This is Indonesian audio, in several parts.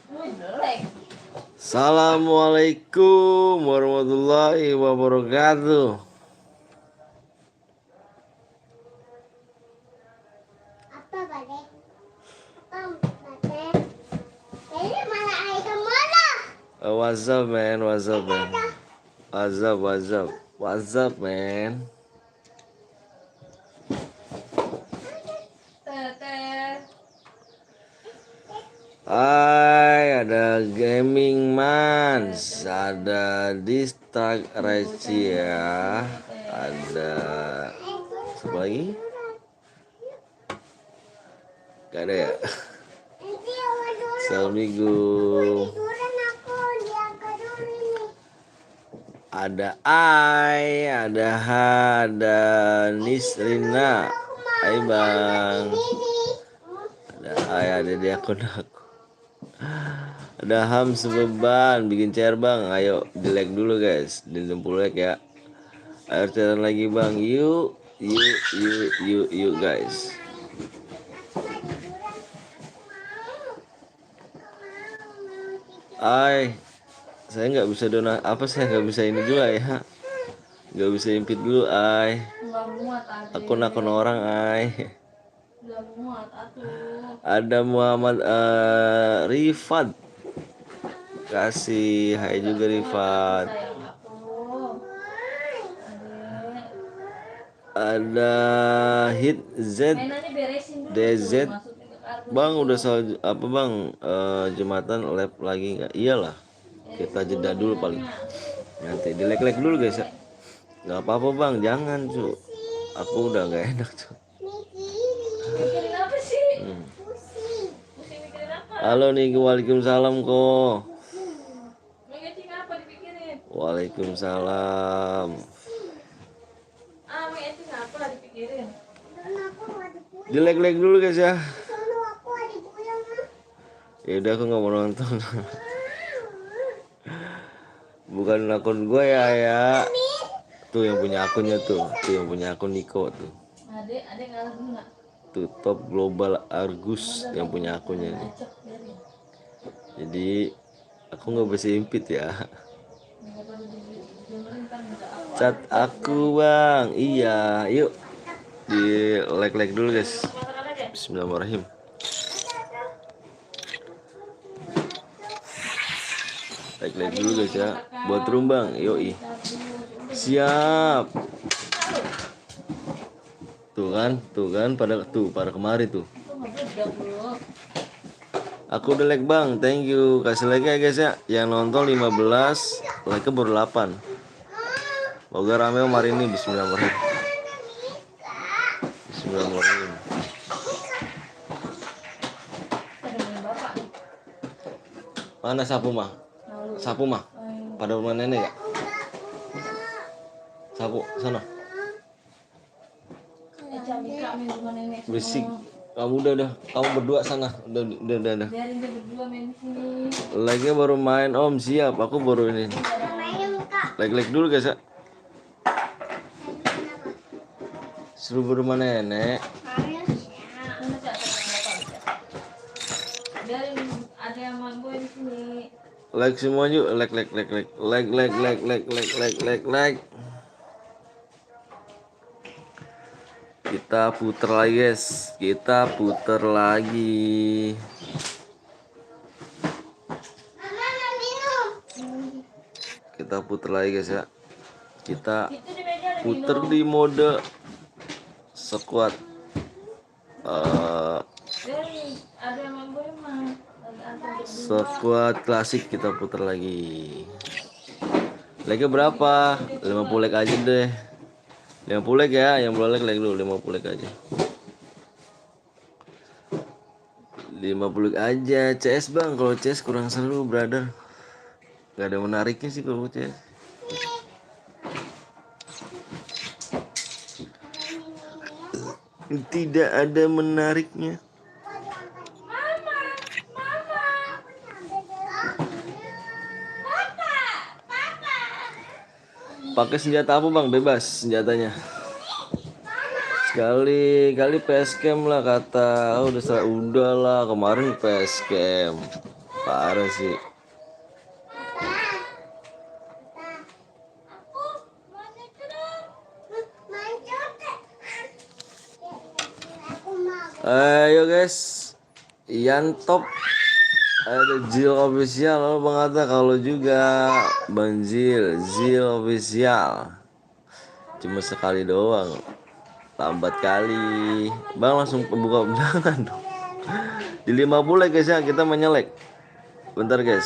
Assalamualaikum warahmatullahi wabarakatuh. Apa balik? Ini mana air kemana? What's up man? What's up man? What's up? What's up? What's up man? Hai, ada Gaming Mans, ada Distrak Recia, ada siapa lagi? Gak ada ya? Assalamualaikum. Ada Ai, ada ada Nisrina. Hai bang. Ada Ai, ada di akun aku. Ada Ham sebeban bikin chair bang. Ayo di like dulu guys, di 60 like ya. Ayo chairan lagi bang. Yuk guys. Ai, saya nggak bisa saya nggak bisa ini dulu ya. Nggak bisa impit dulu Ai. Akun orang Ai. Ada Muhammad Rifat. Kasih hai juga Rifat. Ada Hit Z DZ. Bang udah apa bang, jembatan lab lagi nggak? Iyalah, kita jeda dulu paling. Nanti di like dulu guys ya. Nggak apa-apa bang, jangan cu. Aku udah nggak enak cu. Halo nih, waalaikumsalam kok. Waalaikumsalam. Di like dulu guys ya. Ya udah aku nggak mau nonton. Bukan akun gue ya. Tuh yang punya akunnya tuh yang punya akun Niko tuh. Tuh top global Argus yang punya akunnya nih. Jadi aku nggak bisa impit ya. Chat aku bang. Iya, yuk di like dulu guys. Bismillahirrahmanirrahim. Like dulu guys ya. Buat rumbang, yoi. Siap. Tuh kan pada kemari tuh. Aku udah like bang, thank you. Kasih like ya guys ya. Yang nonton 15, like-nya baru 8. Semoga rame hari ini. Bismillahirrahmanirrahim. Bismillahirrahmanirrahim. Mana sapu mah? Pada rumah nenek ya? Sapu sana. Berisik. Kamu udah. Kamu berdua sana. Udah. Like-nya baru main om, siap. Aku baru ini. Like dulu guys ya. Suruh berumah nenek. Like semua yuk, like. Kita puter lagi guys, Kita puter lagi guys ya. Kita puter di mode squad. Squad klasik kita puter lagi. Like berapa? 50 like aja deh. 50 like ya, yang belum like dulu 50 like aja. 50 like aja. CS bang, kalau CS kurang seru brother. Gak ada menariknya sih kalau CS. Tidak ada menariknya. Pakai senjata apa bang? Bebas senjatanya. Sekali-kali facecam lah kata. Udah lah kemarin facecam. Parah sih. Ayo guys, Ian top, ada Zil official. Lalu Bang Atta kalau juga Bang Zil official. Cuma sekali doang, lambat kali. Bang langsung buka undangan dong. Di 50 guys ya, kita menyelek. Bentar guys.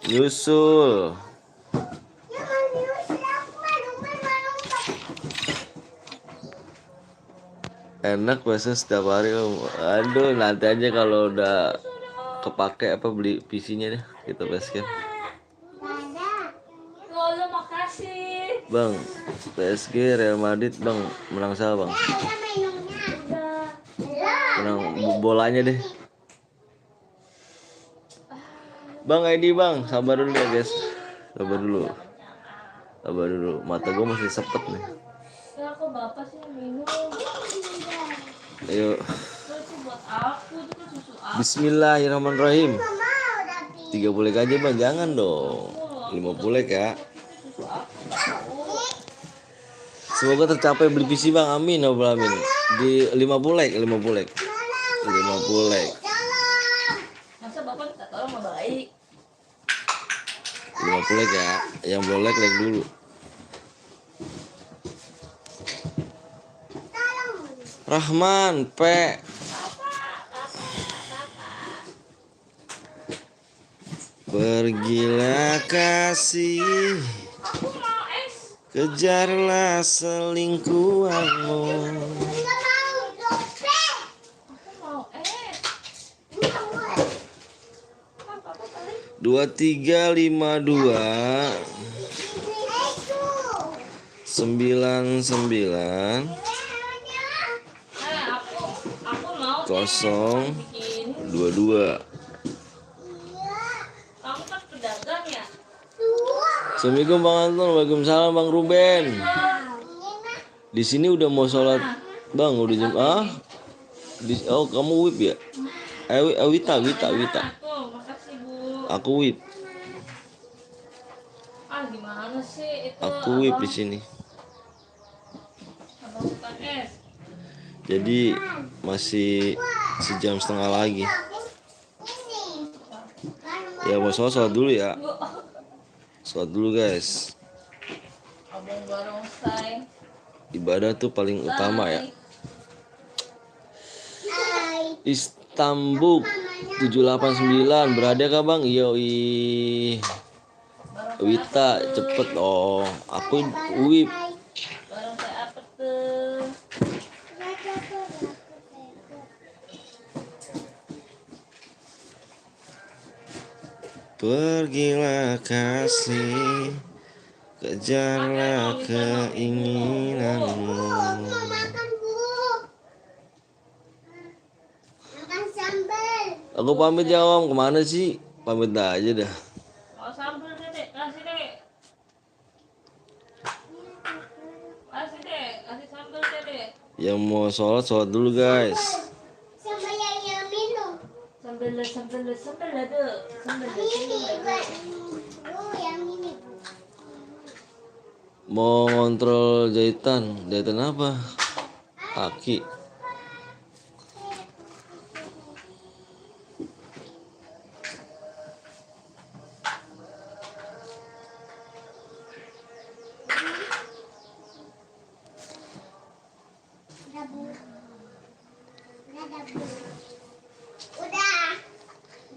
Nyusul. Enak biasa setiap hari Om. Aduh, nanti aja kalau udah kepake apa beli PC-nya deh kita basecamp. Makasih. Bang, PSG Real Madrid bang, menang siapa bang? Menang bolanya deh. Bang Edi bang, sabar dulu ya guys. Sabar dulu. Mata gue masih sepet nih. Ya kok bapak sih minum? Ayo. Itu buat aku, itu kan susu aku. Bismillahirrahmanirrahim. 30 aja bang, jangan dong. 50 ya. Susu aku. Semoga tercapai beli PC bang, amin ya Rabbal alamin. Di 50 like. Masa bapak minta tolong sama baik? 50 ya. Yang belum like dulu. Rahman P. Pergilah kasih, Aku mau es. kejarlah selingkuhanmu. Aku mau es. 2352 99 Aku mau 022. Kamu kan pedagang ya? Assalamualaikum Bang Anton, waalaikumsalam Bang Ruben. Di sini udah mau sholat Bang, udah jam oh kamu whip ya? Wita. Aku, makasih Bu. Aku whip. Gimana sih itu? Aku whip di sini. Abang suka es. Jadi masih sejam setengah lagi. Ya mau sholat dulu ya. Sholat dulu guys. Abang barongsai. Ibadah tuh paling utama ya. Istanbul 789 berada kah bang? Iya Wita cepet aku whip. Barongsai apa tuh? Pergilah kasih, kejarlah keinginanmu. Makan Bu. Makan sambal. Aku pamit ya Om, kemana sih? Pamit aja dah. Mau sambal deh, kasih deh. Kasih sambal deh. Yang mau sholat dulu guys. Sama yang minum. Sambal deh. Ini juga. Yang ini. Mau ngontrol jahitan apa? Kaki.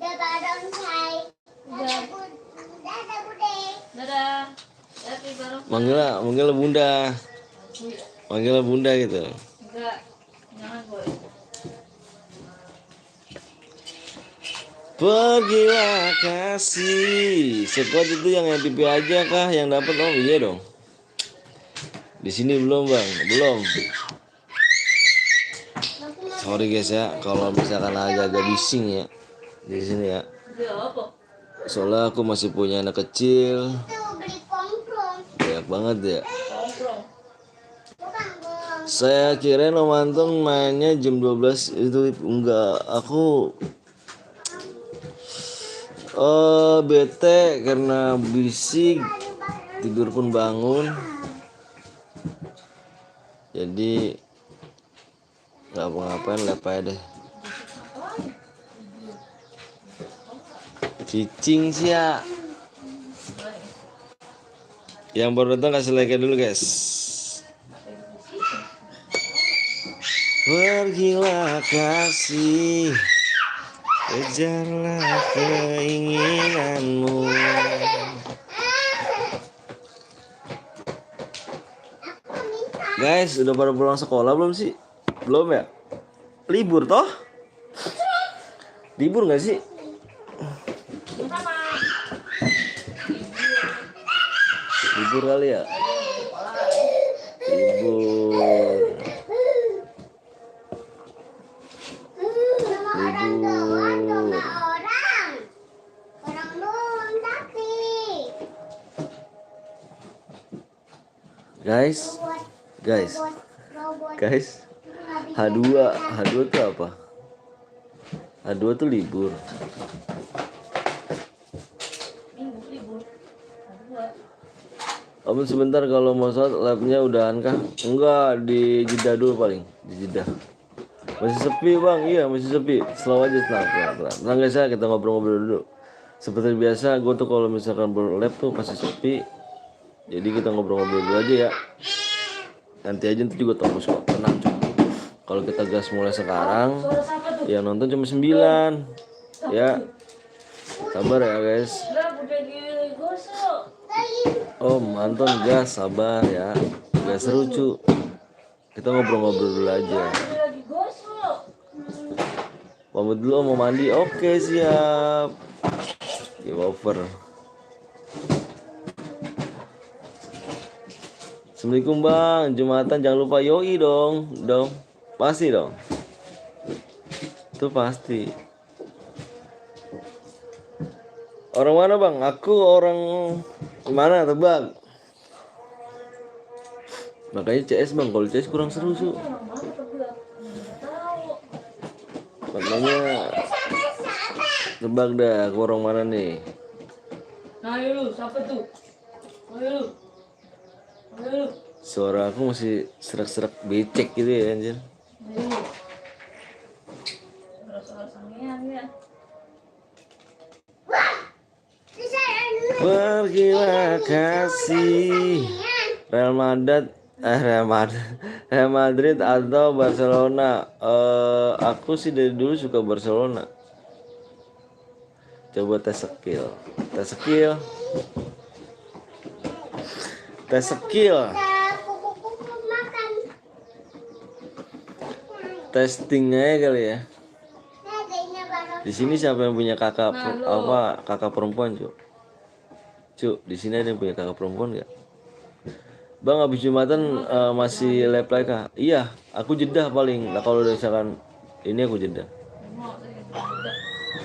Udah barongsai. Udah. Dadah Bude. Dadah. Hati barongsai. Manggilnya bunda gitu. Enggak. Jangan boy. Pergilah kasih. Sekuat itu yang MPP aja kah yang dapat Om? Iya dong. Di sini belum bang, belum. Sorry guys ya, kalau misalkan agak bising ya di sini ya. Dia apa? Soalnya aku masih punya anak kecil. Itu beli komprong. Banyak banget ya. Nongkrong. Bukan gong. Saya kirain Om Anton mainnya jam 12 itu enggak. Aku bete karena bisik. Tidur pun bangun. Jadi nggak apa-ngapain lep aja deh. Cicing sih ya. Yang baru datang kasih like dulu guys. Pergilah kasih, kejarlah keinginanmu. Guys, udah pada pulang sekolah belum sih? Belum ya? Libur toh? Libur nggak sih? Libur kali ya? Libur. Libur. Orang doang tapi Guys, robot H2 itu apa? H2 tuh libur. Minggu libur. Dua. Om sebentar kalau mau sholat labnya udahan kah? Enggak, di Jeddah dulu paling. Di Jeddah. Masih sepi bang, iya masih sepi. Slow aja, tenang. Tenang guys ya, kita ngobrol-ngobrol dulu. Seperti biasa, gue tuh kalau misalkan berlab tuh pasti sepi. Jadi kita ngobrol-ngobrol dulu aja ya. Nanti aja nanti juga tembus kok, tenang cuy. Kalau kita gas mulai sekarang, yang nonton cuma 9. Ya, sabar ya guys. Lah udah digosok. Om Anton gas, sabar ya. Gak seru cu. Kita ngobrol-ngobrol dulu aja. Udah digosok. Pamit dulu mau mandi. Oke siap. Game over. Assalamualaikum bang, Jumatan jangan lupa yoi dong. Pasti dong. Itu pasti. Orang mana bang? Aku orang mana tebak. Makanya CS bang, kalau CS kurang seru su. Orang mana tebak? Nggak tahu. Makanya tebak dah, aku orang mana nih? Nah, ayo lu, siapa tuh? Ayo lu. Suara aku masih serak-serak becek gitu ya anjir. Ayo lu. Suara-suara sangean ya. Pergilah kasih. Real Madrid atau Barcelona. Aku sih dari dulu suka Barcelona. Coba tes skill. kuku makan. Testing aja kali ya. Kayaknya baru Di sini siapa yang punya kakak perempuan, Cuk? Di sini ada yang punya kakak perempuan nggak? Bang habis Jumatan masih live kah? Iya, aku Jeddah paling. Nah kalau misalkan ini aku Jeddah.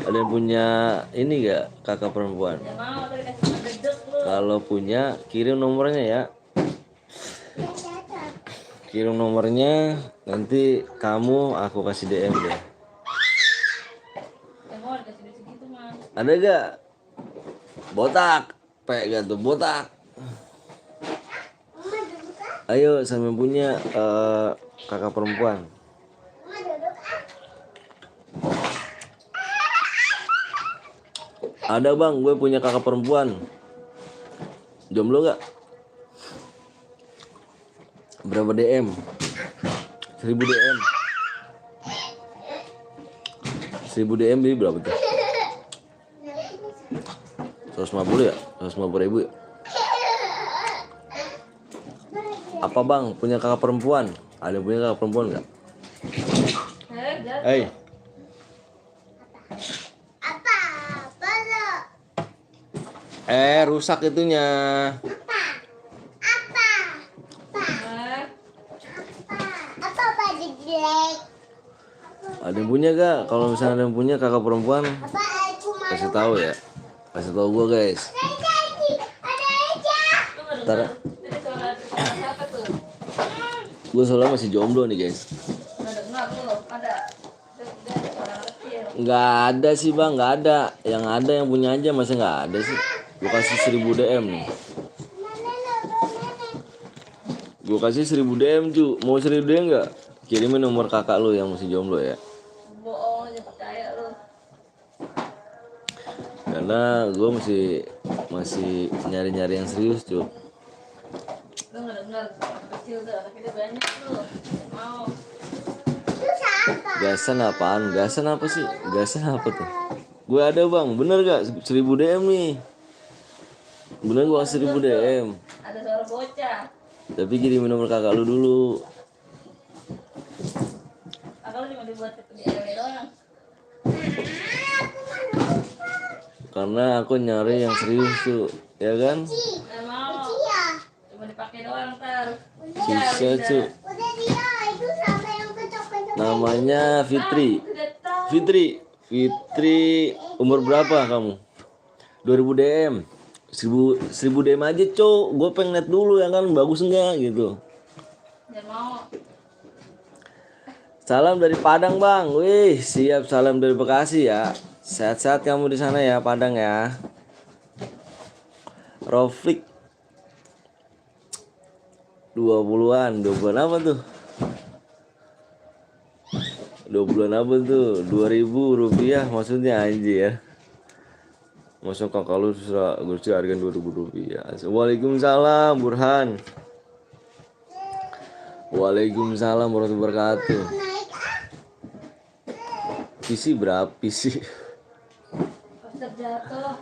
Ada yang punya ini nggak kakak perempuan? Ya mau tadi kasih ngedek lu. Kalau punya kirim nomornya ya. Kirim nomornya nanti aku kasih DM deh. Ya mau dikasih duit segitu mah. Ada gak? Botak. Gak tuh botak. Ayo sama yang punya kakak perempuan. Ada bang, gue punya kakak perempuan. Jomblo gak? Berapa DM? 1000 DM. 1000 DM jadi berapa tuh? 150 ya? 150.000 ya? Apa bang? Punya kakak perempuan? Ada yang punya kakak perempuan gak? Hei. Rusak itunya. Apa baju jelek? Ada yang punya gak? Kalau misalnya ada yang punya kakak perempuan, Apa cuma kasih tahu ya. Kasih tau gue guys. Ada aja. Ntar Jadi suara siapa tuh? gue soalnya masih jomblo nih guys. Udah dengar tuh, ada. Ada suara kecil. Nggak ada sih bang, nggak ada. Yang ada yang punya aja, masa nggak ada sih. Gue kasih 1000 DM nih. Gue kasih 1000 DM cu. Mau 1000 DM nggak? Kirimin nomor kakak lu yang masih jomblo ya. Bohong aja percaya lu. Karena gue masih nyari-nyari yang serius cu. Lu nggak dengar suara kecil tuh, anak banyak tuh. Mau. Itu siapa? Gasan apaan? Gasan apa sih? Gasan apa tuh? Gue ada bang, bener gak? 1000 DM nih. Bener gue kasih 1000 DM. Ada suara bocah. Tapi kirimin nomor kakak lu dulu. Aku cuma dibuat di RW doang. Karena aku nyari yang serius tuh, ya kan? Nggak mau. Iya. Cuma dipakai doang ntar. Bisa cu. Udah dia itu sama yang ketok-ketok. Namanya Fitri. Udah tahu. Fitri umur berapa kamu? 2000 DM. 1000 DM aja cok. Gue pengen liat dulu ya kan, bagus enggak gitu. Jangan mau. Salam dari Padang bang. Wih siap, salam dari Bekasi ya. Sehat-sehat kamu di sana ya Padang ya. Roflik 20-an apa tuh? 20-an apa tuh? 2000 rupiah maksudnya anjir ya. Masuk kakak lu susah gue sih harga 2000 rupiah. Waalaikumsalam Burhan. Waalaikumsalam warahmatullahi wabarakatuh. Naik PC berapa PC? Pas terjatuh.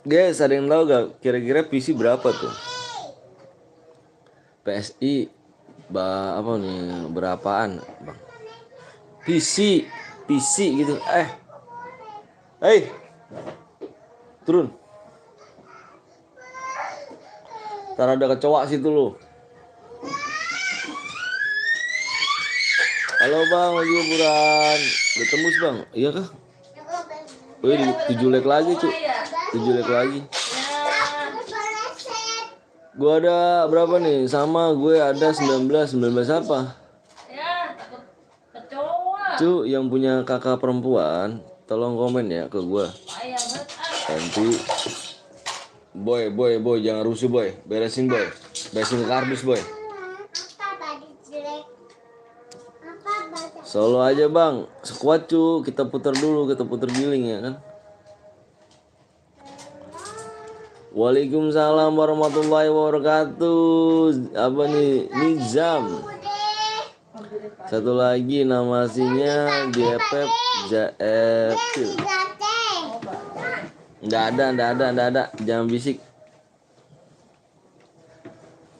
Guys, ada yang tahu gak kira-kira PC berapa tuh? PSI apa nih berapaan, Bang? PC gitu. Hei. Turun. Ntar ada kecoa situ lu. Halo Bang, lagi liburan. Udah tembus Bang? Iya kah? Wih, 7 leg lagi cu. 7 leg lagi. Ya. Gue ada berapa nih? Sama gue ada 19 apa? Ya, takut kecoa. Cu, yang punya kakak perempuan, tolong komen ya ke gue. Ayam banget. Nanti boy, jangan rusuh boy. Beresin kardus boy. apa baju jelek? Apa baju? Solo aja bang, sekuat cu. Kita putar giling ya kan. Waalaikumsalam warahmatullahi wabarakatuh. Apa nih? Nizam. Satu lagi nama aslinya JFF Jaefil. Nggak ada. Jangan bisik.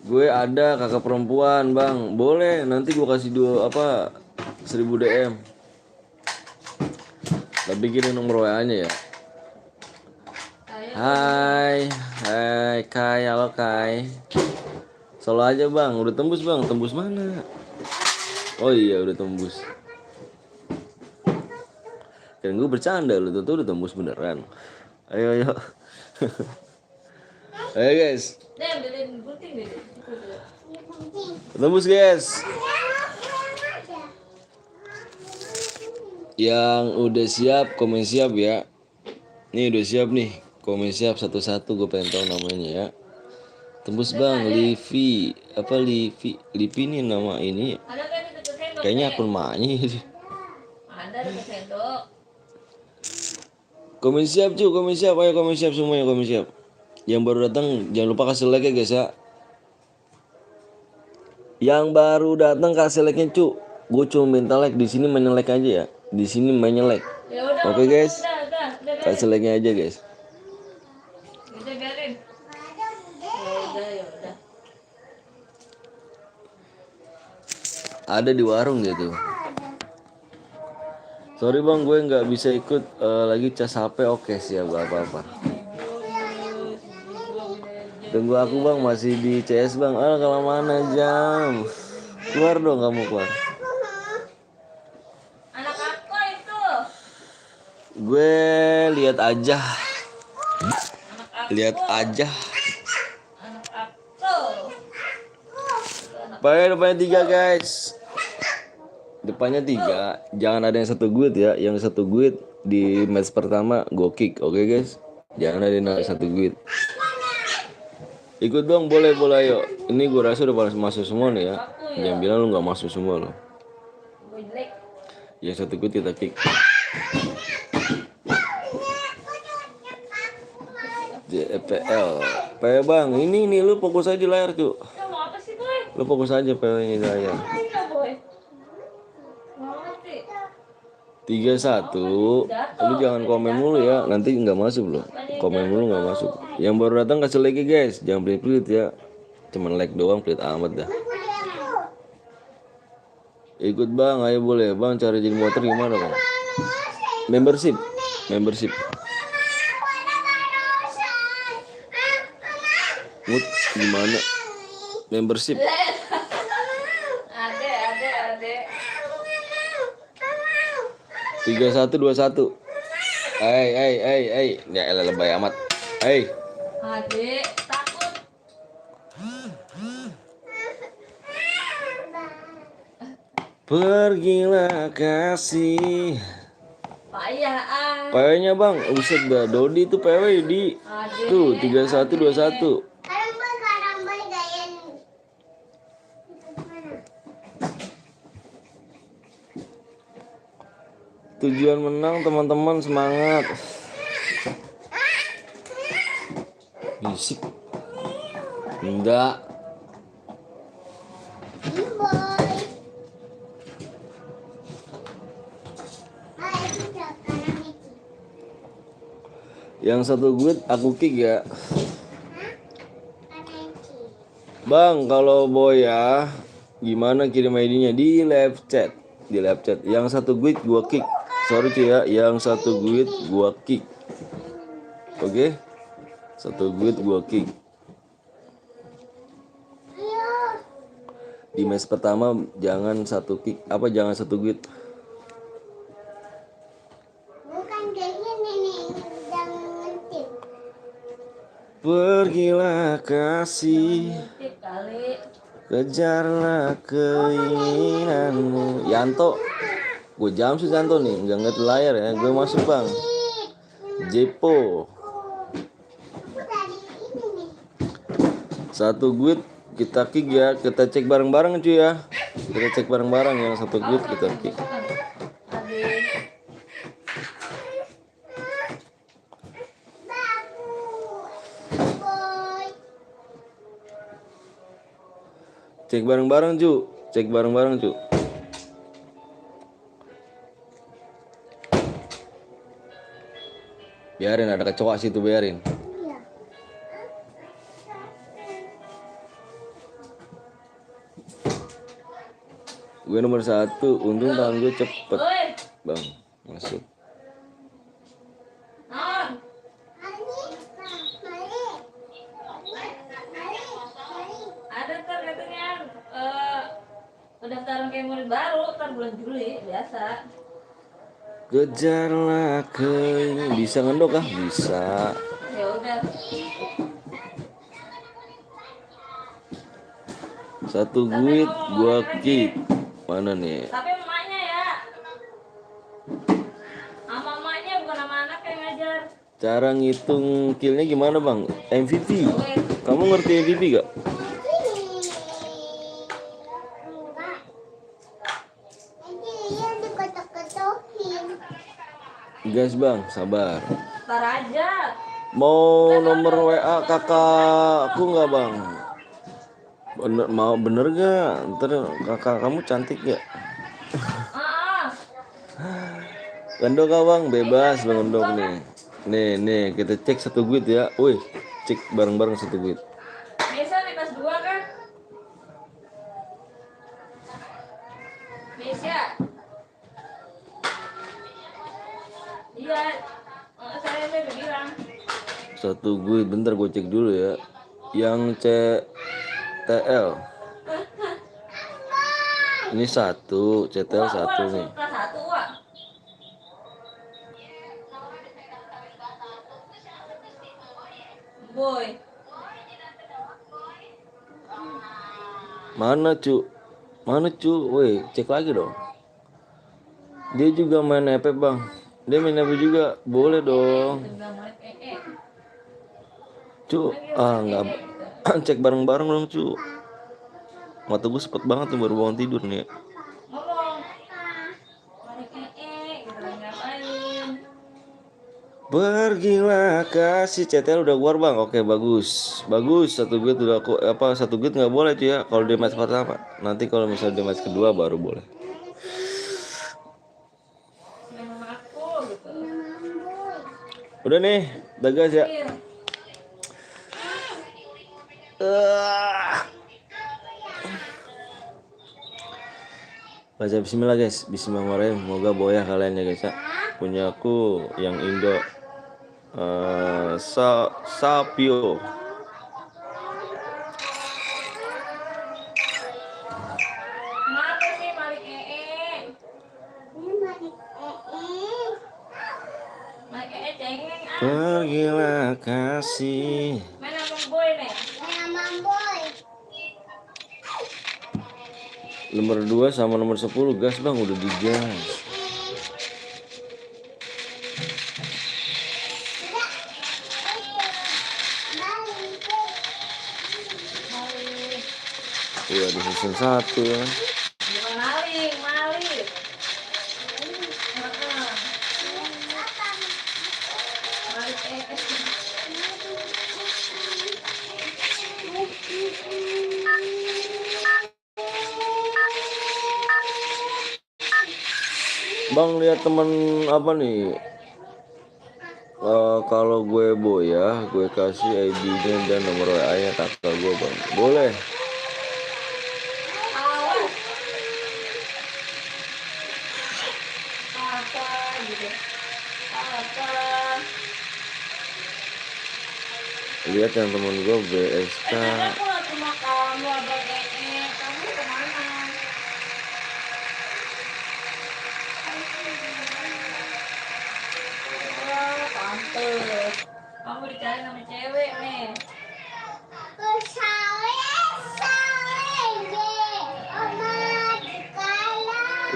Gue ada kakak perempuan bang. Boleh nanti gue kasih 1000 DM. Tapi kirim nomor WA nya ya. Hai Kai, halo Kai. Solo aja bang, udah tembus bang. Tembus mana? Oh iya udah tembus. Kan gue bercanda lu tuh udah tembus beneran. Ayo. Ayo guys. Beliin gunting deh. Tembus guys. Yang udah siap komen siap ya. Nih udah siap nih. Komen siap satu-satu, gue pengen tahu namanya ya. Tembus bang, Livi. Apa Livi? Livi ini nama ini. Ada kan di dekat sendok? Kayaknya akun maknya. Ada dekat sendok. Komen siap cu, komen siap. Ayo komen siap semuanya, komen siap. Yang baru datang jangan lupa kasih like ya guys ya. Yang baru datang kasih like-nya cu. Gue cuma minta like, di sini main like aja ya. Di sini mainnya like. Ya udah. Oke guys. Udah. Kasih like-nya aja guys. Udah biarin. Ya udah. Ada di warung gitu. Sorry bang, gue nggak bisa ikut lagi cas HP. Oke siap, gak apa-apa. Tunggu aku bang, masih di CS bang. Kalau mana jam? Keluar dong kamu keluar. Anak aku itu. Gue lihat aja. Anak aku. Lihat aja. Anak aku. Depannya 3 guys. Depannya 3. Jangan ada yang 1 guit ya. Yang 1 guit di match pertama gue kick. Oke guys. Jangan ada yang 1 guit. Ikut dong, boleh ayo. Ini gue rasa udah pada masuk semua nih ya. Jangan bilang lu nggak masuk semua lo. Gue jelek. Yang 1 guit kita kick. JPL. PW bang, ini nih lu fokus aja di layar cuy. Ya mau apa sih boy? Lu fokus aja PW-nya di layar. Enggak boy. Mau ngerti? 3-1. Lu jangan komen mulu ya, nanti nggak masuk loh. Komen mulu nggak masuk. Yang baru datang kasih like guys, jangan pelit-pelit ya. Cuman like doang, pelit amat dah. Ikut bang, ayo boleh bang. Cara jadi motor gimana bang? Membership. Mut gimana? Membership. Ade. 3121. Hey. Ya elah lebay amat. Hey. Ade takut. Pergilah kasih. Payah PW-nya bang, buset dah. Dodi tuh PW di tuh 3121. Sekarang boy gaya nih. Tujuan menang teman-teman, semangat. Bisik. Enggak. Ini boy. Ayo kita sekarang ini. Yang 1 guit aku kick ya. Karena ini. Bang, kalau boy ya, gimana kirim ID-nya di live chat. Yang 1 guit gua kick. Sorry cuy ya, yang 1 guit gua kick. Oke? 1 guit gua kick. Ayo. Di match pertama jangan 1 kick, jangan 1 guit. Bukan kayak gini nih, jangan ngetim. Pergilah kasih, Tip kali. kejarlah keinginanmu. Yanto, gue jam sih Yanto nih, nggak ngeliat layar ya. Gue masuk bang. Jepo, Aku tadi ini nih. 1 guit kita kick ya. Kita cek bareng-bareng cuy ya. Kita cek bareng-bareng yang 1 guit kita kick. Ade. Boy. Cek bareng-bareng cu. Biarin, ada kecoa situ, biarin. Iya. Gue nomor 1, untung tangan gue cepet Boy. bang. Masuk. Non. Ada ntar katanya pendaftaran kayak murid baru ntar bulan Juli biasa. Kejarlah keinginan. Bisa ngendok kah? Bisa. Ya udah. 1 guit gua kick. Mana nih? Tapi emaknya ya. Sama emaknya bukan sama anak yang ngajar. Cara ngitung killnya gimana bang? MVP. Kamu ngerti MVP gak? Enggak. Nanti dia dikotok-kotokin. Gas bang, sabar. Ntar aja. Mau nomor WA kakakku nggak bang? Bener gak? Ntar kakak kamu cantik gak? Ah, Gendok kah bang? Bebas bang gendok nih. Nih kita cek 1 guit ya. Wih, cek bareng-bareng 1 guit. Bisa nih kelas 2 kan? Bisa. Iya. Saya udah bilang. 1 guit, bentar gue cek dulu ya. Yang CTL. Ini 1, CTL 1 nih. Kelas 1 Wak. boy. Mana cu? Mana cu? Woi, cek lagi dong. Dia juga main EP bang. Dia main EP juga, boleh dong. Kita bilang Malik Cu, nggak cek bareng-bareng dong cu. Mata gue sepet banget nih baru bangun tidur nih. ngomong Malik gitu lagi ngapain? Pergilah kasih, CTL udah keluar bang. Oke bagus, bagus. Satu gate udah satu gate nggak boleh cuy ya kalau di match pertama. Nanti kalau misalnya di match kedua baru boleh. Sama aku gitu. Udah nih, udah guys ya. Iya. Baca bismillah guys. Bismillahirrahmanirrahim. Moga boya kalian ya guys ya. Punya aku yang Indo. Sapio. Kenapa sih Malik Ini Malik Malik cengeng ah. Pergilah kasih. Main sama boy nih. sama boy. Nomor 2 sama nomor 10 gas bang, udah digas. Iya di season 1 ya. Bukan maling, Malik. Heeh. Malik Bang lihat temen apa nih? Kalau gue boya, gue kasih ID-nya dan nomor WA-nya kakak gue bang. Boleh. awas. Apa gitu. Apa? Lihat yang temen gue BSK. Tadi aku nggak cuma kamu, abang kamu kemana? Oh, pantes. Kamu dicari sama cewek nih.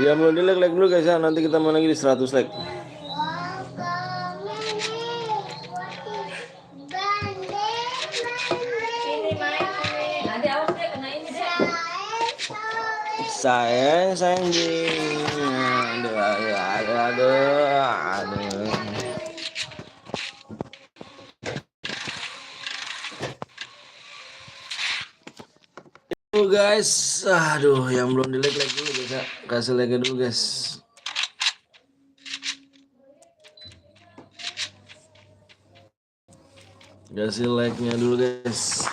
Ya belum di like dulu guys ya. Nanti kita main lagi di 100 like. Ini main ini. Nanti awas deh kena ini deh. Sayang jing. Aduh. Guys, aduh yang belum di like dulu guys ya. Kasih like dulu guys. Kasih like-nya dulu guys.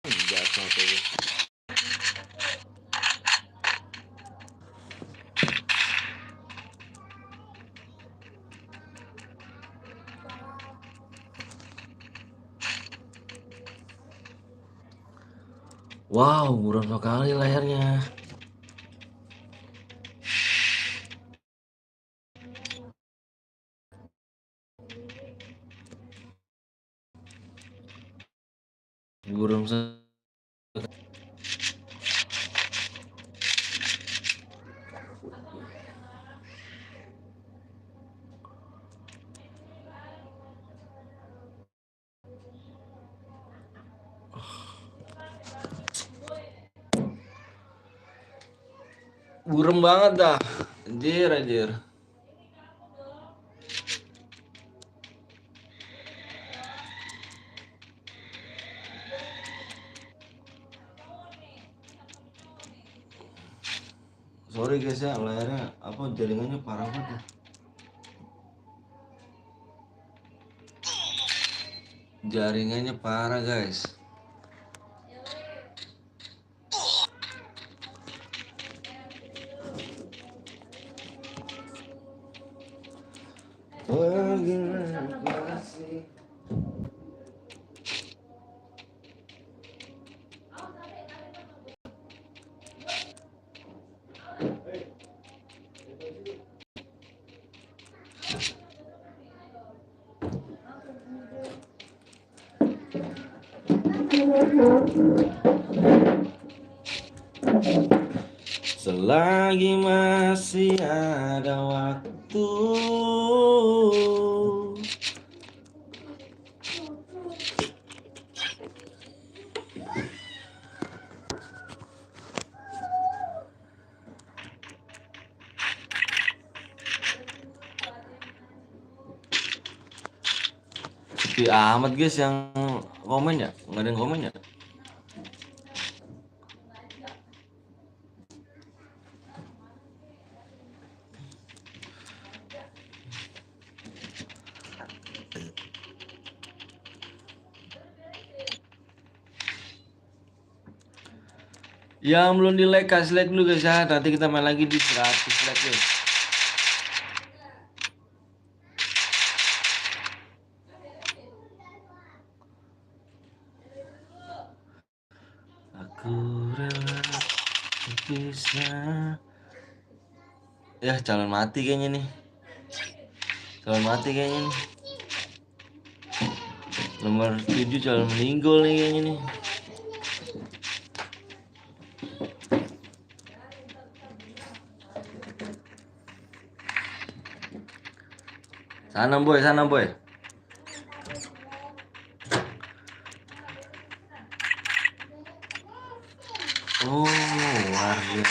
Jatuh tuh. Wow, buram sekali layarnya. Buram sekali. Buram banget dah. Anjir. Sorry guys ya, layarnya apa jaringannya parah banget. Jaringannya parah guys. Selagi masih ada waktu, sepi amat guys yang komen ya, nggak ada yang komen ya. Yang belum di like kasih like dulu guys ya. Nanti kita main lagi di 100 like guys. Aku rela berpisah. Ya calon mati kayaknya nih. Calon mati kayaknya nih. Nomor 7 calon meninggal nih kayaknya nih. Sana boy, sana boy. Oh, warga.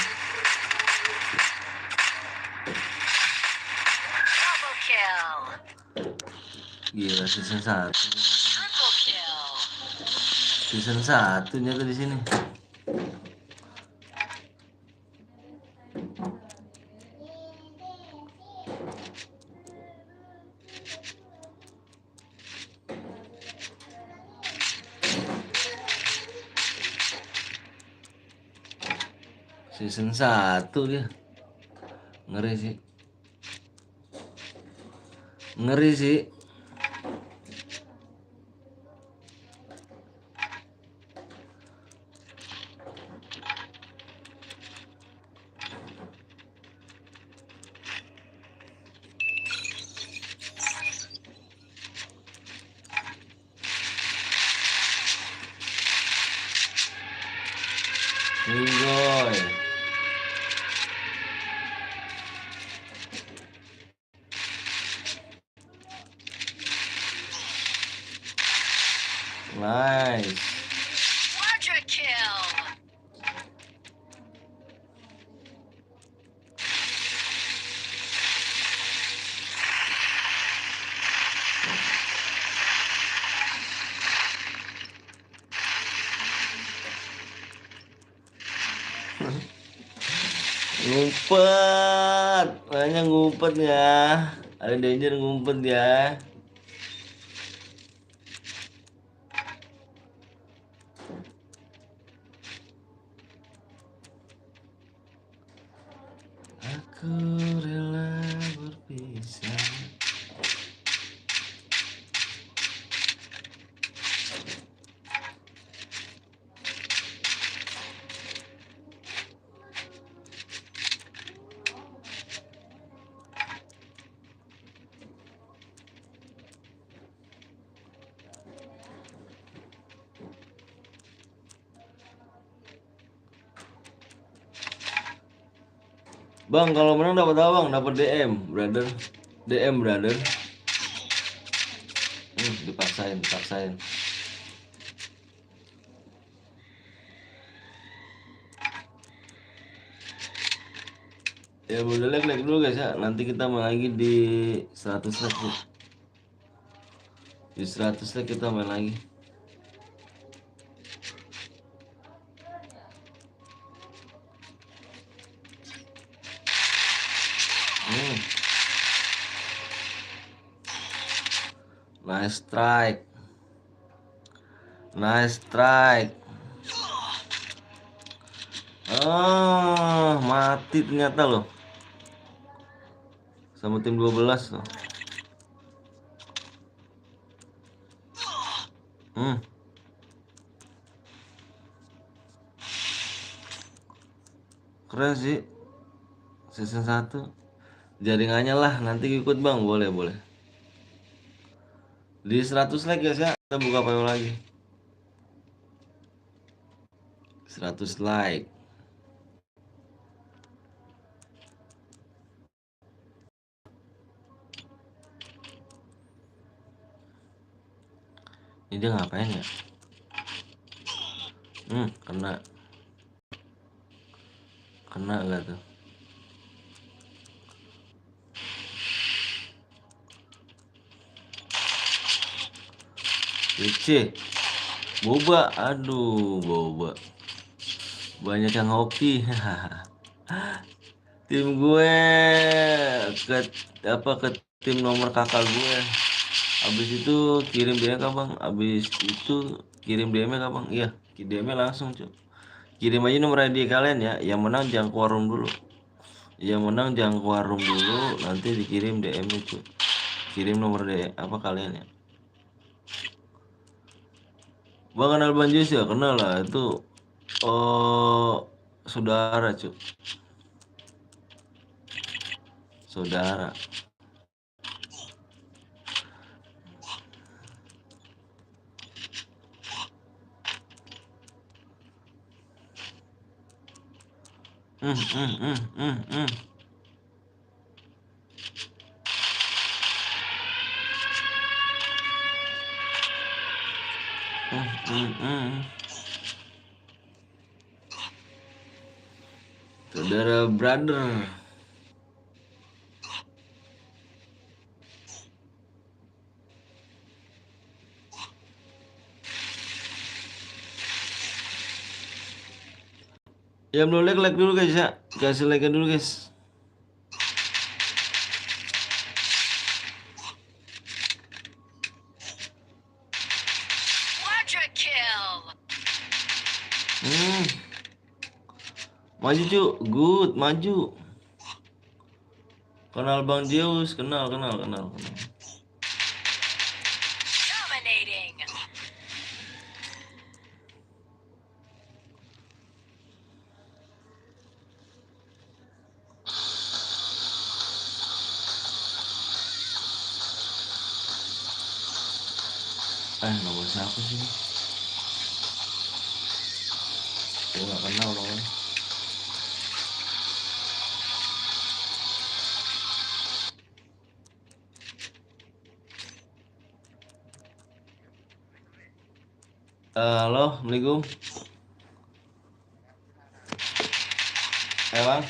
Double kill. Gila season 1. Triple kill. Season 1-nya tuh di sini. Season 1 dia. Ngeri sih. Ngeri sih. Minggoy. Nice. Quadra kill. Ngumpet. Makanya ngumpet ya. Ada danger ngumpet ya. Aku rela berpisah. Bang, kalau menang dapat apa bang? Dapat DM, brother. DM, brother. Dipaksain, dipaksain. Ya boleh like dulu guys ya. Nanti kita main lagi di 100 like. Di 100 like kita main lagi. Nice strike. Nice strike. Oh, mati ternyata loh. Sama tim 12 loh. Keren sih. Season 1. jaringannya lah, nanti ikut bang, boleh. Di 100 like guys ya, kita buka PO lagi. 100 like. Ini dia ngapain ya? Kena gak tuh? Kece, boba, aduh boba. Banyak yang hoki. Tim gue ke tim nomor kakak gue. Abis itu kirim DM ke bang. Abis itu kirim DM ke bang. Iya, DM langsung cuy. Kirim aja nomor ID kalian ya. Yang menang jangan ke warung dulu. Nanti dikirim DM-nya cuy. Kirim nomor apa kalian ya. Bang kenal Bang Jus ya? Kenal lah itu. Oh, saudara cuy. Saudara. Hmm, hmm, hmm, hmm, hmm. Saudara brother. Ya belum like dulu guys ya. Kasih like dulu guys. Quadra kill. Maju cu, good, maju. Kenal Bang Zeus, kenal. Dominating. Nomor siapa sih? Gue gak kenal nomornya. Halo, Assalamualaikum. Bang.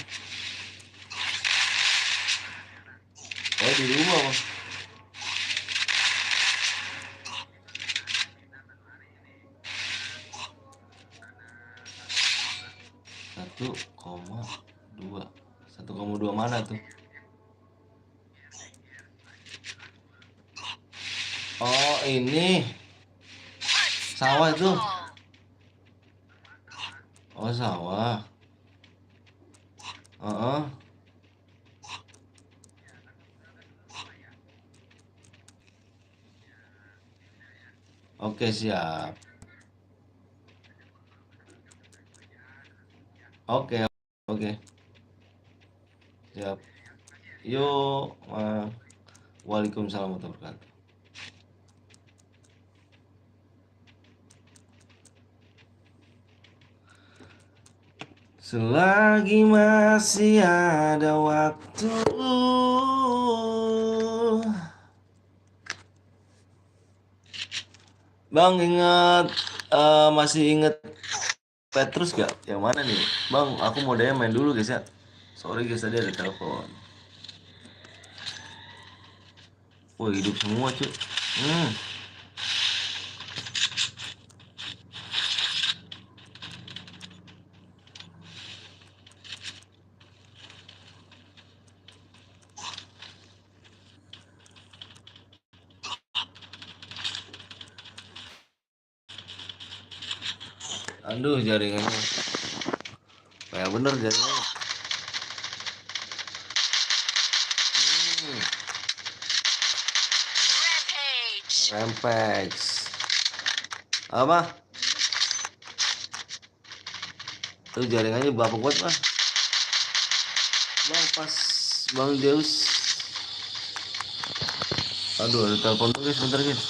Di rumah bang. Satu koma dua mana tuh? Oh ini sawah itu. Oh sawah. Oke siap. Oke. Siap. Yuk. Waalaikumsalam warahmatullahi wabarakatuh. Selagi masih ada waktu, Bang masih inget Petrus gak? Yang mana nih? Bang, aku modalnya main dulu guys ya. Sorry guys, tadi ada telepon. Wah, hidup semua cuy. Aduh, jaringannya. Kayak bener jaringannya. Rampage. Apa? Tuh jaringannya berapa kuat mah? Bang pas Bang Zeus. Aduh, ada telepon dulu guys, bentar guys.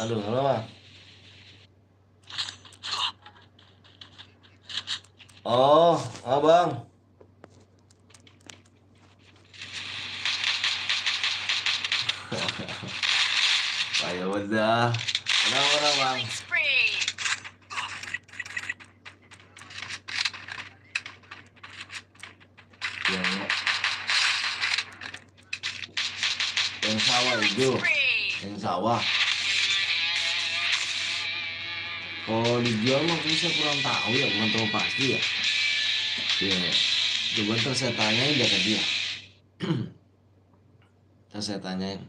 Aduh, halo bang. Oh, bang. Ayo udah. Kenapa bang? Killing spree. Yang sawah Killing hijau, spree. yang sawah. Kalau dijual mah bisa kurang tahu ya, kurang tahu pasti ya. Iya. Coba ntar saya tanyain deh ke dia. Ntar saya tanyain.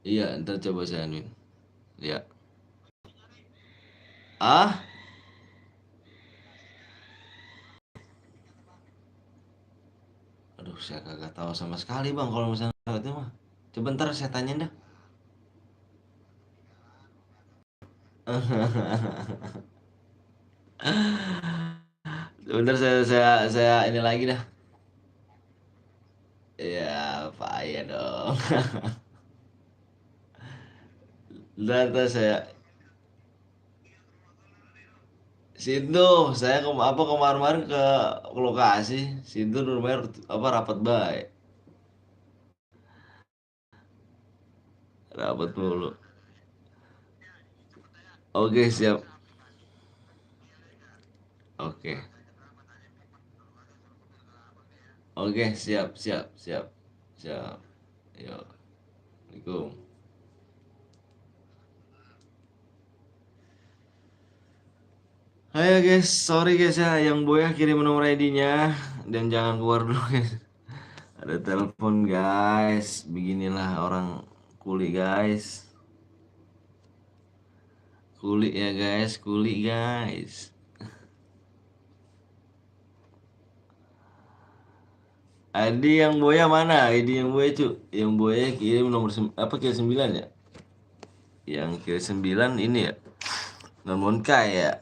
Iya, ntar coba saya anuin. Iya. Ah? Aduh, saya kagak tahu sama sekali bang kalau misalnya itu mah. Coba ntar saya tanyain dah. Sebentar saya ini lagi dah. Iya, Pak ya dong. Ntar saya situ saya kemarin ke lokasi situ rumahnya apa rapat baik rapat mulu. Oke siap. Oke oke siap siap siap siap. Yo, assalamualaikum. Ayo guys, sorry guys ya, yang Boya kirim nomor ID-nya dan jangan keluar dulu guys. Ada telepon guys, beginilah orang kuli guys. Kuli ya guys, kuli guys. ID yang Boya mana? ID yang Boya cu, yang Boya kirim nomor apa kirim 9 ya? Yang kirim 9 ini ya, nomor Kai ya,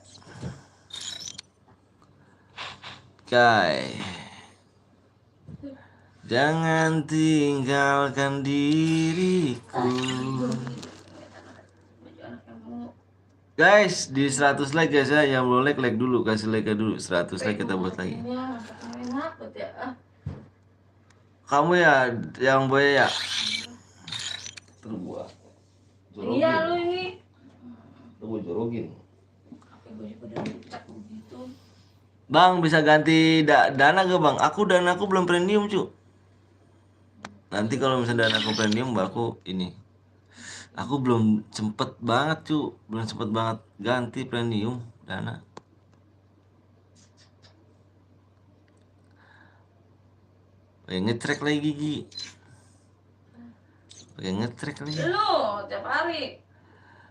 Kai. Jangan tinggalkan diriku. Baju anak yang mau. Guys, di 100 like guys ya, yang belum like dulu, kasih like dulu. 100 like kita buat lagi. Iya, enak banget ya. Kamu ya, yang Boya ya. Terbuat. Iya lu ini. Tunggu jorogin. Pakai baju pada rusak begitu. Bang, bisa ganti dana gak bang? Dana aku belum premium cu. Nanti kalau misalnya dana aku premium, aku ini. Aku belum sempet banget cu, belum sempet banget ganti premium dana. Pengen ngetrek lagi gigi. Pengen ngetrek lagi. Lu tiap hari.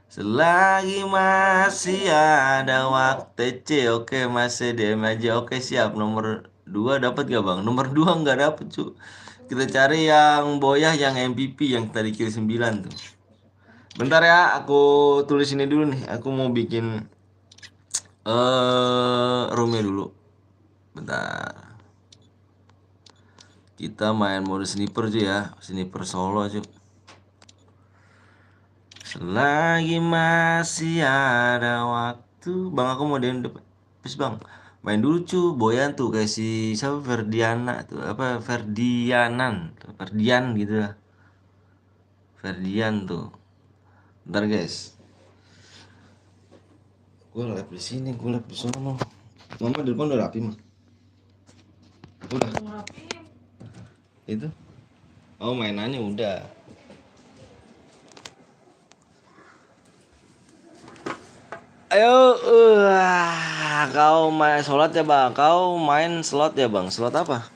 Selagi masih ada waktu C, oke masih DM aja, oke siap. Nomor 2 dapat gak bang? Nomor 2 nggak dapet cu. Kita cari yang Boyah yang MVP yang tadi kiri 9 tuh. Bentar ya, aku tulis ini dulu nih. Aku mau bikin roomnya dulu. Bentar. Kita main mode sniper aja ya, sniper solo aja. Selagi masih ada waktu, bang aku mau depan. Please bang, main dulu cu, Boyan tuh kasih siapa Ferdiana tuh apa Ferdian gitu lah. Ferdian tuh. Bentar guys. Gue live di sini, gue live di sono. Mama di depan udah rapi mah. Udah. Itu. Oh mainannya udah. Ayo, kau main slot ya bang? Kau main slot ya bang? Slot apa?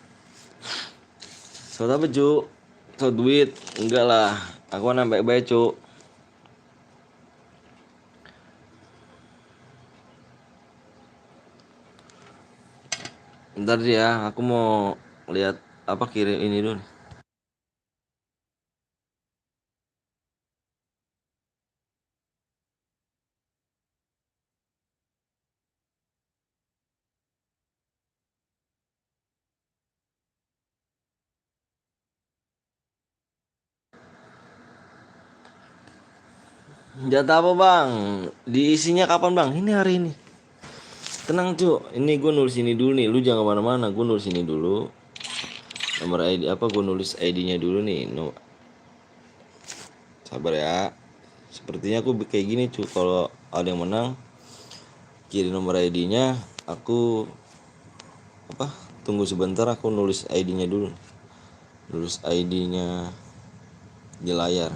Slot apa cu? Slot duit? Enggak lah. Aku nambah baik cu. Ntar ya, aku mau lihat apa kirim ini dulu. Jatah apa bang? Diisinya kapan bang? Ini hari ini. Tenang cu, ini gue nulis ini dulu nih. Lu jangan kemana-mana, gue nulis ini dulu. Nomor ID apa? Gue nulis ID-nya dulu nih. No. Sabar ya. Sepertinya aku kayak gini cu. Kalau ada yang menang, kirim nomor ID-nya. Aku apa? Tunggu sebentar, aku nulis ID-nya dulu. Nulis ID-nya di layar.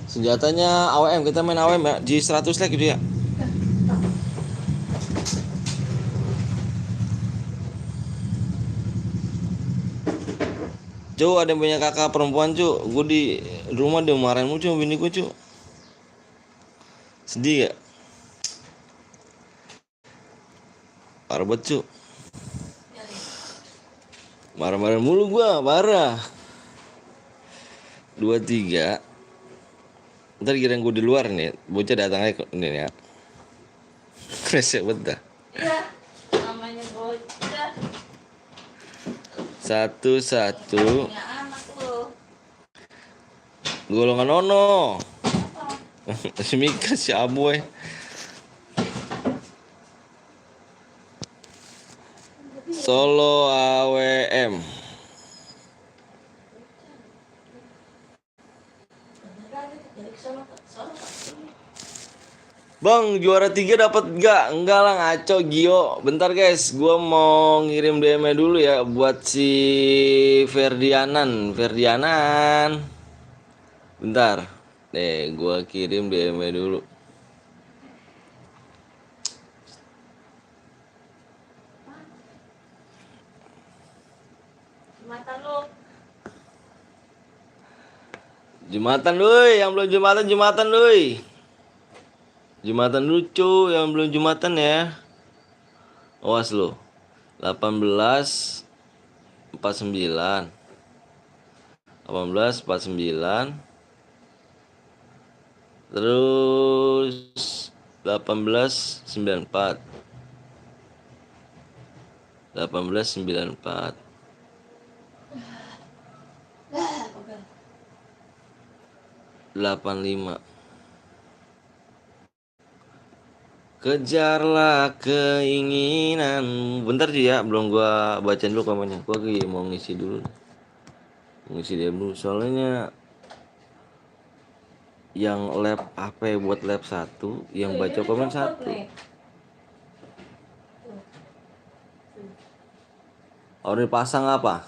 Senjatanya AWM, kita main AWM ya. Di 100 like gitu ya. Cu, ada yang punya kakak perempuan cu. Gue di rumah dia marahin mulu cu, bini gue cu. Sedih gak? Parah banget cu. Marah-marah mulu gua, parah. 23. Ntar kira gue di luar nih, bocah datang aja nih ya. Kresek banget dah. Iya, namanya bocah. 11. Punya anak lu. Golongan nono. Si Mika, si Aboy. Solo AWM. Bang, juara 3 dapat enggak? Enggak lah, ngaco Gio. Bentar guys, gua mau ngirim DM-nya dulu ya buat si Ferdianan. Bentar. Nih, gua kirim DM-nya dulu. Mata lu. Jumatan doi, yang belum Jumatan doi. Jumatan lucu, yang belum Jumatan ya. Awas lo. 1849. 1849. Terus 1894. 1894. 85. Kejarlah keinginan. Bentar sih ya, belum gua bacain dulu komennya. Gua lagi mau ngisi dulu. Ngisi dia dulu soalnya yang lab apa ya, buat lab 1, yang baca komen 1. Orang dipasang apa?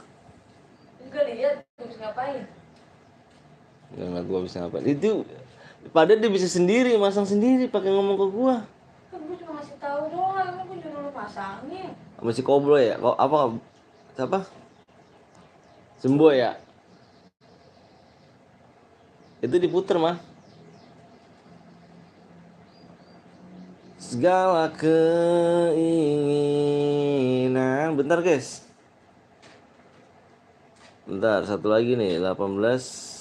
Enggak lihat harus ngapain. Enggak gua bisa ngapain. Itu padahal dia bisa sendiri, masang sendiri pakai ngomong ke gua. Kan gue cuma ngasih tahu doang, gue cuma lu pasangin. Masih koblo ya? Kok apa? Siapa? Sembo ya? Itu diputer mah. Segala keinginan. Bentar guys. Bentar, satu lagi nih, 18.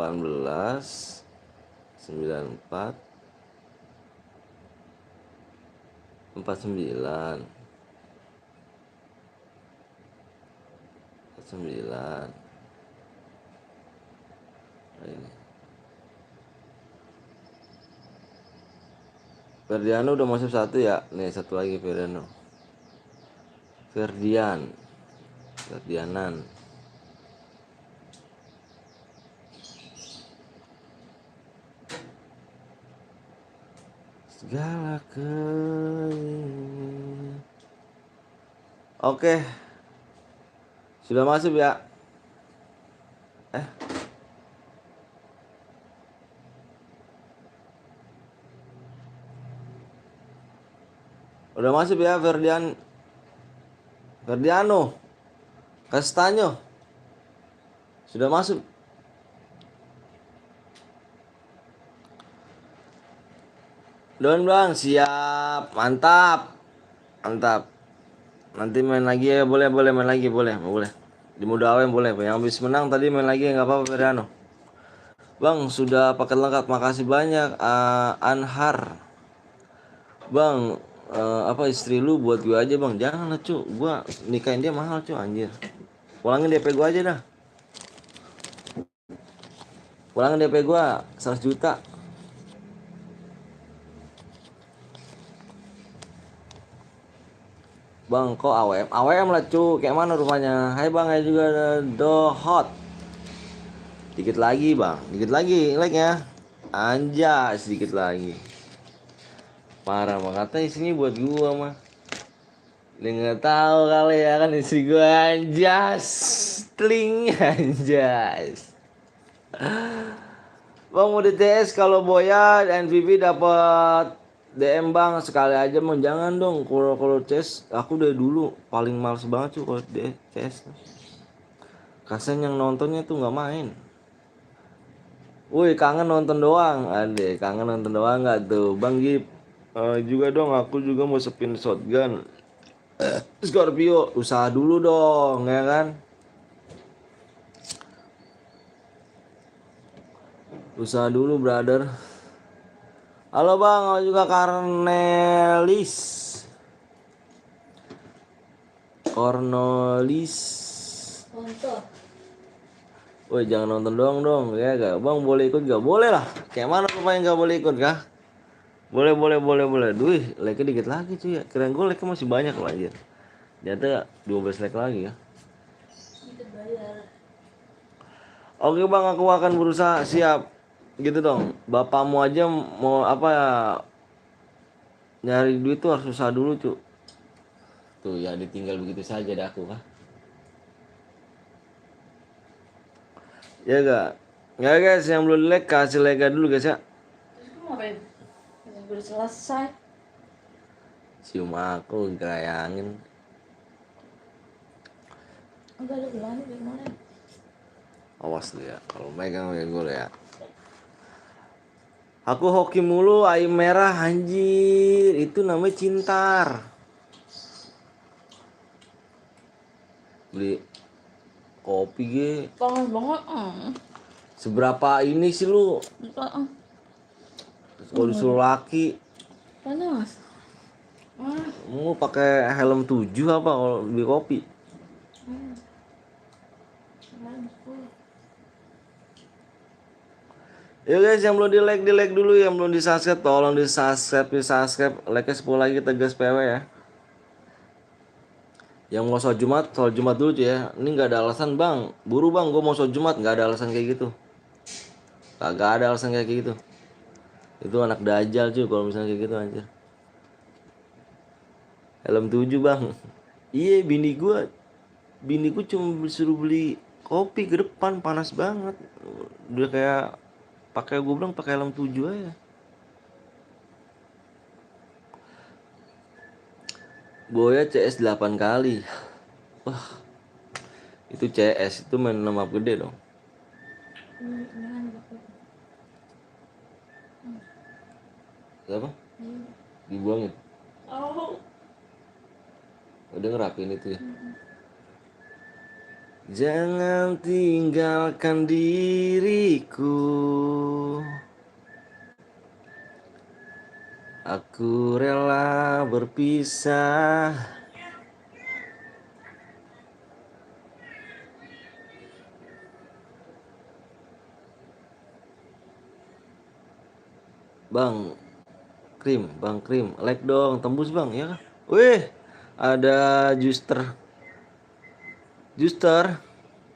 94 49 49. Ini Ferdiano udah masuk 1 ya. Nih satu lagi Ferdiano. Ferdianan. Segala keinginan. Oke. Sudah masuk ya. Udah masuk ya Ferdiano. Castanyo. Sudah masuk. Don bang, siap, mantap. Nanti main lagi ya, boleh main lagi, boleh. Di Muda Awem boleh. Yang habis menang tadi main lagi nggak apa-apa Ferdiano. Bang, sudah paket lengkap, makasih banyak. Anhar. Bang, apa istri lu buat gue aja bang. Jangan lah cu, gue nikahin dia mahal cu anjir. Pulangin DP gue aja dah. Pulangin DP gue 100 juta. Bang kok AWM? AWM lah cu, kayak mana rumahnya? Hai bang, ya juga ada Dohot. Dikit lagi bang, dikit lagi like-nya. Anjay, sedikit lagi. Parah banget, katanya isinya buat gua mah. Dia nggak tahu kali ya kan istri gua anjas. Tling anjas. Bang mau DTS kalau Boya MVP dapat DM bang sekali aja bang, jangan dong. Kalau CS aku dari dulu paling males banget tuh kalau CS. Kasian yang nontonnya tuh nggak main. Woi kangen nonton doang, ade kangen nonton doang nggak tuh bang Gip? Juga dong aku juga mau spin shotgun. Scorpio usaha dulu dong ya kan? Usaha dulu brother. Halo bang, aku juga Cornelis. Cornelis. Nonton. Woi jangan nonton doang dong ya gak? Bang boleh ikut gak? Boleh lah. Kayak mana rupanya gak boleh ikut kah? Boleh. Duh, like-nya dikit lagi cuy ya. Kirain gue like-nya masih banyak loh anjir. Ternyata 12 like lagi ya. Itu bayar. Oke bang, aku akan berusaha siap. Gitu dong. Bapakmu aja mau apa ya? Nyari duit tuh harus usaha dulu cuy. Tuh ya ditinggal begitu saja dah aku kah? Ya gak? Ya guys, yang belum like kasih like dulu guys ya. Terus kamu ngapain? Udah selesai. Cium aku gerayangin. Enggak ada gelangnya gimana? Awas lu ya, kalau megang gue ya. Aku hoki mulu, air merah anjir. Itu namanya cintar. Beli kopi ge. Panas banget. Seberapa ini sih lu? Kalau disuruh laki, Panas. mau pakai helm 7 apa kalau beli kopi? Ya guys, yang belum di like dulu, yang belum di subscribe tolong di subscribe, like-nya 10 lagi tegas PW ya. Yang mau sholat Jumat dulu cuy ya. Ini nggak ada alasan bang, buru bang, gue mau sholat Jumat, nggak ada alasan kayak gitu. Kagak ada alasan kayak gitu. Itu anak dajal cuy kalau misalnya kayak gitu anjir. Helm 7 bang. Iya bini gue cuma disuruh beli kopi ke depan panas banget. Udah kayak gue bilang pakai helm 7 aja. Boya CS 8 kali. Wah. Itu CS itu main nama gede dong. Siapa? Dibuangin. Oh. Udah ngerapin itu ya. Jangan tinggalkan diriku. Aku rela berpisah. Bang Krim, like dong, tembus bang, ya kan? Wih, ada Juster,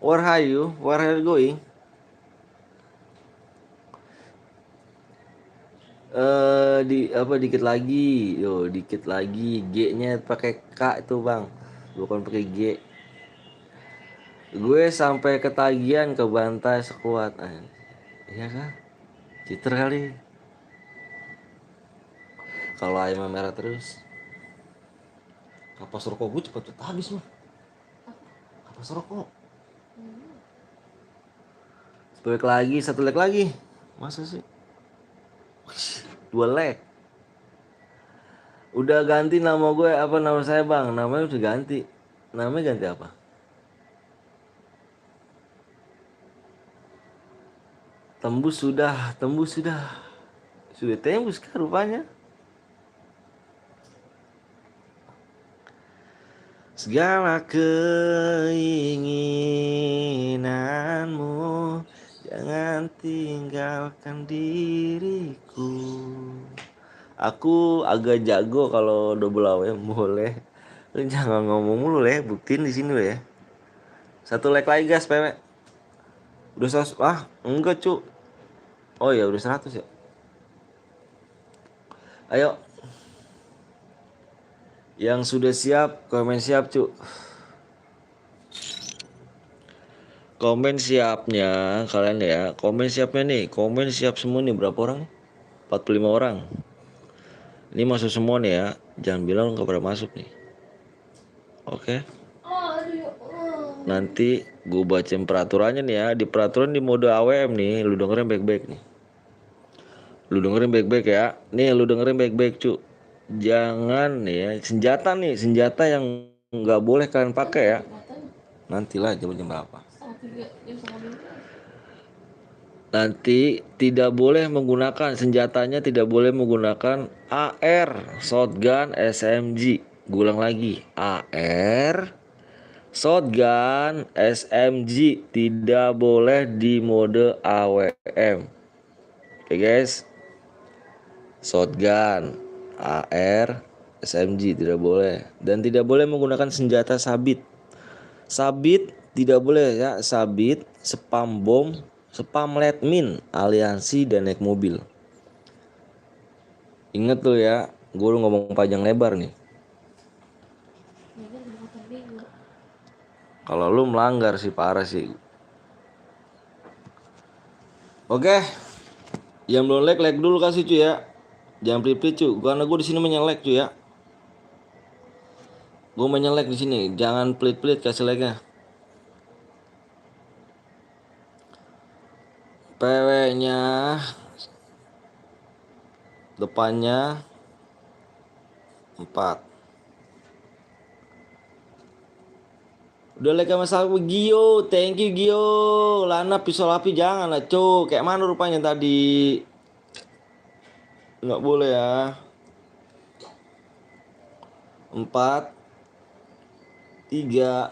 where are you going? Di apa dikit lagi, yo dikit lagi, G-nya pakai K itu bang, bukan pakai G. Gue sampai ketagihan ke bantai sekuat, iya kan? Citer kali. Kalau ayam merah terus, kapas rokok gue cepet habis mah. Kapas rokok. Satu leg lagi, masa sih? 2 leg. Udah ganti nama gue, apa nama saya bang? Namanya udah ganti. Namanya ganti apa? Tembus sudah. Sudah tembus kan rupanya. segala keinginanmu, jangan tinggalkan diriku. Aku agak jago kalau double AWM boleh. Lu jangan ngomong mulu ya, buktiin di sini lo ya. Satu like lagi guys, PW. Udah 100, enggak cu. Oh ya udah 100 ya. Ayo. Yang sudah siap, komen siap cu. Komen siapnya kalian ya. Komen siapnya nih. Komen siap semua nih. Berapa orang? 45 orang. Ini masuk semua nih ya. Jangan bilang nggak pernah masuk nih. Oke. Nanti gue bacain peraturannya nih ya. Di peraturan di mode AWM nih. Lu dengerin baik-baik nih. Lu dengerin baik-baik ya. Nih lu dengerin baik-baik cu. Jangan nih ya. Senjata yang nggak boleh kalian pakai ya. Nantilah jam berapa. Nanti tidak boleh menggunakan senjatanya, tidak boleh menggunakan AR, shotgun, SMG. Gulang lagi, AR, shotgun, SMG tidak boleh di mode AWM. Oke guys, shotgun, AR, SMG tidak boleh, dan tidak boleh menggunakan senjata sabit. Sabit tidak boleh ya, sabit, spam bom, spam lead mine, aliansi, dan naik mobil. Ingat tuh ya, gue ngomong panjang lebar nih. Kalau lu melanggar sih parah sih. Oke, yang belum like dulu kasih cuy ya. Jangan pelit-pelit cuy, karena gue di sini menyelek cuy ya. Gue menyelek di sini, jangan pelit-pelit kasih like-nya. PW-nya depannya 4. Udah like sama aku Gio, thank you Gio. Lana pisau api jangan lah cu, kayak mana rupanya tadi. Nggak boleh ya. 4 3.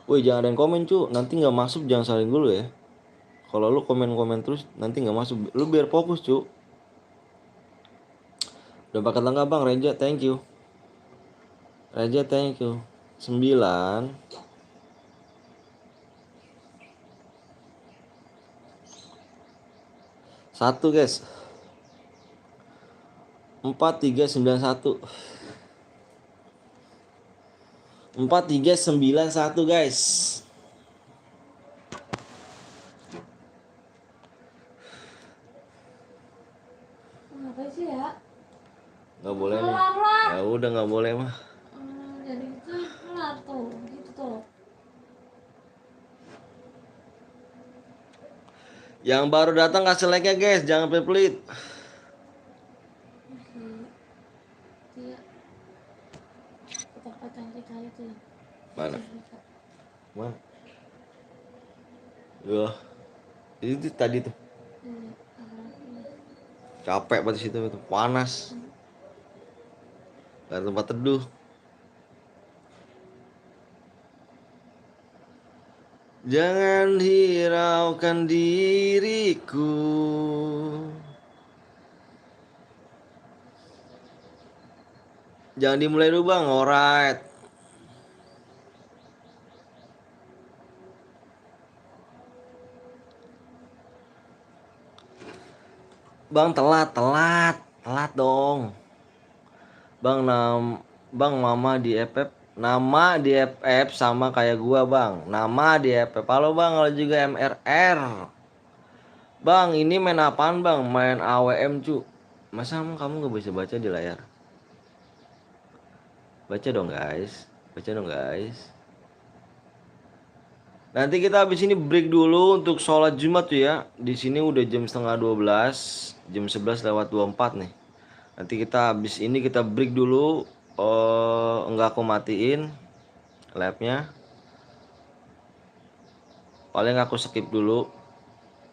Woi jangan ada yang komen cu, nanti nggak masuk, jangan saling dulu ya. Kalau lu komen terus nanti nggak masuk, lu biar fokus cu. Udah pakai tangga bang, Reja thank you. Reja thank you. 9 1 guys. 4391 4391 guys. Ngapain sih ya? Nggak boleh nih. Ya udah nggak boleh mah. Jadi itu kelar tuh, gitu tuh. Yang baru datang kasih like-nya guys, jangan pelit-pelit. Iya. Tempat cantik kali tuh. Mana? Mana? Yo. Itu tadi tuh. Capek banget situ itu, panas. Gak ada tempat teduh. Jangan hiraukan diriku. Jangan dimulai dulu bang, alright. Bang telat dong. Bang bang mama di FF, nama di FF sama kayak gua bang. Nama di FF. Halo bang, kalau juga MRR. Bang, ini main apaan bang? Main AWM cu. Masa kamu gak bisa baca di layar? Baca dong guys. Nanti kita habis ini break dulu untuk sholat Jumat tuh ya. Di sini udah jam setengah 12, jam 11 lewat 24 nih. Nanti kita habis ini kita break dulu. Enggak aku matiin labnya. Paling aku skip dulu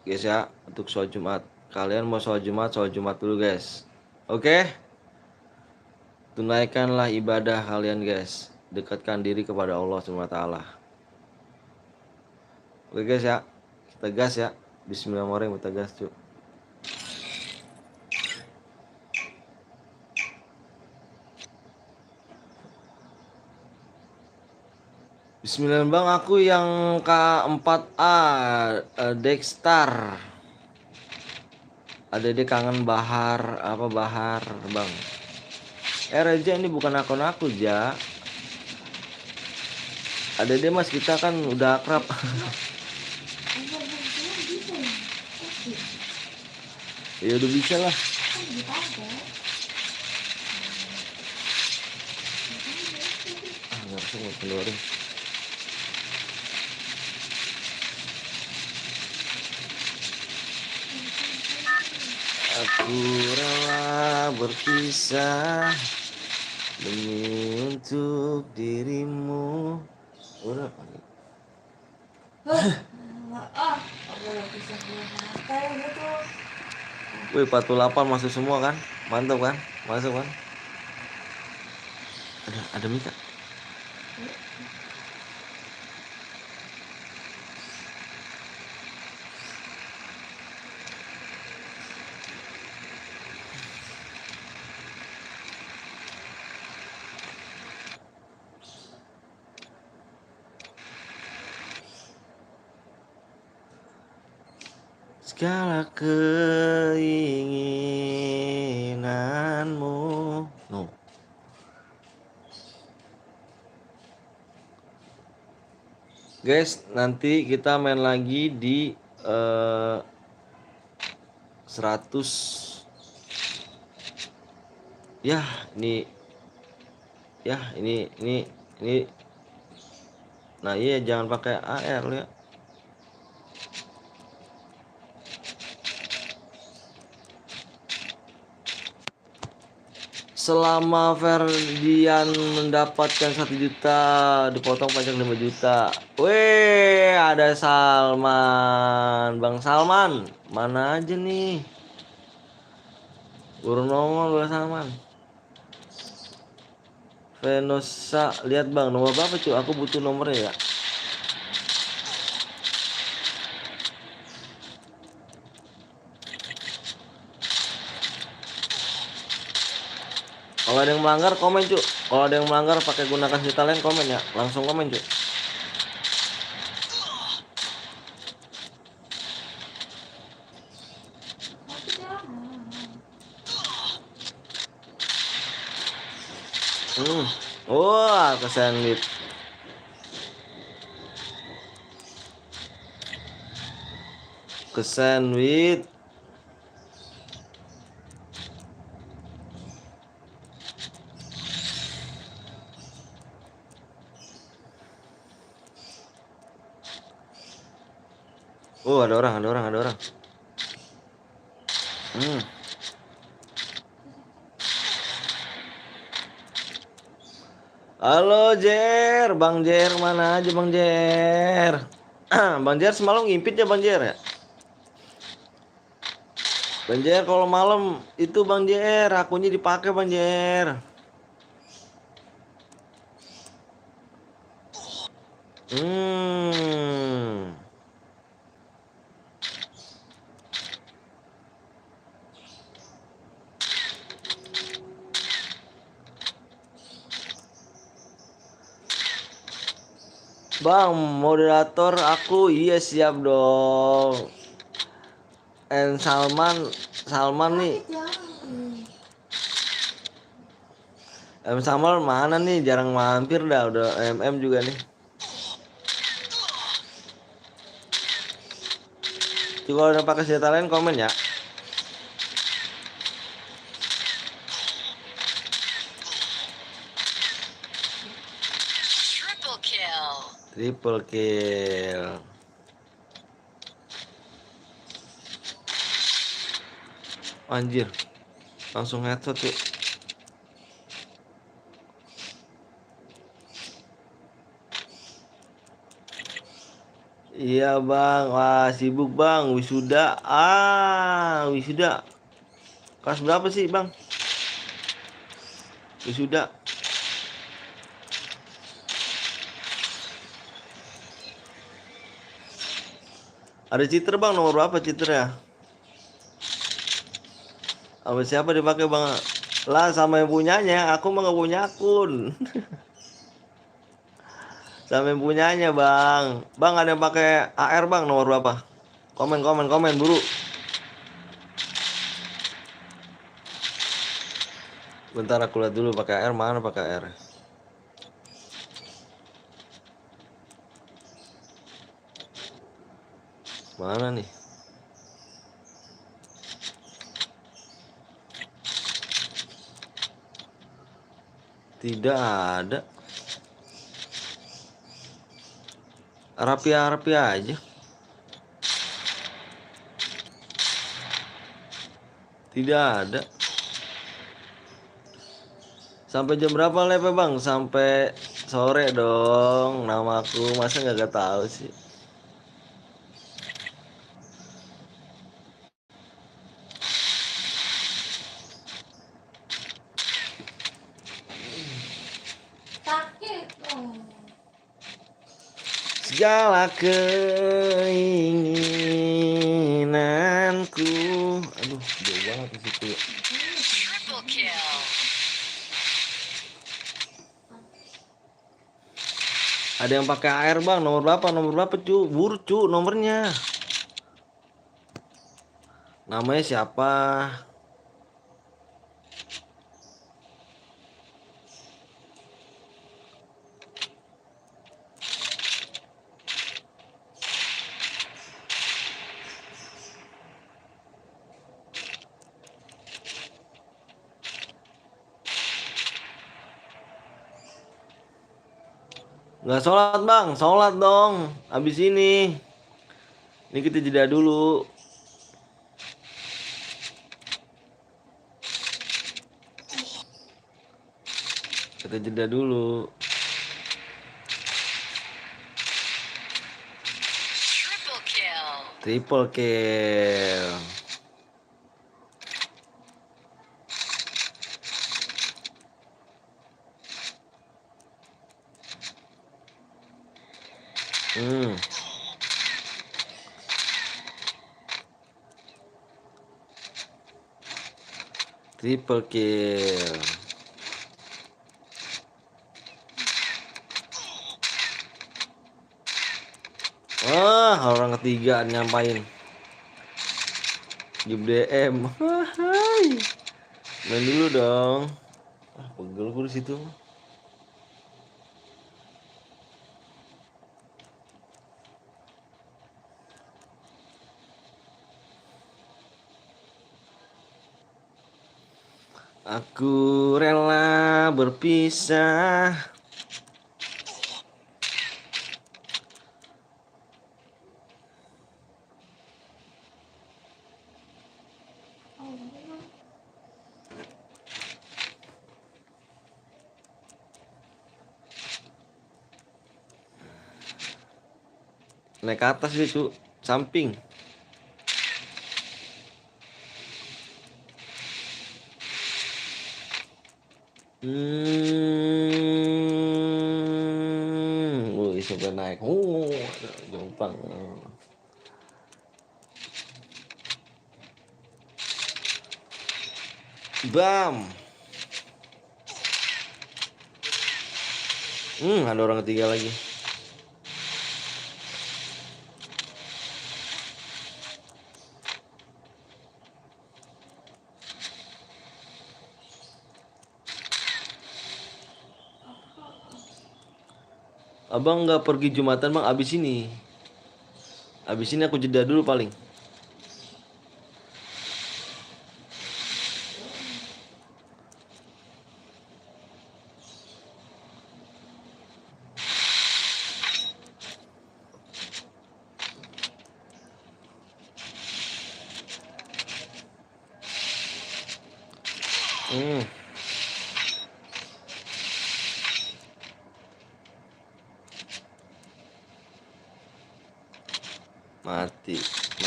guys ya untuk sholat Jumat. Kalian mau sholat Jumat dulu guys. Oke? Tunaikanlah ibadah kalian guys. Dekatkan diri kepada Allah SWT. Oke guys ya. Kita gas ya. Bismillahirrahmanirrahim, kita gas cuy. Bismillah bang, aku yang K4A Dexter. Ada dia kangen Bahar, apa Bahar bang? Reja ini bukan akun aku ja. Ada dia mas, kita kan udah akrab. Ya udah bisa lah. Nggak usah keluarin. Aku rela berpisah demi untuk dirimu. Udah pagi. Wih 48 masuk semua kan? Mantap kan? Masuk kan? Ada Mika. Segala keinginanmu. No. Guys, nanti kita main lagi di 100. Ya, ini. Nah, iya jangan pakai AR lu ya. Selama Ferdian mendapatkan 1 juta, dipotong pajak 5 juta. Weh, ada Salman. Bang Salman, mana aja nih? Baru nongol Bang Salman. Venosa, lihat bang, nomor berapa cuy? Aku butuh nomornya ya. Kalau ada yang melanggar komen cuy. Kalau ada yang melanggar pakai gunakan senjata lain komen ya. Langsung komen cuy. Wah, kesandwich. Kesandwich. Oh, ada orang. Halo Jer, Bang Jer mana aja Bang Jer? Bang Jer semalam ngimpit ya Bang Jer ya? Bang Jer kalau malam itu Bang Jer, akunnya dipakai Bang Jer. Bang, moderator aku, iya siap dong. Salman nih. Salman mana nih? Jarang mampir dah, udah juga nih. Coba kalau udah pakai senjata lain komen ya. Triple kill. Anjir. Langsung headshot tuh. Iya bang, wah sibuk bang, wisuda. Wisuda. Kelas berapa sih bang? Ya sudah. Ada Citra bang, nomor berapa Citra ya? Apa siapa dipakai bang? Lah sama yang punyanya, aku mah nggak punya akun. Sama yang punyanya bang. Bang ada yang pakai AR bang, nomor berapa? Komen komen komen buru. Bentar aku lihat dulu pakai AR mana pakai AR. Mana nih? Tidak ada. Rapi-rapi aja. Tidak ada. Sampai jam berapa live bang? Sampai sore dong. Namaku masa nggak tahu sih. Sakit. Oh. Segala keinginanku. Aduh, jauh banget di situ. Triple kill. Ada yang pakai air bang, nomor berapa? Nomor berapa cu? Buru cu nomornya. Namanya siapa? Nggak sholat bang, sholat dong. Abis ini kita jeda dulu. Kita jeda dulu. Triple kill. Triple kill. Hmm. Triple kill. Orang ketiga nyampain. Game DM. Hai. Main dulu dong. Pegel gue di situ. Aku rela berpisah. Naik ke atas dia cu, samping. Wih sampai naik. Gampang. Bam. Ada orang ketiga lagi. Abang nggak pergi Jumatan bang, abis ini. Abis ini aku jeda dulu paling.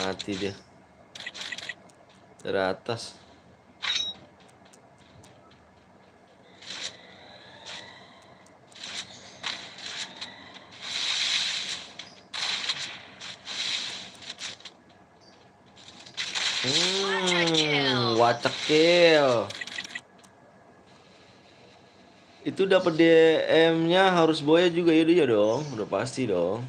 Mati dia dari atas. Wacekil. Itu dapat DM-nya harus Boya juga ya dia dong, udah pasti dong.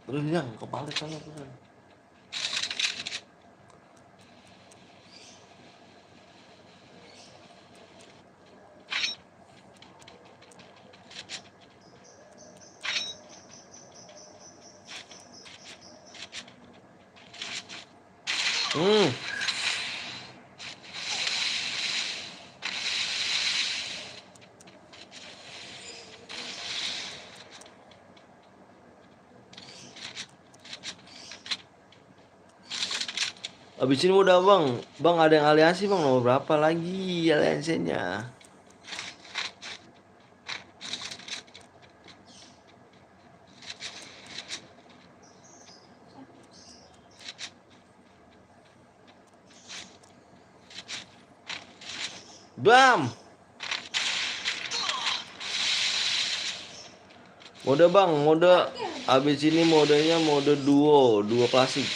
Terus yang kepala sana tuh. Abis ini udah bang, ada yang aliansi bang, nomor berapa lagi aliansinya? Bam! Mode bang, mode abis ini modenya mode duo klasik.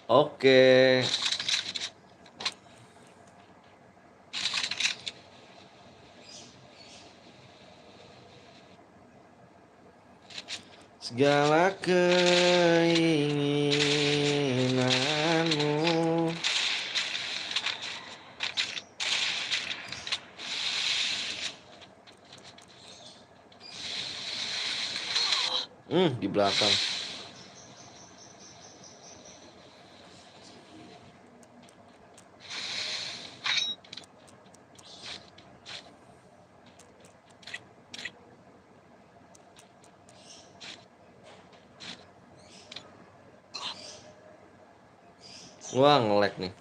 Oke. Segala keinginanmu. Di belakang. Wah, nge-lag nih.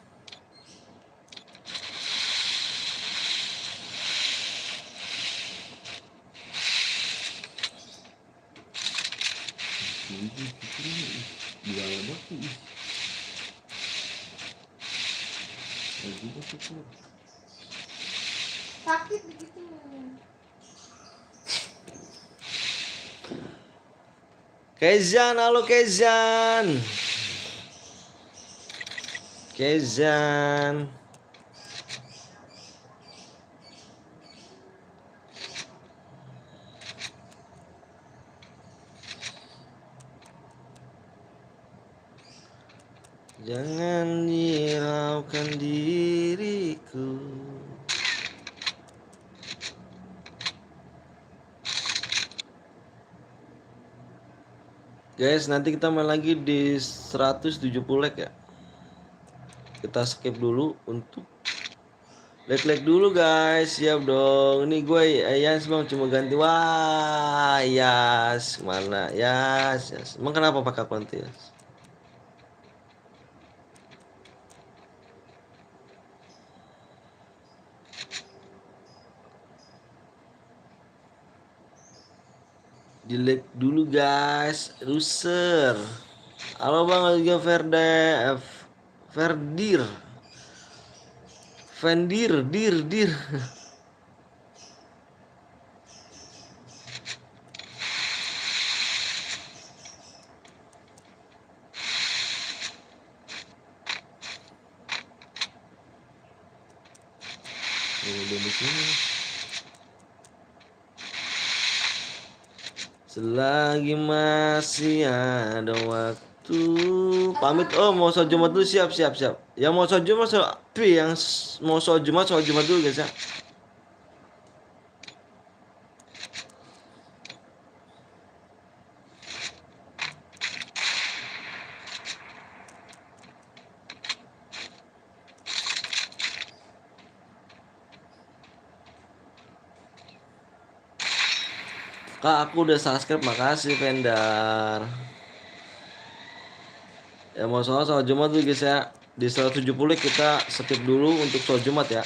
Sakit begitu. Kezan, halo Kezan. Kezan. Jangan hiraukan diriku. Guys, nanti kita main lagi di 170 like ya. Kita skip dulu untuk like dulu guys. Siap dong. Ini gue Yas bang, cuma ganti. Wah, Yas mana Yas. Emang kenapa pakai akun Yas? Di like dulu guys. Loser. Halo bang, juga Verdir. Dir. Udah di sini. Selagi masih ada waktu. Pamit. Oh, mau sholat Jumat dulu, siap. Yang mau sholat Jumat mau sholat Jumat dulu guys ya. Kak, aku udah subscribe, makasih Vendar. Ya mau sholat Jumat dulu guys ya. Di 170 kita skip dulu untuk sholat Jumat ya.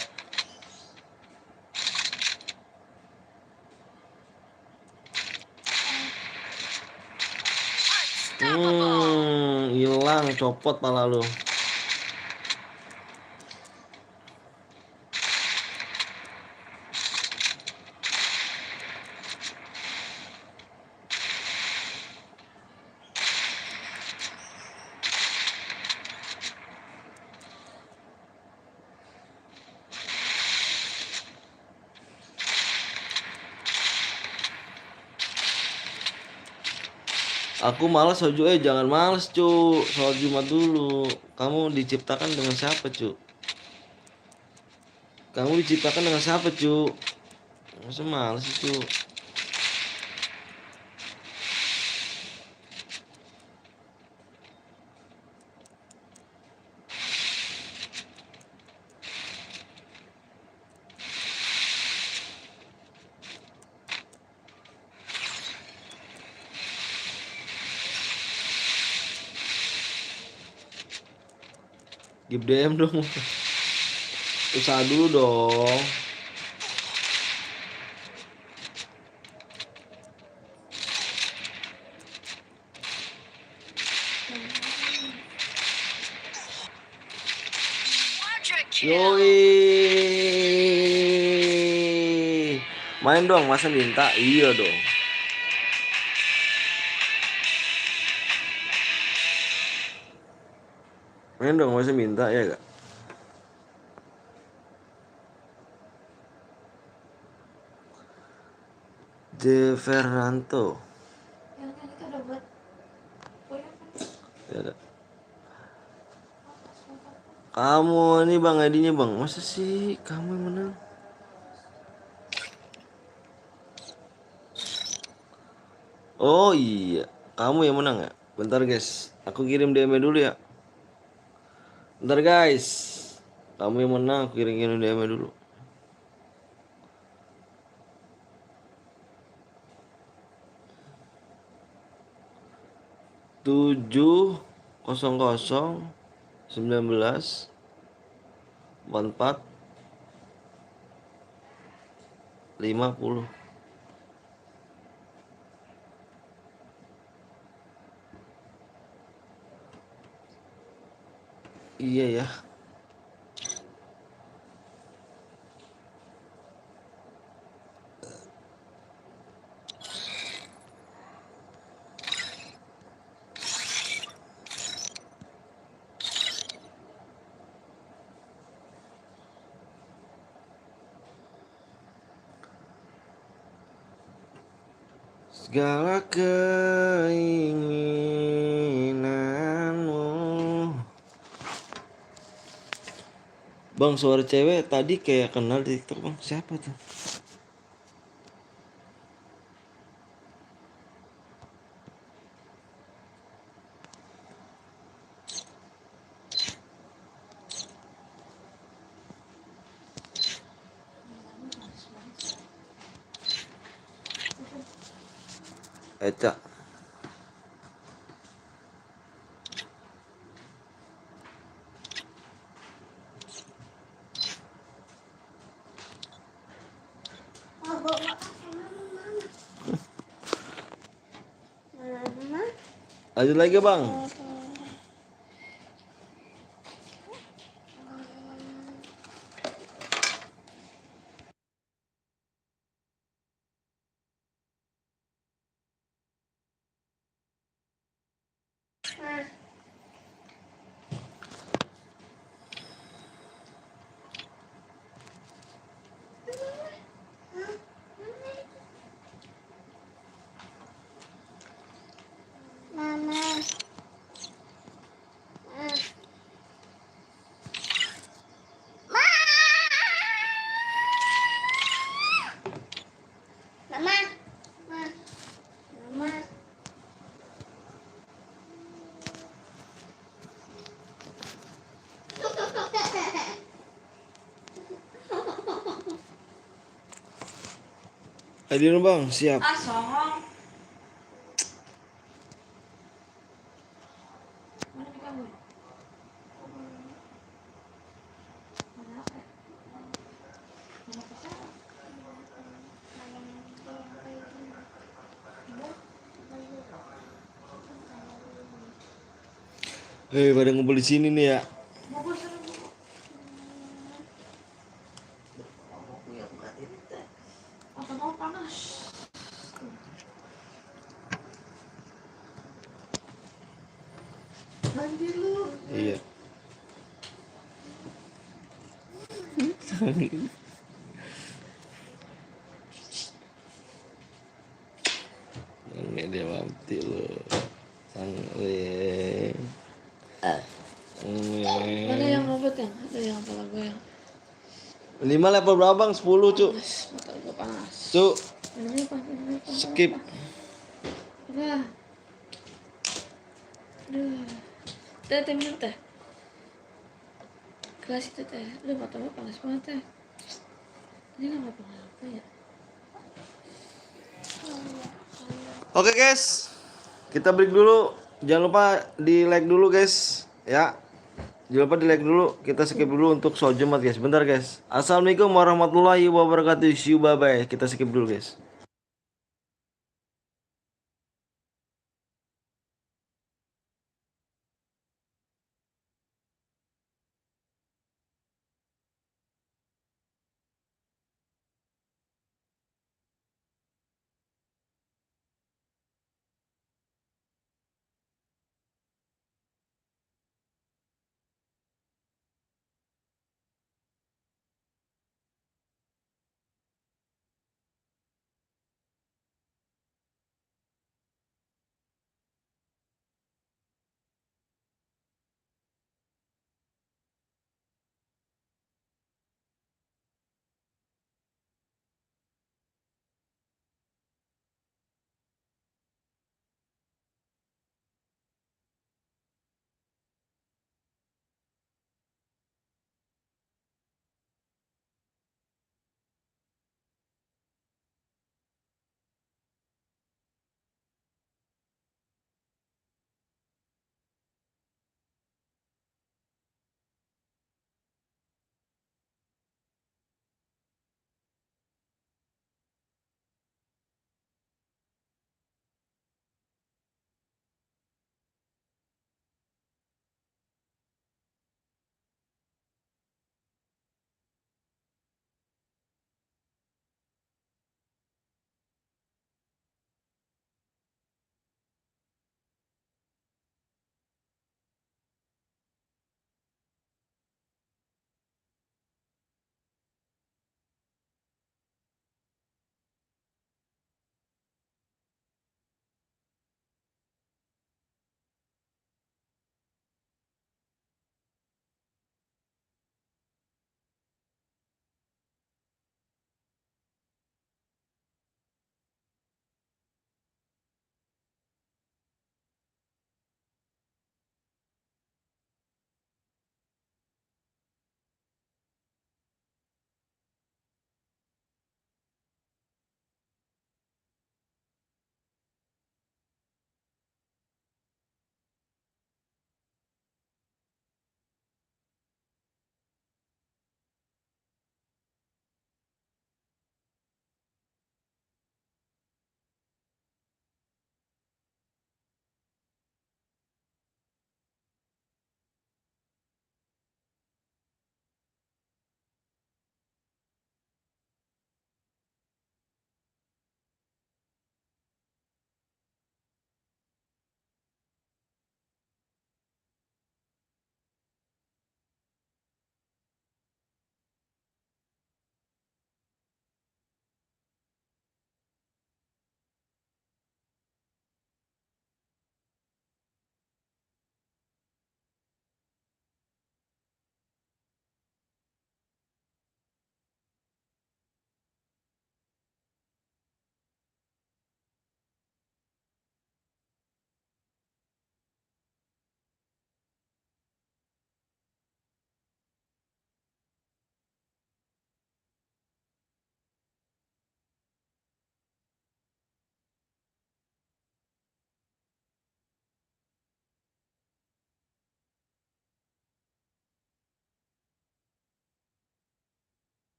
copot pala lu. Aku malas Soju, jangan males cu. Sholat Jumat dulu. Kamu diciptakan dengan siapa cu? Kamu diciptakan dengan siapa cu? Masa males cu? Give DM dong. Usaha dulu dong. Quadra kill. Yoi. Main dong, masa minta? Iya dong. Main dong, masa minta ya gak? De Fernando. Yang kan itu udah buat kuliah kan? Ya gak? Kamu ini bang ID-nya bang. Masa sih kamu yang menang? Oh iya, kamu yang menang ya? Bentar guys, aku kirim DM dulu ya. Bentar guys, kamu yang menang, aku kirim DM dulu. 700 19 44 50. Iya ya. Segala keinginanmu. Bang, suara cewek tadi kayak kenal di TikTok bang. Siapa tuh? Eca. Mau bawa sama mama. Mama. Lanjut lagi bang. Mama. Mama. Mama. Hadir bang, siap. Ah, songong. Mana nih kamu? Mana apa? Mana apa? Pada ngumpul di sini nih ya. Bobo sana bobo. Mata mau panas. Mandi lu. Iya. Ini dia mati lo. Sang Mana yang obat yang? Ada yang kepala gue yang 5 level berapa bang? 10 cuk. panas. Mata gue panas. Cuk, Minumnya apa? Minumnya apa? skip. Apa? Aduh. Teh minum teh. Gelas itu teh. Aduh mata gue panas banget teh. Ini nggak ngapa-ngapa ya? Oke guys, kita break dulu. Jangan lupa di like dulu guys, ya. Jangan lupa di like dulu. Kita skip dulu untuk soal Jumat guys. Bentar guys. Assalamualaikum warahmatullahi wabarakatuh. See you, bye bye. Kita skip dulu guys.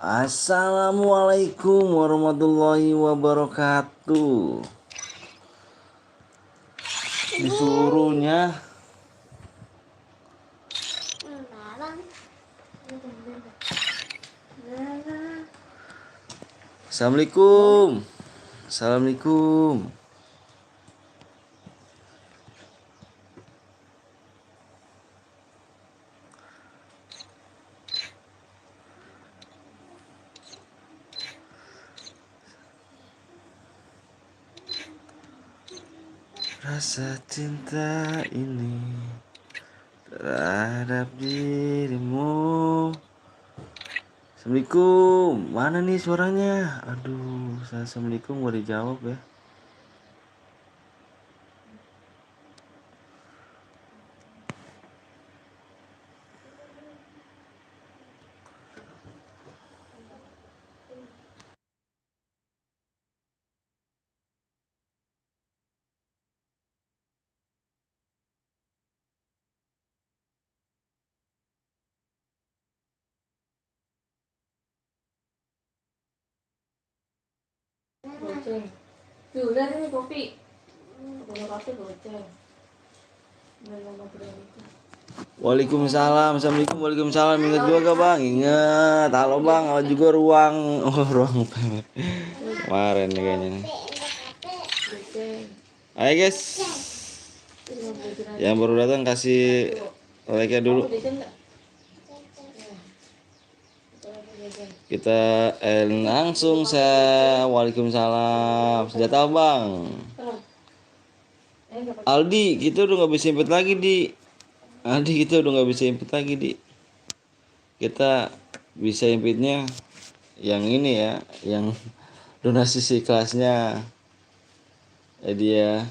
Assalamualaikum warahmatullahi wabarakatuh. Disuruhnya Bang. Assalamualaikum. Assalamualaikum. Rasa cinta ini terhadap dirimu. Assalamualaikum. Mana nih suaranya? Aduh, assalamualaikum gak dijawab ya. Goceng. Tuh, lihat ini kopi. Kalau kopi goceng. Memang tidak itu. Waalaikumsalam. Assalamualaikum. Waalaikumsalam. Ingat juga bang? Ingat. Halo bang. Halo juga ruang. Oh ruang PMP. Kemarin nih kayaknya nih. Goceng. Ayo guys. Yang baru datang kasih like dulu. Goceng nggak? Kita langsung saya. Waalaikumsalam. Senjata bang. Aldi, kita udah nggak bisa impet lagi di. Aldi, kita udah nggak bisa impet lagi di. Kita bisa impetnya yang ini ya, yang donasi si kelasnya. Jadi ya.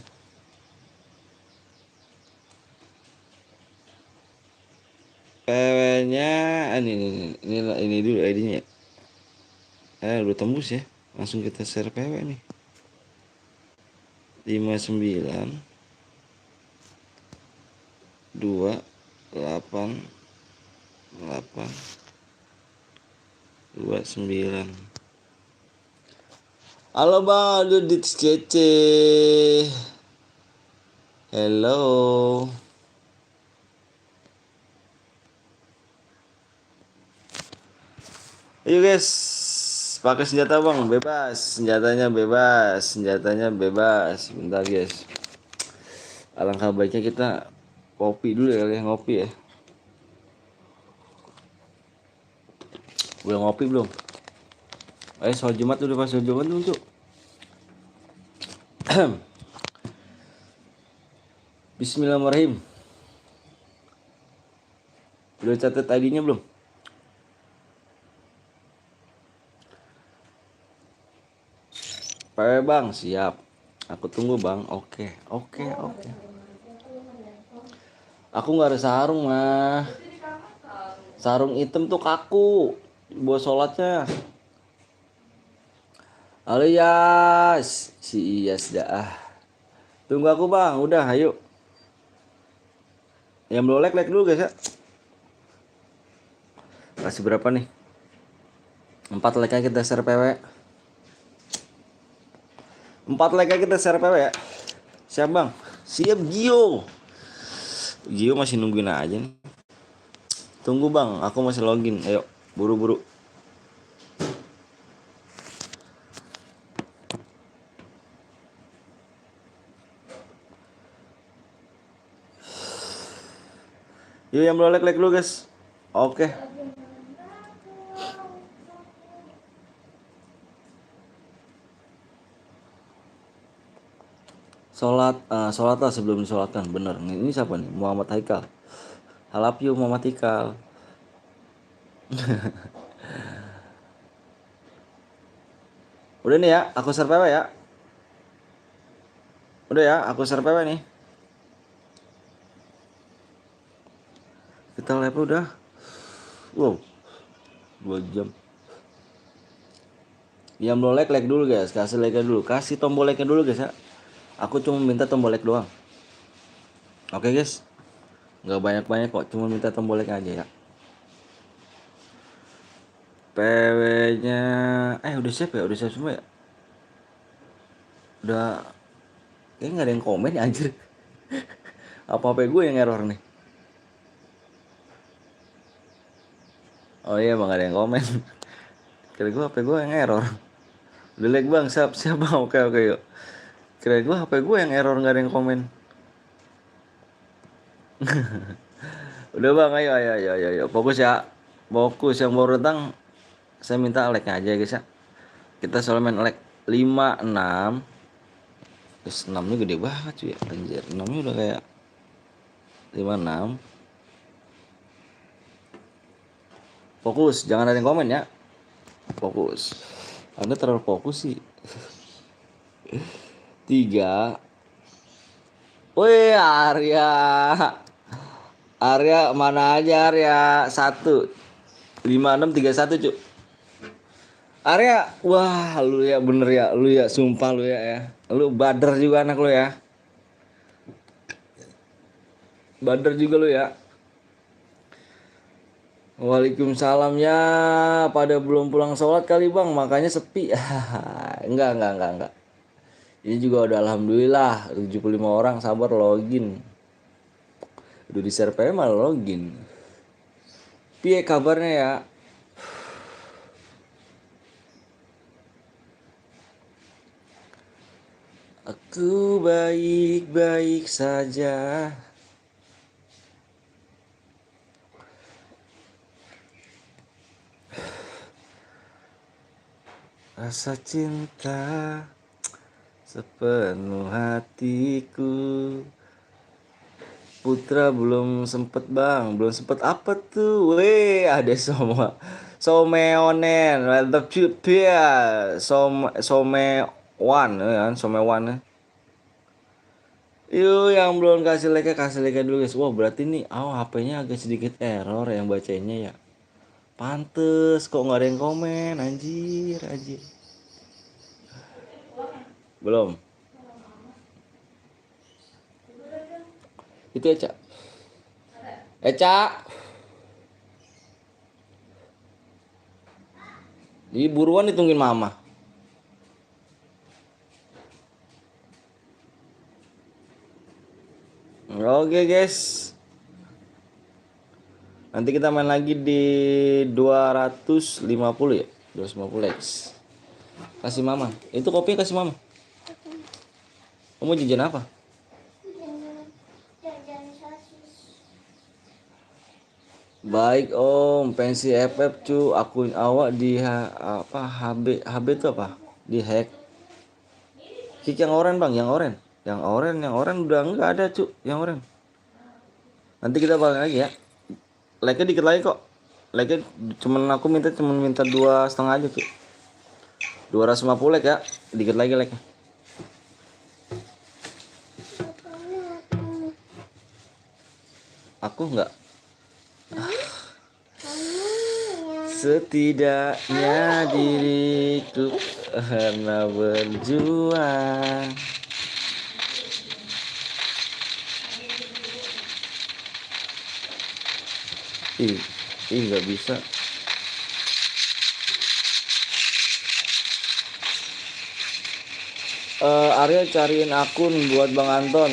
PW-nya ini dulu ID-nya. Udah tembus ya. Langsung kita share PW nih. 59 2 8 8 29. Halo Bang, lu di Cece. Hello. Ayo guys, pakai senjata bang, bebas, senjatanya bebas, senjatanya bebas. Bentar guys, alangkah baiknya kita kopi dulu ya, ngopi ya. Udah ngopi belum? Soal Jumat udah pas soal Jumat belum cuk? Bismillahirrahmanirrahim. Udah catat ID-nya belum? PW bang, siap. Aku tunggu bang. Oke. Aku nggak ada sarung mah. Sarung hitam tuh kaku buat sholatnya. Halo Yas, si Iyas dah. Tunggu aku bang, udah ayo. Yang belum like dulu guys ya. Kasih berapa nih? 4 like aja kita share PW. 4 like aja kita share PW ya. Siap bang? Siap Gio. Gio masih nungguin aja nih. Tunggu bang, aku masih login. Ayo, buru-buru. Yuk yang belum like dulu guys. Oke. Sholat lah sebelum disolatkan. Bener. Ini siapa nih? Muhammad Haikal. Halap you Muhammad Haikal. Udah nih ya, aku share PW ya. Udah ya, aku share PW nih. Kita live udah. Wow. 2 jam. Yang belum like dulu guys. Kasih like dulu. Kasih tombol like dulu guys ya. Aku cuma minta tombol like doang. Oke guys. Nggak banyak-banyak kok. Cuma minta tombol like aja ya. PW-nya udah siap ya? Udah siap semua ya? Udah kayaknya nggak ada yang komen ya anjir. Apa HP gue yang error nih? Oh iya bang, gak ada yang komen. Kira gue HP gue yang error. Udah lag bang, siap bang, oke yuk. Kira gue HP gue yang error, nggak ada yang komen. Udah bang, ayo. Fokus ya. Fokus yang baru datang. Saya minta like-nya aja guys ya. Kita selalu main like 5, 6. Terus 6 nya gede banget cuy ya. Anjir, 6 nya udah kayak 5, 6. Fokus, jangan ada yang komen ya. Fokus. Anda terlalu fokus sih. 3. Wih, Arya. Arya mana aja Arya? 1. 5, 6, 3, 1 cuy. Arya, wah lu ya bener ya, lu ya sumpah lu ya. Lu bader juga anak lu ya. Bader juga lu ya. Waalaikumsalam ya. Pada belum pulang sholat kali bang, makanya sepi. Enggak. Ini juga udah alhamdulillah 75 orang sabar login. Udah di share PM malah login. Piye kabarnya ya? Aku baik-baik saja. Rasa cinta sepenuh hatiku. Putra belum sempet bang, belum sempet apa tuh? Weh, ada semua. Someonen, mantap cuy ya. Somewan, ya kan? Somewan. Ya. Yuk, yang belum kasih like dulu guys. Wah, berarti nih, HP-nya agak sedikit error yang bacanya ya. Pantes, kok nggak ada yang komen, anjir. Belum. Itu ya, Cak. Cak. Jadi buruan ditungguin mama. Oke guys. Nanti kita main lagi di 250 ya. 250 X. Kasih mama. Itu kopi kasih mama. Kamu jajan apa? Jajan sosis. Baik om, pensi FF cu, akun awak di HB itu apa? Di hack. Kick yang oren bang, yang oren. Yang oren udah enggak ada cu, yang oren. Nanti kita balik lagi ya. Like-nya dikit lagi kok. Like-nya aku minta 2,5 aja cu. 250 like ya, dikit lagi like-nya. Aku enggak. Setidaknya diriku pernah berjuang. Ih nggak bisa. Arya cariin akun buat Bang Anton.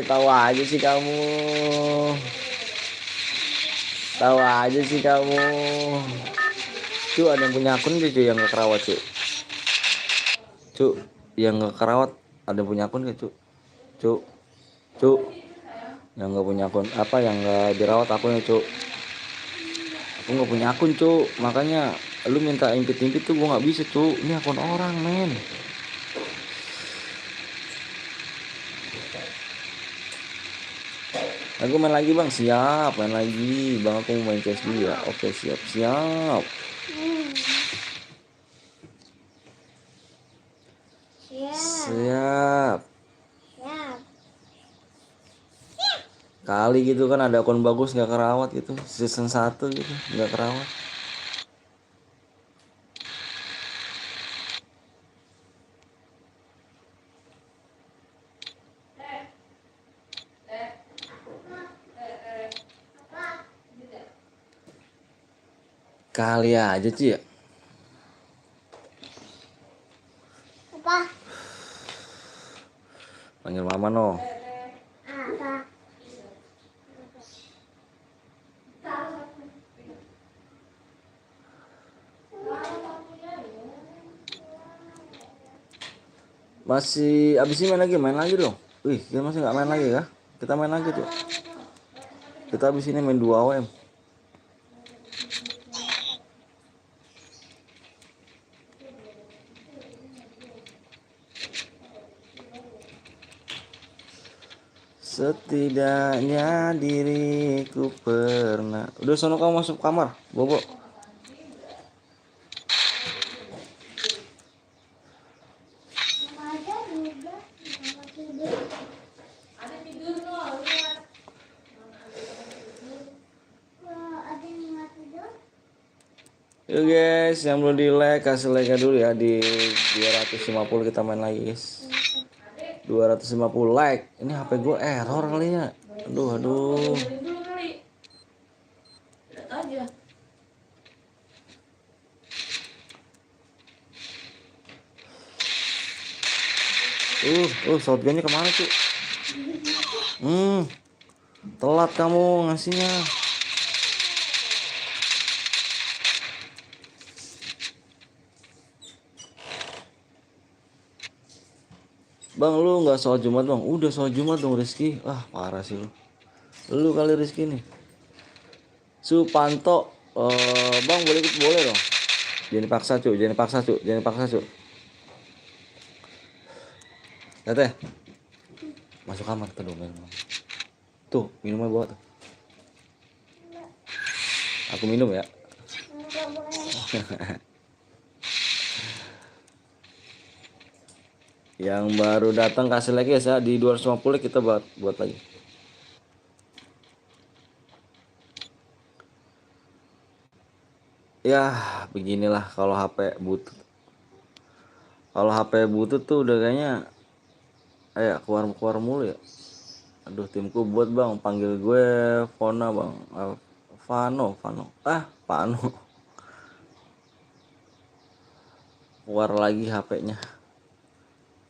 Tahu aja sih kamu. Tahu aja sih kamu. Cu, ada yang punya akun gak cu yang gak kerawat cu? Cu, yang gak kerawat ada yang punya akun gak cu? Cu, yang gak punya akun apa yang gak dirawat akunnya cu? Aku gak punya akun cu, makanya lu minta impit-impit tuh gua gak bisa cu. Ini akun orang men. Aku main lagi bang, siap main lagi bang, aku mau main CS dulu ya. Oke siap. Siap. Siap. Kali gitu kan ada akun bagus nggak kerawat gitu, season 1 gitu nggak kerawat. Kali aja Ci ya. Apa? Panggil mama no. Apa? Masih abis ini main lagi dong. Wih, kita masih nggak main lagi kah? Kita main lagi tuh. Kita abis ini main 2 OM. Setidaknya diriku pernah. Udah sono kamu masuk kamar, Bobo. Mama ada juga. Mama tidur. Ada tidur no, lihat. Kalau ada yang nggak tidur, Yuk guys, yang belum di like kasih like dulu ya. Di 250 kita main lagi guys. 250 like. Ini HP gue error kali ya. Aduh. Dengerin dulu kali. Lihat aja. Shotgunnya kemana tuh? Telat kamu ngasihnya. Bang, lu nggak sholat Jumat bang? Udah sholat Jumat dong Rizky. Ah parah sih lu. Lu kali Rizky nih. Supanto, bang boleh ikut boleh dong. Jangan dipaksa cu, jangan dipaksa cu, jangan dipaksa cu. Teteh, masuk kamar tuh dong. Tuh minumnya bawa tuh. Aku minum ya. nggak boleh. Yang baru datang kasih lagi ya di 250 kita buat lagi. Ya beginilah kalau HP butut. Kalau HP butut tuh udah kayaknya keluar mulu ya. Aduh timku buat bang, panggil gue Fona bang. Vano. Pano. Keluar lagi HP-nya.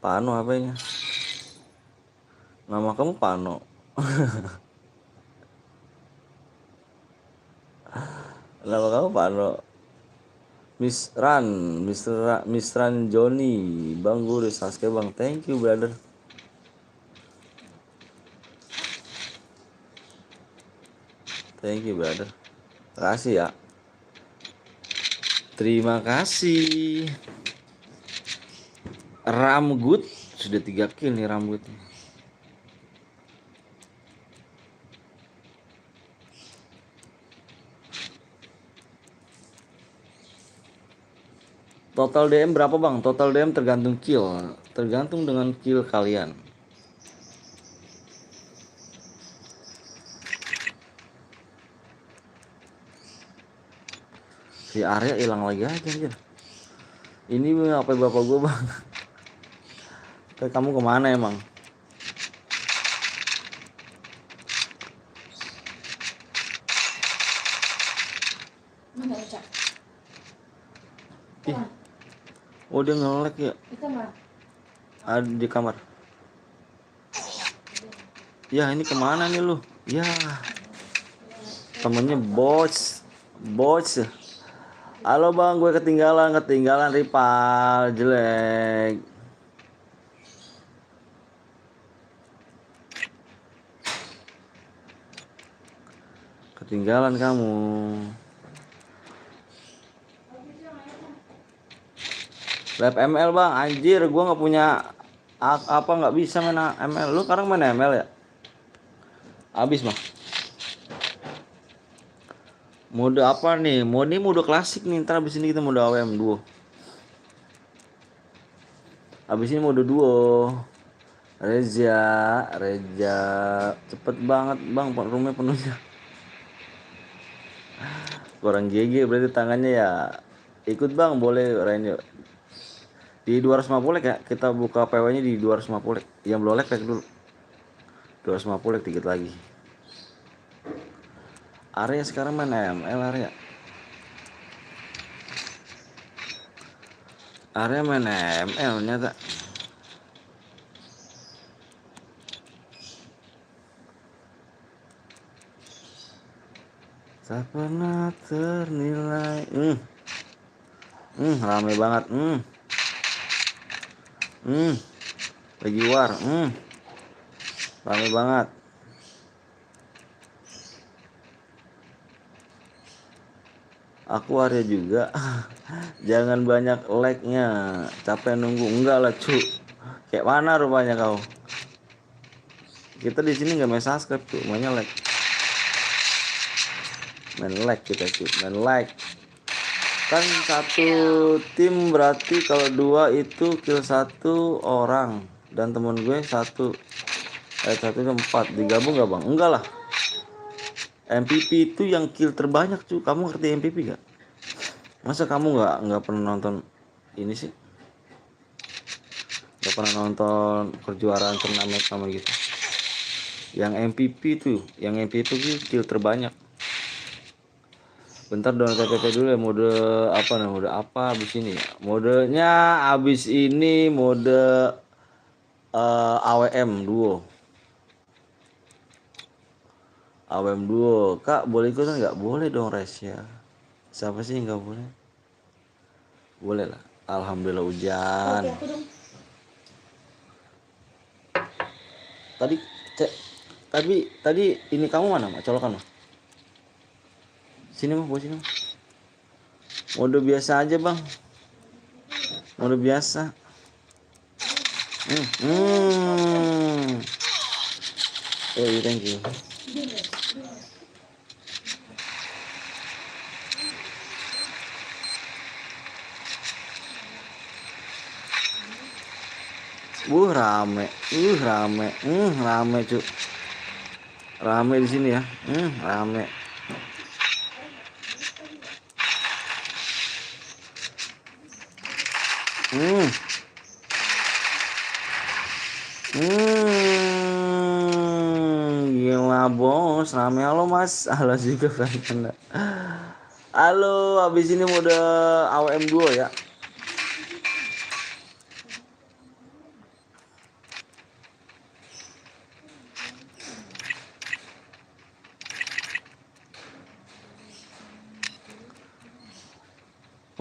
Pano HP-nya. Nama kamu Pano. Nama kamu Pano. Miss Ran Johnny. Bang gue udah subscribe bang. Thank you brother. Thank you brother. Makasih ya. Terima kasih. Ramgut sudah 3 kill nih Ramgut. Total DM berapa bang? Total DM tergantung kill. Tergantung dengan kill kalian. Si Arya hilang lagi aja anjir. Ini apa bapak gue bang? Kayak kamu kemana emang? Mana Uca? Ih. Oh dia nge-lag ya? Kita mah. Ada di kamar. Ya ini kemana nih lu? Ya temennya bos. Halo bang, gue ketinggalan rival jelek. Ketinggalan kamu. Lab ML bang, anjir gue nggak punya apa nggak bisa main ML. Lu sekarang main ML ya? Abis mah. Mode apa nih? Mode klasik nih. Ntar abis ini kita mode AWM duo. Abis ini mode duo. Reza cepet banget bang, roomnya penuhnya. Kurang GG berarti tangannya ya. Ikut bang, boleh Renyo. Di 250 ya, kita buka PW nya di 250. Yang belum like dulu. 250 dikit lagi. Area sekarang main ML Area. Arya main ML nyata. Tak pernah ternilai. Rame banget. Lagi war. Rame banget. Aku Arya juga. Jangan banyak like-nya. Capek nunggu. Enggak lah, cu. Kayak mana rupanya kau? Kita di sini nggak main subscribe, cu. Mainnya like. Main like kita, cu. Main like. Kan satu tim berarti kalau 2 itu kill 1 orang. Dan temen gue 1 itu 4. Digabung gak bang? Enggak lah. MVP itu yang kill terbanyak, cu. Kamu ngerti MVP gak? Masa kamu nggak pernah nonton ini sih? Nggak pernah nonton kejuaraan turnamen sama gitu? Yang MVP tuh, itu kill terbanyak. Bentar download TPP dulu ya. Mode apa nih? Mode apa abis ini ya? Modenya abis ini mode AWM duo. AWM duo. Kak boleh ikutan nggak? Boleh dong Res ya. Siapa sih nggak boleh? Boleh lah. Alhamdulillah hujan. Oke, aku dong. Tadi ini kamu mana mak? Colokan mah. Sini mah, sini mah. Mode biasa aja bang. Mode biasa. Thank you. Rame. Rame cu. Rame di sini ya. Rame. Gila bos, rame. Halo mas. Halo juga Fernanda. Halo, habis ini mode AWM 2 ya.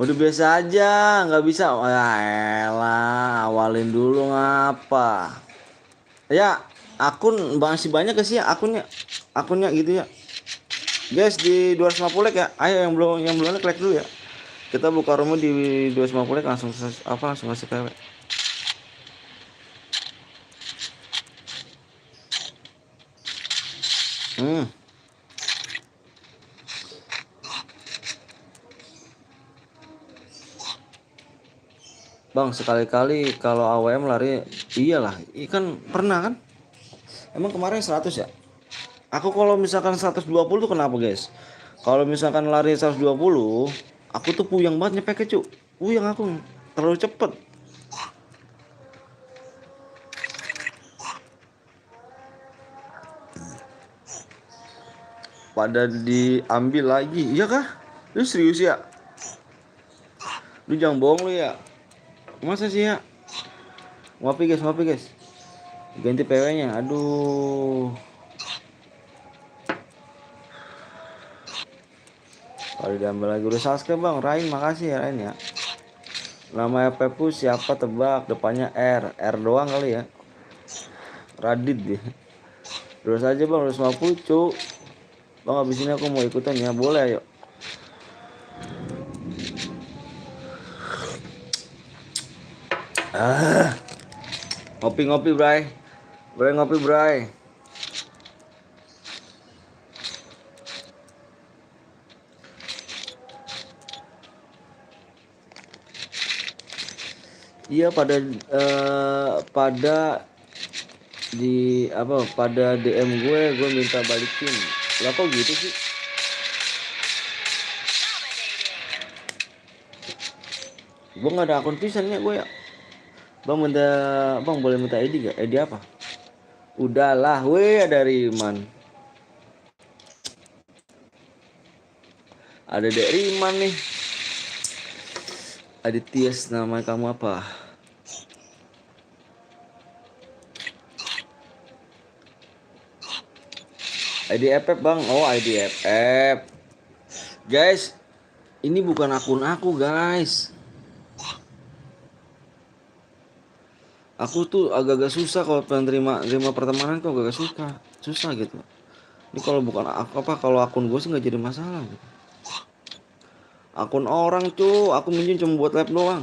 Udah biasa aja, nggak bisa. Elah, awalin dulu ngapa? Ya, akun masih banyak ke sih ya akunnya gitu ya. Guys di 250 like ya. Ayo yang belum like dulu ya. Kita buka rumah di 250 like langsung kasih PW. Bang sekali-kali kalau AWM lari iyalah, ikan pernah kan? Emang kemarin 100 ya? Aku kalau misalkan 120 tuh kenapa guys? Kalau misalkan lari 120, aku tuh puyeng banget nyepeknya cu. Puyeng aku, terlalu cepet. Pada diambil lagi, iya kah? Lu serius ya? Lu jangan bohong lu ya. Masa sih ya? Ngopi guys. Ganti PW-nya. Aduh. Kalau diambil lagi udah subscribe bang. Rain makasih ya Rain ya. Nama Pepu siapa tebak? Depannya R doang kali ya. Radit dia. Terus aja bang 250 cu. Bang abis ini aku mau ikutan ya. Boleh ayo. Ngopi bray. Ngopi bray. Iya pada DM gue minta balikin. Lah kok gitu sih? Gue nggak ada akun pisannya gue ya. Bang boleh minta ID gak? ID apa? Udahlah, weh ada Riman. Ada Dek Riman nih. Aditya, nama kamu apa? IDFF bang, oh IDFF. Guys, ini bukan akun aku guys. Aku tuh agak-agak susah kalau pengen terima pertemanan kok agak susah gitu. Ini kalau bukan aku apa kalau akun gue sih nggak jadi masalah. Gitu. Akun orang tuh aku minjem cuma buat lab doang.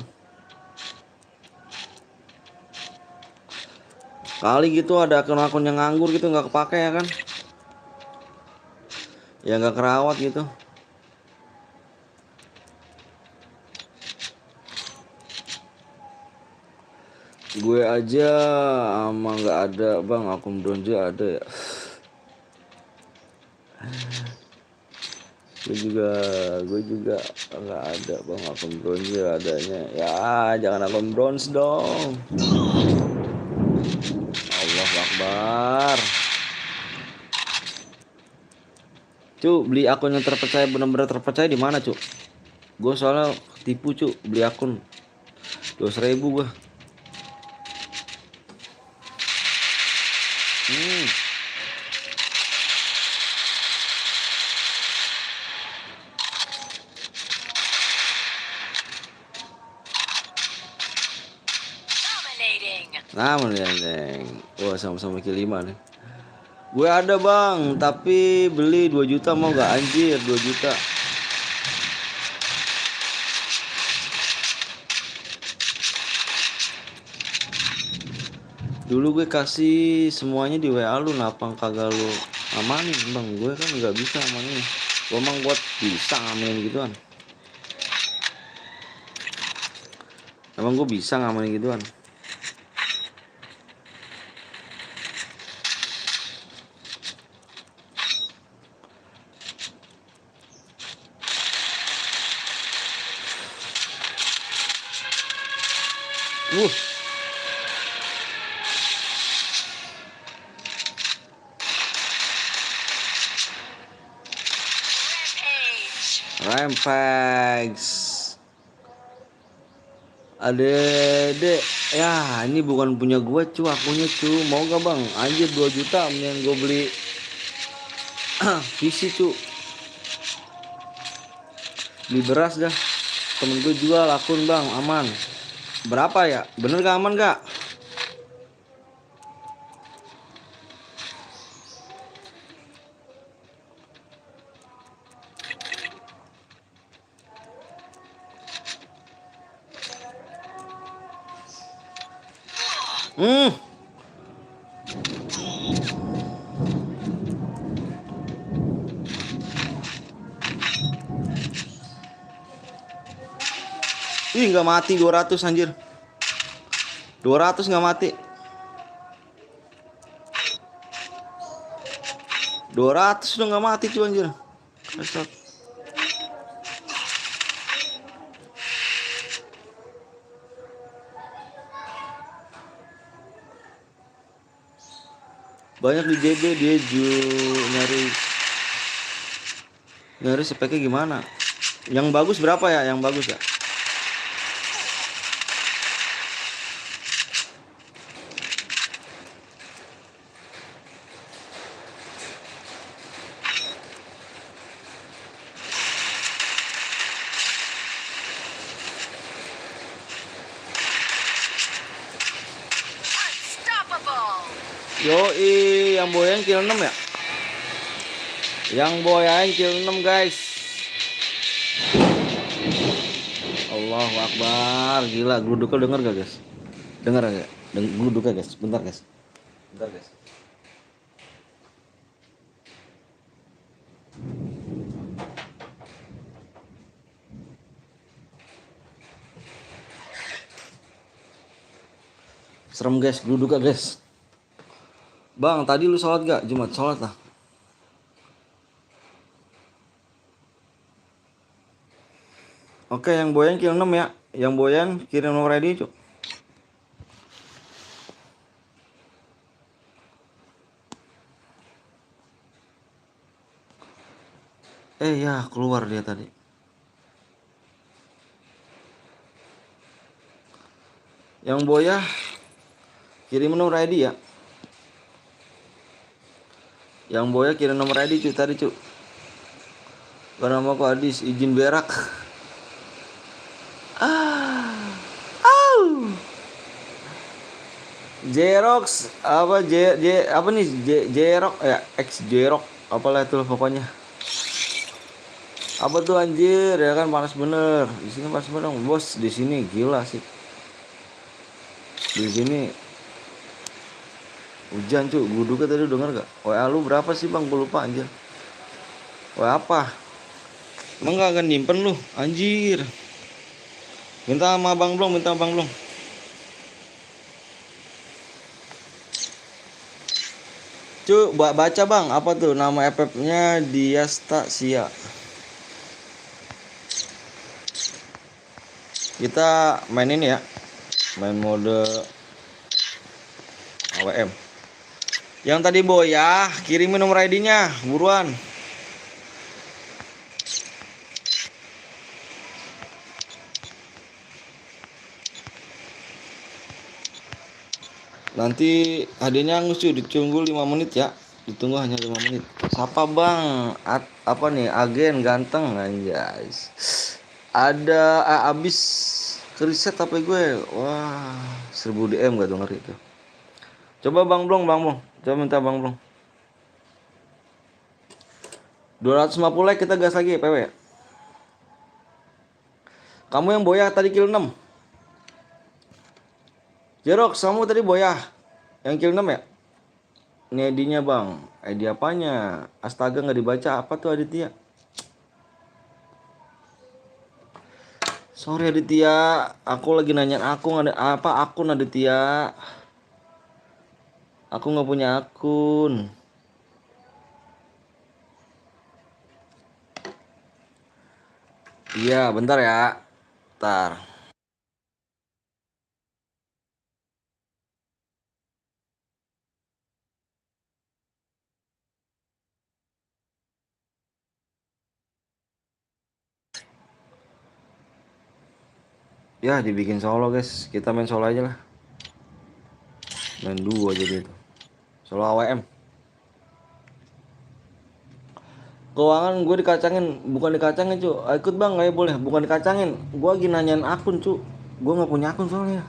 Kali gitu ada akun-akun yang nganggur gitu nggak kepake ya kan? Ya nggak kerawat gitu. Gue aja ama nggak ada bang, akun bronze ada ya. gue juga nggak ada bang, akun bronze adanya. Ya jangan akun bronze dong. Allah Akbar. Cuk, beli akun yang terpercaya benar-benar terpercaya di mana cuk? Gue soalnya tipu cuk, beli akun 200.000 gue. Dominating. Namun ya neng, wah sama-sama kali 5 nih. Gue ada bang, tapi beli 2 juta mau gak anjir 2 juta. Dulu gue kasih semuanya di WA lu, napang kagak lu amanin bang? Gue kan nggak bisa amanin. Gue emang buat bisa ngamanin gituan. Emang gue bisa ngamanin gituan. Uh, Rampage. Rampags. Adek, ya ini bukan punya gue cu, akunnya cu. Mau gak bang? Anjir 2 juta mendingan gue beli PC cu. Beli beras dah. Temen gue jual akun bang, aman. Berapa ya? Bener gak aman gak? Hmm. Ih nggak mati 200 anjir. 200 nggak mati. 200 udah nggak mati cuy anjir. Kesot. Banyak di JB dia nyari speknya gimana? Yang bagus berapa ya? Yang bagus ya? Unstoppable. Yoi, yang boyan kill 6 ya? Yang boyan kill 6 guys. Allahu Akbar, gila gluduknya denger gak guys? Denger gak? Gluduknya guys, bentar guys. Bentar guys. Serem guys, gluduknya guys. Bang, tadi lu sholat gak? Jumat sholat lah. Oke, yang boyan kill 6 ya. Yang boyan kirim nomor ID, Cuk. Ya, keluar dia tadi. Yang Boya kirim nomor ID ya. Yang Boya kirim nomor ID cu tadi cu. Karena mau Adis izin berak. Jerox apa apa nih Jerok ya X Jerok apalah itu pokoknya. Apa tuh anjir ya kan panas bener. Di sini panas bener bos, di sini gila sih. Di sini hujan cu, gue duga tadi denger gak? WA lu berapa sih bang? Gue lupa anjir. WA apa? Emang gak akan nyimpen lu anjir. Minta sama Bang Blong, minta sama Bang Blong. Cu, baca bang, apa tuh nama FF-nya Diastasia. Kita main ini ya, main mode AWM. Yang tadi Boya, kirimin nomor ID-nya, buruan. Nanti hadiahnya angus cuy, ditunggu 5 menit ya. Ditunggu hanya 5 menit. Siapa bang? Apa nih? Agen ganteng guys. Ada abis keriset HP gue. Wah, 1000 DM gak denger itu. Coba Bang Blong. Coba minta Bang Blong. 250 like kita gas lagi PW. Kamu yang Boya tadi kill 6. Jerox, kamu tadi Boya yang kill 6 ya? Ini ID-nya bang. ID apanya? Astaga nggak dibaca. Apa tuh Aditya? Sorry Aditya, aku lagi nanya akun ada apa akun Aditya. Aku nggak punya akun. Iya, bentar ya. Bentar. Ya, dibikin solo guys. Kita main solo aja lah. Main duo jadi itu. Solo AWM. Keuangan gue dikacangin, bukan dikacangin cu. Ikut bang, nggak boleh, bukan dikacangin. Gue lagi nanyain akun cu. Gue nggak punya akun soalnya.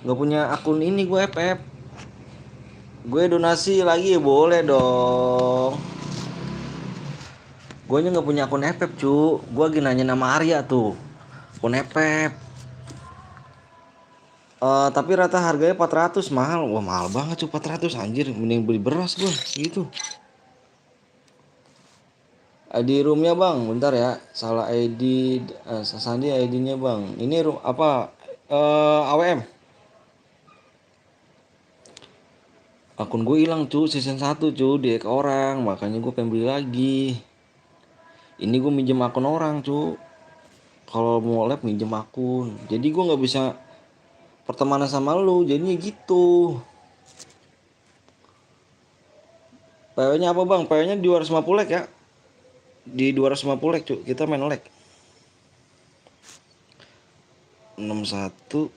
Nggak punya akun ini gue FF. Gue donasi lagi boleh dong. Gue nya nggak punya akun FF cu. Gue lagi nanya nama Arya tuh. Akun FF. Tapi rata harganya 400 mahal. Wah mahal banget cu 400 anjir. Mending beli beras gue gitu. ID roomnya bang, bentar ya. Salah ID, Sandi ID-nya bang. Ini room apa? AWM. Akun gue hilang cu, season 1 cu, di hack orang, makanya gue pengen beli lagi. Ini gue minjem akun orang cu. Kalau mau lab minjem akun. Jadi gue nggak bisa pertemanan sama lu, jadinya gitu. PW-nya apa bang? PW-nya di 250 like ya. Di 250 like cu, kita main like. 61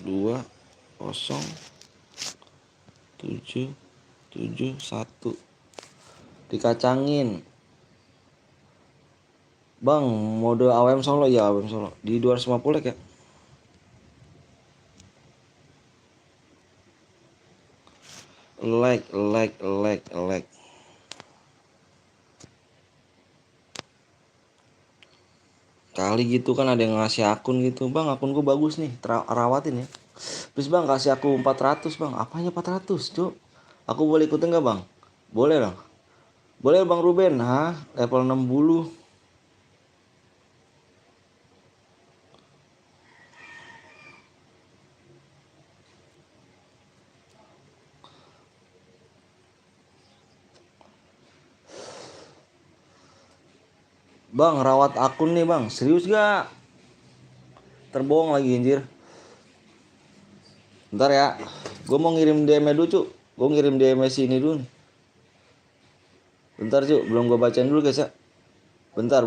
2 0 7 7 1 dikacangin bang, mode AWM solo ya, AWM solo di 250 like ya. Like kali gitu kan ada yang ngasih akun gitu bang, akun gue bagus nih, rawatin ya please bang, kasih aku 400 bang. Apanya 400 cuk? Aku boleh ikutin gak bang? Boleh dong. Boleh bang Ruben. Hah? Level 60. Bang rawat akun nih bang. Serius gak? Terbohong lagi anjir. Bentar ya. Gue mau ngirim DM dulu cuk. Gue ngirim DM sini dulu nih. Bentar cuk, belum gue bacain dulu guys ya. Bentar.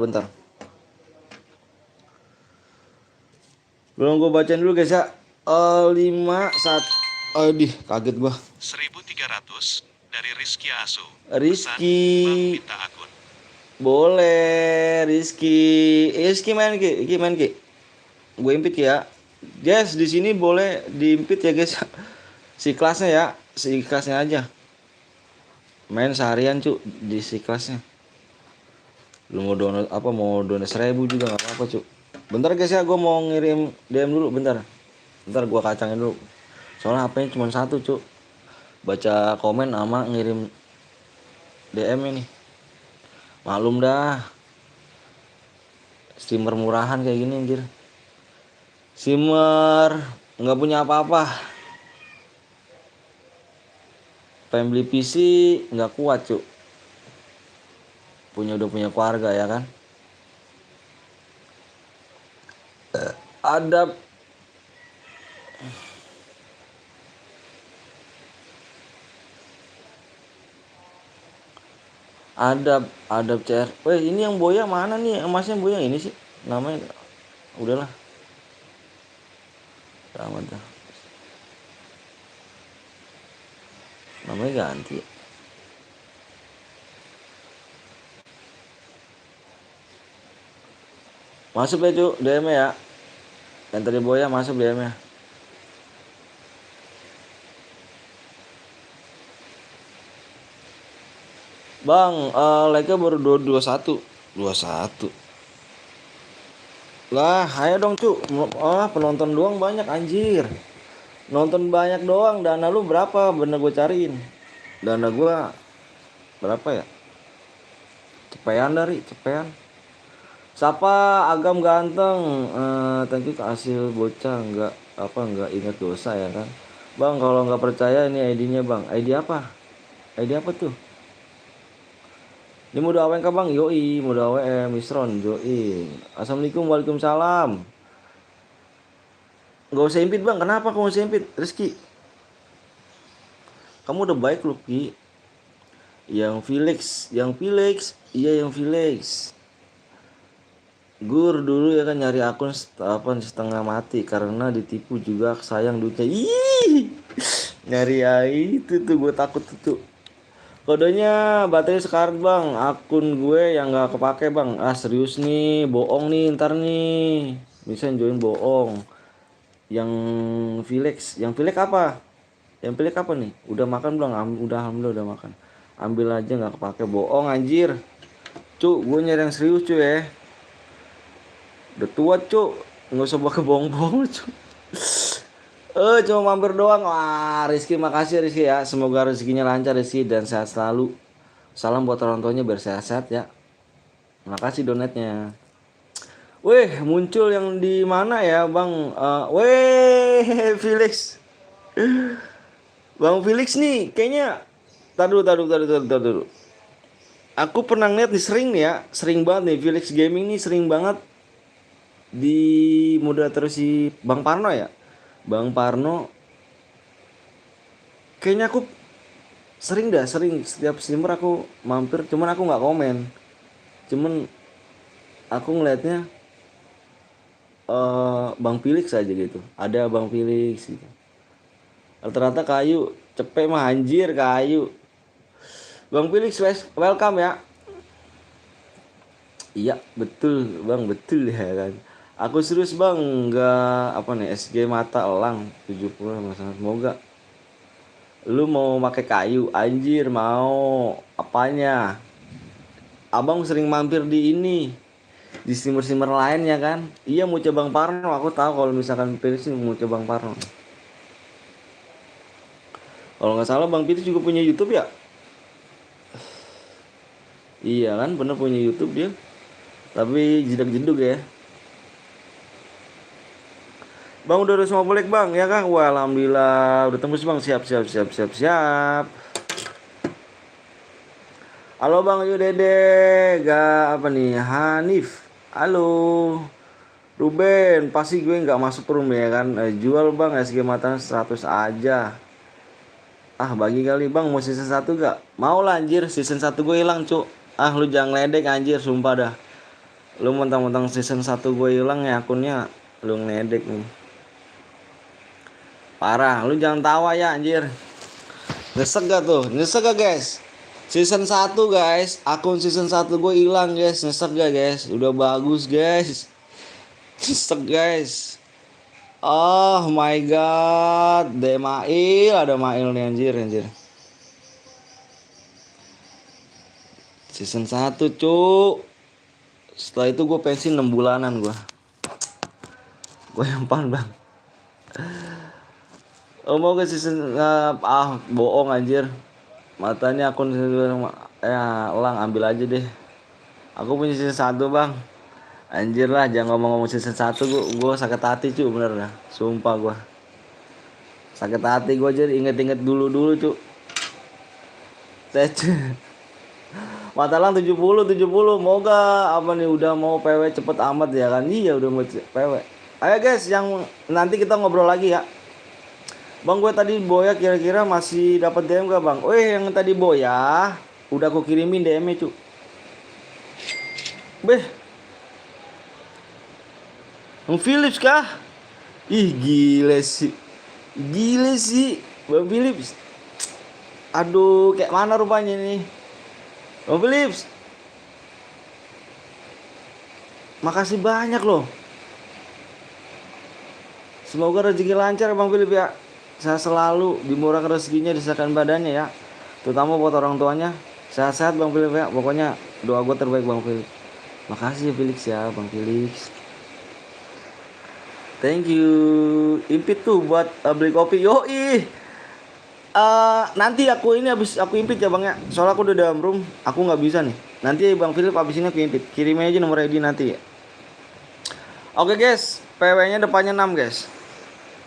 Belum gue bacain dulu guys ya. 51. Aduh, kaget gua. 1300 dari Rizky Asu. Rizky. Bang minta akun. Boleh, Rizky main Ki, main Ki. Gue impit ya. Guys, di sini boleh diimpit ya guys. Si kelasnya ya, si kelasnya aja. Main seharian cu di si kelasnya. Lu mau download apa, mau download 1000 juga nggak apa-apa cu. Bentar guys ya, gue mau ngirim DM dulu bentar. Bentar gue kacangin dulu. Soalnya HP-nya cuma satu cu. Baca komen sama ngirim DM ini. Maklum dah. Steamer murahan kayak gini anjir. Steamer nggak punya apa-apa. Pengen beli PC nggak kuat cu. Udah punya keluarga ya kan. Ada ada CR. Weh, ini yang boya mana nih? Emasnya boya ini sih. Namanya udahlah. Amat dah. Namanya ganti. Masuk ya cu, DM ya. Yang tadi boya masuk DM ya. Bang, like-nya baru 21. Lah, ayo dong cu. Penonton doang banyak anjir. Nonton banyak doang. Dana lu berapa? Bener gue cariin. Dana gue berapa ya? Cepean. Siapa Agam ganteng? Thank you hasil bocah nggak ingat dosa ya kan? Bang, kalau nggak percaya ini ID-nya bang. ID apa? ID apa tuh? Ini mode AWM kah bang? Yoi, mode AWM, Misron, join. Assalamualaikum, waalaikumsalam. Gak usah impit bang, kenapa kamu usah impit? Rizky, kamu udah baik lu Ki. Yang Felix, iya yang Felix. Gur dulu ya kan nyari akun setengah mati karena ditipu juga, sayang duitnya. Ih, nyari itu tuh gue takut tuh. Kodenya baterai sekarat bang, akun gue yang nggak kepake bang. Serius nih, bohong nih ntar nih. Bisa join bohong. Yang Felix apa? Yang Felix apa nih? Udah makan belum? Udah, alhamdulillah udah makan. Ambil aja nggak kepake, bohong anjir. Cuk, gue nyari yang serius cuy ya. Udah tua cuk, nggak usah pakai bohong-bohong cuk. Cuma mampir doang. Wah, Rizky, makasih Rizky ya. Semoga rezekinya lancar Rizky dan sehat selalu. Salam buat orang tuanya biar sehat-sehat ya. Makasih donatnya. Weh, muncul yang di mana ya, Bang? Felix. Bang Felix nih, kayaknya tar dulu. Aku pernah lihat nih sering banget nih Felix Gaming nih sering banget di moderator si Bang Parno ya. Bang Parno kayaknya aku sering setiap streamer aku mampir, cuman aku nggak komen, cuman aku ngelihatnya Bang Felix aja gitu, ada Bang Felix gitu. Rata-rata kayu cepet mah anjir kayu. Bang Felix welcome ya. Iya betul bang, betul ya kan. Aku serius bang, nggak apa nih SG mata elang 70 masalah. Semoga lu mau pakai kayu anjir, mau apanya? Abang sering mampir di ini, di streamer lain ya kan. Iya mau coba Bang Parno, aku tahu kalau misalkan Felix mau coba Bang Parno. Kalau nggak salah Bang Felix juga punya YouTube ya. Iya kan, bener punya YouTube dia. Tapi jedak-jeduk ya. Bang udah 50 bang ya kan? Wah alhamdulillah udah tembus bang, siap. Halo bang Yu Dede, gak apa nih Hanif. Halo Ruben, pasti gue nggak masuk room ya kan? Jual bang SG mata 100 aja. Bagi kali bang, mau season 1 gak? Mau lah anjir, season 1 gue hilang cuk. Lu jangan ledek anjir, sumpah dah. Lu mentang-mentang season 1 gue hilang ya akunnya. Lu ngedek nih. Parah, lu jangan tawa ya anjir. Nyesek gak tuh? Nyesek gak guys? Season 1 guys, akun season 1 gue hilang guys. Nyesek gak guys? Udah bagus guys. Nyesek guys. Oh my god, Demail, ada Mail nih anjir. Season 1 cuk. Setelah itu gue pensi 6 bulanan gue. Gue yang bang. Oh mau ke season bohong anjir. Matanya akun elang ambil aja deh. Aku punya season 1 bang. Anjir lah jangan ngomong-ngomong season 1 gue sakit hati cuy bener dah. Sumpah gue. Sakit hati gue jadi inget-inget dulu cuy. Mata lang 70 moga apa nih udah mau PW cepet amat ya kan. Iya udah mau PW. Ayo guys yang nanti kita ngobrol lagi ya. Bang gue tadi Boya kira-kira masih dapat DM gak bang? Yang tadi Boya udah aku kirimin DM-nya cu. Beh Bang Philips kah? Ih gile sih Bang Philips. Aduh kayak mana rupanya nih Bang Philips. Makasih banyak loh. Semoga rezeki lancar Bang Philips ya. Saya selalu dimurahkan rezekinya, disahkan badannya ya. Terutama buat orang tuanya. Sehat-sehat Bang Philips ya. Pokoknya doa gue terbaik Bang Philips. Makasih ya Felix ya Bang Felix. Thank you. Impit tuh buat beli kopi. Yoi. Nanti aku ini habis aku impit ya Bang ya. Soalnya aku udah dalam room, aku nggak bisa nih. Nanti Bang Philip habis ini aku impit. Kirim aja nomor ID nanti ya. Oke guys, PW-nya depannya 6 guys.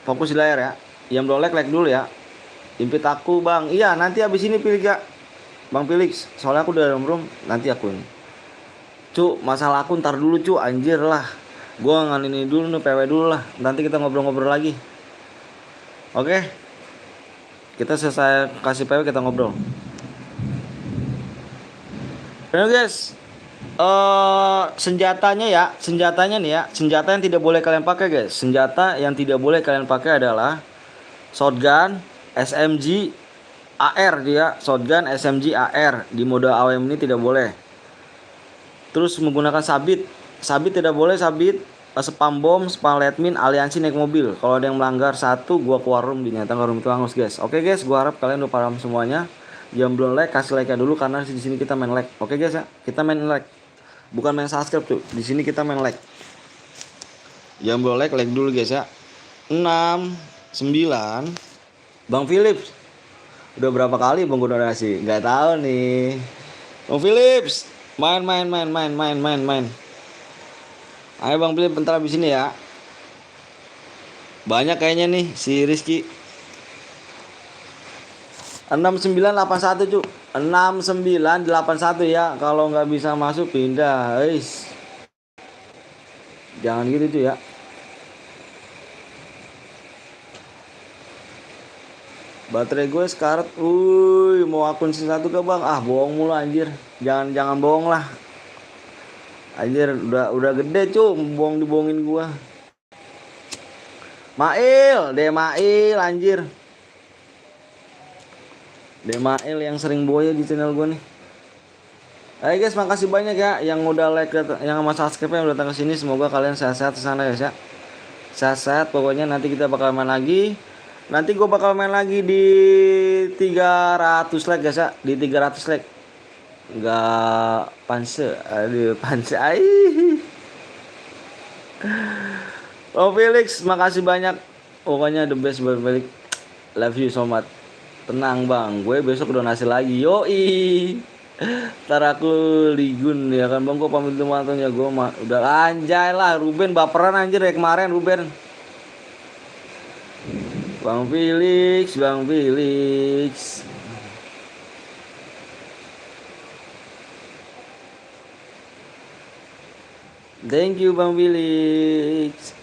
Fokus di layar ya. Yang belum like dulu ya. Impit aku Bang. Iya, nanti habis ini pilih ya. Bang Felix, soalnya aku udah dalam room, nanti aku ini. Cuk, masalah aku ntar dulu cu, anjir lah. Gua ngan ini dulu nih, PW dulu lah. Nanti kita ngobrol-ngobrol lagi. Oke. Kita selesai kasih PW kita ngobrol. Oke guys. Senjatanya nih ya. Senjata yang tidak boleh kalian pakai guys. Senjata yang tidak boleh kalian pakai adalah shotgun, SMG, AR dia. Shotgun, SMG, AR. Di mode AWM ini tidak boleh. Terus menggunakan sabit. Sabit tidak boleh sabit. Spam bom, spam leadmin, aliansi naik mobil. Kalau ada yang melanggar satu, gua keluar room, dinyatakan room itu hangus guys. Oke guys, gua harap kalian udah paham semuanya. Yang belum like kasih like-nya dulu karena di sini kita main like. Oke guys ya, kita main like. Bukan main subscribe tuh. Di sini kita main like. Yang belum like dulu guys ya. 6 9 Bang Philips. Udah berapa kali Bang donasi? Enggak tahu nih. Bang Philips, main. Ayo Bang Philips bentar habis ini ya. Banyak kayaknya nih si Rizky. 6981 cu. 6981 ya. Kalau nggak bisa masuk pindah. Jangan gitu tuh ya. Baterai gue sekarat. Mau akun season 1 ke Bang? Bohong mulu anjir. Jangan bohong lah. Anjir udah gede cu, dibohongin gua. Demail anjir. Demail yang sering boya di channel gua nih. Ayo guys, makasih banyak ya yang udah like, yang sama subscribe yang udah datang ke sini. Semoga kalian sehat-sehat di sana guys ya. Sehat-sehat pokoknya nanti kita bakal main lagi. Nanti gua bakal main lagi di 300 like guys ya, di 300 like. Enggak panse Oh Felix, makasih banyak. Pokoknya the best buat Felix. Love you so much. Tenang Bang, gue besok donasi lagi. Yoi. Ntar aku ligun ya kan Bang, gue pamit dulu mantunya gue udah anjay lah. Ruben baperan anjir ya kemarin Ruben. Bang Felix. Thank you Bang Felix.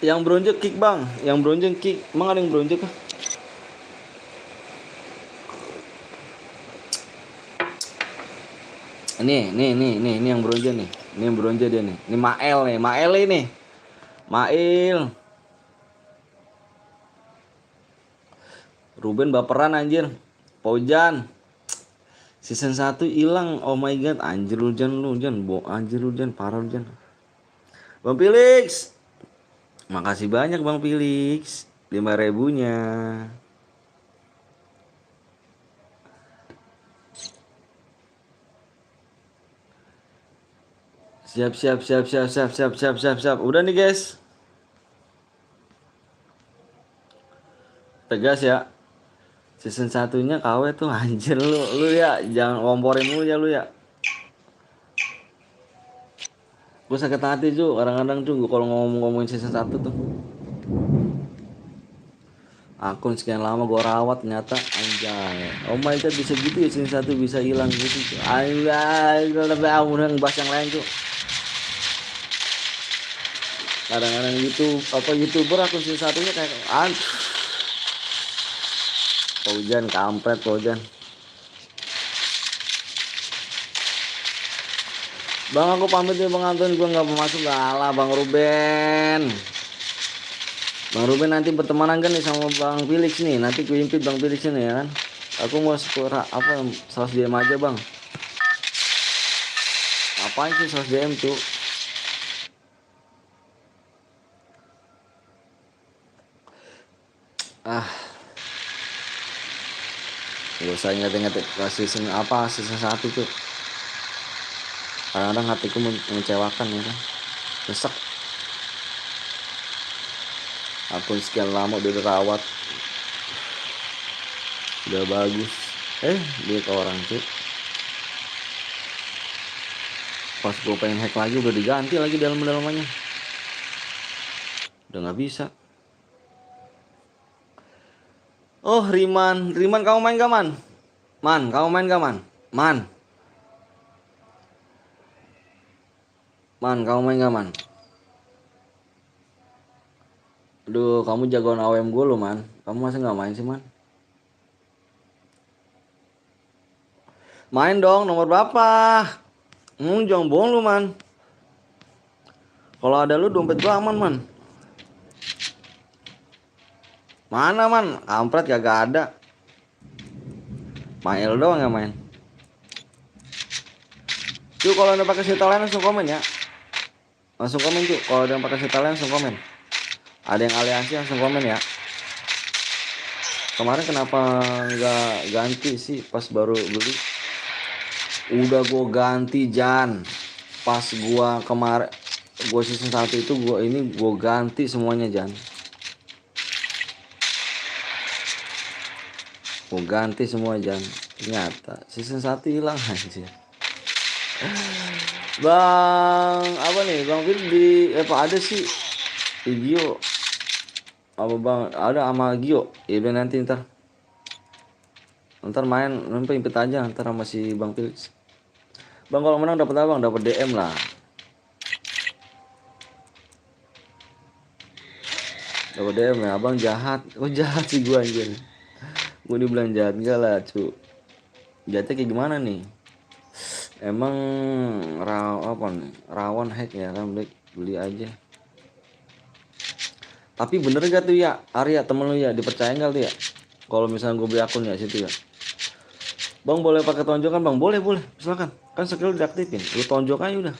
Yang bronze kick Bang. Yang bronze kick. Emang ada yang bronze kah? Nih yang bronze nih. Ini bronze dia nih. Ini Mael nih. Mael ini. Mail. Ruben baperan anjir. Pojan. Season 1 hilang. Oh my god. Anjir hujan lu. Anjir hujan. Parah hujan. Bang Felix. Makasih banyak Bang Felix. 5.000-nya. Siap. Udah nih guys. Tegas ya. Season satunya KW tuh anjir lu ya. Jangan ngomporin lu ya lu ya. Gue sakit hati cu. Kadang-kadang cu kalau ngomongin season 1 tuh. Akun sekian lama gue rawat ternyata anjay. Oh my god bisa gitu ya season 1 bisa hilang gitu. Anjay. Udah ngebahas yang lain cu. Kadang-kadang gitu YouTuber akun season satunya kayak Pojan kampret Pojan. Bang aku pamit ya Bang Anton, gue nggak mau masuk galah Bang Ruben. Bang Ruben nanti bertemanan kan nih sama Bang Felix nih. Nanti gue impit Bang Felix nih ya kan. Aku mau skor apa 100 DM aja Bang. Apaan sih 100 DM tuh? Gak usah inget-inget season 1 tuh. Kadang-kadang hatiku mengecewakan ya kan. Besok akun sekian lama udah dirawat, udah bagus, dia ke orang tuh. Pas gue pengen hack lagi udah diganti lagi dalam-dalamannya. Udah gak bisa. Oh Riman kamu main gak man? Kamu main gak man? Kamu main gak man? Aduh kamu jagoan AWM gue lo man. Kamu masa gak main sih man? Main dong nomor berapa? Jangan bohong lu man. Kalau ada lu dompet gue aman man. Mana man? Kampret kagak ada. Mail doang yang main. Cuy kalau udah pakai cerita lain langsung komen ya. Langsung komen cuy. Kalau ada yang pakai cerita lain langsung komen. Ada yang aliansi langsung komen ya. Kemarin kenapa nggak ganti sih pas baru beli? Udah gue ganti Jan. Pas gua kemarin gua season 1 itu gua ganti semuanya Jan. Gua ganti semua Jan. Ternyata season 1 hilang anjir. Bang apa nih Bang Fir di apa ada sih Gio apa Bang ada sama Gio ya udah nanti ntar main nanti impet aja ntar sama si Bang Felix. Bang kalau menang dapat apa Bang? Dapat DM lah. Dapat DM ya Abang jahat. Oh jahat sih gua anjir. Gua dibilang jahat enggak lah cu. Jahatnya kayak gimana nih? Emang rawan hack ya kan beli aja. Tapi bener gak tuh ya Arya temen lu ya dipercaya gak tuh ya? Kalau misalnya gue beli akun ya situ ya. Bang boleh pakai tonjokan Bang? Boleh silakan. Kan skill diaktifin. Lu tonjok aja udah.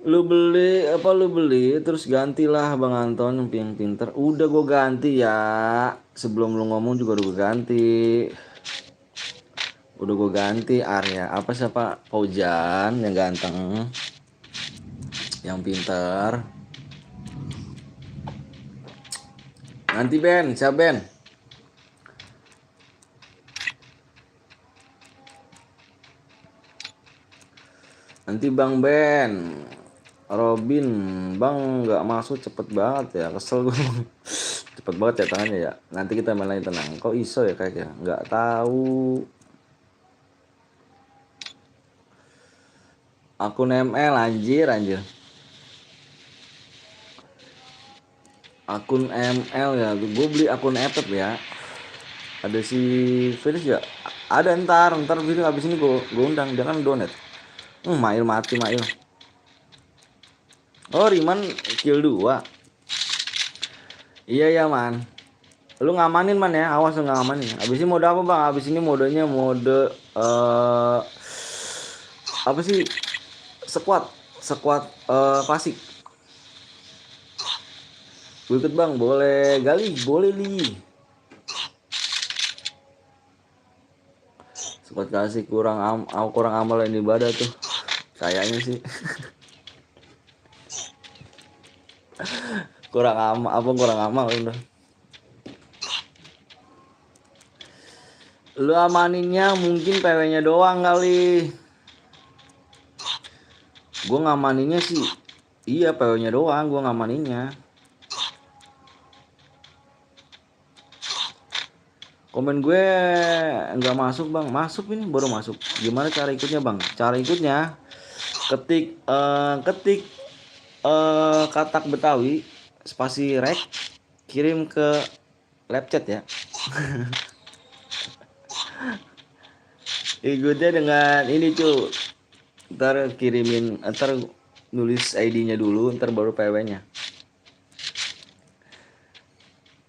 Lu beli terus gantilah Bang Anton yang pinter. Udah gue ganti ya. Sebelum lu ngomong juga udah gue ganti. Udah gue ganti Arya. Apa siapa? Pojan yang ganteng. Yang pinter. Nanti Ben, siapa Ben? Nanti Bang Ben. Robin, Bang nggak masuk cepet banget ya, kesel gue. Cepet banget ya tangannya ya. Nanti kita main lagi tenang. Kok iso ya kayaknya? Nggak tahu. Akun ML anjir. Akun ML ya. Gue beli akun Epep ya. Ada si Felix ya. Ada ntar video abis ini gue undang, dia kan donat. Mail mati Mail. Oh Riman kill 2. Iya ya man. Lu ngamanin man ya, awas lu ngamanin. Abis ini mode apa bang? Abis ini modenya mode apa sih? Squad klasik. Gue ikut bang, boleh Gali, boleh Li. Squad klasik kurang amal yang ibadah tuh. Kayaknya sih. kurang amal udah. Lu amaninnya mungkin PW-nya doang kali. Gue ngamaninnya sih iya PW-nya doang gue ngamaninnya. Komen gue nggak masuk bang. Masuk ini baru masuk. Gimana cara ikutnya bang? Cara ikutnya ketik katak Betawi spasi rek kirim ke live chat ya. Ikutnya dengan ini cuy, ntar kirimin, ntar nulis ID-nya dulu, ntar baru PW-nya.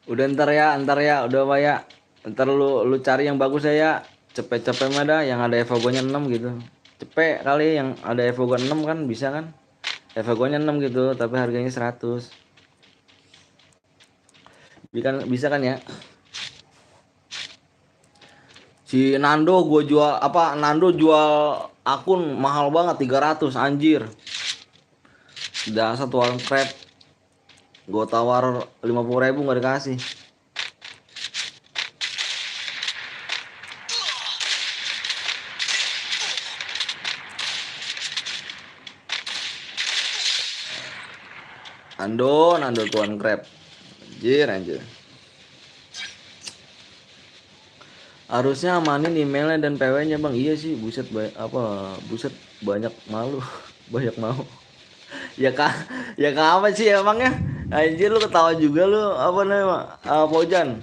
Udah ntar ya, udah Pak ya. Ntar lu cari yang bagus ya. Cepet-cepet ada yang ada Evogo-nya 6 gitu. Cepet kali yang ada Evogo 6 kan bisa kan? Evogo-nya 6 gitu, tapi harganya 100. Bisa kan ya? Si Nando gue jual Nando jual akun mahal banget 300 anjir. Dasar tuan crab. Gue tawar 50.000 nggak dikasih. Nando tuan crab. Anjir. Harusnya amanin emailnya dan PW-nya bang. Iya sih, buset banyak malu, banyak mau. Ya apa sih emangnya? Anjir lu ketawa juga lu apa namanya? Pojan.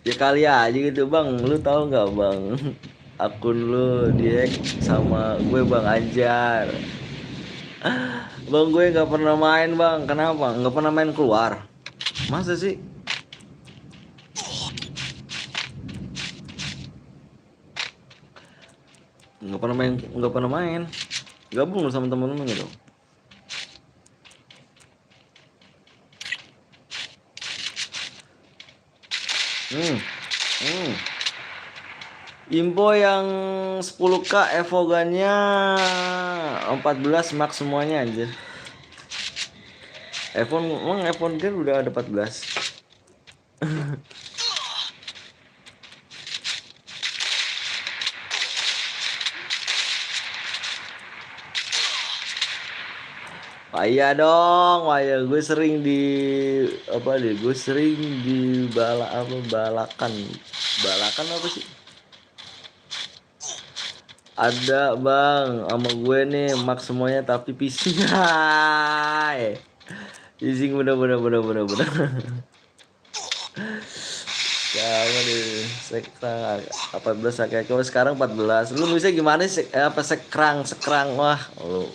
Ya kali aja gitu bang. Lu tahu nggak bang? Akun lu dihack sama gue bang Anjar. Bang gue nggak pernah main bang. Kenapa? Nggak pernah main keluar. Masa sih? Nggak pernah main. Gabung lu sama temen-temen gitu. Info yang 10k Evogannya 14 max semuanya aja. iPhone kan udah ada 14. Wah iya dong, wah ya gue sering di gue sering di balakan apa sih? Ada bang, sama gue nih max semuanya tapi PC. Hai. PC bener. Siapa nih? Sekrang 14 kayak kalau sekarang 14. Lu nulisnya gimana sih? Sekrang. Wah, lu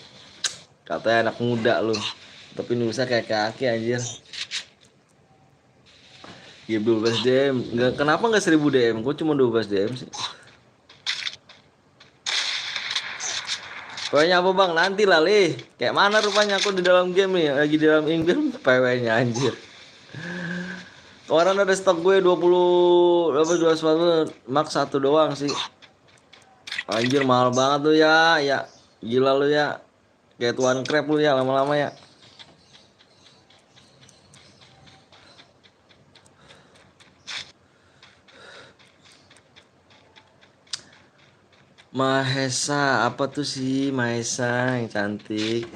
katanya anak muda lu. Tapi nulisnya kayak kaki anjir. Ya 12 DM. Kenapa enggak 1000 DM? Kok cuma 12 DM sih? PW-nya apa bang? Nanti lah lih. Kayak mana rupanya aku di dalam game nih. Lagi di dalam in-game PW-nya anjir. Kemarin ada stok gue 20 max 1 doang sih. Anjir mahal banget tuh ya. Ya gila lu ya. Kayak tuan crab lu ya lama-lama ya. Mahesa apa tuh sih Mahesa yang cantik.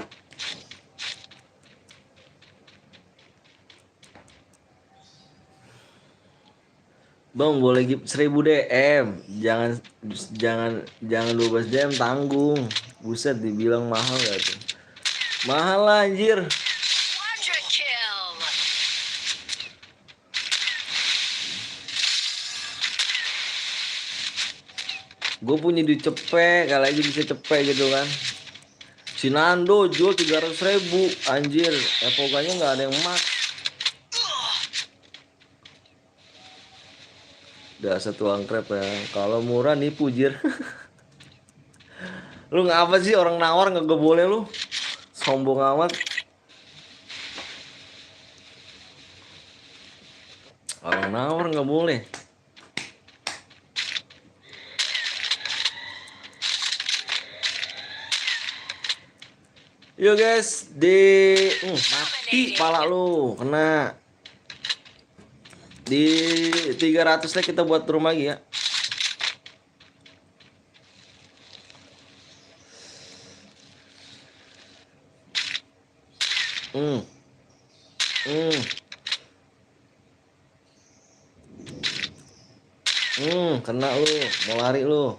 Bang boleh 1000 DM. Jangan 12 DM tanggung. Buset dibilang mahal gak tuh? Mahal lah anjir. Quadra kill. Gue punya di cepet, kali aja bisa cepet gitu kan. Si Nando jual 300.000, anjir. Evoganya nggak ada yang max. Udah satu angkrep ya. Kalau murah nipu jir. Lu ngapa sih orang nawar nggak boleh lu? Sombong amat. Orang nawar nggak boleh. Yo guys, mati pala lu, kena. Di 300 lah kita buat room lagi ya. Hmm. Hmm. Kena lu, mau lari lu.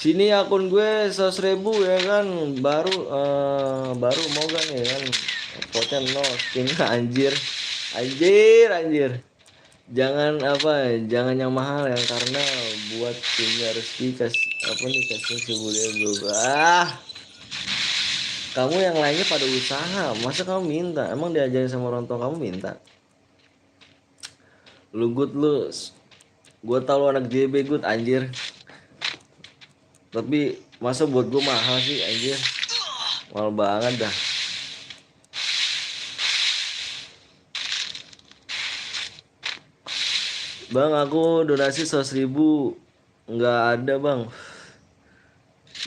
Sini akun gue 100.000 ya kan, baru mau kan ya kan, poten no skin anjir, jangan jangan yang mahal ya, karena buat punya rezeki kasih sebulan dulu. Kamu yang lainnya pada usaha, masa kamu minta? Emang diajarin sama orang tua kamu minta? Lu good lu, gue tau lu anak JB good anjir. Tapi masa buat gue mahal sih anjir. Mahal banget dah. Bang, aku donasi 100.000. Nggak ada bang.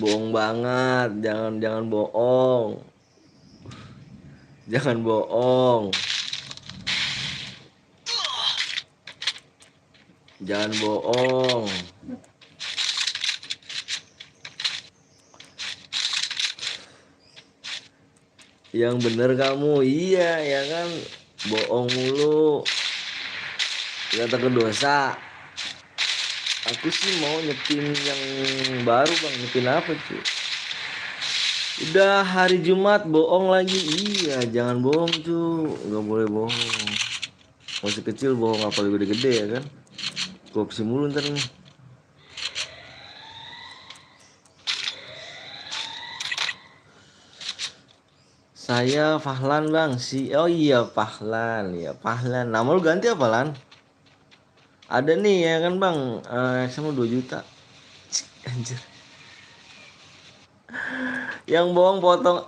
Bohong banget. Jangan bohong. Jangan bohong. Jangan bohong. Yang bener kamu, iya ya kan, bohong mulu, nggak takut dosa. Aku sih mau nyepin yang baru bang. Nyepin apa cuy? Udah hari Jumat bohong lagi. Iya jangan bohong cuy, nggak boleh bohong. Masih kecil bohong apa lebih gede ya kan. Korupsi mulu ntar nih. Saya Fahlan bang, oh iya Fahlan, ya Fahlan. Nama lu ganti apa Lan? Ada nih ya kan bang, sama 2 juta. Anjir. Yang bohong potong.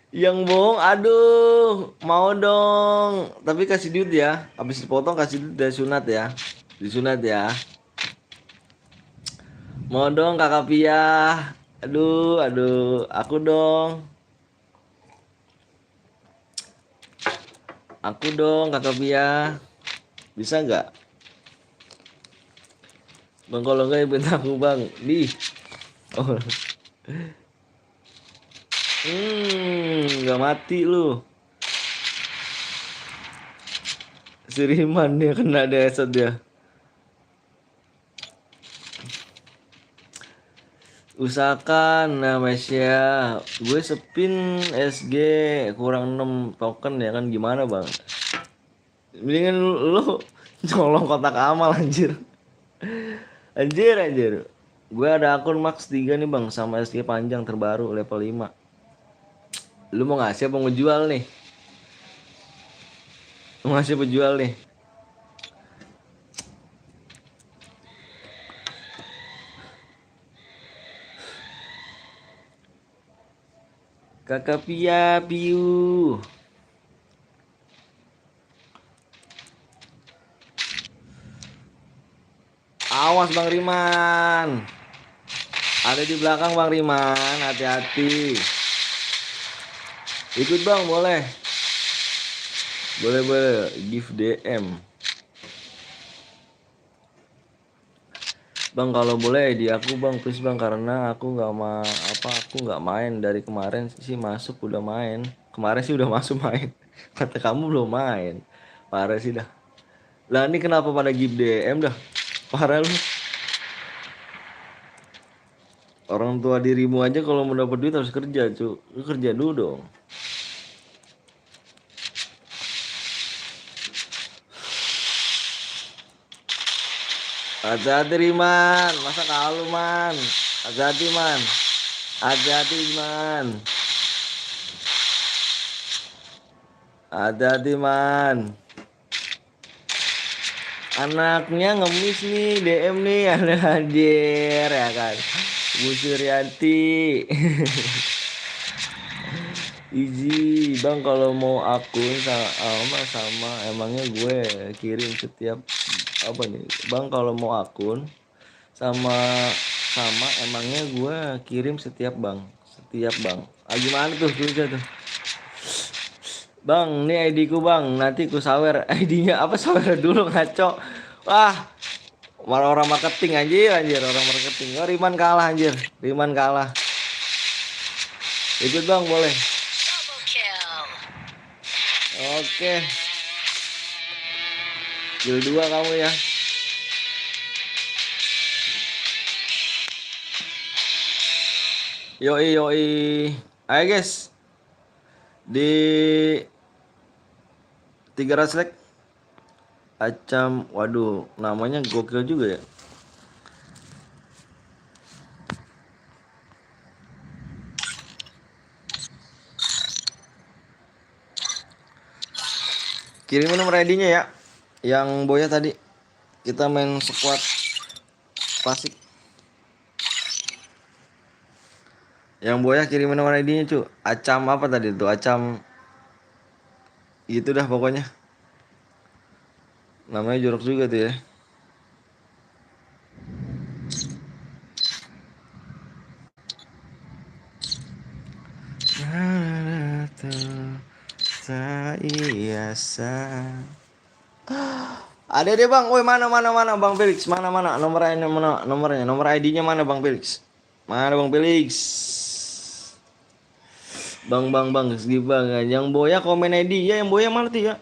Yang bohong, aduh, mau dong. Tapi kasih duit ya. Habis dipotong kasih duit dari sunat ya. Disunat ya. Mau dong kakak Pia. Aduh, aku dong. Aku dong kakak Pia. Bisa nggak? Bang kalau nggak ya aku bang. Oh. Nggak mati lu. Siriman dia kena headshot dia. Usahakan Mesya, gue spin SG kurang 6 token ya kan, gimana bang? Mendingan lu colong kotak amal anjir. Anjir. Gue ada akun max 3 nih bang, sama SG panjang terbaru level 5. Lu mau ngasih apa mau jual nih? Mau ngasih apa jual nih? Kakak Pia Piu. Awas Bang Riman. Ada di belakang Bang Riman, hati-hati. Ikut Bang, boleh. Boleh give DM. Bang kalau boleh di aku bang, please bang, karena aku nggak main dari kemarin sih, masuk udah main. Kemarin sih udah masuk main. Kata kamu belum main. Parah sih dah. Lah ini kenapa pada give DM dah? Parah lu. Orang tua dirimu aja kalau mau dapat duit harus kerja, cu. Lu kerja dulu dong. Hati-hati Riman, masa kalu man. Hati-hati man. Hati-hati man. Hati-hati man. Anaknya ngemis nih, DM nih, ada anjir ya kan. Bu Suryati. Easy bang, kalau mau akun sama emangnya gue kirim setiap apa nih bang, kalau mau akun sama emangnya gue kirim setiap bang. Gimana tuh tuh bang, ini ID ku bang, nanti ku sawer. ID-nya apa, sawer dulu ngaco. Wah, malah orang marketing anjir orang marketing. Oh, Riman kalah anjir, Riman kalah. Ikut bang boleh. Double kill. Oke. Kill 2 kamu ya. Yoi. Ayo guys. Di 300 like. Acam, waduh, namanya gokil juga ya. Kirimin nomor ID-nya ya. Yang Boya tadi kita main squad klasik. Yang Boya kirimin nomor ID-nya cu. Acam apa tadi tuh? Acam gitu dah pokoknya. Namanya jorok juga tuh ya. Ada deh bang, woi mana bang Felix, mana nomor ID-nya mana bang Felix, bang Felix, bang segi bang, yang Boya komen ID ya, yang Boya mana tuh ya,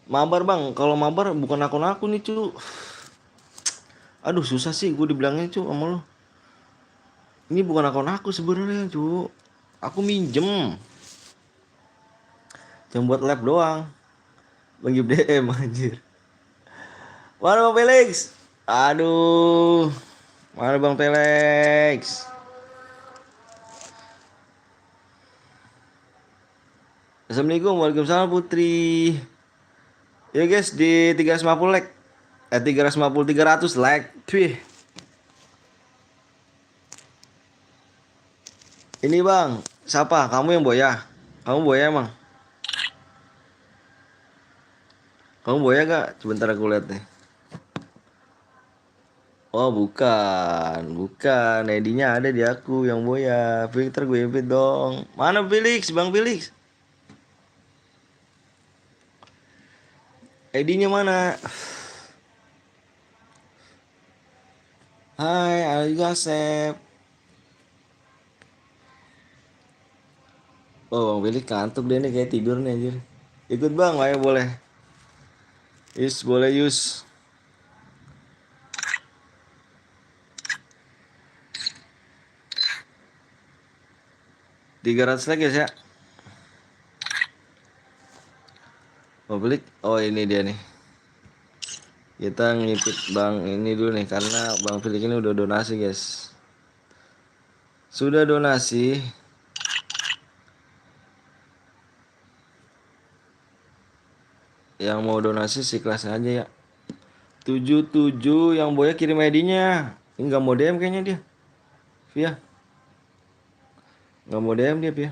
mabar bang, kalau mabar bukan akun aku nih cu, aduh susah sih gue dibilangnya cu sama lo, ini bukan akun aku sebenarnya cu, aku minjem, cuma buat lab doang. Bang DM anjir. Mana Bang Felix? Aduh. Mana Bang Felix? Assalamualaikum, waalaikumsalam Putri. Ya guys, di 350 like. 300 like. Wih. Ini Bang, siapa? Kamu yang Boya? Kamu Boya emang? Kamu Boya gak? Sebentar aku lihat nih. Oh bukan. ID-nya ada di aku yang Boya. Victor gue invite dong. Mana Felix? Bang Felix? ID-nya mana? Hai, Ali Gasep. Oh Bang Felix kantuk dia nih, kayak tidur nih anjir. Ikut Bang, ayo boleh. Boleh Yus. Tiga 300 lagi ya. Publik. Oh ini dia nih. Kita ngipit Bang ini dulu nih, karena Bang Felix ini udah donasi guys. Sudah donasi. Yang mau donasi sih kelasnya aja ya. 77 yang Boya kirim ID-nya. Ini nggak mau DM kayaknya dia. Via. Nggak mau DM dia Via.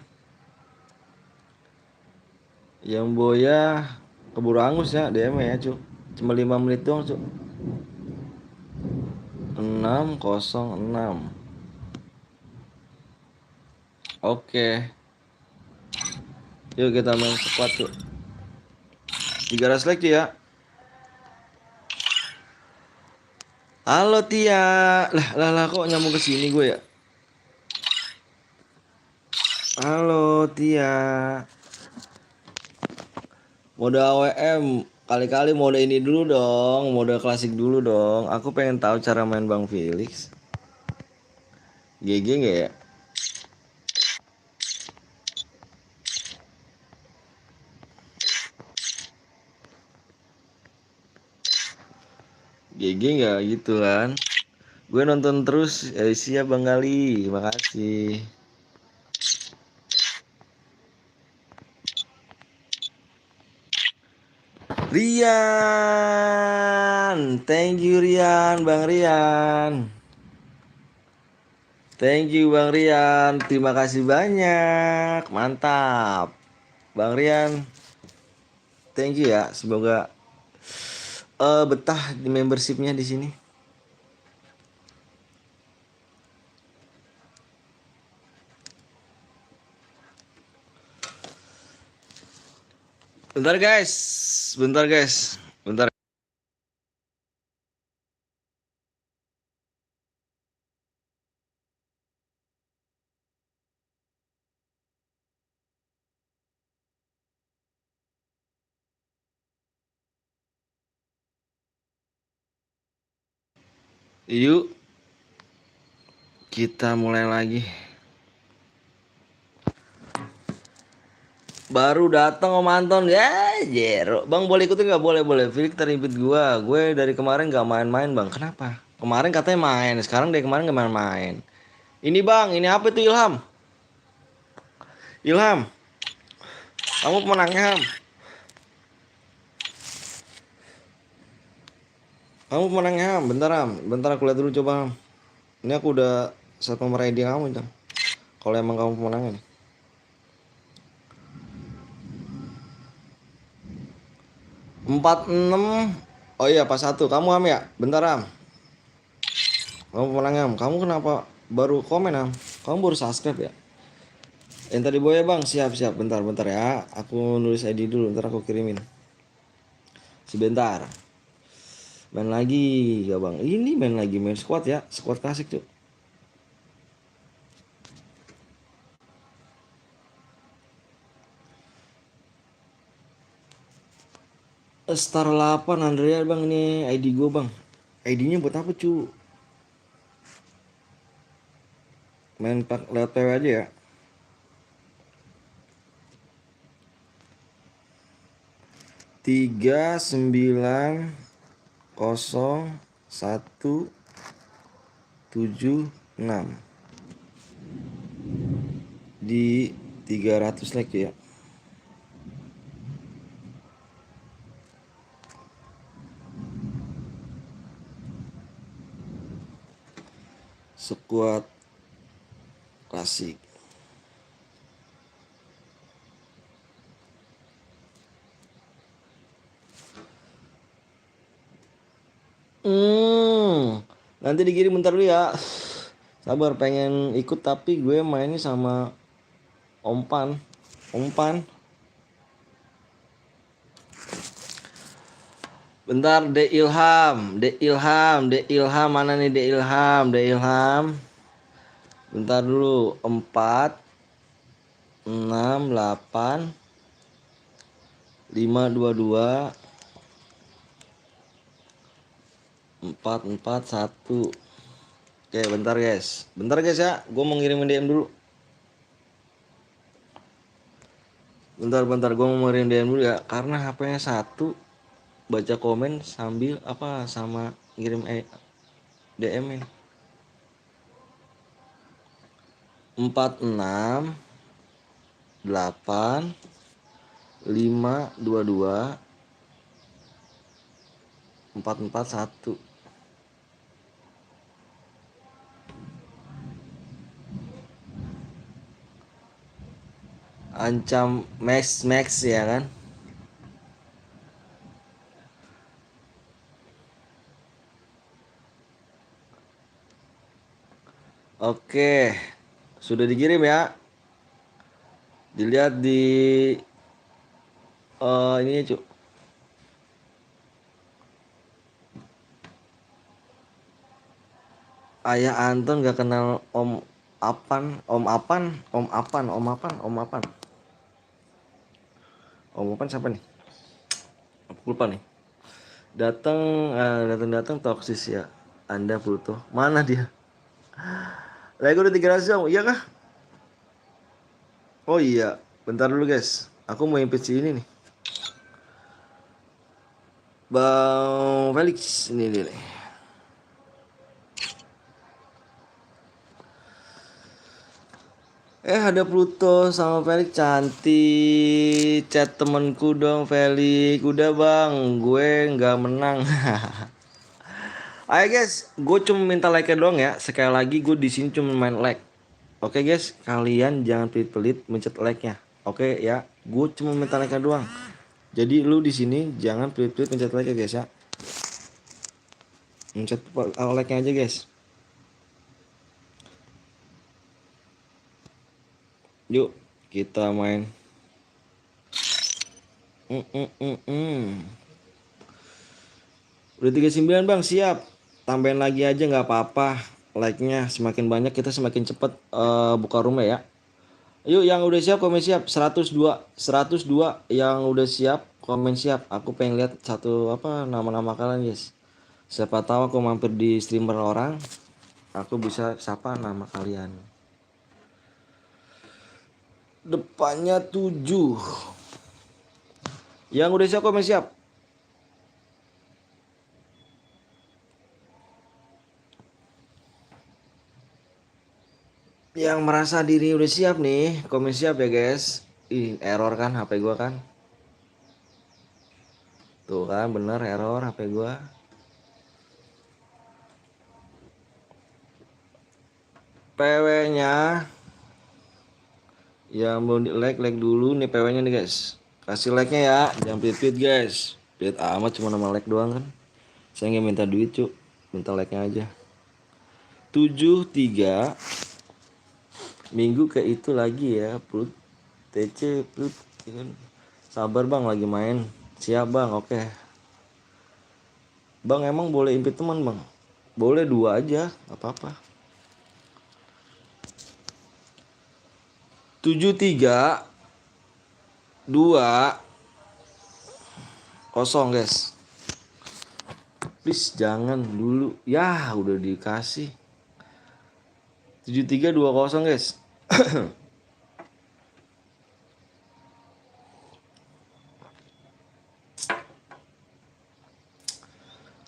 Yang Boya keburu angus ya DM ya cu. Cuma 5 menit doang cu. 606. Oke. Yuk kita main squad cu. 300 like ya. Halo Tia. Lah kok nyambung ke sini gue ya? Halo Tia. Mode AWM kali-kali mode ini dulu dong, mode klasik dulu dong. Aku pengen tahu cara main Bang Felix. GG nggak ya? GG nggak gitu kan? Gue nonton terus. Siap Bang Gali, makasih. Rian, thank you Rian, Bang Rian. Thank you Bang Rian, terima kasih banyak, mantap. Bang Rian, thank you ya, semoga betah di membershipnya di sini. Bentar guys, bentar guys, bentar. Yuk, kita mulai lagi. Baru datang Om Anton ya, Jero. Bang boleh ikutin nggak? Boleh boleh. Felix terlibat gua. Gue dari kemarin nggak main-main bang. Kenapa? Kemarin katanya main. Sekarang dari kemarin nggak main-main. Ini bang, ini apa itu Ilham? Ilham, kamu pemenangnya Ham. Kamu pemenangnya Ham. Bentar Ham. Bentar aku lihat dulu coba Ham. Ini aku udah set nomor ID kamu itu. Kalau emang kamu pemenangnya nih. 46. Oh iya pas satu. Kamu Ham ya? Bentar Ham. Kamu pemenangnya Ham. Kamu kenapa baru komen Ham? Kamu baru subscribe ya? Yang tadi boya bang, siap bentar ya. Aku nulis ID dulu, ntar aku kirimin. Sebentar. Main lagi ya bang. Ini main lagi, main squad ya, squad klasik tuh. Star 8 Andrea bang, ini ID gue bang. ID-nya buat apa cu? Main lewat PW aja ya. Tiga sembilan kosong satu tujuh enam di 300 like ya. Squad klasik. Nanti dikirim bentar dulu ya. Sabar pengen ikut tapi gue mainnya sama Ompan. Ompan. Bentar De Ilham, De Ilham, De Ilham mana nih De Ilham, De Ilham. Bentar dulu 4 6 8 5 2 2 4 4 1. Oke, bentar guys. Bentar guys ya, gue mau ngirimin DM dulu. Bentar, gue mau ngirim DM dulu ya, karena HP-nya satu. Baca komen sambil apa sama ngirim DM ini. 4 6 8 5 2 2 4 4 1. Ancam max ya kan. Oke, sudah dikirim ya. Dilihat di ini cu. Ayah Anton gak kenal Om Apan, Om Apan, Om Apan, Om Apan, Om Apan. Om Apan siapa nih? Aku lupa nih. Datang toksis ya. Anda Pluto. Mana dia? Like udah 300 dong, iya kah? Oh iya, bentar dulu guys. Aku mau invite si ini nih. Bang Felix, ini dia nih. Ada Pluto sama Felix cantik. Chat temenku dong Felix. Udah bang, gue nggak menang. Ayo guys, gue cuma minta like doang ya. Sekali lagi gue di sini cuma main like. Oke guys, kalian jangan pelit-pelit mencet like-nya. Oke ya, gue cuma minta like doang. Jadi lu di sini jangan pelit-pelit mencet like ya guys ya. Mencet like-nya aja guys. Yuk, kita main. Udah 39 bang, siap. Tambahin lagi aja nggak apa-apa. Like-nya semakin banyak kita semakin cepet buka rumah ya. Yuk yang udah siap komen siap. 102 yang udah siap komen siap. Aku pengen lihat satu nama-nama kalian guys. Siapa tahu aku mampir di streamer orang, aku bisa sapa nama kalian. Depannya 7. Yang udah siap komen siap. Yang merasa diri udah siap nih, komen siap ya guys. Ih, error kan HP gua kan. Tuh kan bener error HP gua. PW-nya yang belum di like dulu nih PW-nya nih guys. Kasih like-nya ya, jangan pelit guys. Pelit amat cuma nama like doang kan. Saya nggak minta duit cuk, minta like-nya aja. 73 minggu ke itu lagi ya, Plut. TC Plut. Sabar bang, lagi main. Siap bang, oke. Bang emang boleh invite teman bang? Boleh 2 aja, nggak apa-apa. 73 2 0 guys. Please jangan dulu. Ya udah dikasih. 7320 guys.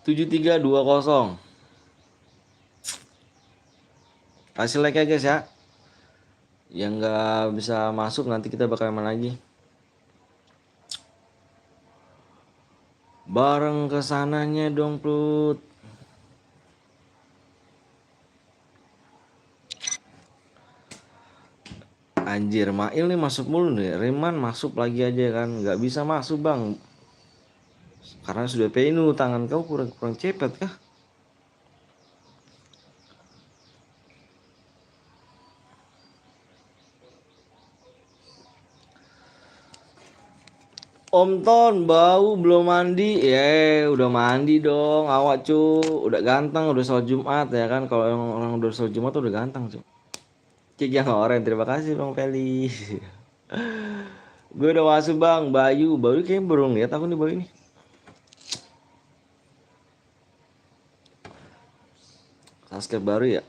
7320. Kasih like ya guys ya. Yang nggak bisa masuk nanti kita bakal main lagi. Bareng kesananya dong Plut. Anjir Mail nih masuk mulu nih. Reman masuk lagi aja kan. Nggak bisa masuk bang. Karena sudah penuh, tangan kau kurang cepet kah? Om Ton bau belum mandi ya, udah mandi dong awak cu, udah ganteng, udah sholat Jumat ya kan. Kalau orang udah sholat Jumat tuh udah ganteng cu. Cik yang orang, terima kasih bang Feli. Gue udah masuk bang. Bayu kayaknya belum lihat aku nih Bayu ini. Subscribe baru ya.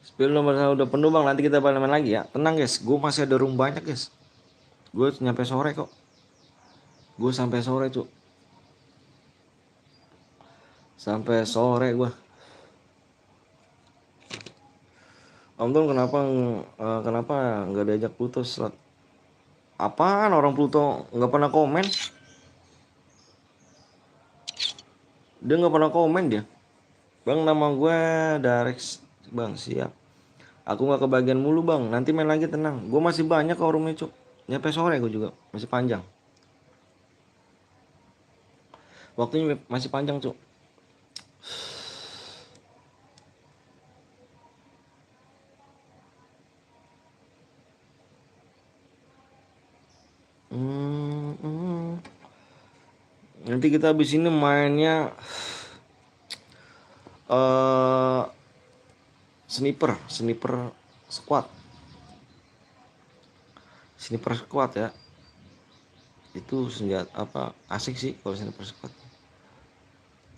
Spill nomor 1 udah penuh bang, nanti kita balik main lagi ya. Tenang guys, gue masih ada room banyak guys. Gue nyampe sore kok. Gue sampai sore cu. Sampai sore gue. Om Tom kenapa nggak diajak Pluto slot? Apaan orang Pluto nggak pernah komen? Dia nggak pernah komen dia. Bang nama gue Darex bang, siap. Aku nggak kebagian mulu bang, nanti main lagi tenang. Gue masih banyak kok roomnya cuk. Nyampe sore gue juga masih panjang. Waktunya masih panjang cuk. Nanti kita habis ini mainnya sniper squad. Sniper squad ya. Itu senjata apa asik sih kalau sniper squad.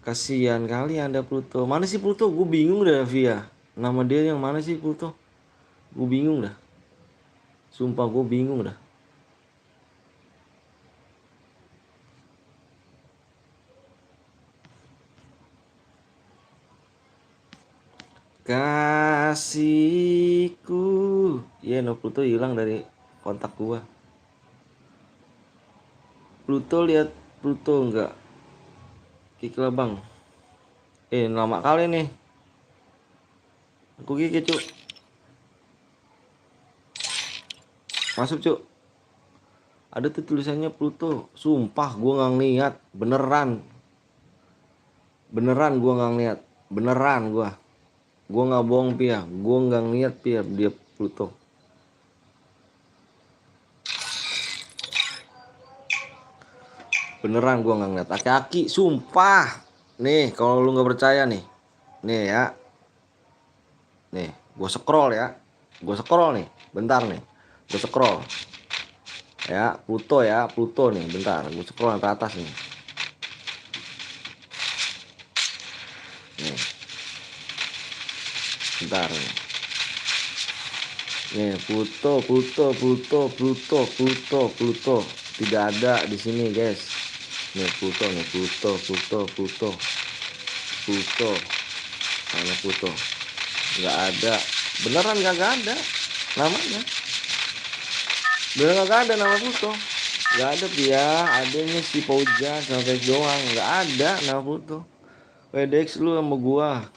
Kasihan kali Anda Pluto. Mana sih Pluto? Gue bingung dah Via. Nama dia yang mana sih Pluto? Gue bingung dah. Sumpah gue bingung dah. Kasihku. Iya, no Pluto hilang dari kontak gua. Pluto lihat Pluto enggak? Kikil bang. Lama kali nih. Aku gigit cuk. Masuk cuk. Ada tuh tulisannya Pluto. Sumpah gua nggak ngeliat. Beneran. Beneran gua nggak ngeliat. Beneran gua. Gua nggak bohong Pia. Gua nggak ngeliat Pia dia Pluto. Beneran gua nggak ngeliat. Aki-aki. Sumpah. Nih kalau lu nggak percaya nih. Nih ya. Nih, gue scroll ya. Gue scroll nih, bentar nih. Gue scroll. Ya, Pluto ya, Pluto nih, bentar. Gue scroll sampai atas nih. Nih. Bentar nih. Nih, Pluto, Pluto, Pluto, Pluto, Pluto, Pluto. Tidak ada di sini, guys. Nih, Pluto nih, Pluto, Pluto, Pluto. Pluto. Mana Pluto? Nggak ada. Beneran nggak ada namanya. Beneran nggak ada nama Pluto. Nggak ada Pia. Adanya si Pouja sama Fake doang. Nggak ada nama Pluto. PDX lu sama gua.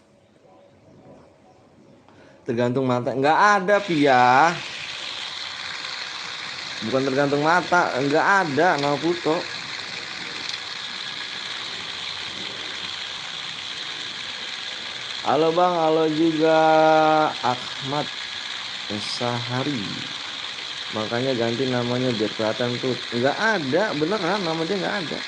Tergantung mata. Nggak ada Pia. Bukan tergantung mata. Nggak ada nama Pluto. Halo bang, halo juga Ahmad Sahari. Makanya ganti namanya biar kelihatan tuh. Nggak ada, beneran nama dia nggak ada.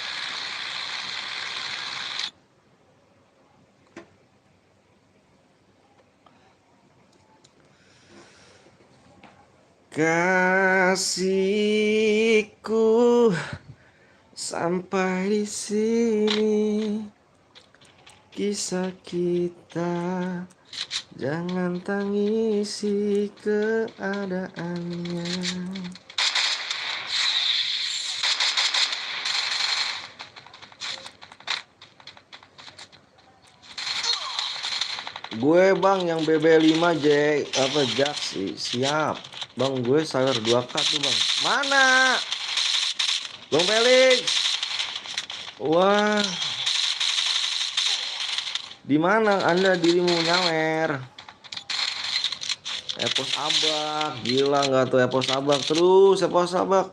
Kasihku sampai di sini. Kisah kita jangan tangisi keadaannya. Gue bang yang BB5 Jack sih siap. Bang gue sayur 2K tuh bang. Mana? Bang Felix. Wah. Di mana Anda dirimu nyawer? Epos abak, gila nggak tuh Epos abak terus Epos abak.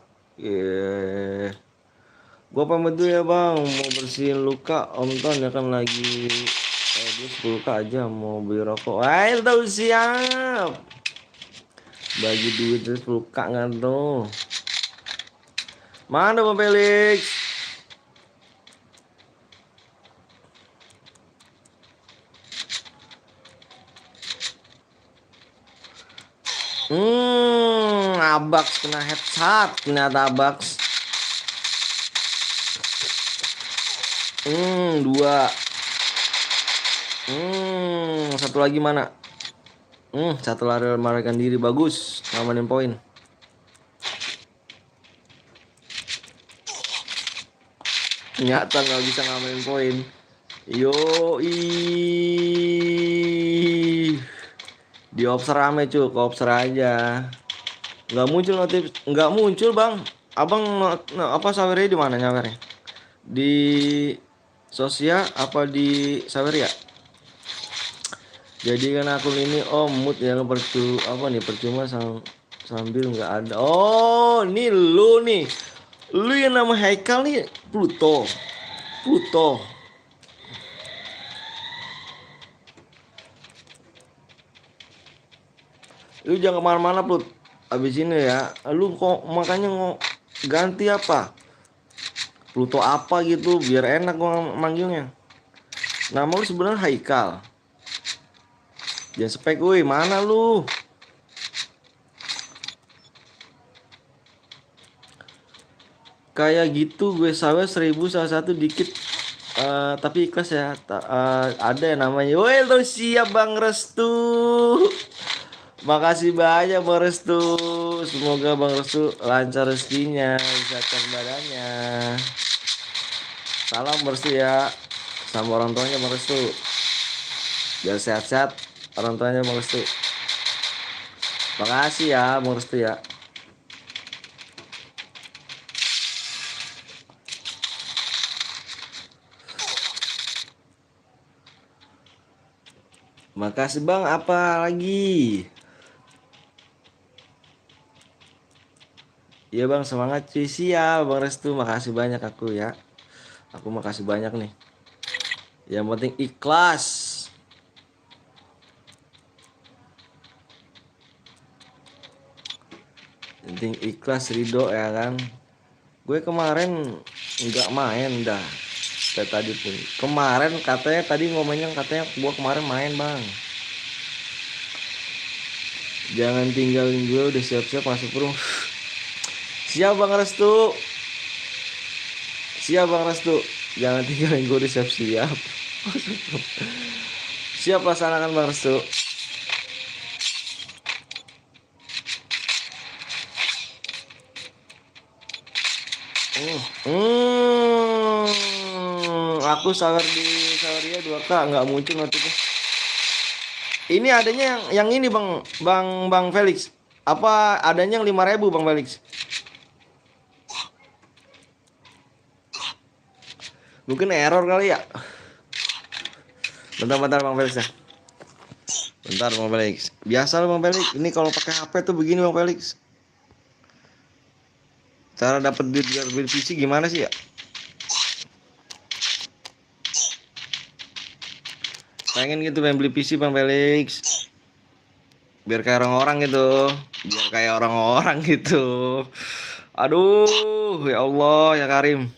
Gua pamit dulu ya bang, mau bersihin luka Om Ton ya kan lagi dia 10K aja mau beli rokok. Ayo tahu siap. Bagi duit 10K nggak tuh? Mana Bang Felix? Abaks kena headshot ternyata Abaks. 2. Satu lagi mana? Satu lari melarikan diri bagus, ngamanin poin. Ternyata nggak bisa ngamanin poin. Di obser rame cuy, ke obser aja. Nggak muncul notif, nggak muncul bang. Abang apa sawernya di mana nyawernya? Di sosial apa di sawer ya? Jadi kan akun ini mood yang percuma sambil nggak ada. Oh ini lu nih, lu yang nama Haikal nih Pluto. Lu jangan kemana-mana Plut. Abis ini ya, lu kok makanya ganti apa? Pluto apa gitu biar enak gua manggilnya. Nama lu sebenarnya Haikal. Jangan spek, woi mana lu? Kayak gitu gue sawer 1000 salah satu dikit Tapi ikhlas ya. Ada yang namanya. Woi, lu siap Bang Restu. Makasih banyak Bang Restu. Semoga Bang Restu lancar rezekinya, kesehatan badannya. Salam Bang Restu ya. Sama orang tuanya Bang Restu. Biar sehat-sehat orang tuanya Bang Restu. Makasih ya Bang Restu ya. Makasih Bang, apa lagi? Iya Bang, semangat cuy. Siap Bang Restu, makasih banyak aku ya. Aku makasih banyak nih. Yang penting ikhlas. Yang penting ikhlas, ridho ya kan. Gue kemarin nggak main dah. Kayak tadi pun. Kemarin katanya tadi ngomennya katanya gue kemarin main Bang. Jangan tinggalin gue, udah siap-siap masuk room. Siap Bang Restu. Siap Bang Restu. Jangan tinggalin gue, udah siap-siap. Siap laksanakan Bang Restu. Aku sawer di Saweria 2K nggak muncul notifnya. Ini adanya yang ini Bang Felix. Apa adanya yang 5.000 Bang Felix? Mungkin error kali ya. Bentar Bang Felix ya. Bentar Bang Felix. Biasa loh Bang Felix. Ini kalau pakai HP tuh begini Bang Felix. Cara dapat duit biar beli PC gimana sih ya? Pengen gitu pengen beli PC Bang Felix. Biar kayak orang-orang gitu. Biar kayak orang-orang gitu. Aduh, ya Allah ya Karim.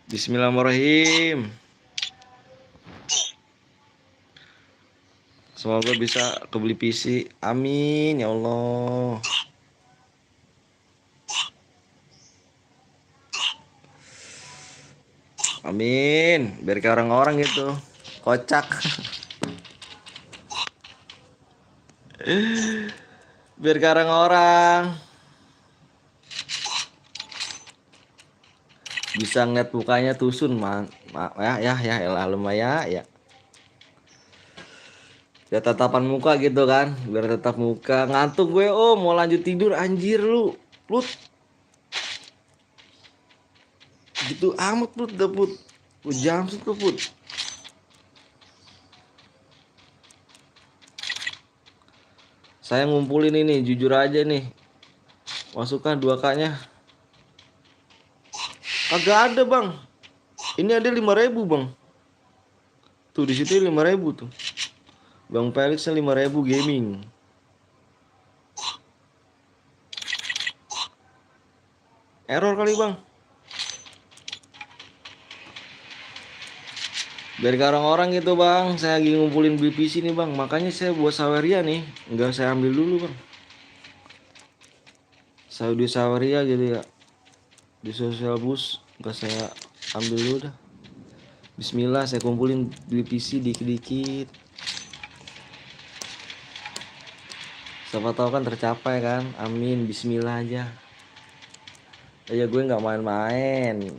Bismillahirrahmanirrahim. Semoga bisa kebeli PC. Amin ya Allah. Amin. Biar kayak orang-orang gitu. Kocak. Biar kayak orang-orang. Bisa ngeliat mukanya tusun ya elah lumayan ya. Ya tatapan muka gitu kan, biar tetap muka. Ngantuk gue, oh mau lanjut tidur anjir lu. Lu gitu amat lu dapet jam tuh put. Saya ngumpulin ini jujur aja nih. Masukkan 2K-nya. Kagak ada, Bang. Ini ada 5.000 Bang. Tuh di situ 5.000 tuh. Bang Felix 5.000 gaming. Error kali Bang. Biar ke orang-orang gitu Bang. Saya lagi ngumpulin beli PC nih Bang. Makanya saya buat Saweria nih. Enggak saya ambil dulu Bang. Saya di Saweria gitu ya. Di sosial bus. Enggak saya ambil dulu dah. Bismillah saya kumpulin beli PC dikit-dikit. Siapa tahu kan tercapai kan. Amin. Bismillah aja. Ya gue nggak main-main.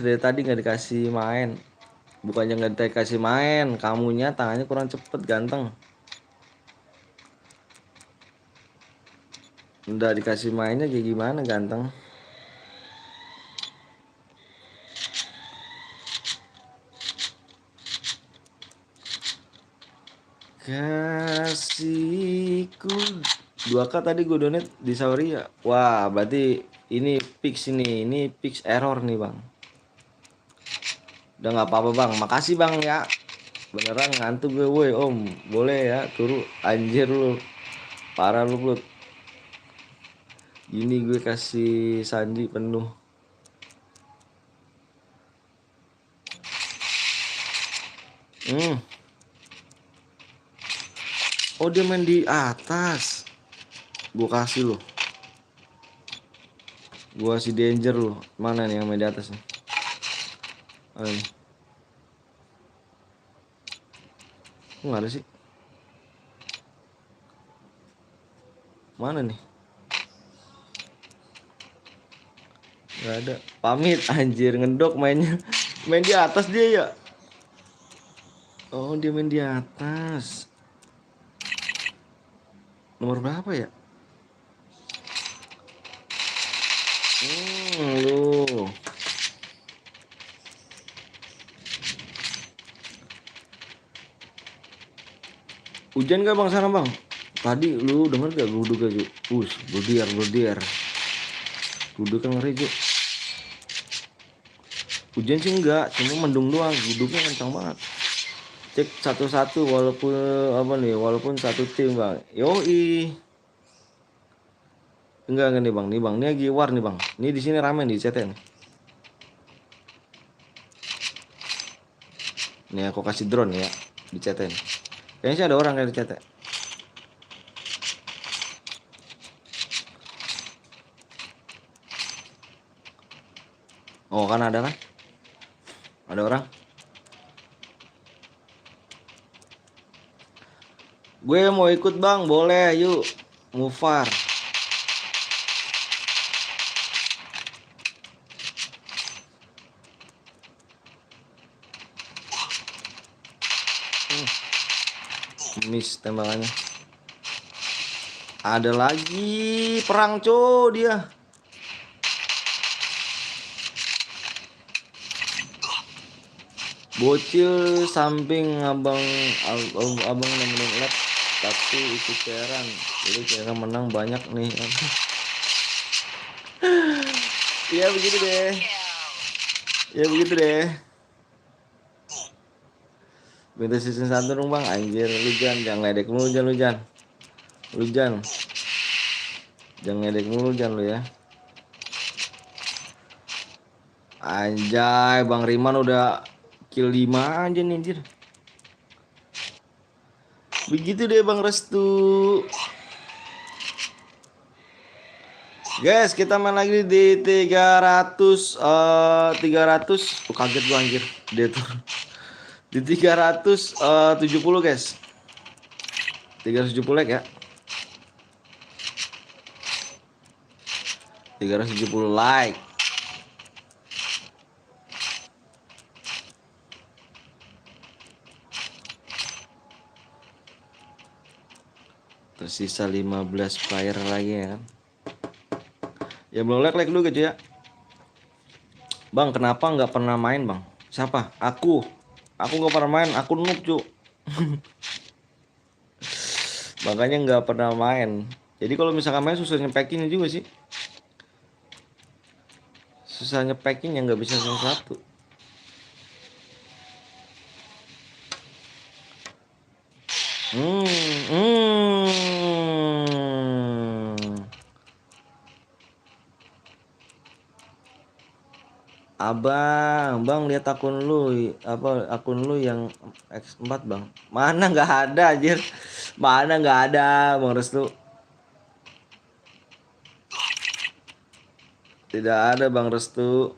Dari tadi nggak dikasih main. Bukannya nggak dikasih main, kamunya tangannya kurang cepet ganteng. Udah dikasih mainnya kayak gimana ganteng. Kasihku 2K tadi gue donate di Saweria. Wah berarti ini fix ini fix error nih Bang. Udah nggak apa-apa Bang, makasih Bang ya. Beneran ngantuk gue woi Om. Boleh ya turu anjir lu. Parah lu Plut. Ini gue kasih sandi penuh. Oh dia main di atas. Gua kasih lu. Gua si danger lu. Mana nih yang main di atas nih? Ayo. Kok nggak ada sih? Mana nih? Nggak ada. Pamit anjir, ngedok mainnya. Main di atas dia ya. Oh, dia main di atas. Nomor berapa ya? Lu. Hujan gak bang sana bang? Tadi lu denger gak guduk aja? Berdiar. Guduk kan ngeri Ju. Hujan sih enggak, cuma mendung doang. Guduknya kencang banget. Cek satu-satu walaupun apa nih, walaupun satu tim bang. Yoi. Enggak nih bang, ini lagi war nih bang. Ini di sini rame nih CT nih. Nih aku kasih drone ya di CT nih. Kayaknya sih ada orang kayak di CT. Oh kan ada kan? Ada orang. Gue mau ikut bang, boleh yuk. Mufar. Miss tembakannya. Ada lagi perang dia. Bocil samping abang nemenin lab tapi ikut Cairan. Jadi Cairan menang banyak nih. Iya begitu deh. Ya begitu deh. Minta season 1 dong bang. Anjir lu jangan ledek mulu lu Jan. Jangan ledek mulu lu ya. Anjay Bang Riman udah kill 5 aja nih anjir. Begitu deh Bang Restu. Guys, kita main lagi di 300 kaget gua anjir. Dia tuh di 370 guys. 370 like ya. 370 like. Tersisa 15 player lagi ya kan. Ya belum like dulu gitu ya. Bang kenapa nggak pernah main bang? Siapa? Aku nggak pernah main. Aku noob cu. Makanya nggak pernah main. Jadi kalau misalkan main susah nyepackingnya juga sih. Susah nyepackingnya nggak bisa satu. Bang lihat akun lu yang X4 bang. Mana nggak ada anjir. Mana nggak ada Bang Restu. Tidak ada Bang Restu.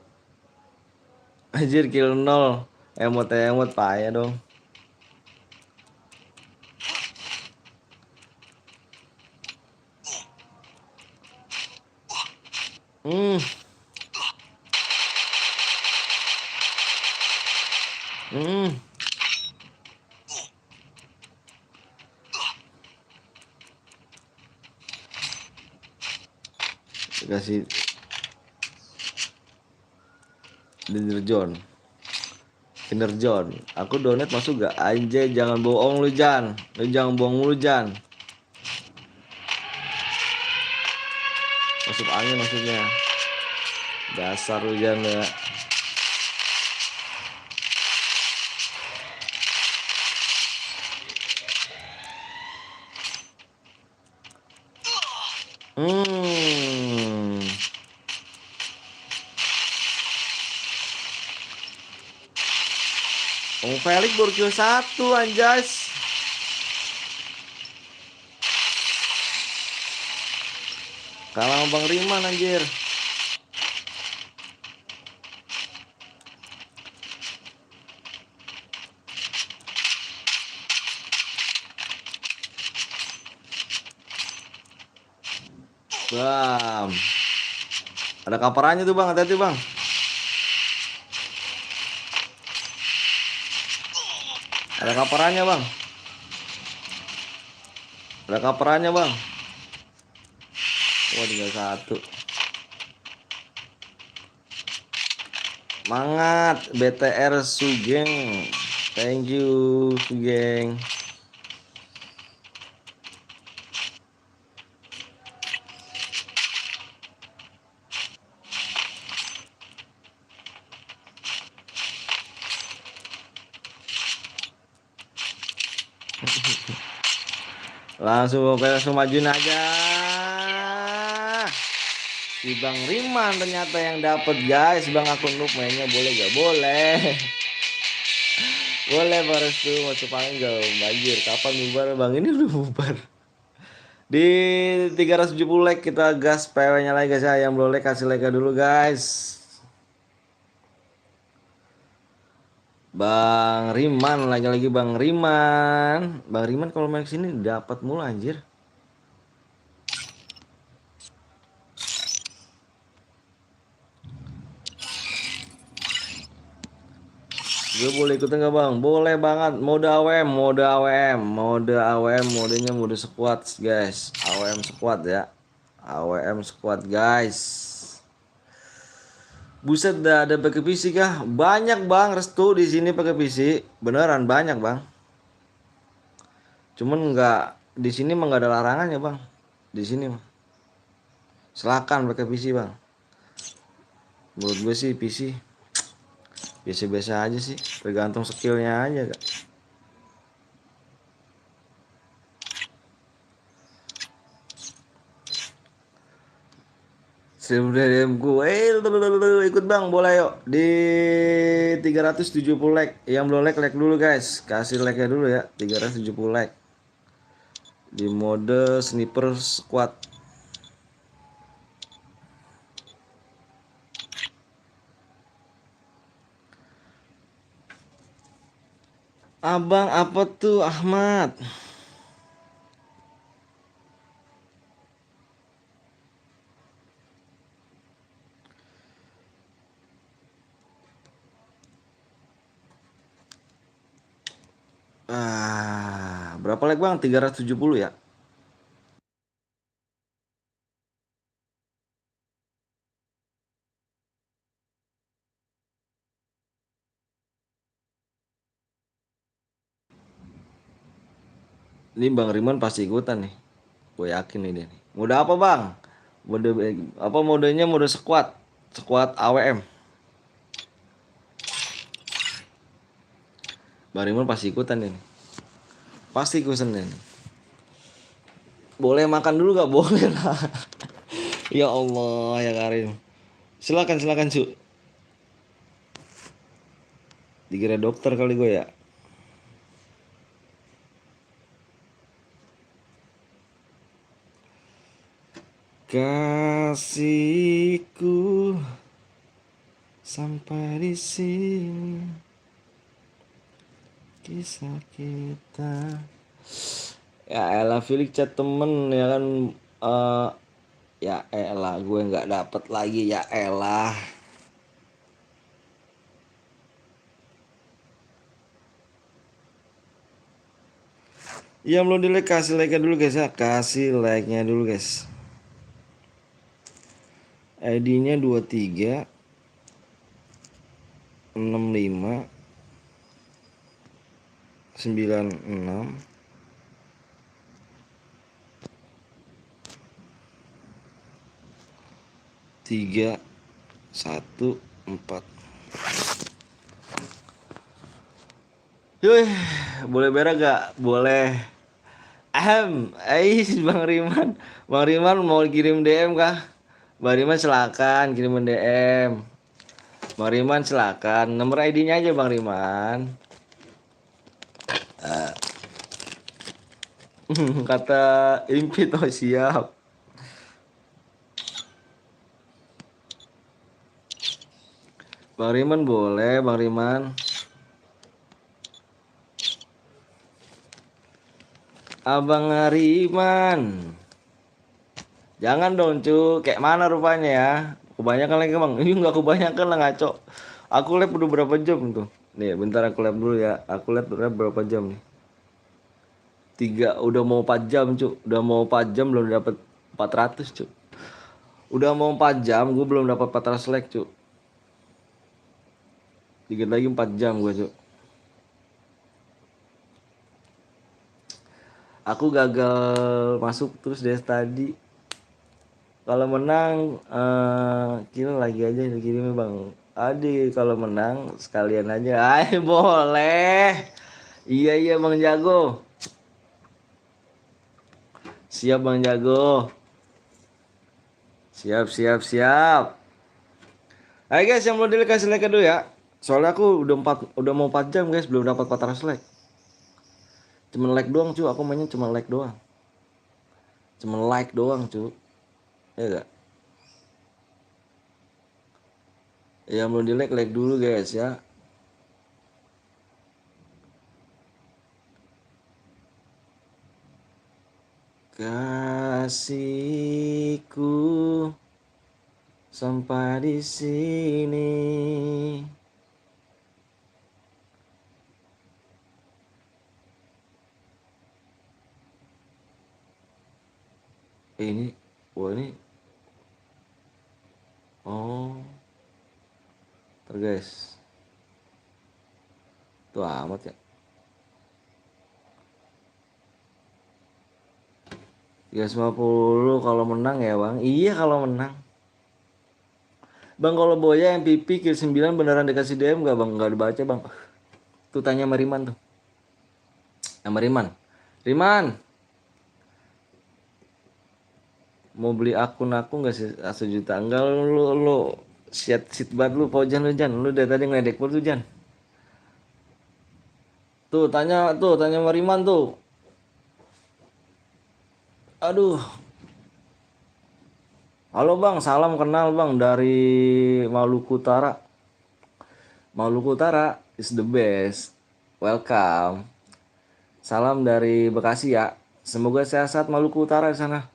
Anjir kill 0. Emot payah dong. Kasih Kinder John. Aku donate masuk gak? Anjay jangan bohong lu Jan. Lu jangan bohong lu Jan. Masuk angin maksudnya. Dasar lu Jan ya. Felix baru kill 1 anjas. Kalah sama Bang Riman anjir. Bam. Ada kaparannya tuh Bang, hati-hati Bang. Ada kaparannya Bang. Ada kaparannya Bang. Wah, tinggal satu. Mangat BTR Sugeng. Thank you Sugeng. Langsung majuin aja. Si Bang Riman ternyata yang dapat guys. Bang akun noob mainnya boleh gak? Boleh. Boleh baris tuh masuk panggung. Banjir kapan bubar Bang? Ini udah bubar. Di 370 like kita gas PW nya lagi guys ya. Yang belum like kasih like dulu guys. Bang Riman lagi-lagi Bang Riman. Bang Riman kalau main sini dapat mulu anjir. Gue boleh ikutan gak Bang? Boleh banget. Mode AWM, modenya mode squad guys. AWM squad ya. AWM squad guys. Buset, dah ada pakai PC kah? Banyak Bang, restu di sini pakai PC. Beneran banyak Bang. Cuman nggak di sini mah nggak ada larangannya Bang. Di sini mah. Silakan pakai PC Bang. Menurut gue sih PC biasa-biasa aja sih, tergantung skillnya aja kak. Stream DM gue, ikut Bang, boleh yuk di 370 like. Yang belum like dulu guys, kasih like-nya dulu ya, 370 like. Di mode sniper squad. Abang apa tuh Ahmad? Berapa like Bang? 370 ya? Ini Bang Riman pasti ikutan nih. Gue yakin nih dia nih. Mode apa Bang? Mode apa modenya? Mode squad. Squad AWM. Bang Riman pasti ikutan nih. Pasti ikutan nih. Boleh makan dulu gak? Boleh lah. Ya Allah ya Karim. Silakan cu. Dikira dokter kali gue ya. Kasihku sampai di sini kisah kita. Ya elah Felix chat temen ya kan. Ya elah gue nggak dapet lagi ya elah. Yang belum di like kasih like nya dulu guys ya. Kasih like nya dulu guys. ID-nya 23 65 96 3 1 4. Yuh, boleh berak gak? Boleh. Bang Riman. Bang Riman mau kirim DM kah? Bang Riman silakan kirim DM. Bang Riman silakan. Nomor ID-nya aja Bang Riman. Kata Impit, oh siap. Bang Riman boleh, Bang Riman. Abang Riman. Jangan dong cu, kayak mana rupanya ya? Kebanyakan lagi bang, ini nggak kebanyakan lah ngaco. Aku lab udah berapa jam tuh? Nih bentar aku lab dulu ya. Aku lab udah berapa jam nih? Udah mau 4 jam cu. Udah mau 4 jam belum dapat 400 cu. Udah mau 4 jam gue belum dapat 400 like cu. Dikit lagi 4 jam gue cu. Aku gagal masuk terus dari tadi. Kalau menang kira lagi aja dikirimnya bang. Adi kalau menang sekalian aja. Ay boleh. Iya bang Jago. Siap bang Jago. Siap. Ayo guys yang belum di-like kasih like dulu ya. Soalnya aku udah mau 4 jam guys belum dapat 400 like. Cuman like doang cu, aku mainnya cuma like doang. Cuman like doang cu. Ya gak? Yang belum di-like like dulu guys ya. Kasihku sampai di sini. Ini, wah ini, oh, guys, tuh amat ya. 350 kalau menang ya bang. Iya kalau menang. Bang kalau Boya MVP kill 9 beneran dikasih DM gak bang? Gak dibaca bang. Tuh tanya sama Riman tuh. Sama Riman. Riman. Mau beli akun aku gak sih 1 juta? Enggak lu shit banget lu Pojan lu Jan. Lu dari tadi ngeledek mulu tuh Jan. Tuh tanya sama Riman tuh. Aduh. Halo bang, salam kenal bang dari Maluku Utara. Maluku Utara is the best. Welcome. Salam dari Bekasi ya. Semoga sehat Maluku Utara di sana.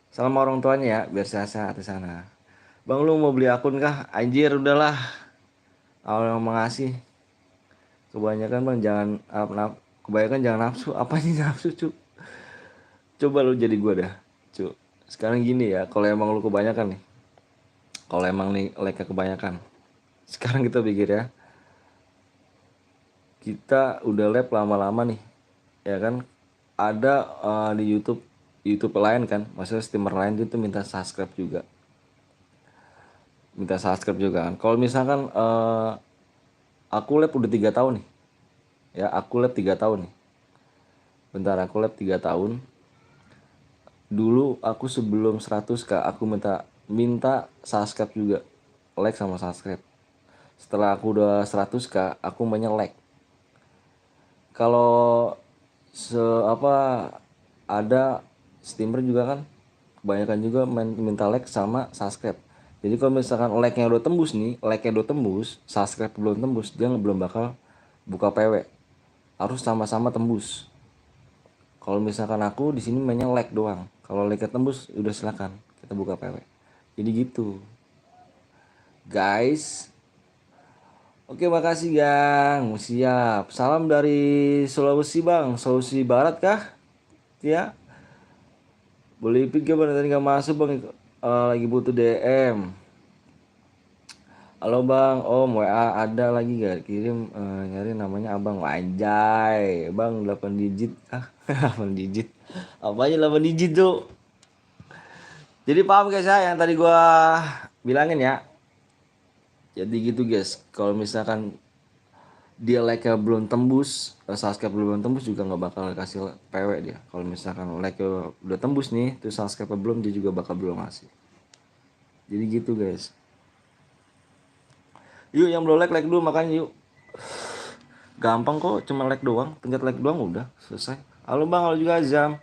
Salam orang tuanya ya, biar sehat di sana. Bang lu mau beli akun kah? Anjir udahlah. Allah yang mengasih. Kebanyakan bang kebanyakan jangan nafsu. Apanya nafsu cu? Coba lu jadi gua dah, cu. Sekarang gini ya, kalau emang lu kebanyakan nih. Kalau emang nih like kebanyakan. Sekarang kita pikir ya. Kita udah lab lama-lama nih. Ya kan? Ada di YouTube lain kan. Maksudnya streamer lain itu minta subscribe juga. Kan. Kalau misalkan aku lab udah 3 tahun nih. Ya, aku lab 3 tahun nih. Bentar, aku lab 3 tahun. Dulu aku sebelum 100k aku minta subscribe juga, like sama subscribe. Setelah aku udah 100k aku banyak like. Kalau ada streamer juga kan kebanyakan juga minta like sama subscribe. Jadi kalau misalkan like-nya udah tembus nih, subscribe belum tembus, dia belum bakal buka PW. Harus sama-sama tembus. Kalau misalkan aku di sini mainnya like doang. Kalau like tembus udah silakan kita buka PW. Jadi gitu. Guys. Oke, makasih Gang. Siap. Salam dari Sulawesi Bang. Sulawesi Barat kah? Ya. Boleh ipin gak bang? Tadi gak masuk bang. Lagi butuh DM. Halo bang, WA ada lagi gak? Kirim nyari namanya abang. Anjay, bang 8 digit. 8 digit. Apa aja 8 digit tuh? Jadi paham guys ya yang tadi gua bilangin ya. Jadi gitu guys, kalau misalkan dia like-nya belum tembus, subscribe belum tembus juga nggak bakal kasih PW dia. Kalau misalkan like-nya udah tembus nih, terus subscribe belum, dia juga bakal belum ngasih. Jadi gitu guys. Yuk yang belum like dulu makanya yuk. Gampang kok, cuma like doang, tingkat like doang udah selesai. Halo bang, halo juga Azam.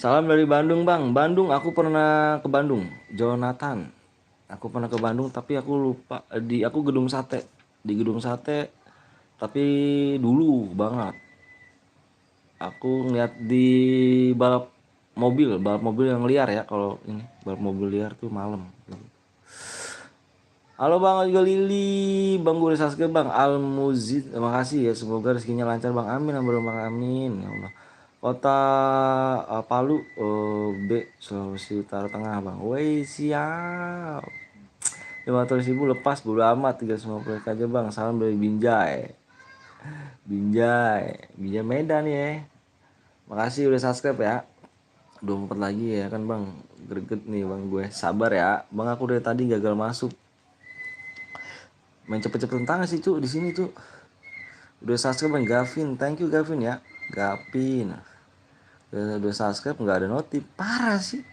Salam dari Bandung bang. Bandung, aku pernah ke Bandung. Jonathan. Aku pernah ke Bandung tapi aku lupa aku gedung sate. Di gedung sate tapi dulu banget. Aku ngeliat di balap mobil yang liar ya. Kalau ini balap mobil liar tuh malam. Halo Bang juga Lili, Bang Guru Saske, Bang Al Muzid. Terima kasih ya, semoga rezekinya lancar Bang. Amin, Bang amin. Ya Allah. Kota Palu, B, Sulawesi Utara Tengah Bang. Woi siap. 500.000 lepas bodo amat 350 aja Bang. Salam dari Binjai. Binjai Medan ya. Makasih udah subscribe ya. 24 lagi ya kan Bang. Greget nih Bang gue. Sabar ya. Bang aku dari tadi gagal masuk. Main cepet-cepet tangan sih cu di sini cu. Udah subscribe Bang Gavin. Thank you Gavin ya. Gavin. Udah subscribe nggak ada notif. Parah sih.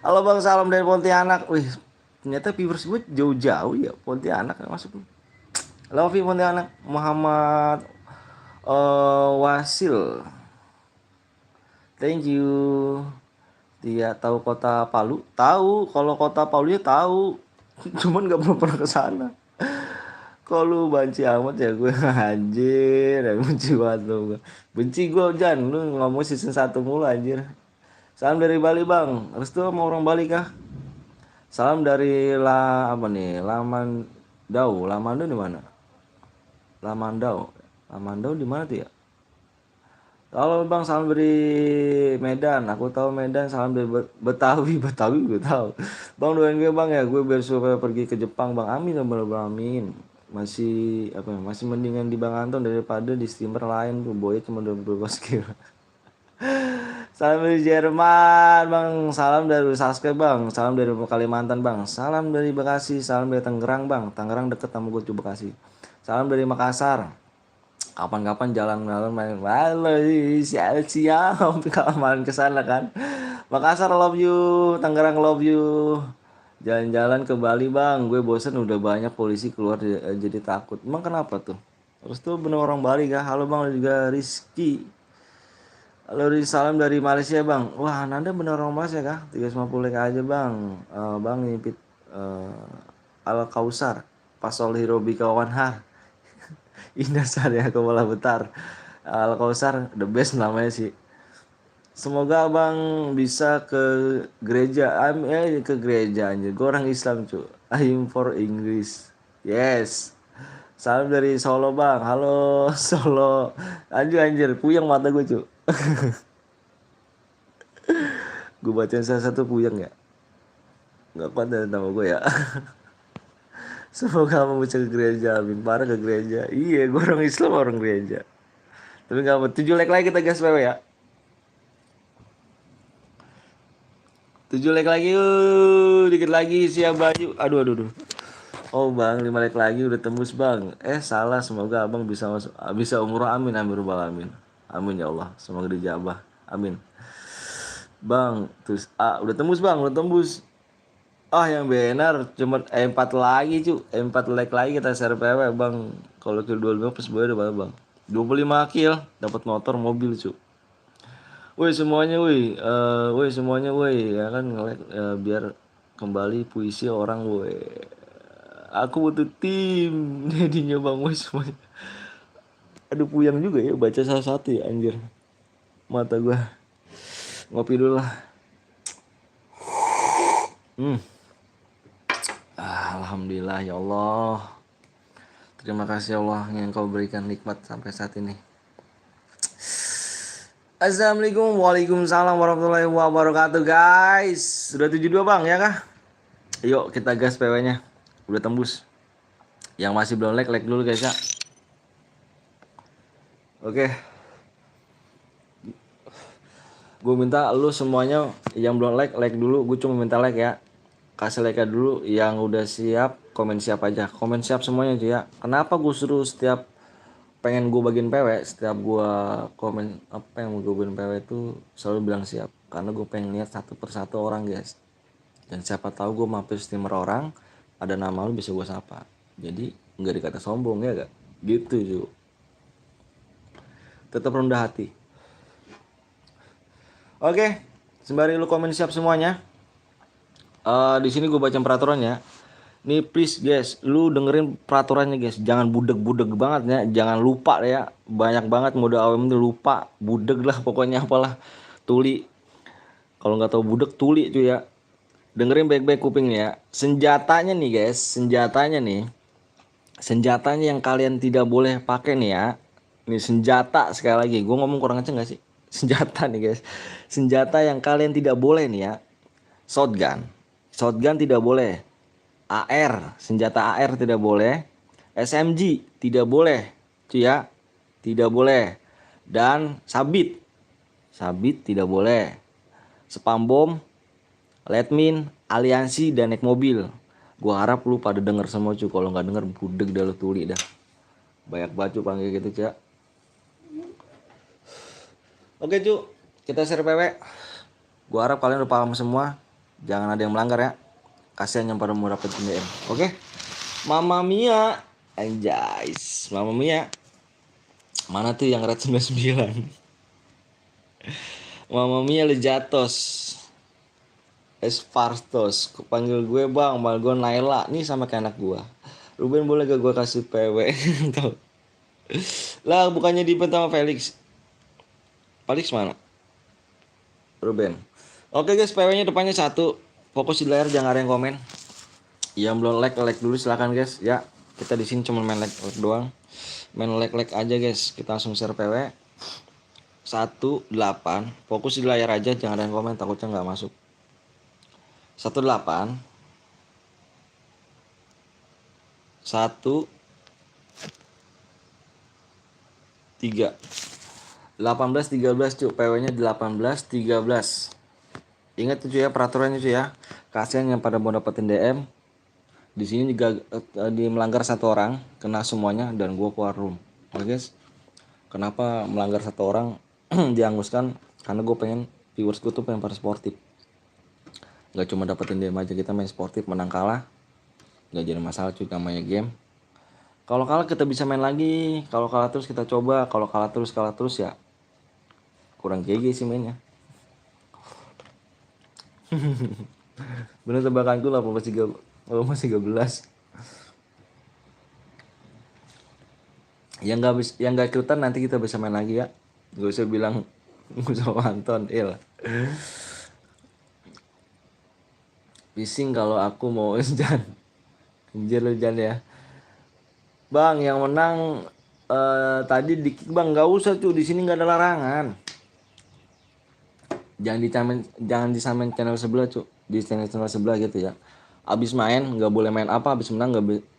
Halo Bang, salam dari Pontianak. Wih, ternyata viewers gue jauh-jauh ya Pontianak masuk. Lovi Pontianak Muhammad Wasil. Thank you. Dia tahu kota Palu? Tahu, kalau kota Palu ya tahu. Cuman nggak pernah ke sana. Kok lu banci amat ya gue anjir, ya benci banget lu. Benci gue Jan, lu ngomong season 1 mulu anjir. Salam dari Bali Bang. Restu mau orang Bali kah? Salam dari apa nih? Lamandau. Lamandau di mana? Lamandau di mana tuh ya? Halo Bang, salam dari Medan. Aku tahu Medan. Salam dari Betawi gue tahu. Bang doain gue Bang ya, gue biar supaya pergi ke Jepang Bang. Amin ya rabbal alamin. Masih apa ya? Masih mendingan di Bang Anton daripada di streamer lain tuh. Boy cuma 22 skill. Salam dari Jerman Bang. Salam dari Saske Bang. Salam dari Kalimantan Bang. Salam dari Bekasi. Salam dari Tangerang Bang. Tangerang deket sama gue coba Bekasi. Salam dari Makassar. Kapan-kapan jalan-jalan main. Halo, siap kalau main ke sana kan. Makassar love you, Tangerang love you. Jalan-jalan ke Bali Bang. Gue bosen udah banyak polisi keluar jadi takut. Emang kenapa tuh? Terus tuh bener orang Bali kah? Halo Bang juga Rizky. Halo salam dari Malaysia Bang. Wah Nanda bener orang Malaysia kah? 350 like aja Bang. Bang nyipit Al Kausar Pasol Hirobi kawan har. Indah Sarya Kepala Betar. Al Kausar the best namanya sih. Semoga Abang bisa ke gereja. Ke gereja anjir. Gue orang Islam cu. I'm for English. Yes. Salam dari Solo Bang. Halo Solo. Anjir puyeng mata gue cu. Gue bacain salah satu puyeng ya. Gak kuat dari nama gue ya. Semoga kamu bisa ke gereja. Amin. Parah ke gereja. Iya gue orang Islam orang gereja. Tapi gak apa. 7 like lagi kita gas PW ya. 7 like lagi yuk. Dikit lagi siap baju. Aduh. Oh Bang 5 like lagi udah tembus Bang. Salah. Semoga Abang bisa masuk. Bisa umroh amin. Amin rabbal alamin. Amin ya Allah. Semoga dijabah. Amin. Bang, terus udah tembus Bang, udah tembus. Yang benar cuma 4 lagi cu. 4 like lagi kita share PW Bang. Kalau kill 25 plus boy udah Bang. 25 kill dapat motor mobil cu. Woi semuanya ya kan nge-like biar kembali puisi orang woi. Aku butuh tim jadinya Bang woi semuanya. Aduh puyang juga ya baca salah satu ya anjir. Mata gua. Ngopi dulu lah. Alhamdulillah ya Allah. Terima kasih Allah yang kau berikan nikmat sampai saat ini. Assalamualaikum, waalaikumsalam warahmatullahi wabarakatuh guys. Sudah 72 Bang ya kah? Yuk kita gas PW-nya. Udah tembus. Yang masih belum like dulu guys ya. Oke. Gue minta lu semuanya yang belum like dulu. Gue cuma minta like ya. Kasih like dulu. Yang udah siap komen siap aja. Komen siap semuanya aja ya. Kenapa gue suruh setiap pengen gue bagiin PW, setiap gue komen apa yang mau gue bagiin PW itu selalu bilang siap. Karena gue pengen lihat satu persatu orang guys. Dan siapa tahu gue mampir streamer orang, ada nama lu bisa gue sapa. Jadi nggak dikata sombong ya gak? Gitu Ju. Tetap rendah hati. Oke, sembari lu komen siap semuanya. Di sini gue baca peraturannya. Nih please guys, lu dengerin peraturannya guys. Jangan budeg-budeg banget ya. Jangan lupa ya. Banyak banget mode AWM itu lupa. Budeg lah pokoknya apalah. Tuli. Kalau nggak tahu budeg tuli tuh ya. Dengerin baik-baik kupingnya ya. Senjatanya nih guys. Senjatanya nih. Senjatanya yang kalian tidak boleh pakai nih ya. Ini senjata sekali lagi. Gue ngomong kurang kenceng gak sih? Senjata nih guys. Senjata yang kalian tidak boleh nih ya. Shotgun. Shotgun tidak boleh. AR, senjata AR tidak boleh. SMG tidak boleh. Itu ya. Tidak boleh. Dan sabit. Sabit tidak boleh. Spam bom, lead mine, aliansi dan naik mobil. Gua harap lu pada denger semua cu. Kalau nggak denger budeg dah lu tuli dah. Banyak baju panggil gitu Cak. Oke cu, kita share PW. Gua harap kalian udah paham semua. Jangan ada yang melanggar ya. Kasihan yang pada mau dapet DM. Oke. Mama Mia. Anjay. Mama Mia. Mana tuh yang red 99? Mama Mia Lejatos. Espartos. Panggil gue bang. Panggil gue Naila. Nih sama kayak anak gue. Ruben boleh gak gue kasih PW? Tuh. Lah bukannya di sama Felix. Felix mana? Ruben. Oke guys, PW-nya depannya 1. Fokus di layar, jangan ada yang komen. Yang belum like dulu silakan guys. Ya, kita di sini cuma main like doang. Main like aja guys. Kita langsung share PW. 18. Fokus di layar aja, jangan ada yang komen, takutnya nggak masuk. 18. 1 3 18 13 cu, PW-nya 18 13. Ingat tuh ya peraturannya tuh ya. Kasihan yang pada mau dapetin DM. Di sini juga di melanggar 1 orang kena semuanya dan gua keluar room. Oke guys. Kenapa melanggar 1 orang diangguskan? Karena gue pengen viewers gue tuh pengen pada sportif. Gak cuma dapetin DM aja, kita main sportif, menang kalah gak jadi masalah cuy, namanya game. Kalau kalah kita bisa main lagi, kalau kalah terus kita coba, kalau kalah terus ya kurang GG sih mainnya. Bener tebakanku 18-13. Yang gak ikutan nanti kita bisa main lagi ya. Gak usah bilang gak usah nonton Bising kalau aku mau Jan. Anjir lu Jan ya. Bang yang menang tadi di kick bang, gak usah tuh, di sini nggak ada larangan. Jangan disamain channel sebelah cu, di channel sebelah gitu ya. Abis main nggak boleh main apa, abis menang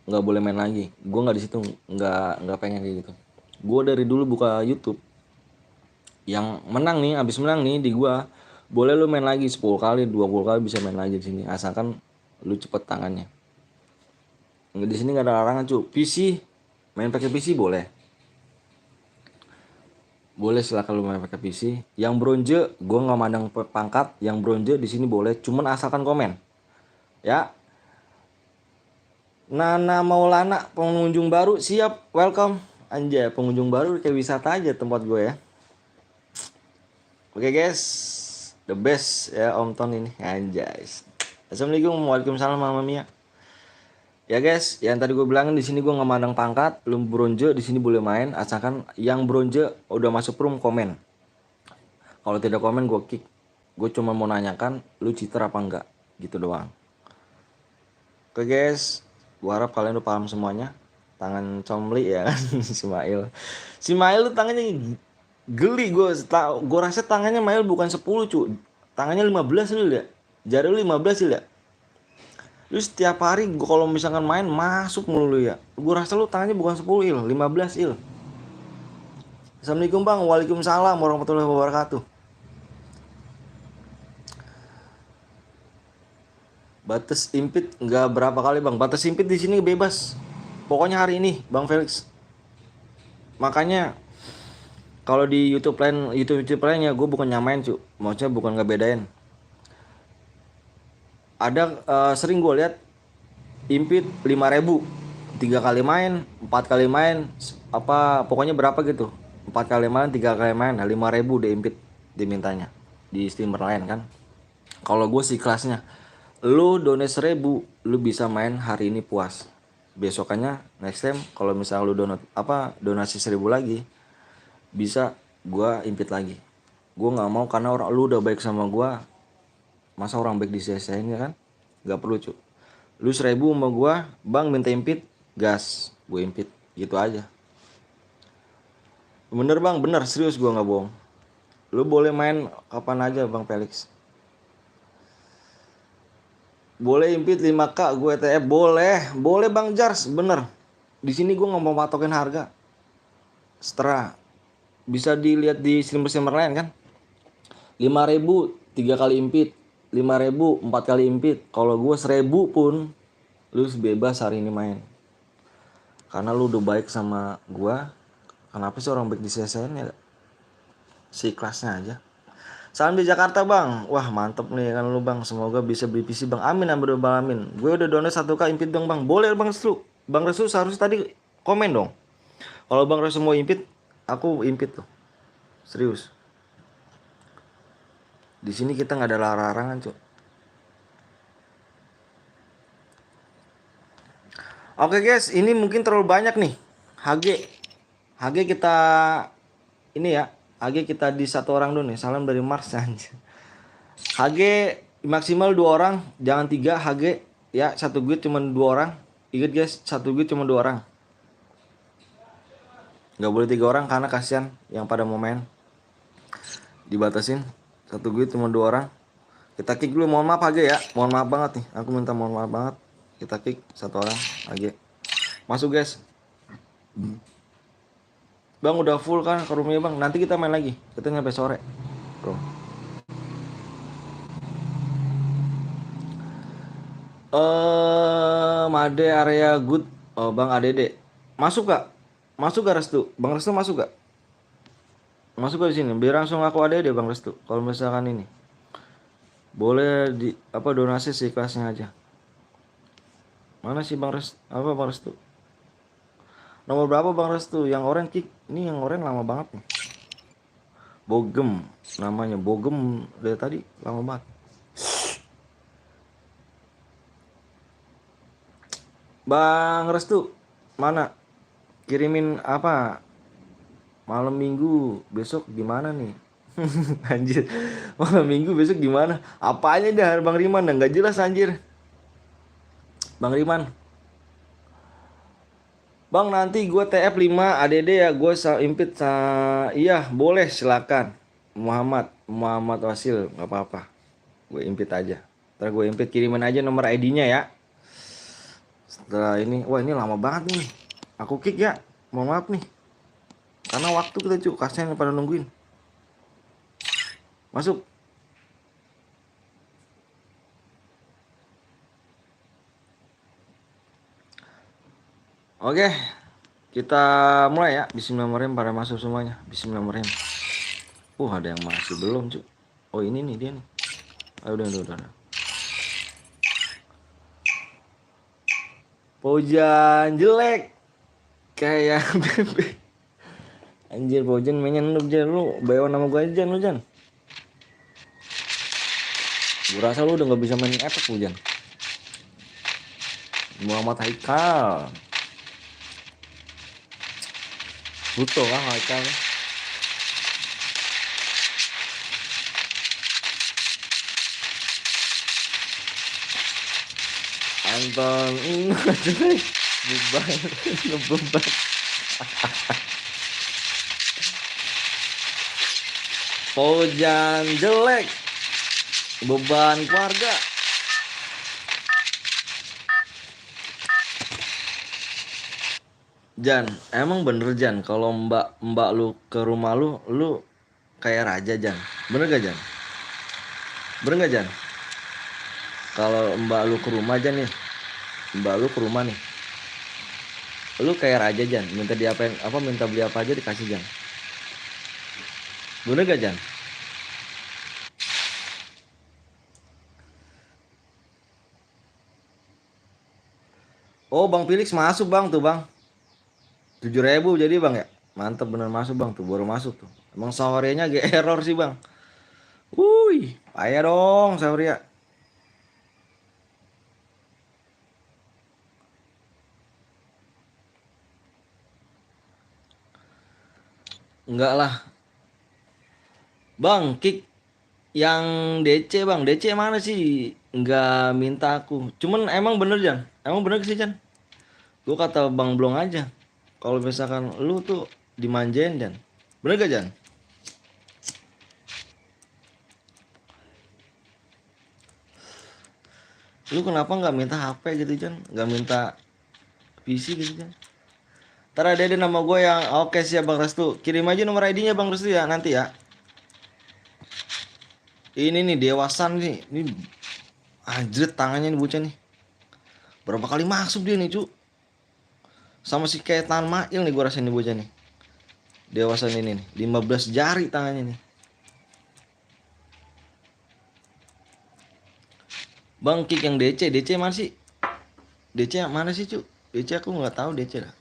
nggak boleh main lagi. Gue nggak di situ, nggak pengen kayak gitu. Gue dari dulu buka YouTube, yang menang nih, abis menang nih di gue, boleh lu main lagi 10 kali 20 kali bisa main lagi di sini, asalkan lu cepet tangannya. Di sini nggak ada larangan cu. PC main pakai PC boleh silakan lu main pakai PC. Yang bronze gue nggak mandang pangkat, yang bronze di sini boleh, cuman asalkan komen ya. Nana Maulana pengunjung baru siap, welcome. Anjay, pengunjung baru kayak wisata aja tempat gue ya. Oke guys, the best ya Om Ton ini. Anjay. Assalamualaikum, waalaikumsalam Mama Mia. Ya guys, yang tadi gue bilangin di sini gue nggak mandang pangkat, lu bronze di sini boleh main, asalkan yang bronze udah masuk room komen. Kalau tidak komen gue kick. Gue cuma mau nanyakan lu cheater apa enggak, gitu doang. Oke guys, gue harap kalian udah paham semuanya. Tangan comli ya kan. Si Mail tuh tangannya geli, gue rasa tangannya Mail bukan 10 cu, tangannya 15 lu lihat, jari lu 15 sih lihat. Lu setiap hari gua kalau misalkan main masuk mulu ya. Gua rasa lu tangannya bukan 10 il, 15 il. Assalamualaikum bang, waalaikumsalam warahmatullahi wabarakatuh. Batas impit nggak berapa kali bang. Batas impit di sini bebas. Pokoknya hari ini bang Felix. Makanya kalau di YouTube lainnya gue bukan nyamain cu, maksudnya bukan ngebedain. Ada sering gue lihat impit 5.000 3 kali main, 4 kali main, apa pokoknya berapa gitu, 4 kali main, 3 kali main, 5.000 deh impit dimintanya di streamer lain kan. Kalau gue sih kelasnya Lu donate 1.000, lu bisa main hari ini puas. Besokannya next time kalau misalnya lu donasi 1.000 lagi, bisa gua impit lagi. Gua nggak mau karena orang lu udah baik sama gua, masa orang baik disia-siain ya kan? Gak perlu cu. Lu 1.000 sama gua, bang minta impit, gas, gue impit, gitu aja. Bener bang, bener serius gua nggak bohong. Lu boleh main kapan aja bang Felix. Boleh impit 5K gue ETF, boleh bang Jars, bener. Di sini gue nggak mau patokin harga. Setelah bisa dilihat di streamer lain kan. 5.000 3 kali impit, 5.000 4 kali impit. Kalau gue 1.000 pun lu bebas hari ini main. Karena lu udah baik sama gue. Kenapa sih orang baik disia-siain ya? Si kelasnya aja. Salam di Jakarta bang. Wah mantep nih kan lu bang. Semoga bisa beli PC bang. Amin amin amin. Gue udah donate 1K impit dong bang. Boleh bang Restu. Bang Restu seharusnya tadi komen dong. Kalau bang Restu mau impit, aku impit tuh. Serius. Di sini kita nggak ada larangan cuy. Oke guys, ini mungkin terlalu banyak nih. HG kita ini ya. HG kita di 1 orang dulu nih. Salam dari Mars anjir. HG maksimal 2 orang, jangan 3 HG ya. 1 guild cuma 2 orang. Ingat guys, 1 guild cuma 2 orang. Gak boleh 3 orang karena kasihan yang pada mau main. Dibatasin 1 guild cuma 2 orang. Kita kick dulu, mohon maaf HG ya. Mohon maaf banget nih, aku minta mohon maaf banget. Kita kick 1 orang HG. Masuk guys. Bang udah full kan ke rumahnya bang. Nanti kita main lagi. Kita nyampe sore bro. Made area good. Oh bang ADD masuk gak? Masuk gak Restu? Bang Restu masuk gak? Masuk gak di sini? Biar langsung aku ADD bang Restu. Kalau misalkan ini boleh di donasi sih kelasnya aja. Mana sih bang Restu? Bang Restu? Nomor berapa bang Restu? Yang orange kick. Ini yang orange lama banget nih. Bogem namanya. Bogem dari tadi lama banget. Bang Restu mana? Kirimin apa? Malam minggu besok gimana nih? Anjir. Malam minggu besok gimana? Apanya dah Bang Riman? Nggak jelas anjir. Bang Riman. Bang nanti gue TF 5 ADD ya, gue impit iya boleh silakan. Muhammad Wasil nggak apa-apa. Gue impit aja. Ntar gue impit, kirimin aja nomor ID-nya ya. Setelah ini, wah ini lama banget nih. Aku kick ya, mohon maaf nih. Karena waktu kita cuy, kasihan pada nungguin. Masuk. Oke, kita mulai ya. Bismillahirrahmanirrahim, pada masuk semuanya. Bismillahirrahmanirrahim. Ada yang masih belum cuy. Oh ini nih dia nih. Udah. Pojan jelek kayak bebek. Anjir Pojan mainnya noob Jan, lu bawa nama gue aja Jan, lu Jan. Gue rasa lu udah gak bisa main efek lu Jan. Muhammad Haikal butuh lah Haikal. Anton jelek beban. Pojan jelek beban keluarga. Jan, emang bener Jan kalau mbak lu ke rumah lu kayak raja Jan. Bener gak Jan? Bener gak Jan? Kalau mbak lu ke rumah Jan nih. Mbak lu ke rumah nih. Lu kayak raja Jan, minta minta beli apa aja dikasih Jan. Bener gak Jan? Oh Bang Felix masuk bang tuh bang. 7.000 jadi bang ya. Mantep bener masuk bang tuh, baru masuk tuh. Emang sorenya agak error sih bang. Payah dong Sauria. Enggak lah. Bang, kick yang DC bang, DC mana sih? Enggak minta aku. Cuman emang bener Jan, emang bener sih Jan. Gue kata Bang Blong aja. Kalau misalkan lu tuh dimanjain Jan. Bener gak Jan? Lu kenapa nggak minta HP gitu Jan? Nggak minta PC gitu Jan? Ntar ada nama gue yang oke siap Bang Restu. Kirim aja nomor ID-nya Bang Restu ya nanti ya. Ini nih dewasan nih. Ini anjrit tangannya nih bocah nih. Berapa kali masuk dia nih cu. Sama si Ketan Mail nih gue rasain nih bocah nih. Dewasan ini nih. 15 jari tangannya nih. Bang kick yang DC. DC mana sih? DC yang mana sih cu? DC aku nggak tahu DC dah.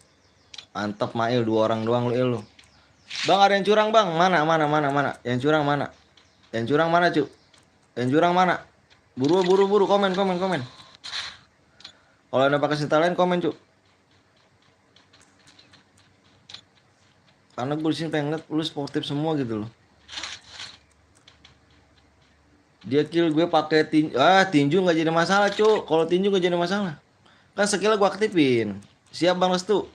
Mantap Mail 2 orang doang lu. Bang ada yang curang bang. Mana. Yang curang mana? Yang curang mana cu? Yang curang mana? Buru komen. Kalau ada pakai senjata lain komen cu. Karena gue disini pengen liat lu sportif semua gitu loh. Dia kill gue pakai tinju nggak jadi masalah cu. Kalau tinju nggak jadi masalah. Kan skillnya gue aktifin. Siap bang Restu.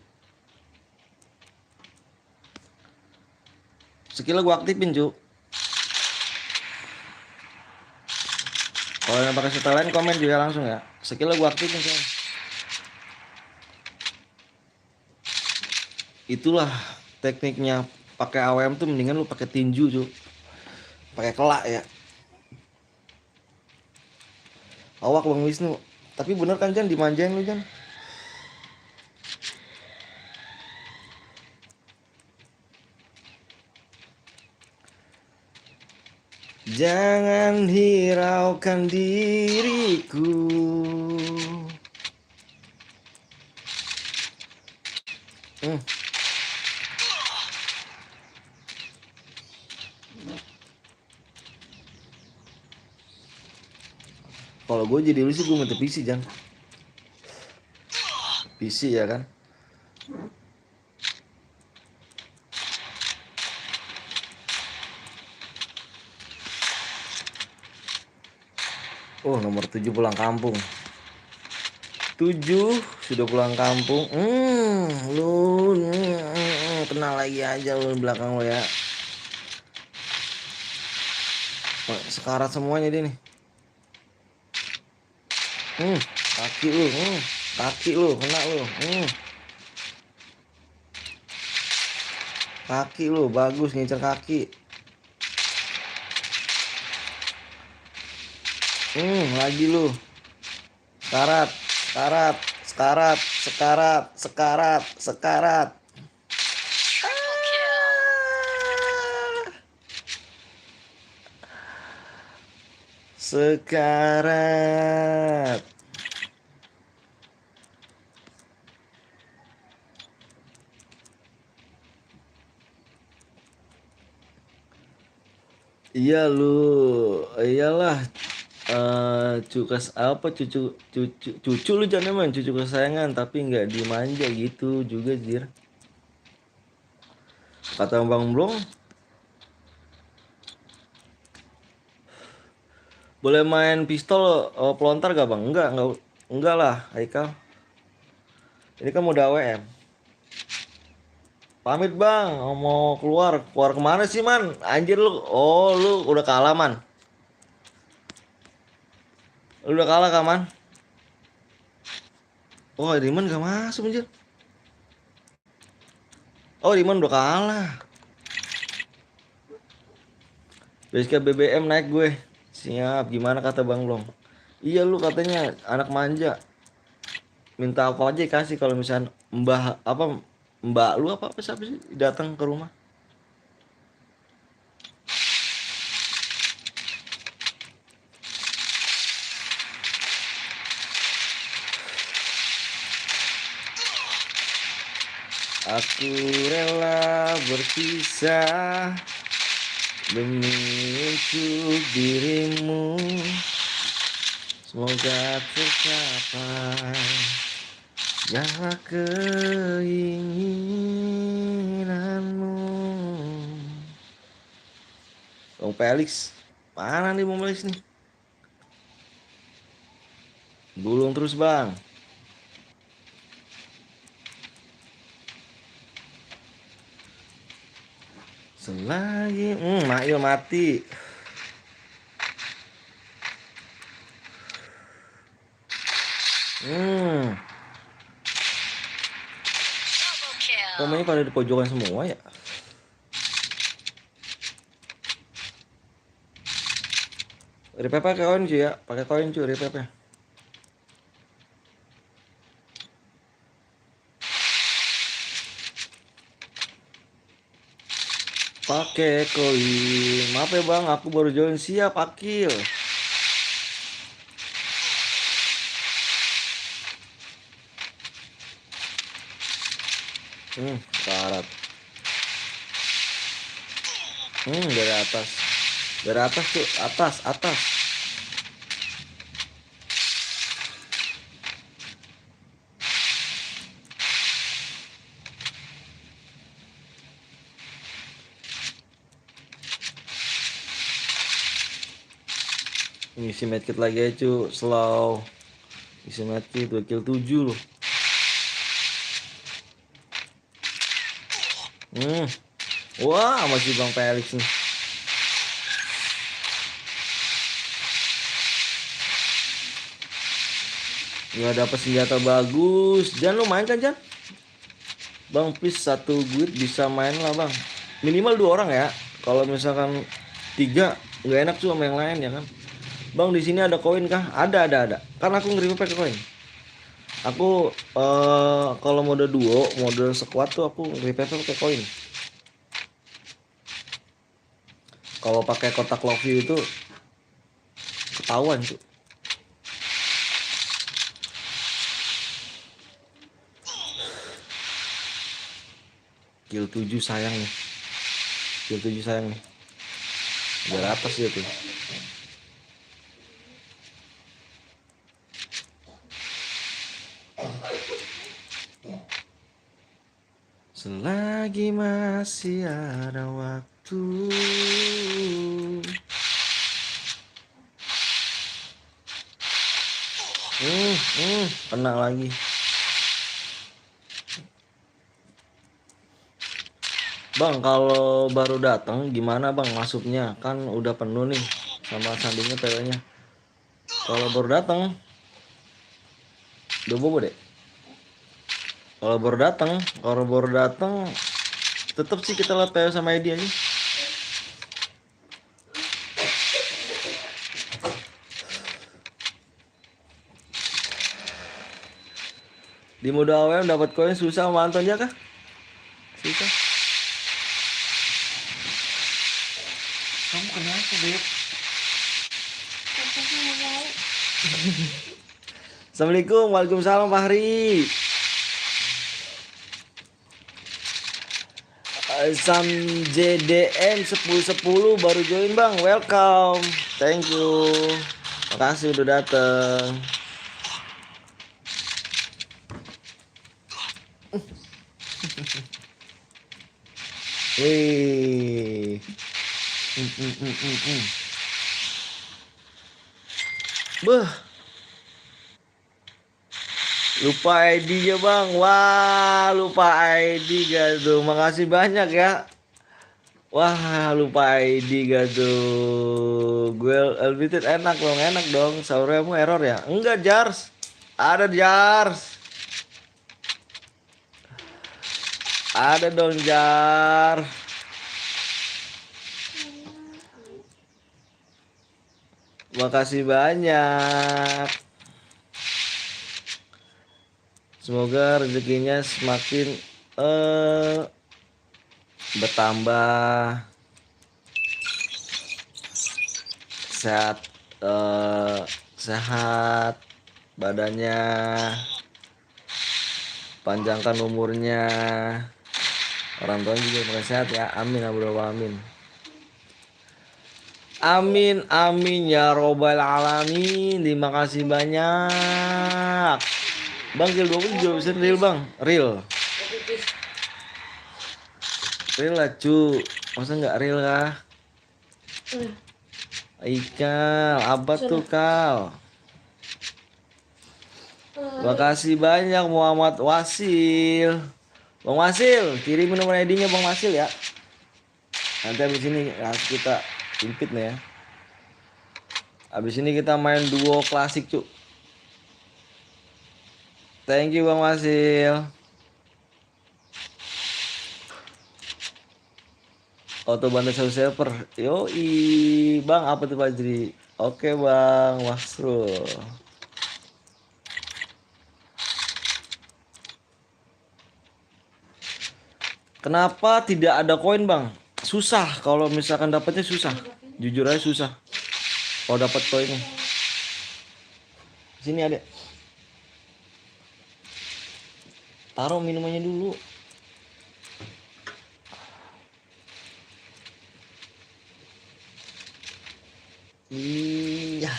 Skillnya gue aktifin cu. Kalau yang pakai senjata lain komen juga langsung ya. Skillnya gue aktifin cu. Itulah tekniknya pakai AWM tuh mendingan lu pakai tinju cu. Pakai kelak ya. Awak Bang Wisnu. Tapi bener kan Jan dimanjain lu Jan. Jangan hiraukan diriku. Kalau gue jadi lu sih gue minta PC Jan. PC ya kan. Oh nomor 7 pulang kampung. 7 sudah pulang kampung. Lu kenal lagi aja lu belakang lo ya. Sekarat semuanya dia nih. Kaki lu kena lu. Kaki lu bagus ngincer kaki. Lagi lu. Sekarat. Triple kill. Sekarat. Iya lu, iyalah. Cucu lu jangan emang cucu kesayangan tapi nggak dimanja gitu juga jir. Kata Bang Blong, boleh main pistol pelontar gak bang? Enggak lah Haikal. Ini kan udah AWM. Pamit bang, mau keluar kemana sih man? Anjir lu, lu udah kalah man. Lu udah kalah kan man? Oh Riman gak masuk anjir. Oh Riman udah kalah. Basecamp BBM naik gue. Siap, gimana kata Bang Long? Iya lu katanya anak manja. Minta apa aja kasih kalau misalnya mbak lu apa siapa sih datang ke rumah. Aku rela berpisah demi untuk dirimu. Semoga tercapai segala keinginanmu. Bang Felix. Mana nih Bang Felix nih? Gulung terus Bang. Selagi Mail mati. Double kill. Pemainnya pada di pojokan semua ya. Repair pakai koin cuy ya, pakai koin cuy repair. Pakai koin. Maaf ya Bang, aku baru join. Siap Akil. Karat. Dari atas. Dari atas tuh, atas. Ngisi medkit lagi aja cu, slow. Ngisi medkit 2 kill 7 loh. Wah, masih Bang Felix nih. Nggak dapat senjata bagus. Jan lu main kan Jan? Bang please satu guild bisa main lah Bang. Minimal 2 orang ya. Kalau misalkan 3 nggak enak tuh sama yang lain ya kan. Bang di sini ada koin kah? Ada. Kan aku nge-review pakai koin. Aku kalau mode duo, mode squad tuh aku nge-review pakai koin. Kalau pakai kotak love you itu ketahuan tuh. Kill 7 sayang nih. Dari atas dia tuh. Selagi masih ada waktu. Kena lagi. Bang, kalau baru datang gimana Bang masuknya? Kan udah penuh nih sama sandingnya PW-nya. Kalau baru datang udah bobo deh. Kalau baru datang tetap sih kita lihat PW sama ID aja. Di mode AWM dapat koin susah sama Anton ya kah? Susah. Kamu kenapa, Beb? Assalamualaikum, waalaikumsalam Fahri. Sam JDM 1010 baru join Bang, welcome, thank you, makasih udah dateng. Wih. Beuh. Lupa ID-nya Bang. Wah, lupa ID gak tuh. Makasih banyak ya. Wah, lupa ID gak tuh. Gue Elbited enak dong. Sauremu error ya? Enggak, Jars. Ada Jars. Ada dong Jar. Makasih banyak. Semoga rezekinya semakin bertambah. Sehat badannya, panjangkan umurnya, orang tua juga makin sehat ya, amin amin. Amin ya robbal alamin. Terima kasih banyak Bang. Kill 20 juga bisa real Bang. Real lah cu. Masa nggak real kah? Ikal, apa tuh Kal? Makasih banyak Muhammad Wasil. Bang Wasil, kirimin nomor ID-nya Bang Wasil ya. Nanti habis ini kita impit nih ya. Habis ini kita main duo klasik, Cuk. Thank you Bang Wasil. Auto bantu satu server. Yoi, Bang apa tuh Fajri? Oke Bang Wasrul. Kenapa tidak ada koin Bang? Susah kalau misalkan dapatnya susah. Jujur aja susah. Kalau dapat koinnya. Sini ada. Taruh minumannya dulu. Iya.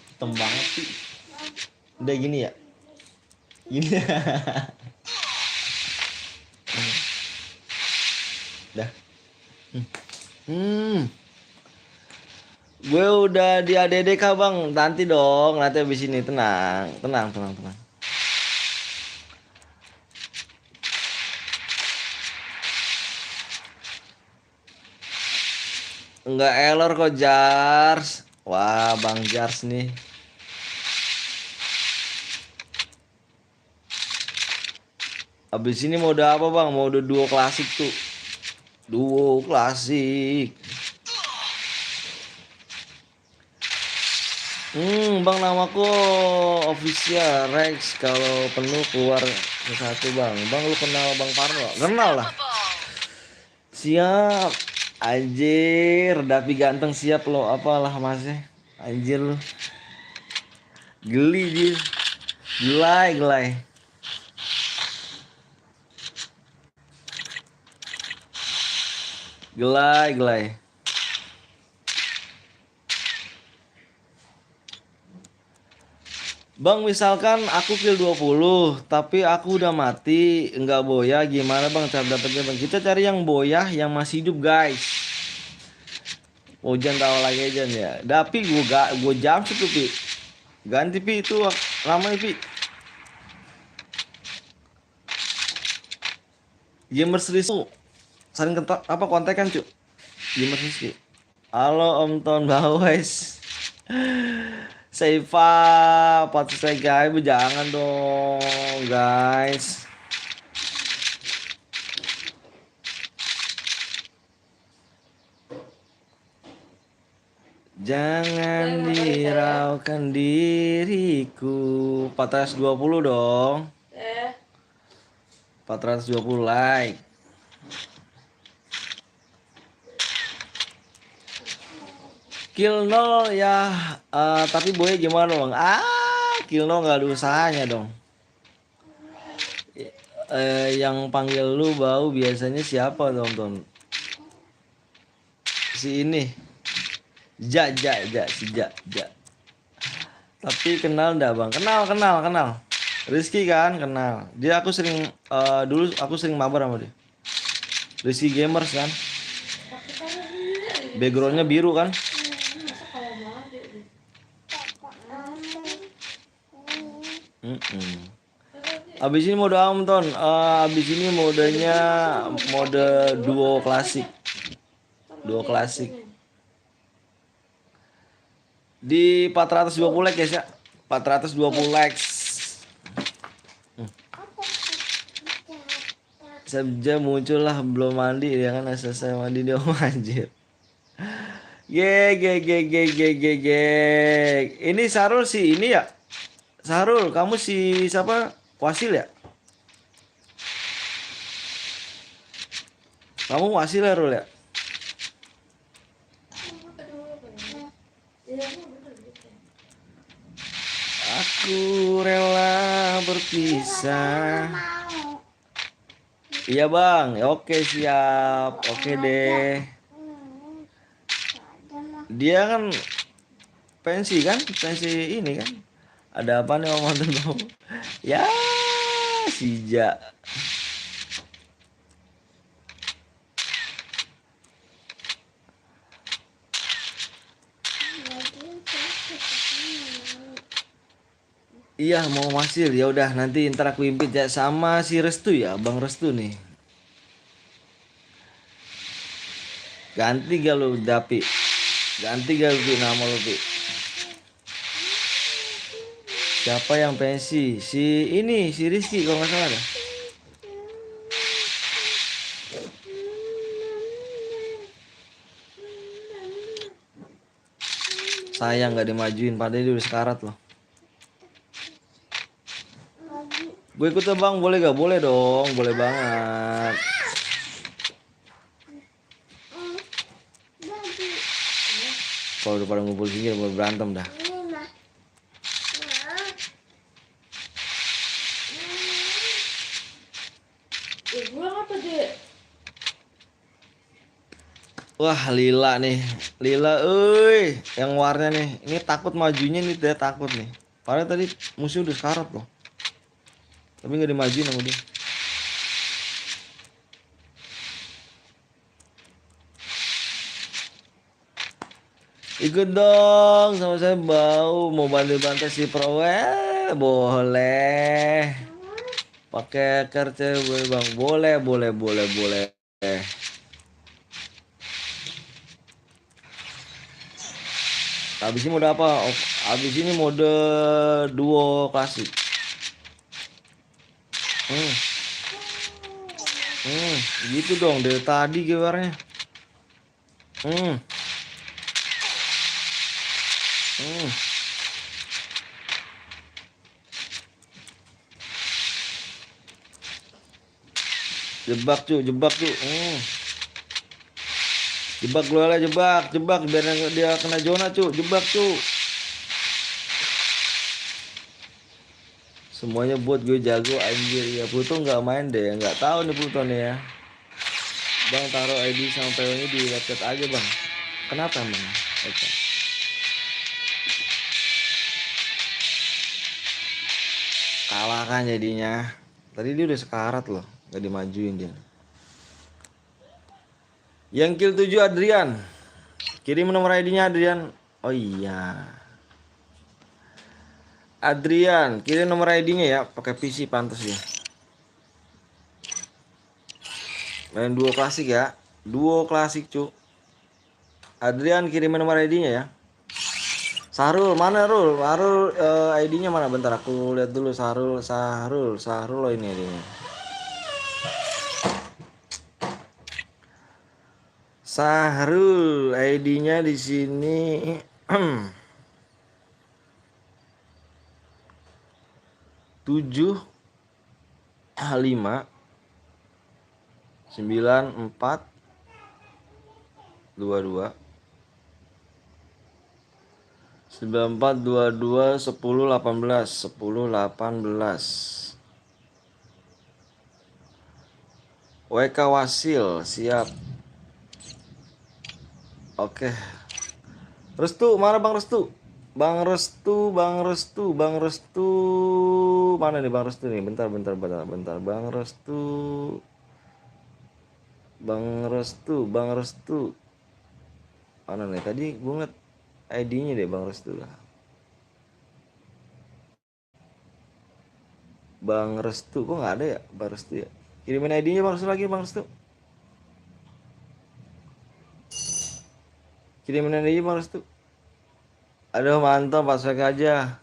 Hitam banget sih. Udah gini ya. Gini. Dah. Gue udah di ADDK Bang. Nanti dong. Nanti habis ini tenang. Tenang. Enggak error kok Jars. Wah Bang Jars nih. Abis ini mode apa Bang? Mode duo klasik tuh. Duo klasik. Bang namaku official Rex. Kalau penuh keluar ke satu Bang. Bang lu kenal Bang Parno? Kenal lah. Siap. Anjir, Dapi ganteng siap lo. Apalah masnya. Anjir lu. Geli dia. Gelai. Gelai. Bang misalkan aku kill 20 tapi aku udah mati enggak boya, gimana Bang cara dapetnya Bang? Kita cari yang boya yang masih hidup guys. Hujan tahu lagi aja ya. Tapi gue jam sih Pi. Ganti Pi itu lama Pi. Gamers Rizky saling apa kontekan cu. Gamers Rizky. Halo Om Ton Bawes. Seifa, patut saya guys, jangan dong guys. Jangan hiraukan diriku. 420 dong. 420 like. Kill 0 ya, tapi boy gimana Bang? Kill 0 nggak ada usahanya dong. Yang panggil lu bau biasanya siapa dong Ton? Si ini. Ja. Tapi kenal enggak Bang? Kenal. Rizky kan kenal. Dia aku sering dulu aku sering mabar sama dia. Rizky Gamers kan. Backgroundnya biru kan? Abis ini mode Om Ton. Abis ini modenya mode duo klasik. Di 420 like guys ya. 420 likes. Sabja muncul lah belum mandi dia kan selesai mandi dia anjir. Ge. Ini Sarul sih ini ya. Sarul, kamu si siapa? Wasil ya? Kamu Wasil ya, Rul ya? Aku rela berpisah. Iya Bang, oke siap. Oke deh. Dia kan pensi ini kan. Ada apa nih Om Anton Bau? Ya, Sija. Iya mau masir ya udah nanti ntar aku impit ya sama si Restu ya Bang Restu nih. Ganti gak lu Dapi? Ganti gak lu Pi, nama lu Pi? Siapa yang pensi? Si ini si Rizky kalau nggak salah dah. Sayang nggak dimajuin padahal dia udah sekarat loh. Gue ikut ya bang, boleh gak? Boleh dong, boleh banget. Kalau udah pada ngumpul sini udah berantem dah. Pulang apa deh? Wah Lila nih, Lila, yang warnanya nih, ini takut majunya nih dia takut nih. Padahal tadi musuh udah sekarat loh, tapi nggak dimajuin sama dia. Ikut dong sama saya mau bantu si pro boleh. Pakai kerja bang, boleh. Habis ini mode apa? Oh, habis ini mode duo klasik. Gitu dong dari tadi gambarnya. Jebak cu. Jebak lu lah, jebak biar dia kena zona cu, jebak cu. Semuanya buat gue jago anjir ya. Pluto nggak main deh, nggak tahu nih Pluto nih ya. Bang taruh ID sama PO nya di website aja bang. Kenapa emang? Oke. Kalah kan jadinya. Tadi dia udah sekarat loh, nggak dimajuin dia. Yang kill 7 Adrian. Kirim nomor ID-nya Adrian. Oh iya. Adrian, kirim nomor ID-nya ya, pakai PC pantas ya. Main duo klasik ya. Duo klasik, cu. Adrian kirim nomor ID-nya ya. Sahrul, mana Rul? ID-nya mana? Bentar aku lihat dulu Sahrul loh ini ID-nya. Sahrul ID-nya di sini 7 5 94 22 9422 10 18 WK Wasil siap. Oke. Restu, mana Bang Restu? Bang Restu. Mana nih Bang Restu nih? Bentar. Bang Restu. Mana nih? Tadi gue ngeliat ID-nya deh Bang Restu lah. Bang Restu, kok nggak ada ya Bang Restu ya? Kirimin ID-nya Bang Restu lagi Bang Restu. Kirimin ID-nya Bang Restu. Aduh mantap pas aja.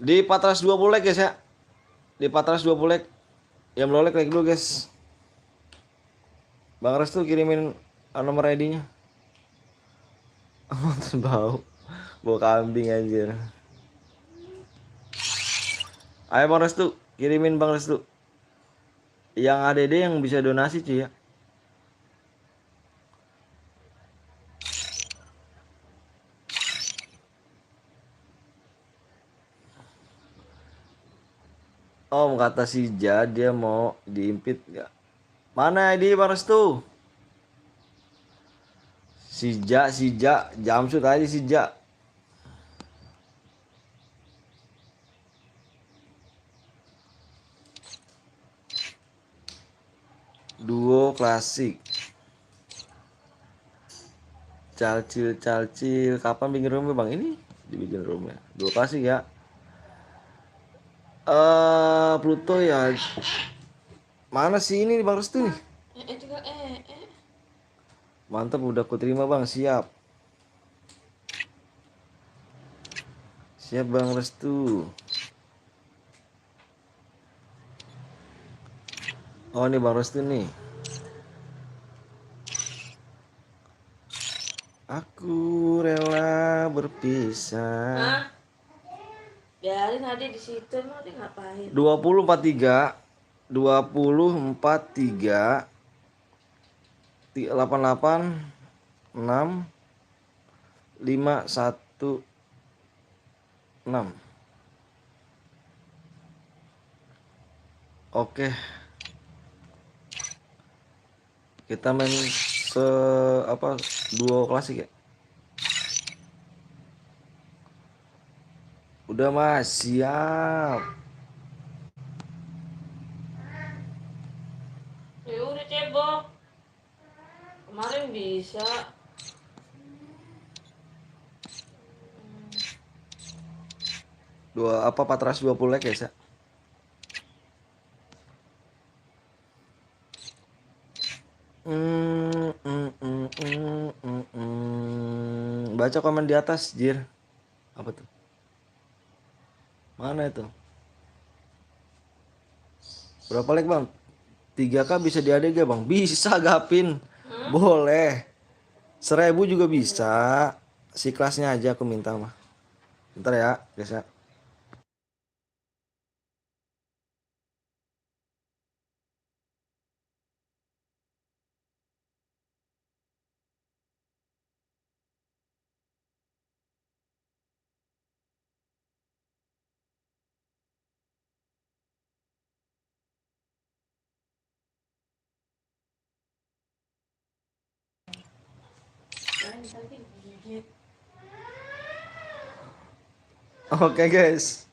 Di 420 like guys ya. Di 420 like. Yang belum like dulu guys. Bang Restu kirimin nomor ID-nya. Bau kambing anjir. Ayo Bang Restu, kirimin Bang Restu. Yang ADD yang bisa donasi cuy ya. Om kata si Ja dia mau diimpit nggak? Mana ID Bang Restu? Si Ja, Jamsud aja si Ja. Duo klasik. Calcil. Kapan bikin roomnya Bang? Ini dibikin roomnya. Duo klasik ya. Pluto ya. Mana sih ini Bang Restu nih? Juga Mantap, udah aku terima Bang, siap. Siap Bang Restu. Oh ini Bang Restu nih. Aku rela berpisah. Hah? Biarin Ade di situ, emang dia ngapain? 2043 2043 88 6 516. Oke, kita main duo klasik ya. Udah Mas, siap. Ya udah cebok. Kemarin bisa. Dua 420 like ya, Sa? Baca komen di atas, Jir. Apa tuh? Mana itu? Berapa like Bang? 3K bisa di ADG Bang? Bisa Gapin. Boleh. 1000 juga bisa. Si kelasnya aja aku minta mah. Bentar ya, guys ya. Oke guys.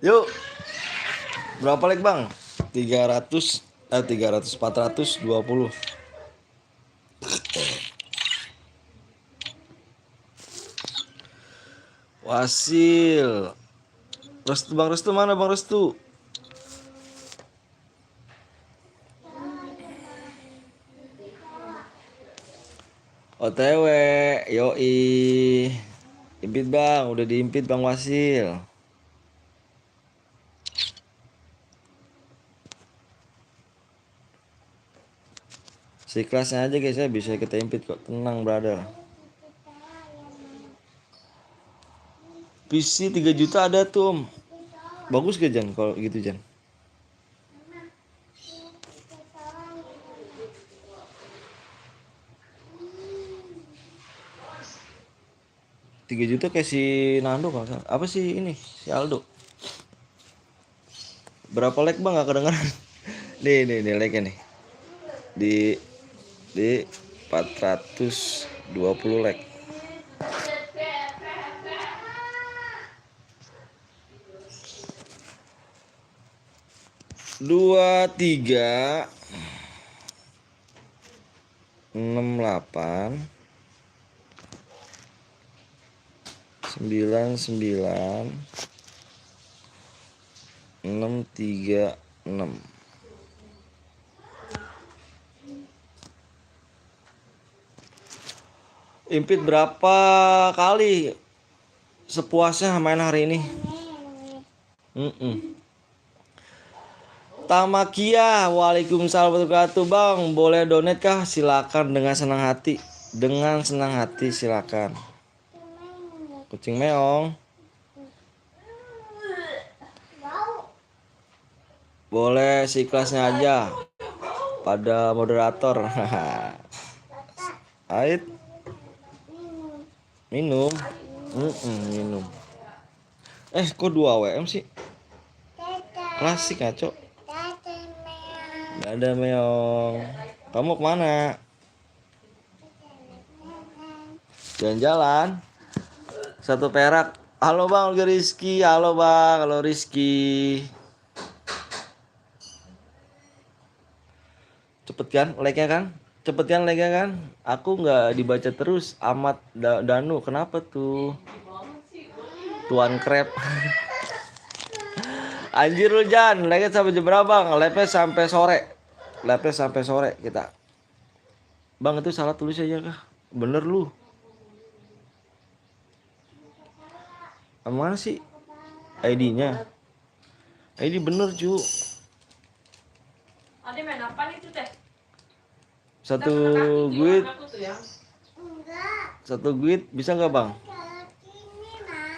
Yuk. Berapa like Bang? 420. Wasil. Restu Bang Restu mana Bang Restu? OTW, yoi. Impit Bang, udah diimpit Bang Wasil. Si kelasnya aja guys ya, bisa kita impit kok. Tenang brother. PC 3 juta ada tuh Om. Bagus gak Jan kalau gitu Jan? Tiga juta kayak si Nando kalau salah. Apa sih ini? Si Aldo. Berapa like Bang? Gak kedengeran. Nih like nih. Di 420 like. Dua 3 68 99 636. Impit berapa kali? Sepuasnya main hari ini. Tamakia, waalaikumsalam warahmatullahi wabarakatuh Bang. Boleh donate kah? Silakan dengan senang hati. Dengan senang hati silakan. Kucing meong. Boleh si kelasnya aja. Pada moderator. Ait. Minum. Minum. Kok 2 WM sih? Klasik ngaco. Gak ada meong. Kamu kemana? Jalan-jalan. 1 perak. Halo Bang Olga Rizky. Halo Bang. Halo Rizky. Cepet kan like-nya kan? Cepet kan like-nya kan? Aku nggak dibaca terus. Ahmad Danu. Kenapa tuh? Tuan Krep. Anjir lu Jan, lagi sampai jam berapa bang? Live sampai sore. Live sampai sore kita. Bang itu salah tulis aja kah? Bener lu. Mana sih ID-nya? ID bener cu. Ade main apa nih tuh teh? Satu Kaki guit, juga aku tuh ya. Enggak. satu guit bisa nggak bang? Kalau gini mah.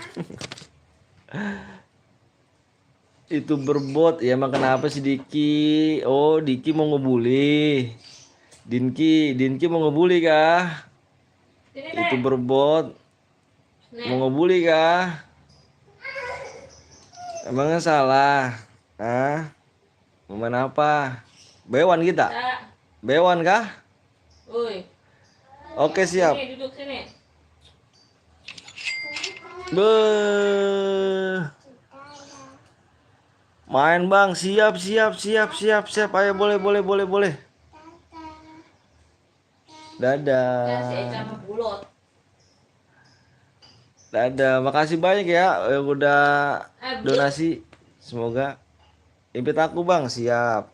Itu berbot ya emang kenapa sih Diki? Oh Diki mau ngebully. Dinki mau ngebully kah? Sini Itu teh. berbot mau Nih. ngebully kah? Emangnya salah? Hah? Mau main apa? Bewan kita? Ya. Bewan kah? Woi. Oke siap. Sini duduk sini. Beuh. Main bang, siap. Ayo boleh. Ya si Eca Dadah. mah bulot. Dadah. Makasih banyak ya yang udah Beli. donasi. Semoga impit aku bang, siap.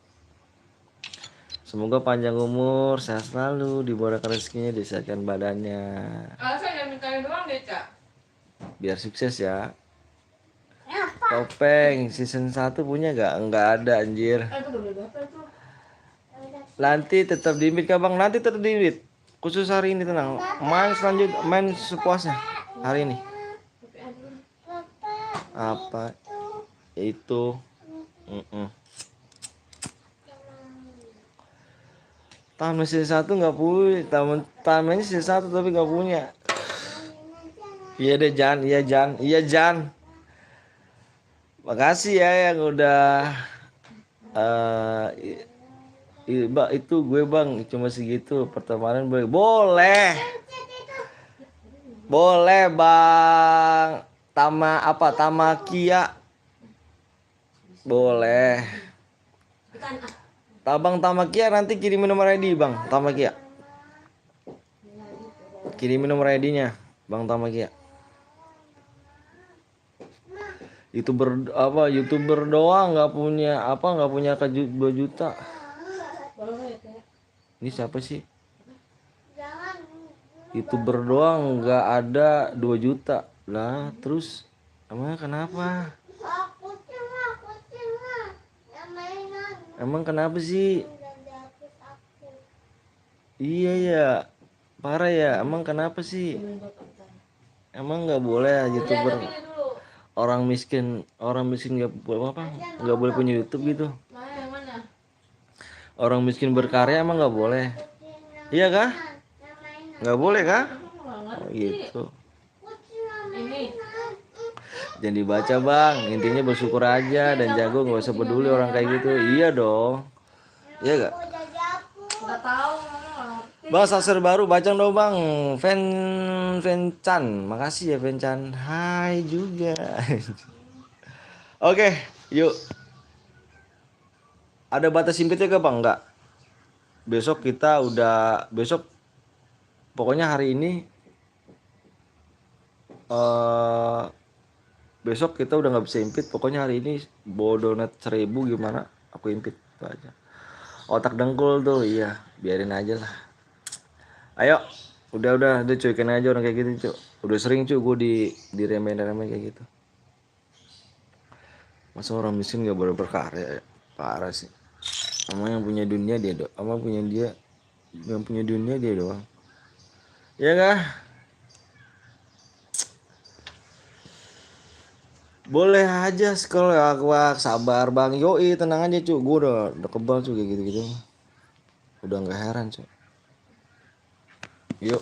Semoga panjang umur, sehat selalu, dimurahkan rezekinya, disehatkan badannya. Alasan yang mintain doang deh, Cak. Biar sukses ya. Topeng season 1 punya gak? Enggak ada anjir. Itu udah berapa tuh? Nanti tetap di mute Bang. Nanti tetap di mute. Khusus hari ini tenang. Main sepuasnya hari ini. Apa itu? Taman season 1 nggak punya. Tamannya season 1 tapi nggak punya. Iya deh Jan, iya Jan. Makasih ya yang udah itu gue bang cuma segitu pertemanan boleh bang Tamakia boleh Tabang Tamakia nanti kirimin nomor ID bang Tamakia kirimin nomor ID-nya bang Tamakia YouTuber doang nggak punya 2 juta. Ini siapa sih? YouTuber doang nggak ada 2 juta. Lah, terus emang kenapa? Emang kenapa sih? Iya ya. Parah ya. Emang kenapa sih? Emang nggak boleh YouTuber orang miskin nggak boleh punya YouTube gitu. Orang miskin berkarya emang nggak boleh. Iya kah? Nggak boleh kah? Oh, gitu. Jangan dibaca bang. Intinya bersyukur aja dan jago nggak usah peduli orang kayak gitu. Iya dong. Iya gak? Nggak tahu. Bang saser baru bacang dong bang. Chan. Makasih ya Chan. Hai juga. Oke, yuk. Ada batas sempitnya gak bang? Enggak. Besok pokoknya hari ini besok kita udah nggak bisa impit. Pokoknya hari ini bawa donat 1000 gimana? Aku impit itu aja. Otak dengkul tuh, iya. Biarin aja lah. Ayo, udah cuekin aja orang kayak gitu cuy. Udah sering cuy gue diremehin kayak gitu. Masa orang miskin gak boleh berkarya ya? Parah sih. Sama yang punya dunia dia doang. Yang punya dunia dia doang. Iya kah? Boleh aja kalau aku sabar bang. Yoi tenang aja cuy. Gue udah kebal cuy kayak gitu-gitu. Udah nggak heran cuy. Yuk.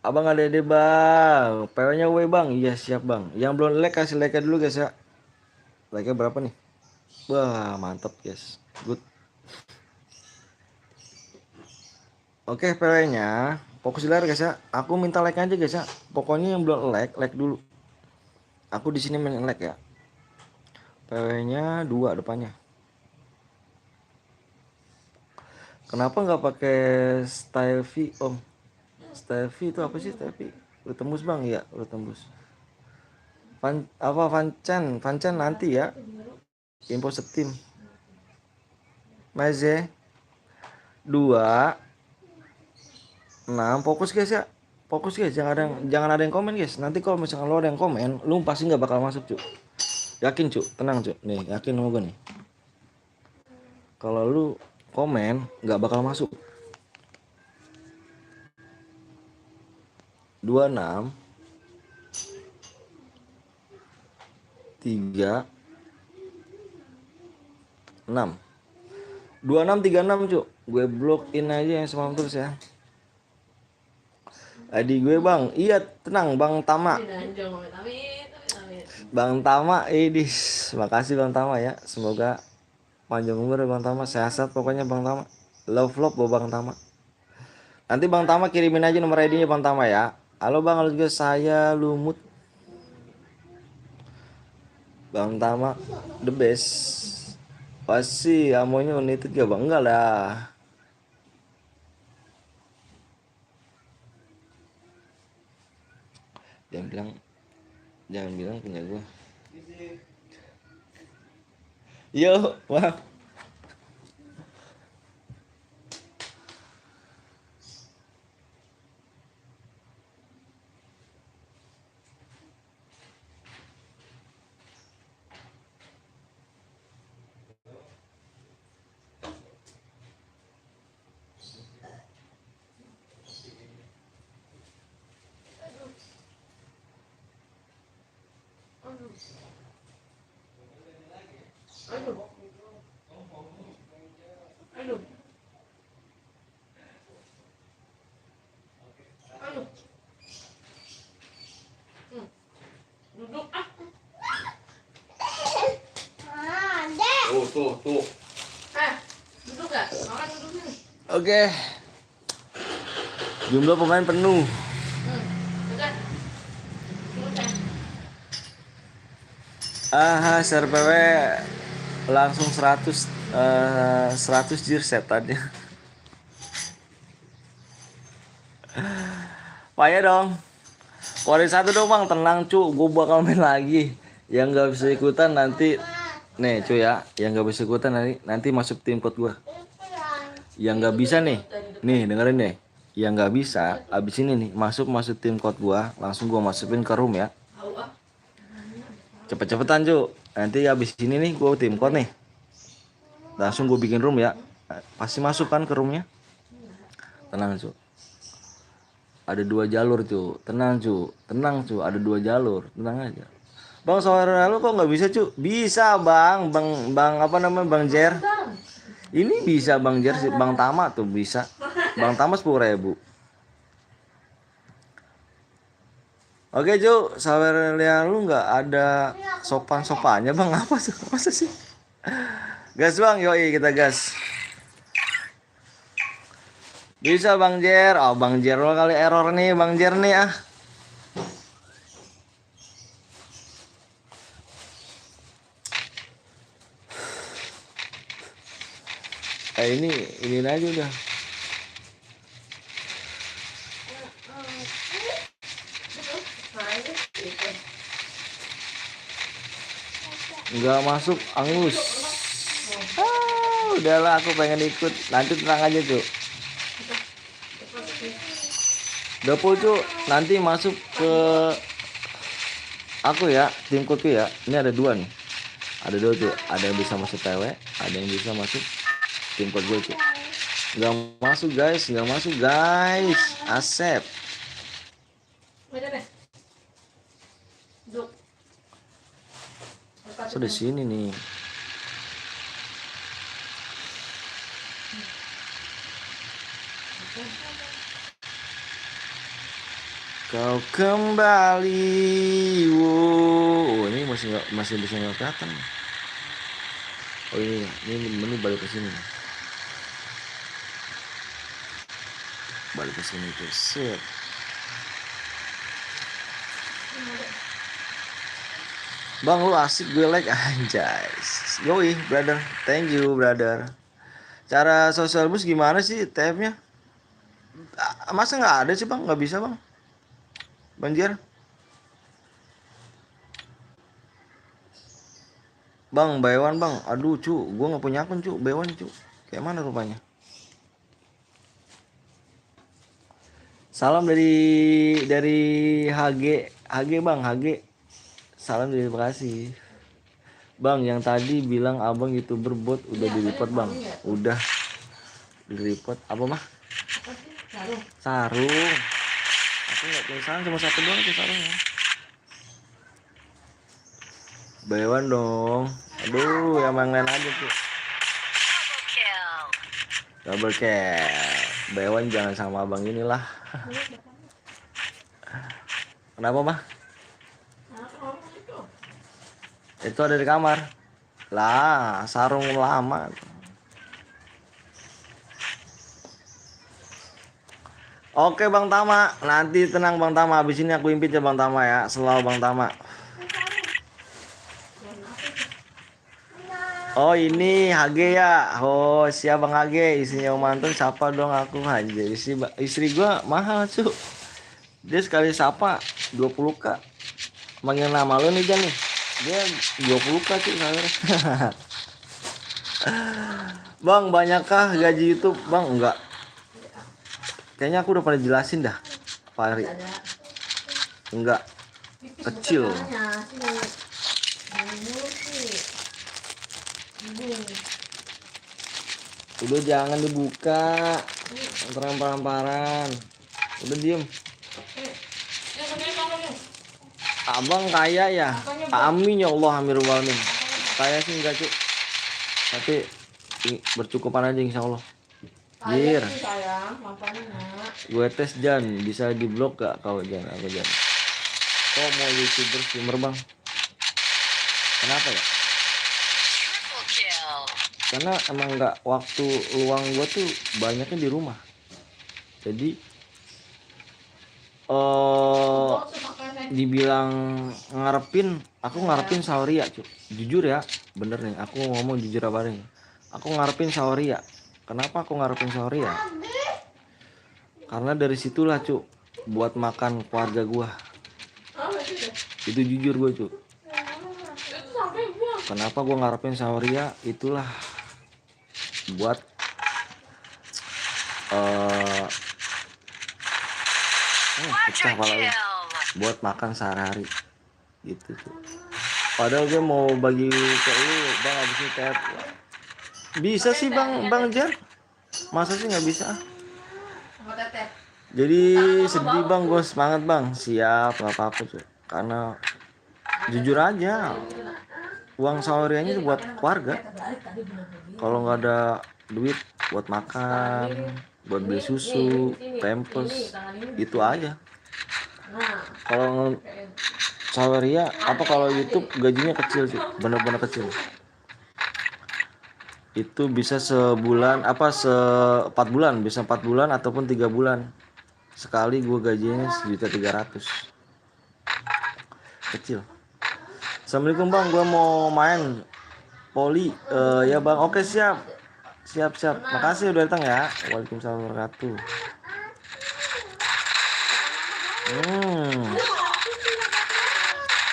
Abang ada deh bang. PW-nya W bang. Iya siap bang. Yang belum like kasih like dulu guys ya. Like-nya berapa nih? Wah mantap guys. Good. Oke PW-nya. Fokus layar guys ya. Aku minta like aja guys ya. Pokoknya yang belum like dulu. Aku di sini main like ya. PW-nya 2 depannya. Kenapa nggak pakai style V om? Style V itu apa sih style V? Udah tembus bang ya, udah tembus. Vancan nanti ya. Info setim. Maze 2 6 fokus guys ya. Fokus guys, jangan ada yang komen guys. Nanti kalau misalkan lo ada yang komen, lu pasti nggak bakal masuk, Cuk. Yakin, Cuk. Tenang, Cuk. Nih, yakin sama gue nih. Kalau lu komen nggak bakal masuk. 26 3 6 2636, Cuk. Gue blokin aja yang semalam terus ya. Adik gue, Bang. Iya, tenang, Bang Tama. Bang Tama, makasih Bang Tama ya. Semoga panjang umur ya Bang Tama, sehat pokoknya Bang Tama. Love buat Bang Tama. Nanti Bang Tama kirimin aja nomor ID-nya Bang Tama ya. Halo Bang, halo juga saya Lumut. Bang Tama the best. Pasti amonya united gak Bang? Enggak lah. Jangan bilang punya gua. Yo, wah. Duduk ah. Tuh. Duduk gak? Makan duduk nih. Oke. Jumlah pemain penuh. Dekat. SRPW langsung 100 jir setannya. Payah dong. Kori 1 dong Bang, tenang cu, gue bakal main lagi. Yang nggak bisa ikutan nanti, nih cu ya, yang nggak bisa ikutan nanti masuk tim code gue. Yang nggak bisa nih dengerin nih. Yang nggak bisa, abis ini nih masuk tim code gue, langsung gue masukin ke room ya. Cepet-cepetan cu, nanti abis ini nih gue tim code nih, langsung gue bikin room ya. Pasti masuk kan ke roomnya. Tenang cu. Ada 2 jalur cu, tenang cu, ada 2 jalur, tenang aja. Bang suara lu kok nggak bisa cu? Bisa bang apa namanya Bang Jer? Ini bisa Bang Jer sih, Bang Tama tuh bisa. Bang Tama 10.000. Oke cu, sawernya lu nggak ada sopan-sopannya bang, apa sih? Gas bang, yoi kita gas. Bisa Bang Jer. Oh Bang Jer lo kali error nih Bang Jer nih ah. Ini aja udah. Nggak masuk angus. Udahlah aku pengen ikut. Nanti tenang aja tuh. Dapur cu, nanti masuk ke aku ya, timku tuh ya. Ini ada 2 nih. Ada 2 tuh, ada yang bisa masuk TW, ada yang bisa masuk tim code gue tuh. Nggak masuk guys, Asep. So di sini nih. Kau kembali, wow, ini masih bisa nggak kelihatan. Oh ini balik ke sini. Balik ke sini tuh, set. Bang lu asik, gue like anjay. Yoi brother, thank you brother. Cara social bus gimana sih TF-nya? Masa nggak ada sih bang? Nggak bisa bang? Banjir. Bang, Baywan bang. Aduh cu, gue nggak punya akun cu, Baywan cu. Kayak mana rupanya? Salam dari HG bang, HG. Salam dari Bekasi. Bang, yang tadi bilang abang YouTuber bot udah di report bang. Udah di report. Apa mah? Apa sih? Sarung. Sarung. Aku nggak punya sarung, cuma satu doang tuh sarungnya. Baywan dong. Aduh, yang lain aja tuh. Double kill. Double kill. Baywan jangan sama abang inilah. Kenapa mah? Itu ada di kamar. Lah, sarung lama. Oke Bang Tama, nanti tenang Bang Tama. Habis ini aku impit ya Bang Tama ya. Selalu Bang Tama. Oh ini HG ya. Oh siap Bang HG. Isinya Om Anton siapa dong aku aja. Istri gua mahal cu. Dia sekali sapa 20k. Manggil nama lu nih Jan nih. Dia 20k cu saya. Bang banyakkah gaji YouTube? Bang enggak. Kayaknya aku udah pada jelasin dah Pak Ari. Enggak. Kecil. Udah jangan dibuka. Terang-paramparan. Udah diem. Abang kaya ya? Amin ya Allah, amirul alamin. Kaya sih enggak cu. Tapi bercukupan aja insya Allah. Jir. Gue tes Jan, bisa di blok gak kau Jan? Aku Jan. Kok mau YouTuber streamer bang? Kenapa ya? Triple kill. Karena emang nggak, waktu luang gue tuh banyaknya di rumah. Jadi dibilang ngarepin, aku ngarepin Sauria cuy. Jujur ya, bener nih. Aku ngomong jujur apa nih? Aku ngarepin Sauria. Kenapa aku ngarepin Sauria? Karena dari situlah cu, buat makan keluarga gua. Itu jujur gua cu. Kenapa gua ngarepin Sauria? Itulah buat pecah Quadra kepala lu. kill. Buat makan sehari-hari gitu cu. Padahal gue mau bagi ke lu bang, abis ini tap. Bisa sih bang Jan. Masa sih nggak bisa? Jadi sedih bang, gue semangat bang. Siap, nggak apa-apa tuh. Karena jujur aja, uang saurianya itu buat keluarga. Kalau nggak ada duit buat makan, buat beli susu, pampers, itu aja. Kalau sauria apa, kalau YouTube gajinya kecil sih, bener-bener kecil. Itu bisa sebulan apa 4 bulan, bisa 4 bulan ataupun 3 bulan sekali. Gue gajinya 1.300.000, kecil. Assalamualaikum bang, gue mau main poli. Ya bang, oke siap. Makasih udah datang ya. Waalaikumsalam warahmatullahi wabarakatuh.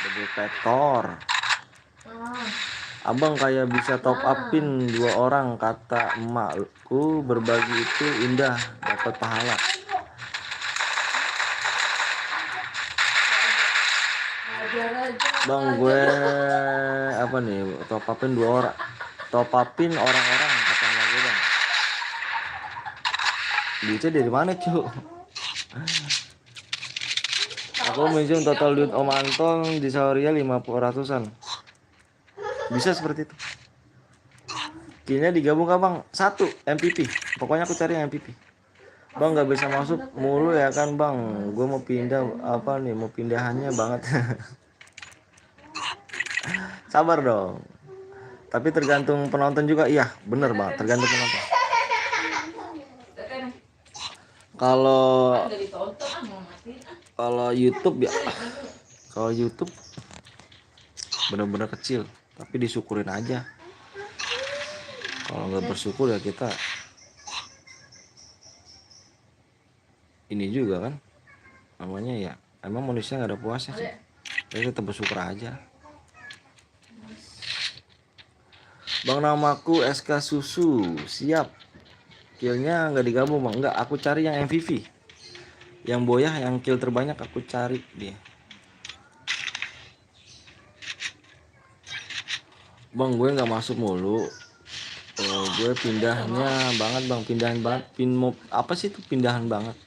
Double pektor. Abang kayak bisa top upin 2 orang, kata emakku. Berbagi itu indah, dapat pahala. Bang gue apa nih, top upin 2 orang, top upin orang-orang kata emak gue bang. Duitnya dari mana cu? Aku minjem total duit Om Anton di Sauria 50-an. Bisa seperti itu. Kayaknya digabung kah bang? 1 MVP. Pokoknya aku cari yang MVP. Bang nggak bisa masuk mulu ya kan bang? Gue mau pindah apa nih? Mau pindahannya banget. Sabar dong. Tapi tergantung penonton juga. Iya bener bang, tergantung penonton. Kalau YouTube ya, kalau YouTube bener-bener kecil. Tapi disyukurin aja. Kalau nggak bersyukur ya kita ini juga kan, namanya ya emang manusia nggak ada puasnya sih. Jadi tetap bersyukur aja. Bang, namaku SK Susu. Siap. Killnya nggak digabung bang. Nggak, aku cari yang MVP. Yang boyah yang kill terbanyak aku cari dia. Bang, gue nggak masuk mulu. Oh, gue pindahnya banget bang. Pindahan banget. Pin mob apa sih itu pindahan banget.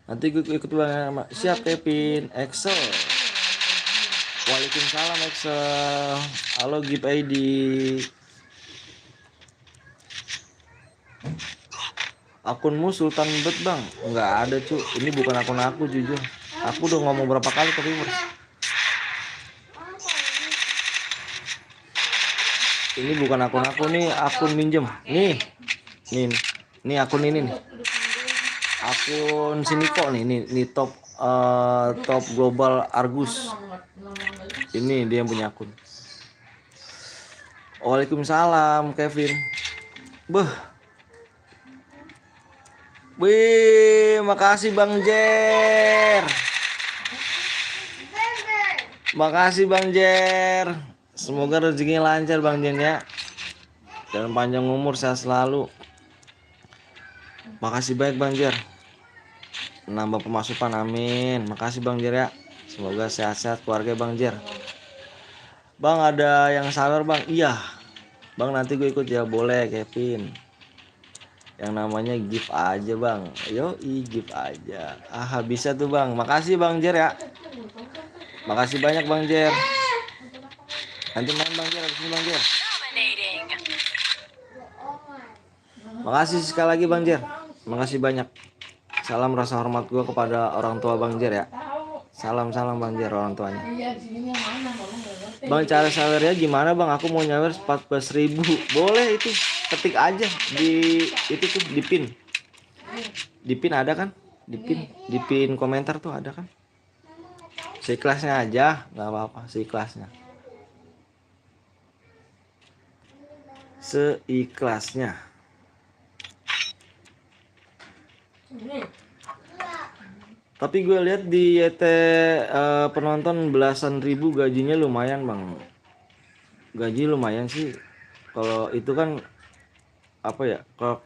Nanti gue ikut bang. Siap Kevin. Excel. Waalaikumsalam Excel. Halo Gip ID. Akunmu Sultan Bet bang? Nggak ada cu. Ini bukan akun aku jujur. Aku udah ngomong berapa kali ke viewers. Ini bukan akun aku nih, akun minjem. Nih akun ini nih. Akun Siniko nih, nih top top global Argus. Ini dia yang punya akun. Waalaikumsalam Kevin. Beh. Wih, makasih Bang Jer. Makasih Bang Jer. Semoga rezekinya lancar Bang Jer ya. Dan panjang umur, sehat selalu. Makasih banyak Bang Jer. Nambah pemasukan, amin. Makasih Bang Jer ya. Semoga sehat-sehat keluarga Bang Jer. Bang, ada yang sawer Bang? Iya. Bang, nanti gue ikut ya, boleh Kevin. Yang namanya gift aja Bang. Yoi, gift aja. Ah, bisa tuh Bang. Makasih Bang Jer ya. Makasih banyak Bang Jer. Nanti main Bang Jer, habis ini Bang Jer. Dominating. Makasih sekali lagi Bang Jer. Makasih banyak. Salam rasa hormat gue kepada orang tua Bang Jer ya. Salam Bang Jer orang tuanya. Bang, cara sawernya gimana Bang? Aku mau nyawer 14.000. Boleh itu. Ketik aja di itu tuh di pin. Di pin ada kan? Di pin komentar tuh ada kan? Seikhlasnya aja, nggak apa-apa, seikhlasnya. Seikhlasnya. Tapi gue lihat di YT penonton belasan ribu, gajinya lumayan Bang. Gaji lumayan sih. Kalau itu kan apa ya? Kalau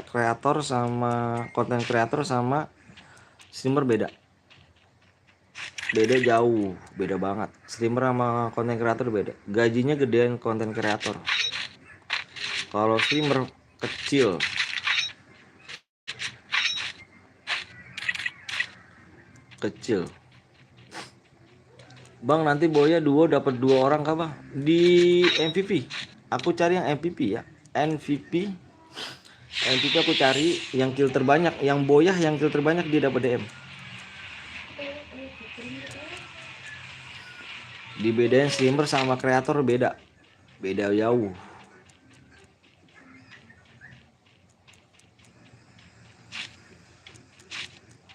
kreator sama konten kreator sama streamer beda. Beda jauh, beda banget. Streamer sama konten kreator beda. Gajinya gedean konten kreator. Kalau streamer kecil. Bang, nanti boya duo dapat 2 orang kah Bang? Di MVP. Aku cari yang MVP ya. MVP aku cari yang kill terbanyak, yang boyah yang kill terbanyak dia dapat DM. Dibedain streamer sama kreator beda. Beda jauh.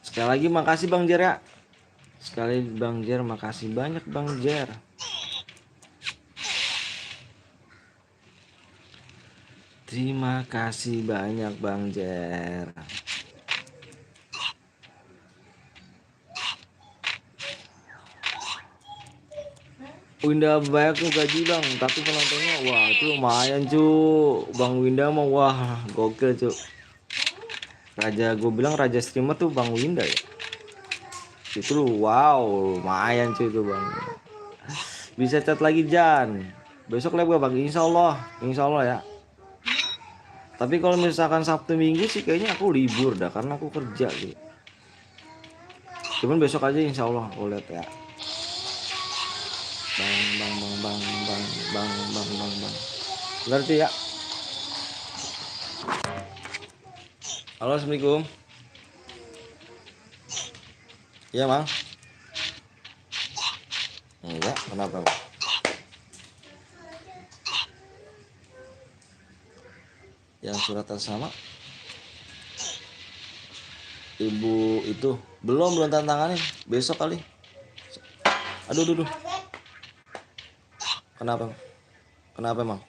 Sekali lagi makasih Bang Jer ya. Sekali Bang Jer, makasih banyak Bang Jer. Terima kasih banyak Bang Jer. Winda banyak tuh gaji Bang, tapi penontonnya wah itu lumayan cu. Bang Winda mah wah gokil cu. Gue bilang raja streamer tuh Bang Winda ya. Itu wow lumayan cu itu Bang. Bisa chat lagi Jan. Besok live Bang, insya Allah ya. Tapi kalau misalkan Sabtu Minggu sih kayaknya aku libur dah karena aku kerja gitu. Cuman besok aja insya Allah aku lihat ya. Bang. Ngerti ya? Halo, assalamualaikum. Iya Bang. Enggak, kenapa Bang? Yang surat atas sama ibu itu belum tantanganin, besok kali. Aduh. Kenapa Bang?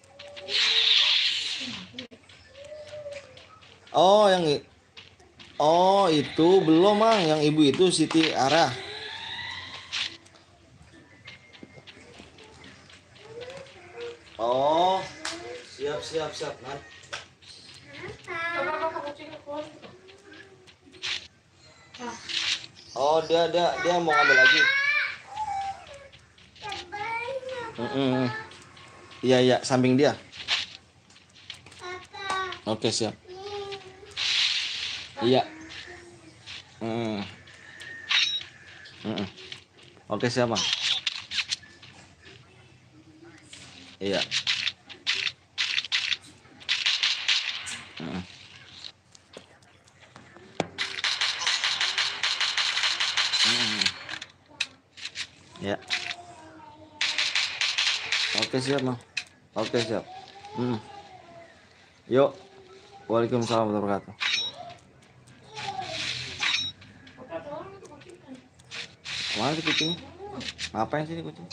Oh itu belum Bang, yang ibu itu Siti Arah. Oh, siap. Nah. Oh, dia mau ngambil lagi. Mm-mm. Iya, samping dia. Oke, siap. Iya. Mm. Mm-mm. Oke, siap, Bang. Iya. Mm. Ya. Oke, siap, Bang. Oke, siap. Yuk. Waalaikumsalam warahmatullahi wabarakatuh. Mana sih kucingnya? Ngapain sih ini kucing?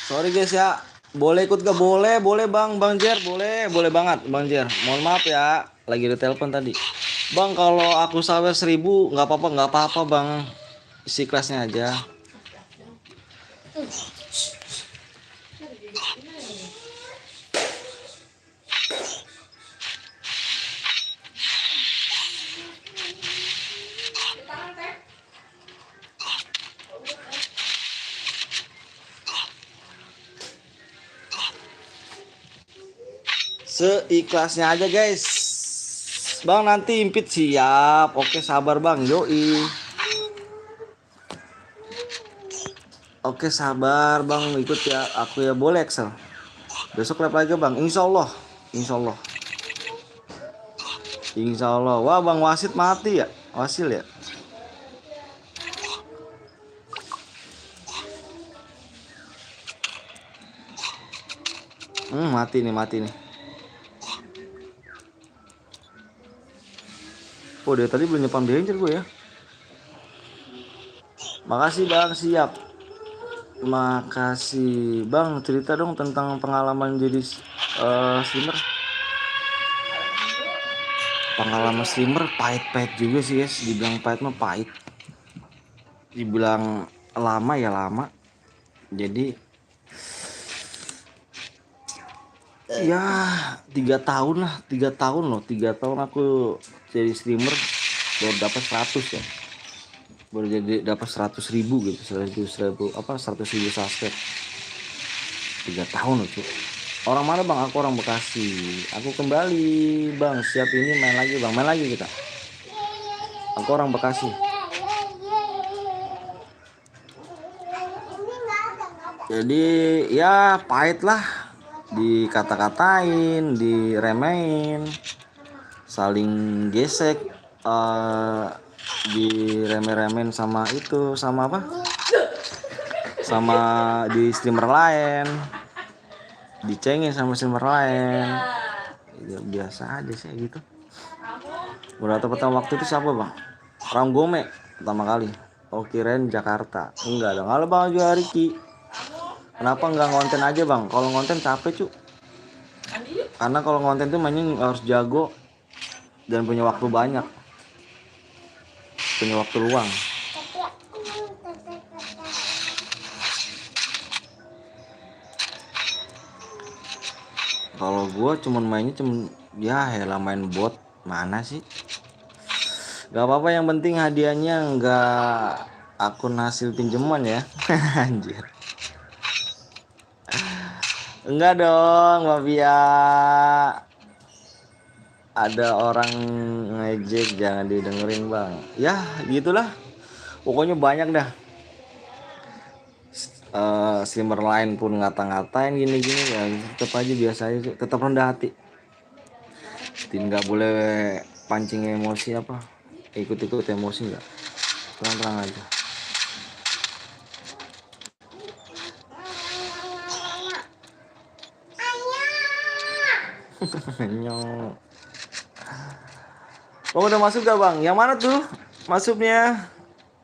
Sorry guys ya. Boleh ikut gak? Boleh Bang Jer, boleh banget Bang Jer. Mohon maaf ya, lagi di telepon tadi. Bang, kalau aku sawer 1000 nggak apa-apa Bang. Isi kelasnya aja. Seikhlasnya aja guys. Bang nanti impit siap. Oke sabar Bang, yoi. Oke sabar Bang, ikut ya. Aku ya boleh Excel. Besok lab lagi Bang, Insya Allah. Wah Bang wasit mati ya, Wasil ya. Mati nih. Oh dari tadi belum nyepan danger gue ya. Makasih Bang, siap. Makasih Bang, cerita dong tentang pengalaman jadi streamer. Pengalaman streamer pahit juga sih guys. Dibilang pahit mah pahit, dibilang lama ya lama. Jadi ya 3 tahun loh. 3 tahun aku jadi streamer baru dapat 100 ya. Baru jadi dapat 100.000 gitu, 100.000 subscribe. 3 tahun loh cuy. Orang mana Bang? Aku orang Bekasi. Aku kembali Bang, siap ini main lagi kita. Aku orang Bekasi. Jadi ya pahit lah, dikata-katain, diremehin, saling gesek, diremeh-remehin sama apa? Sama di streamer lain, dicengin sama streamer lain. Ya, biasa aja sih gitu. Pertama waktu itu siapa Bang? Ranggome pertama kali. Oh kirain Jakarta. Enggak dong. Halo Bang juga Riki. Kenapa nggak ngonten aja Bang? Kalau ngonten capek cu. Karena kalau ngonten tuh mainnya harus jago dan punya waktu banyak, punya waktu luang. Kalau gue mainnya ya main bot mana sih? Gak apa-apa, yang penting hadiahnya nggak akun hasil pinjaman ya. Anjir. Enggak dong, Mafia. Ada orang ngejek, jangan didengerin Bang. Ya gitulah. Pokoknya banyak dah. Streamer lain pun ngata-ngatain gini-gini ya, tetap aja biasa aja, tetap rendah hati. Tidak boleh pancing emosi apa, ikut-ikut emosi enggak. Tenang-tenang aja. Nyong. Oh, udah masuk gak Bang? Yang mana tuh masuknya?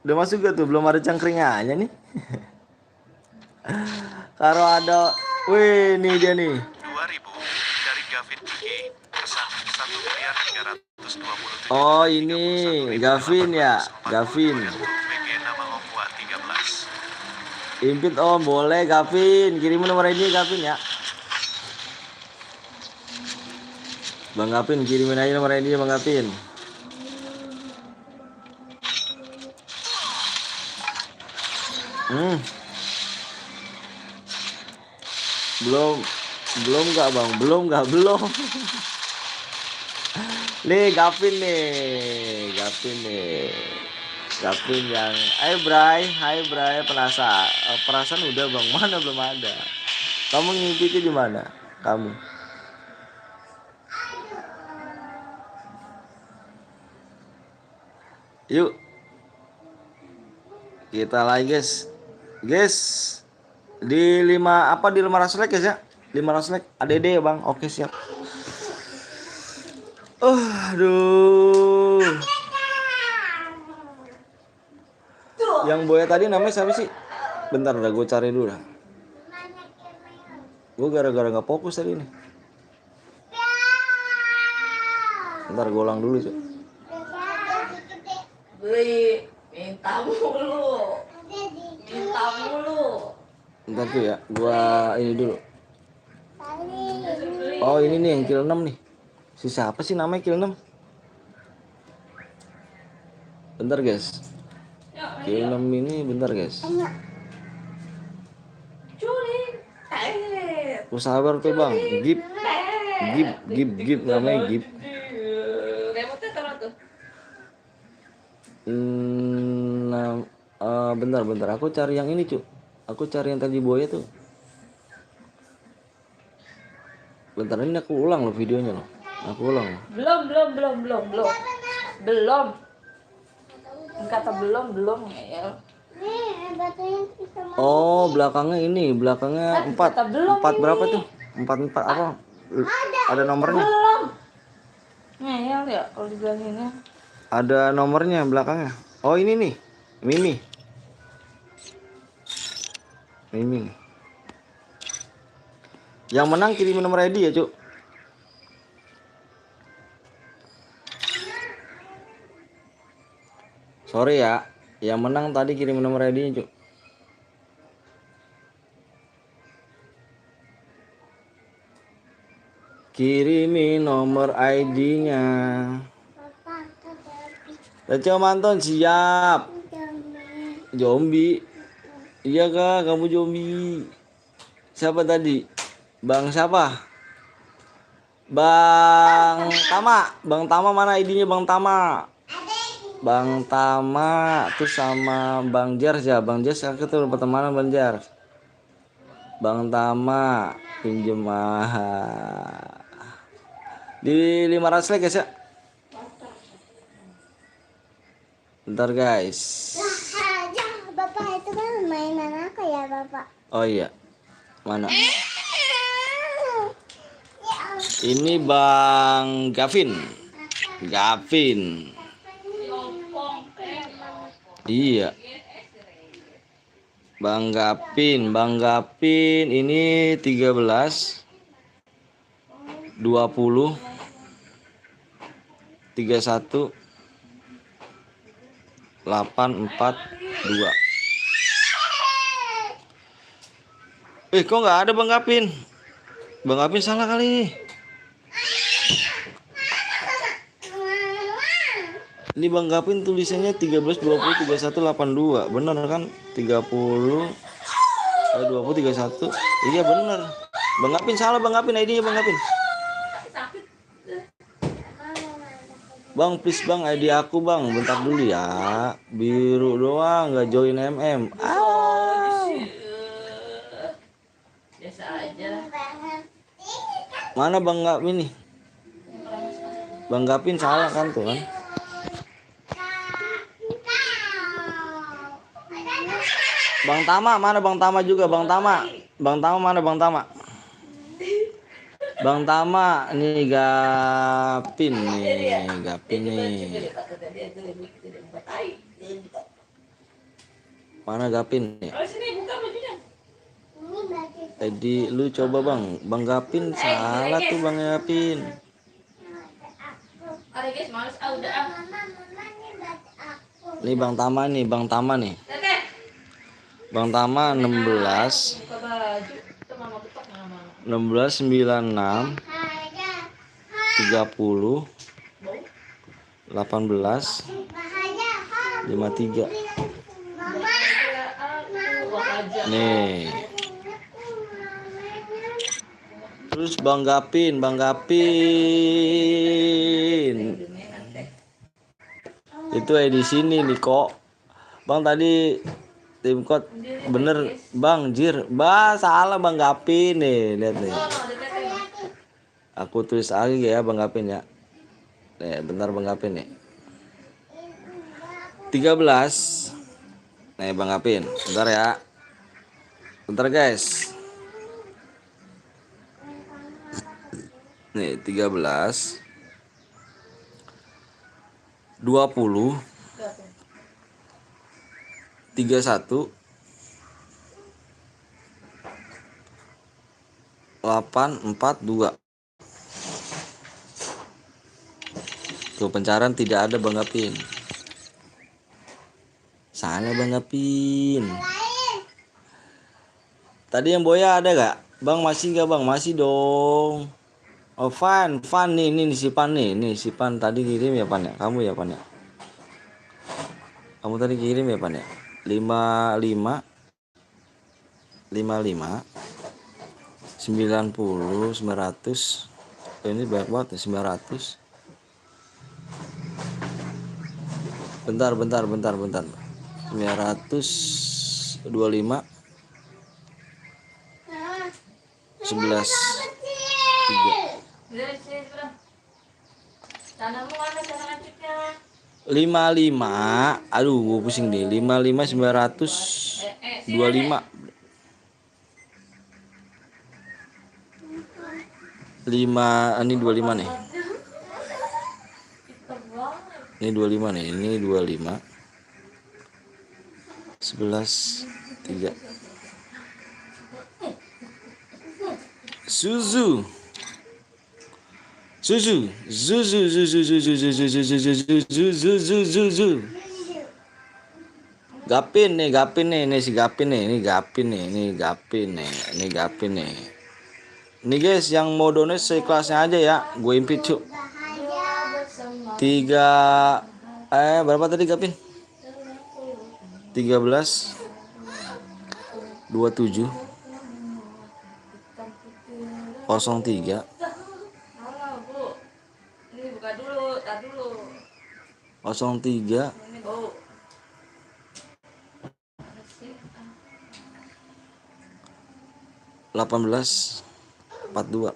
Udah masuk gak tuh? Belum ada cangkringannya nih. Kalau ada, wih ini dia nih. 2000 dari Gavin Kiki, pesan 1.327.000. Oh ini Gavin ya, Gavin. BG nama Ongwa 13. Impit om, boleh Gavin. Kirimin nomor ID Gavin ya. Bang Gavin, kirimin aja nomor ID Bang Gavin. Belum, nggak bang, belum. Nih Gavin nih, Gavin yang, hai Bray, perasaan udah bang, mana belum ada. Kamu ngintipnya di mana? Kamu? Yuk, kita lagi guys, di 500 like guys ya, 500 like, ADD ya bang, oke siap. Aduh. Yang boya tadi namanya siapa sih? Bentar dah gue cari dulu dah. Gue gara-gara gak fokus tadi nih. Bentar gue ulang dulu cuy. Beli, minta mulu. Bentar tuh ya, gue ini dulu. Oh ini nih yang kill 6 nih. Si siapa sih namanya kill 6? Bentar guys. Kill 6 ini bentar guys. Lu sabar tuh bang. Gip namanya Gip. Remote taruh tuh. Bentar. Aku cari yang ini cu. Aku cari yang tadi boya tuh. Bentar ini aku ulang loh videonya loh. Aku ulang. Belum. Kata belum ya. Oh belakangnya ini, belakangnya 4 berapa tuh? 4 apa? Ada nomornya. Belum. Ngeyel ya kalau dibilanginnya. Ada nomornya belakangnya. Oh ini nih, Mimi. Yang menang kirim nomor ID ya cuk. Sorry ya, yang menang tadi kirim nomor ID-nya cuk. Kirimi nomor ID-nya. Reco Manton siap. Zombie. Iya kak, kamu zombie. Siapa tadi? Bang siapa? Bang Tama mana ID-nya Bang Tama? Bang Tama tuh sama Bang Jar ya. Bang Jar aku tuh pertemanan Bang Jar. Bang Tama pinjem di 500 like guys ya. Bentar guys. Bapak itu kan mainan apa ya bapak? Oh iya. Mana? Ini Bang Gavin. Iya. Bang Gavin ini 13 20 31 842. Kok nggak ada Bang Gavin? Bang Gavin salah kali ini. Ini Bang Gavin tulisannya 13 20 31 82. Bener kan? 30 20 31. Iya bener. Bang Gavin salah Bang Gavin ID-nya Bang Gavin. Bang please Bang ID aku Bang. Bentar dulu ya. Biru doang nggak join MM. Biasa aja. Mana Bang Gavin nih? Bang Gavin salah kan tuh kan? Bang Tama mana Bang Tama juga Bang Tama mana Bang Tama? Bang Tama nih Gavin nih. Mana Gavin nih? Tadi lu coba Bang Gavin salah tuh Bang Gavin. Ada guys, males udah. Nih Bang Tama nih. Bang Tama 16. Buka baju. Itu mama ketok mama. 16 96 30 Bau. 18 53. Bahagia aku. Bahagia. Nih. Terus Bang Gapin. Itu di sini nih kok. Bang tadi tim code bener Bang Jir. Salah Bang Gapin nih, lihat nih. Aku tulis lagi ya Bang Gapin ya. Nih, bentar Bang Gapin nih. 13. Nih Bang Gapin, bentar ya. Bentar guys. Nih 13 20 31 842. Tuh pencarian tidak ada Bang Gapin. Salah Bang Gapin. Tadi yang Boya ada gak? Bang masih gak Bang? Masih dong. Oh Fan nih, ini si Pan nih. Nih si Pan tadi kirim ya Pan ya? Kamu ya Pan ya? Kamu tadi kirim ya Pan ya? 55 90 900. Ini banyak banget ya 900. Bentar 925 11 3 55. Aduh gue pusing deh. 55 925 5. Ini 25 nih. Ini 25 nih. Ini 25 11 3. Zuzu Gapin nih ini si Gapin nih, ini Gapin nih. Ini guys yang mau donate seikhlasnya aja ya, gue impit cuk. 3 berapa tadi Gapin? 13 27 03 Halo, Bu. Ini buka dulu, tar dulu. 03 Ini bau. 18 42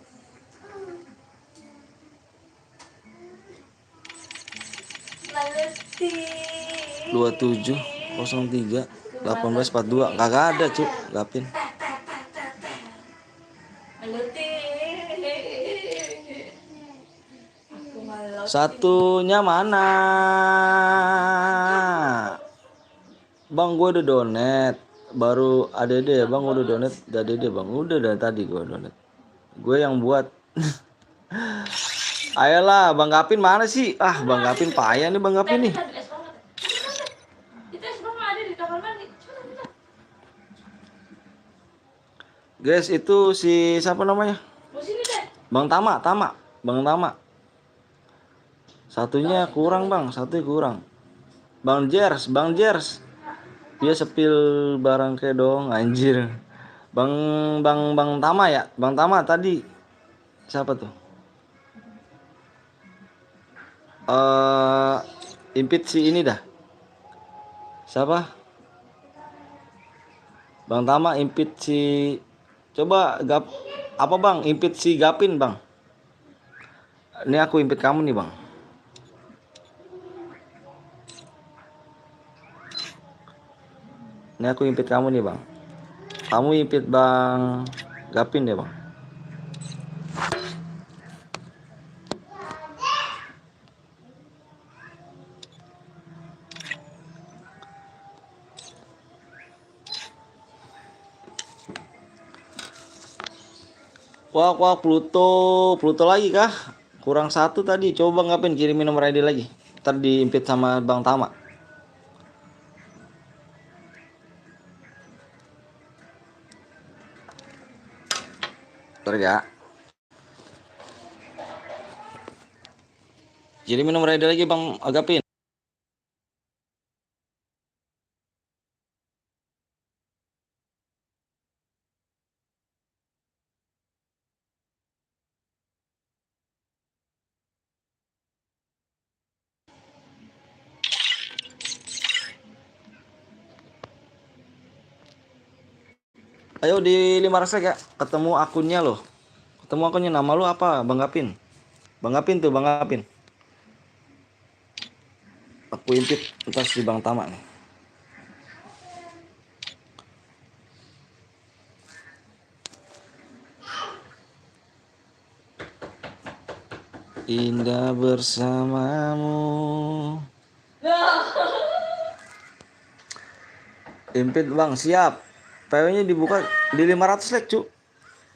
27 03 18 42. Kagak ada cuk Gapin. Satunya mana? Bang gue udah donate. Baru ADD ya Bang udah donate. ADD Bang udah dari tadi gue donate. Gue yang buat. Ayolah Bang Gapin mana sih? Bang Gapin payah nih Bang Gapin nih. Guys itu si siapa namanya? Bang Tama. Bang Tama. Satunya kurang Bang, satunya kurang. Bang Jers. Dia sepil barang kayak dong anjir. Bang Tama ya? Bang Tama tadi siapa tuh? Impit si ini dah. Siapa? Bang Tama impit si coba apa Bang? Impit si Gapin Bang. Ini aku impit kamu nih Bang. Ini aku impit kamu nih Bang. Kamu impit Bang Gapin deh Bang. Wah Pluto lagi kah? Kurang satu tadi. Coba Gapin kirimin nomor ID lagi. Ntar diimpit sama Bang Tama. Ntar ya. Jadi minum rider lagi Bang Agapin. Ayo di 500 like ya. Ketemu akunnya loh. Ketemu akunnya, nama lu apa? Bang Gapin. Bang Gapin tuh, Bang Gapin. Aku intip entar si Bang Tama nih. Indah bersamamu. Impit Bang, siap. PW-nya dibuka di 500 like, Cuk.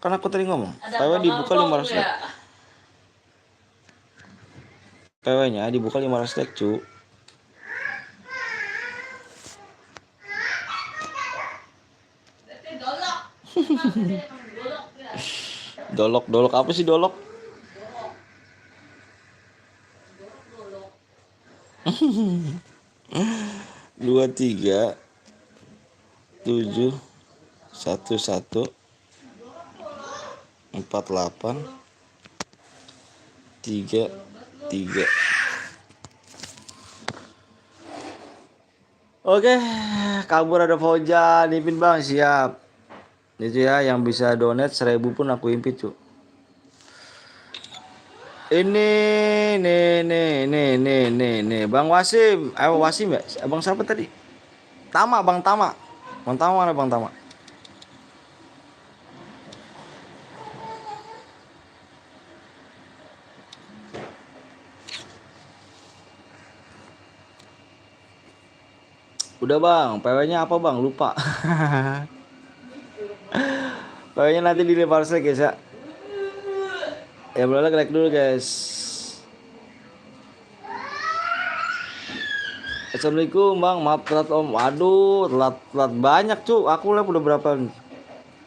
Kan aku tadi ngomong. PW dibuka 500 like. PW-nya dibuka 500 like, Cuk. Dolok apa sih dolok? Dua tiga 7 11 48 3 3. Oke, kabur ada Fauzan, Ipin Bang, siap. Itu ya, yang bisa donate 1000 pun aku impit, Cuk. Ini nih Bang Wasim. Wasim ya? Abang siapa tadi? Tama, Bang Tama. Bang Tama mana Bang Tama? Udah Bang, PW-nya apa Bang? Lupa. PW-nya nanti di 500 guys ya. Ya boleh like dulu guys. Assalamualaikum Bang, maaf telat Om. Aduh, telat banyak Cuk. Aku live udah berapa?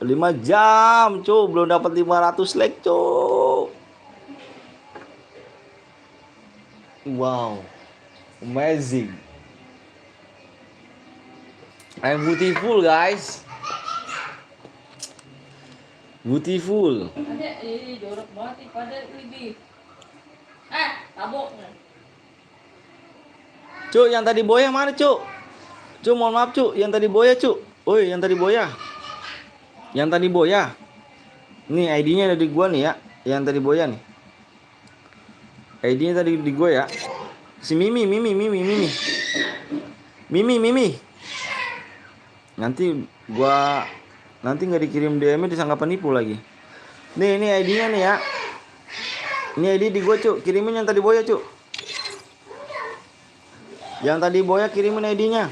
5 jam Cuk, belum dapat 500 like Cuk. Wow, amazing. I'm beautiful guys. Beautiful. Ada ini jorok banget nih pada lebih. Tabok. Cuk, yang tadi boya mana Cuk? Cuk, mohon maaf Cuk, yang tadi boya Cuk. Oi, yang tadi boya. Yang tadi boya. Nih ID-nya ada di gua nih ya. Yang tadi boya nih. ID-nya tadi di gua ya. Si Mimi. Nanti nggak dikirim DM-nya disangka penipu lagi. Nih, ini ID-nya nih ya. Ini ID di gua Cuk, kirimin yang tadi boya Cuk. Yang tadi boya kirimin ID-nya.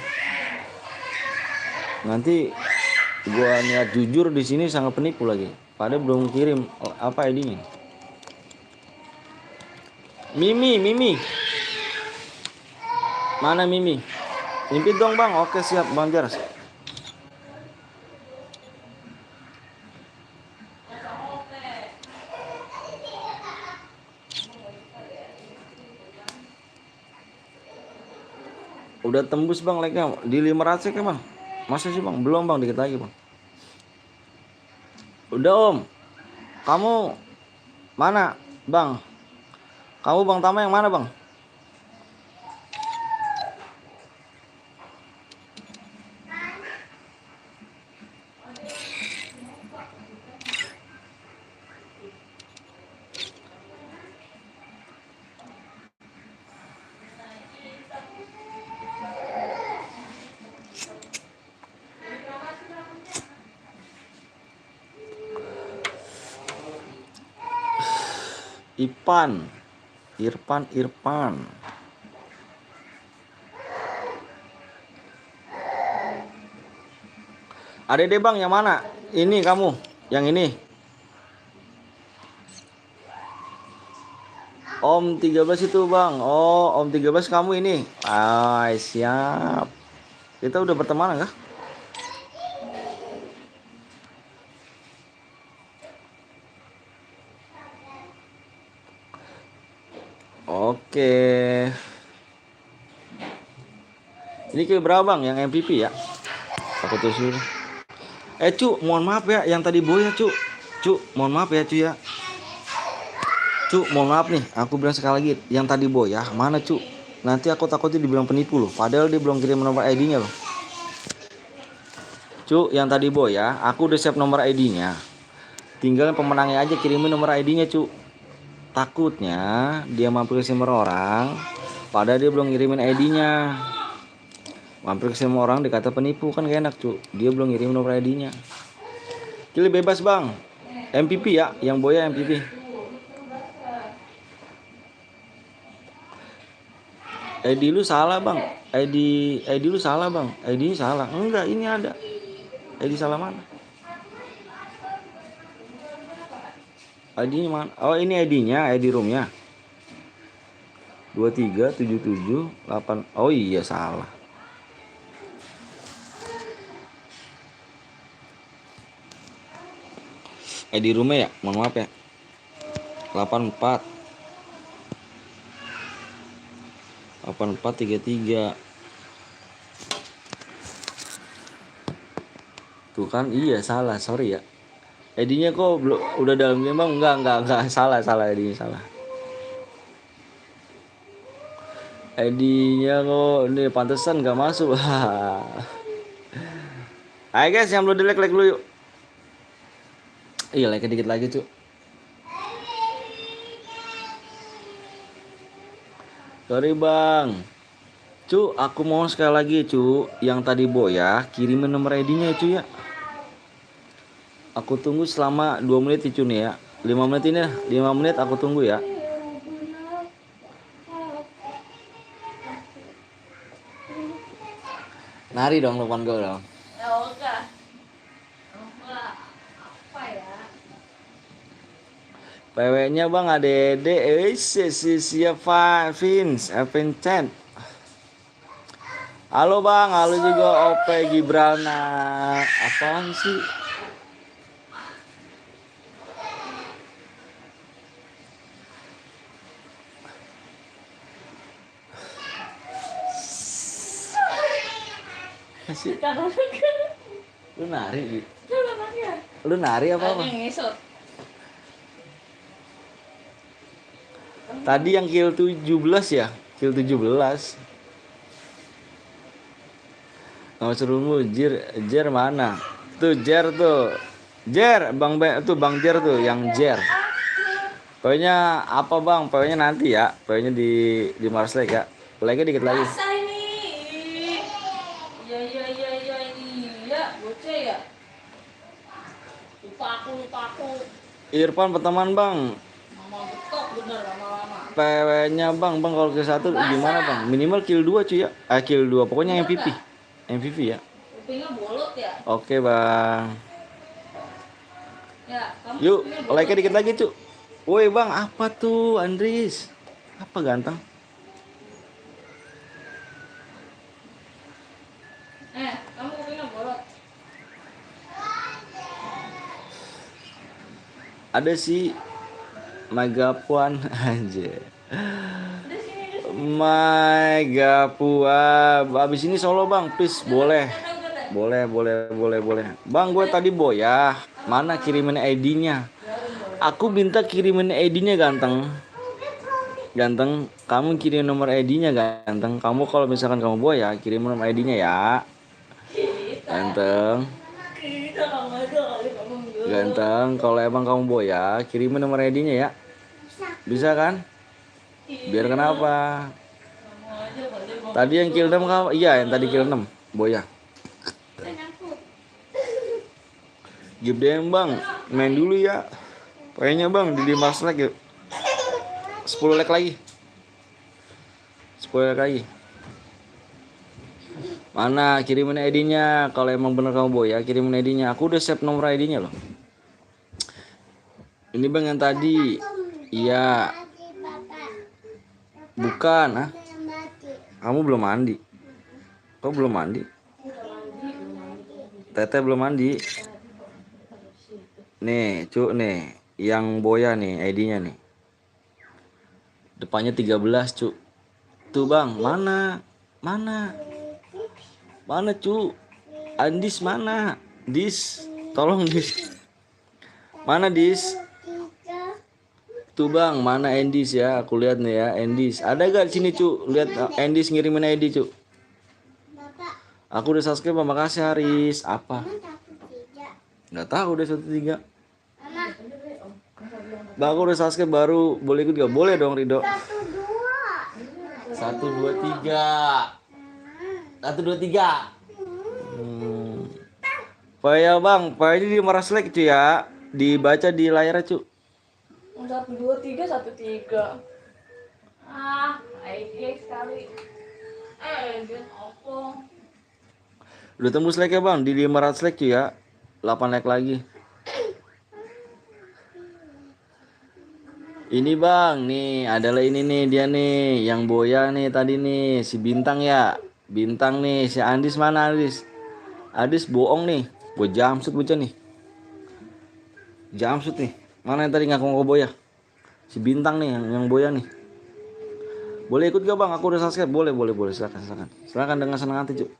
Nanti gua niat jujur di sini sangat penipu lagi. Padahal belum kirim apa ID-nya. Mimi. Mana Mimi? Impit dong Bang. Oke siap Bang Jaras. Udah tembus Bang like-nya di 500 ya Bang. Masa sih Bang? Belum Bang, dikit lagi Bang. Udah Om. Kamu mana Bang? Kamu Bang Tama yang mana Bang? Irfan. Ada deh Bang, yang mana? Ini kamu, yang ini. Om 13 itu Bang. Oh, Om 13 kamu ini. Siap. Kita udah berteman kah? Oke. Ini ke berapa bang yang MVP ya? Aku tuh suruh. Cu, mohon maaf ya yang tadi boy ya cu. Mohon maaf ya cu ya. Mohon maaf nih, aku bilang sekali lagi, yang tadi boy ya, mana cu? Nanti aku takutnya dibilang penipu loh, padahal dia belum kirim nomor ID-nya loh. Yang tadi boy ya, aku udah save nomor ID-nya. Tinggal pemenangnya aja kirimin nomor ID-nya cu. Takutnya dia mampir ke nomor orang, padahal dia belum ngirimin ID-nya. Mampir ke semua orang dikata penipu kan gak enak cu. Dia belum ngirim nomor ID-nya. Pilih bebas bang. MVP ya, yang boya MVP. ID lu salah bang. ID lu salah bang. ID-nya salah. Enggak, ini ada. ID salah mana? ID-nya mana? Oh ini ID-nya, ID roomnya. 23778. Oh iya salah. ID roomnya ya, mohon maaf ya. 8433. Tuh kan iya salah, sorry ya. ID-nya kok belum udah dalam game bang? Enggak, salah ID-nya salah. ID-nya kok ini pantesan nggak masuk. Ayo guys, yang belum like dulu yuk. Iya, like dikit lagi cu. Sorry bang. Cu, aku mau sekali lagi cu, yang tadi boya kirimin nomor ID-nya cu ya. Aku tunggu selama 2 menit cu nih ya. 5 menit ini, 5 menit aku tunggu ya. Nari dong Lukman gue dong. Ya udah. Apa ya? PW-nya bang ADD, siapa Vincent. Halo bang, halo juga OP Gibralna. Apaan sih? Masih lu nari? Lu nari apa? Tadi yang kill 17 ya? Kill 17. Nama serumu Jer mana? Tuh Jer tuh. Jer, Bang Jer tuh yang Jer. Pokoknya apa bang? Pokoknya nanti ya. Pokoknya di Mars Lake ya. Like dikit lagi. Masa ini? Iya ini. Ya, bocah ya. Lupa aku. Irfan perteman bang. Mama betok bener lama-lama. PW-nya bang kalau ke 1 gimana bang? Minimal kill 2 cuy ya. Kill 2 pokoknya MVP ya. Kupingnya bolot ya. Oke bang. Ya, kamu Yuk, kupingnya bolot. like dikit lagi cu. Woi bang, apa tuh Andris? Apa ganteng? Kamu kupingnya bolot. Ada sih Magapuan anjir. Magapuan. Abis ini solo bang, please boleh. Boleh. Bang, gue tadi boya. Mana kirimin ID-nya? Aku minta kirimin ID-nya ganteng. Kamu kirim nomor ID-nya ganteng. Kamu kalau misalkan kamu boya, kirim nomor ID-nya ya. Ganteng, kalau emang kamu boya, kirimin nomor ID-nya ya. Bisa kan? Biar kenapa? Tadi yang kill 6 kamu? Iya, yang tadi kill 6 boya. Give DM bang, main dulu ya. Pokoknya bang, di Mars Lake yuk. 10 like lagi. 10 like lagi. Mana kirimin ID-nya? Kalau emang bener kamu boya, kirimin ID-nya. Aku udah save nomor ID-nya loh. Ini bang yang tadi. Iya. Bukan, ah. Kamu belum mandi. Kok belum mandi? Teteh belum mandi. Nih, cu nih, yang boya nih ID-nya nih. Depannya 13 cu. Tuh bang, mana? Mana? Mana cu? Andis mana? Dis, tolong Dis. Mana Dis? Tiga. Tuh bang, mana Andis ya? Aku lihat nih ya, Andis. Ada gak di sini cu? Lihat Andis ngirimin ID cu. Bapak. Aku udah subscribe, makasih Haris. Apa? Emang satu tiga. Nggak tahu udah 13. Mama. Bang, aku udah subscribe baru. Boleh ikut gak? Boleh dong Rido. Satu dua. 1, 2, 3. 1, 2, 3. Paya bang, paya ini di Maraslek cu ya. Dibaca di layar cu. 1, 2, 3, 1, 3. Ah, ID sekali. Dia opong. Udah tembus like ya bang, di 500 like cu ya. 8 like lagi. Ini bang, nih adalah ini nih dia nih, yang boya nih tadi nih, si Bintang ya. Bintang nih, si Andis mana Andis? Andis bohong nih, gue jamsut bocah nih. Jamsut nih, mana yang tadi ngaku-ngaku boya? Si Bintang nih, yang boya nih. Boleh ikut gak bang? Aku udah subscribe. Boleh, silakan. Silakan dengan senang hati cu.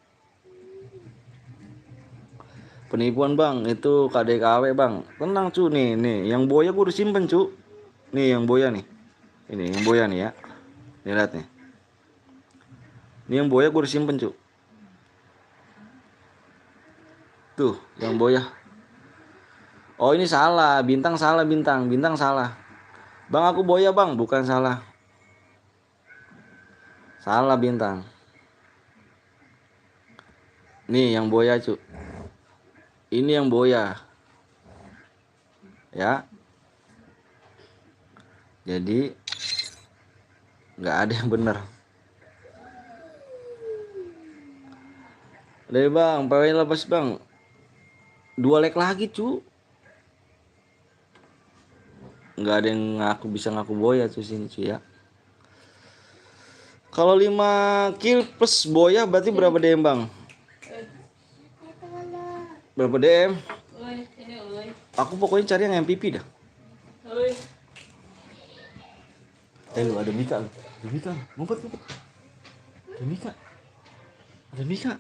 Penipuan bang, itu KDKW bang. Tenang cu nih, yang boya gue udah simpen cu. Nih yang boya nih. Ini yang boya nih ya. Nih lihat nih. Ini yang boya gue udah simpen cu. Tuh, yang boya. Oh ini salah, Bintang salah Bintang salah. Bang aku boya bang, bukan salah. Salah Bintang. Nih yang boya cu. Ini yang boya. Ya. Jadi nggak ada yang benar. Dari bang, PW lepas bang. 2 like lagi cu. Nggak ada yang bisa ngaku boya tuh sini cu ya. Kalau 5 kill plus boya berarti berapa DM bang? Berapa DM? Oi, ini oi. Aku pokoknya cari yang MVP dah. Oi. Lu ada Mika lu. Ada Mika. Ngumpet. Ada Mika. Ada Mika.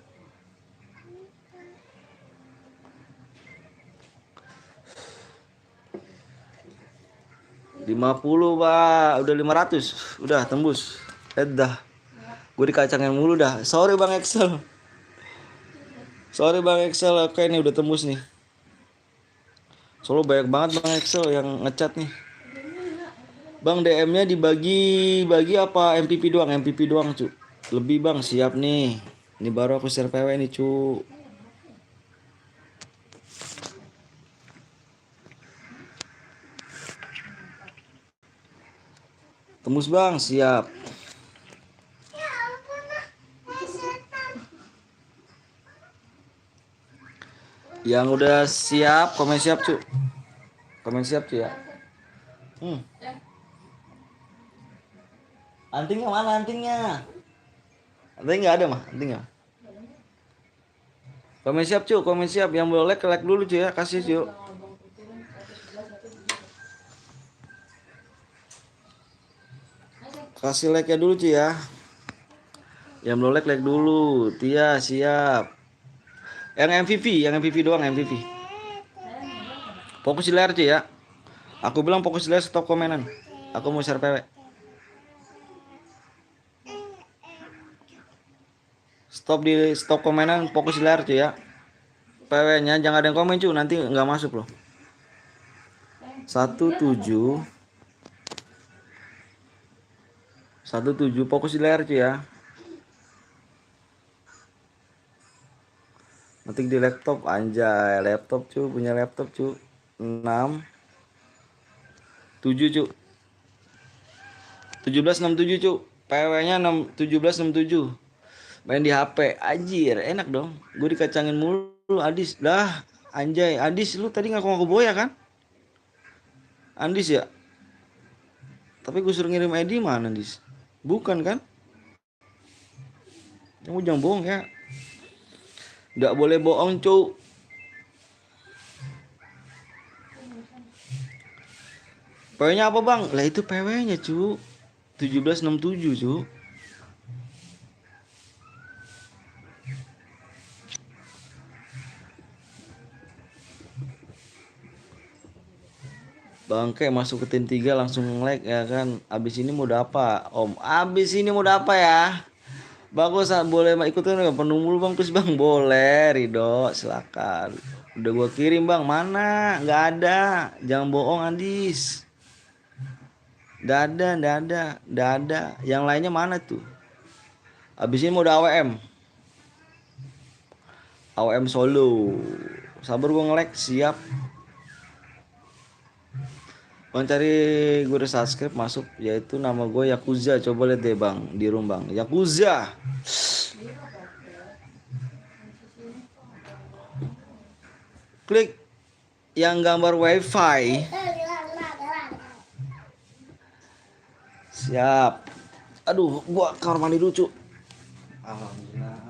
$50 pak. Udah 500. Udah tembus. Dah. Gue dikacangin mulu dah. Sorry bang Excel. Oke nih udah tembus nih. Soalnya banyak banget bang Excel yang ngecat nih. Bang DM-nya dibagi apa MVP doang? MVP doang cu. Lebih bang, siap nih. Ini baru aku share PW nih cu. Tembus bang, siap. Yang udah siap, komen siap cu. Komen siap cu ya. Antingnya mana antingnya? Anting nggak ada mah, antingnya. Komen siap cu, komen siap. Yang boleh like dulu cu ya, kasih cu. Kasih like ya dulu cu ya. Yang belum like dulu. Tia siap. Yang MVP doang MVP. Fokus di layar cu ya. Aku bilang fokus di layar, stop komenan. Aku mau share PW. Stop komenan, fokus di layar cu ya. PW-nya jangan ada yang komen cu, nanti nggak masuk loh. 17 fokus di layar cu ya. Ngetik di laptop, anjay, laptop cu, punya laptop cu. 6 7 cu. 1767 cu. PW-nya 1767. Main di HP, anjir, enak dong. Gue dikacangin mulu, Adis. Dah, anjay, Adis lu tadi ngaku-ngaku boya kan? Andis ya? Tapi gue suruh ngirim ID mana Andis? Bukan kan? Kamu jangan bohong ya. Nggak boleh bohong cu. PW-nya apa bang? Lah itu PW-nya cu. 1767 cu. Bangke masuk ke tim 3 langsung nge-lag ya kan. Abis ini mau apa Om? Abis ini mau apa ya? Bagus, boleh ikutin nggak penumbul bang? Terus bang boleh, Ridho silakan. Udah gua kirim bang, mana? Nggak ada, jangan bohong Andis. Nggak ada, nggak ada, nggak ada. Yang lainnya mana tuh? Abis ini mau udah AWM. AWM solo. Sabar gua nge-lag, siap. Bang cari gue udah subscribe masuk, yaitu nama gue Yakuza. Coba lihat deh bang di room bang, Yakuza. Klik yang gambar wifi. Siap. Aduh, gua kamar mandi dulu cu. Alhamdulillah.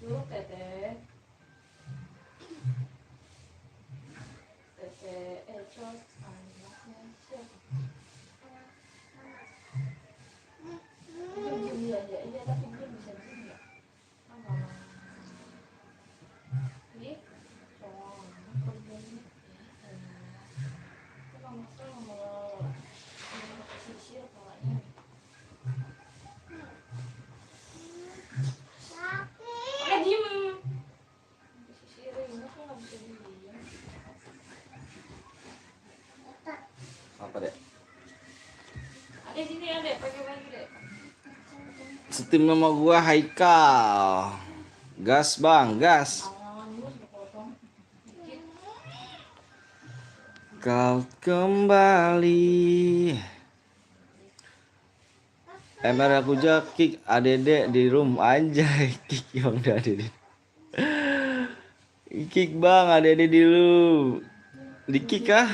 Dulu Tete. Tete, terus anaknya siapa? Dia aja, iya tapi dia bisa diem ya. Apa? Ini, soal kerjanya. Itu kamu tuh mau sisir kepalanya. Oke, diem. Sisirin, aku nggak bisa diem. Apa deh? Ada sini ada, pakai baju deh. Setim nama gua Haikal. Gas bang, gas. Awan dulu sudah potong. Dikit. Kau kembali. MR aku kick ADD di room anjay. Kick bang udah ADD. Kick bang ADD dulu. Di kick kah?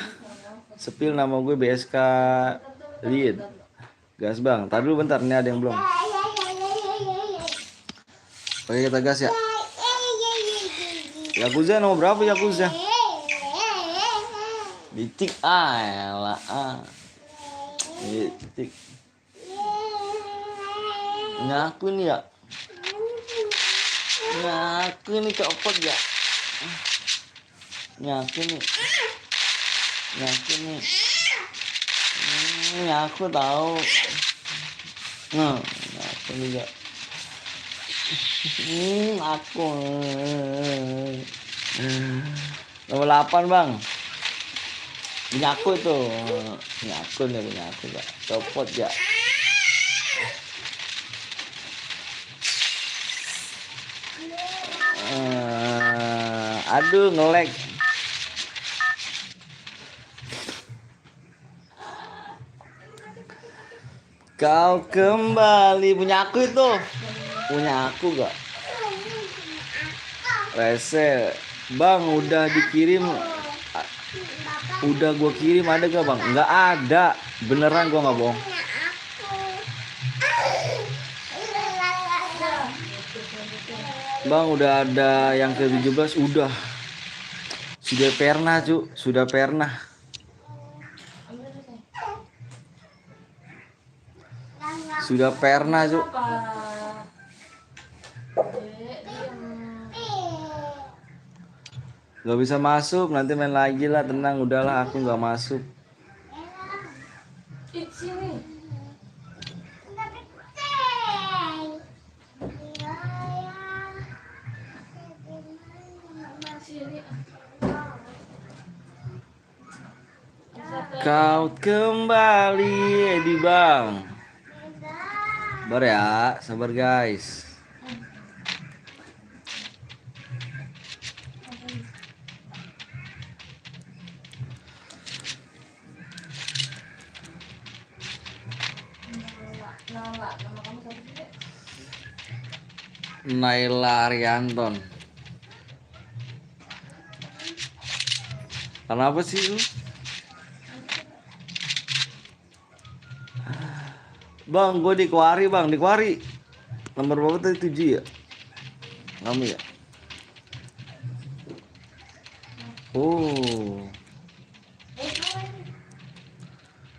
Sepil nama gue BSK Lead. Gas bang. Tar dulu bentar, ini ada yang belum. Oke kita gas ya. Yakuza nomor berapa Yakuza? Ditik elah Ditik. Ngaku nih ya. Ngaku nih copot ya. Ngaku nih. Ngaku nih. Ngaku tahu. Nah, ngaku nih ya. Aku nomor 8 bang. Punya aku itu. Punya aku nih, punya aku ya. Copot ya. Aduh nge-lag. Kau kembali, punya aku itu. Punya aku gak? Rese. Bang udah dikirim. Udah gua kirim, ada gak bang? Nggak ada. Beneran gua nggak bohong. Bang udah ada yang ke-17. Udah. Sudah pernah cu. Sudah pernah. Sudah pernah cu. Gak bisa masuk, nanti main lagi lah, tenang, udahlah aku gak masuk. Sini. Kau kembali Edi bang. Sabar ya, sabar guys. Nama kamu siapa sih, Dek? Naila Arianton. Kenapa sih lu? Bang, gue di Kuari bang, di Kuari. Nomor berapa tadi? 7 ya? Kamu ya? Oh,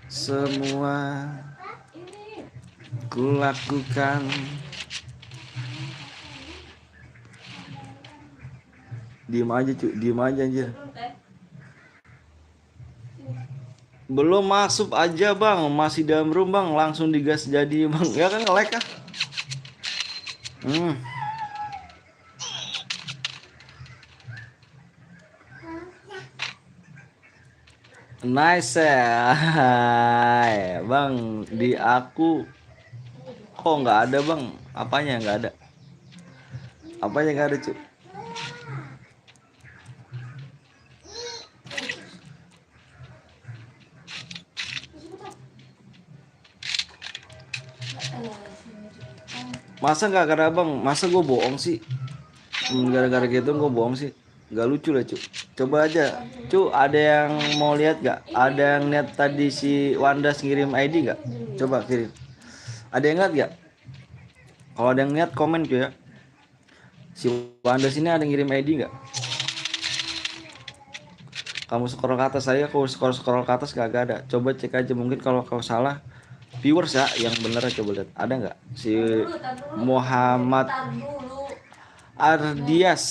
semua Ini. kulakukan. Diem aja cuy, diem aja anjir. Belum teh. Belum masuk aja bang, masih dalam room bang, langsung digas jadi bang. Ya kan nge-lag kah? Nice ya. Bang, di aku kok nggak ada bang? Apanya nggak ada? Apanya nggak ada cuy? Masa nggak ada bang? Masa gue bohong sih? Gara-gara gitu gue bohong sih? Gak lucu lah cuy. Coba aja cuy, ada yang mau lihat gak? Ada yang lihat tadi si Wanda ngirim ID gak? Coba kirim. Ada yang lihat gak? Kalau ada yang lihat komen cuy ya. Si Wanda sini ada yang ngirim ID gak? Kamu scroll ke atas, saya aku scroll ke atas gak ada. Coba cek aja, mungkin kalau kau salah viewers ya yang bener, coba lihat ada nggak si Muhammad Ardias.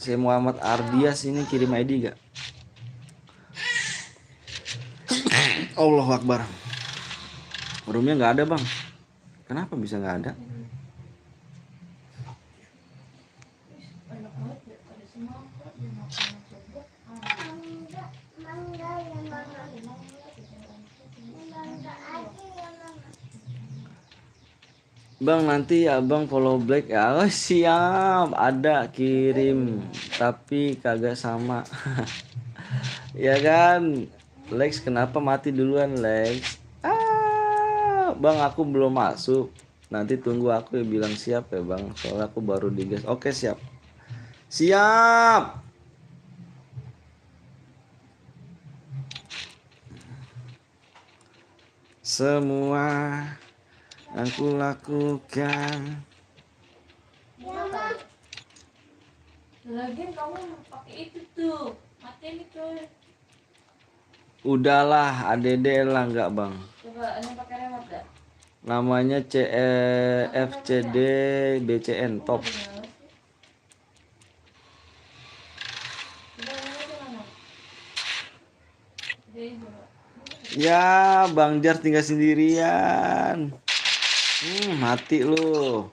Si Muhammad Ardias ini kirim ID gak? Allahu Akbar. Roomnya nggak ada bang. Kenapa bisa nggak ada? Mangga ya mama. Mangga aja ya mama. Bang nanti abang follow black ya. Oh, siap, ada kirim tapi kagak sama. Ya kan Lex, kenapa mati duluan Lex? Bang aku belum masuk, nanti tunggu aku ya bilang siap ya bang, soalnya aku baru digas. Oke siap. Siap. Semua aku lakukan. Lagian kamu pakai itu tuh. Matiin itu. Udahlah, ADD lah enggak bang. Coba ini pakai remote dah. Namanya FCD BCN top. Ya, Bang Jar tinggal sendirian. Mati lu. Oh,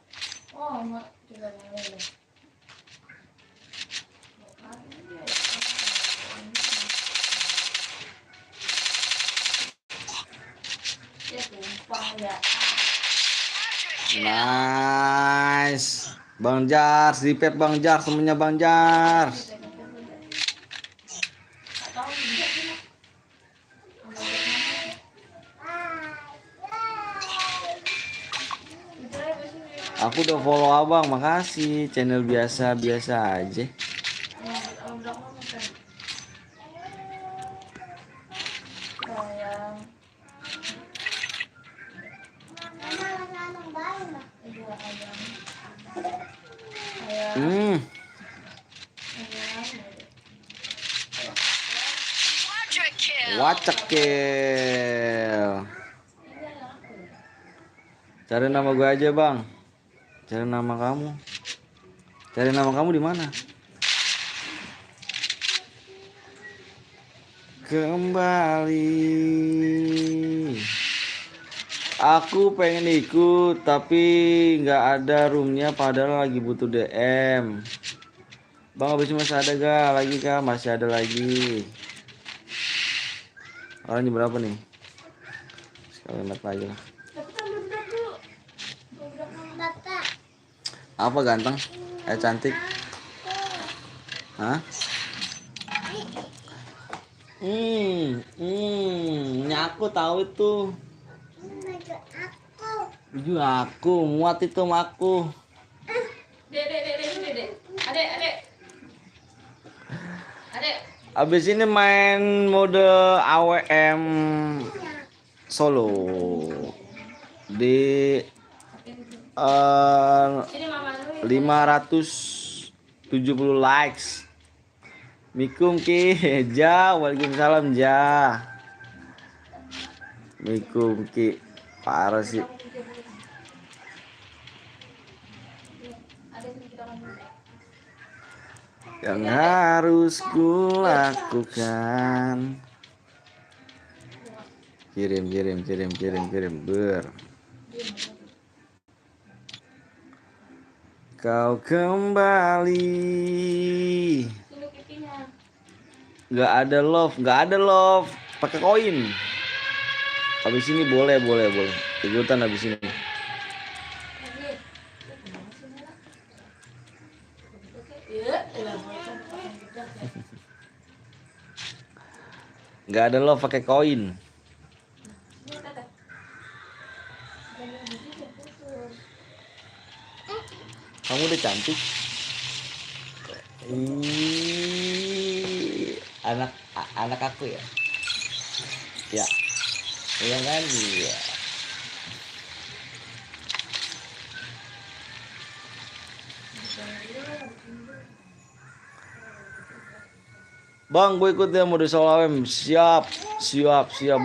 coba nyalain. Ya tumpah ya. Nice. Bang Jar, repep Bang Jar, semuanya Bang Jar. Aku udah follow abang, makasih. Channel biasa-biasa aja. Quadra kill. Wacekil. Cari nama gue aja bang. Cari nama kamu. Cari nama kamu di mana? Kembali. Aku pengen ikut tapi nggak ada roomnya, padahal lagi butuh DM. Bang habis masih ada gak lagi kah? Masih ada lagi. Orangnya berapa nih? Sekali lihat aja lah. Bapak. Apa ganteng? Cantik. Hah? Nyaku tahu itu. Baju aku muat itu maku. Dek. Adek. Abis ini main mode AWM solo di Sini mama dulu. 570 likes. Mikum Ki. Ja, waalaikumsalam Ja. Mikum Ki. Parah sih. Ada sini kita ngomong. Yang harus ku lakukan. Kirim. Ber. Kau kembali. Sini pipinya. Gak ada love. Pakai koin. Habis ini boleh. Ikutan habis ini. Lagi. Iya, Gak ada love pakai koin. Kamu udah cantik. Anak aku ya. Ya. Iya kan? Iya. Bang, gue ikut ya mau di Solo AWM. Siap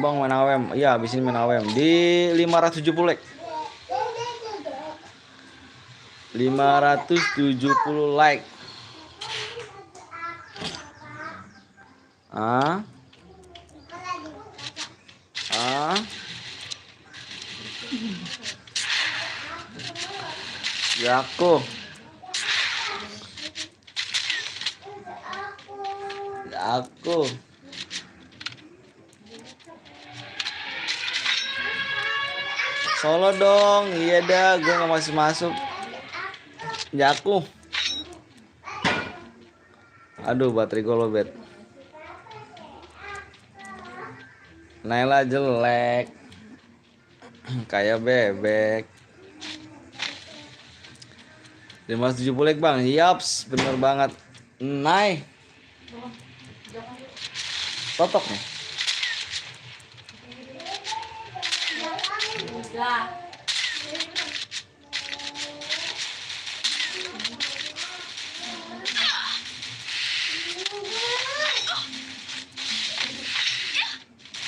Bang, main AWM. Iya, habis ini main AWM di 570 like. 570 like. Ya aku. Solo dong. Iya dah, gue gak masuk. Jaku. Aduh, baterai gue lowbat. Naila jelek. Kayak bebek. 570 like bang. Yaps, bener banget. Nay. Totok nih. udah.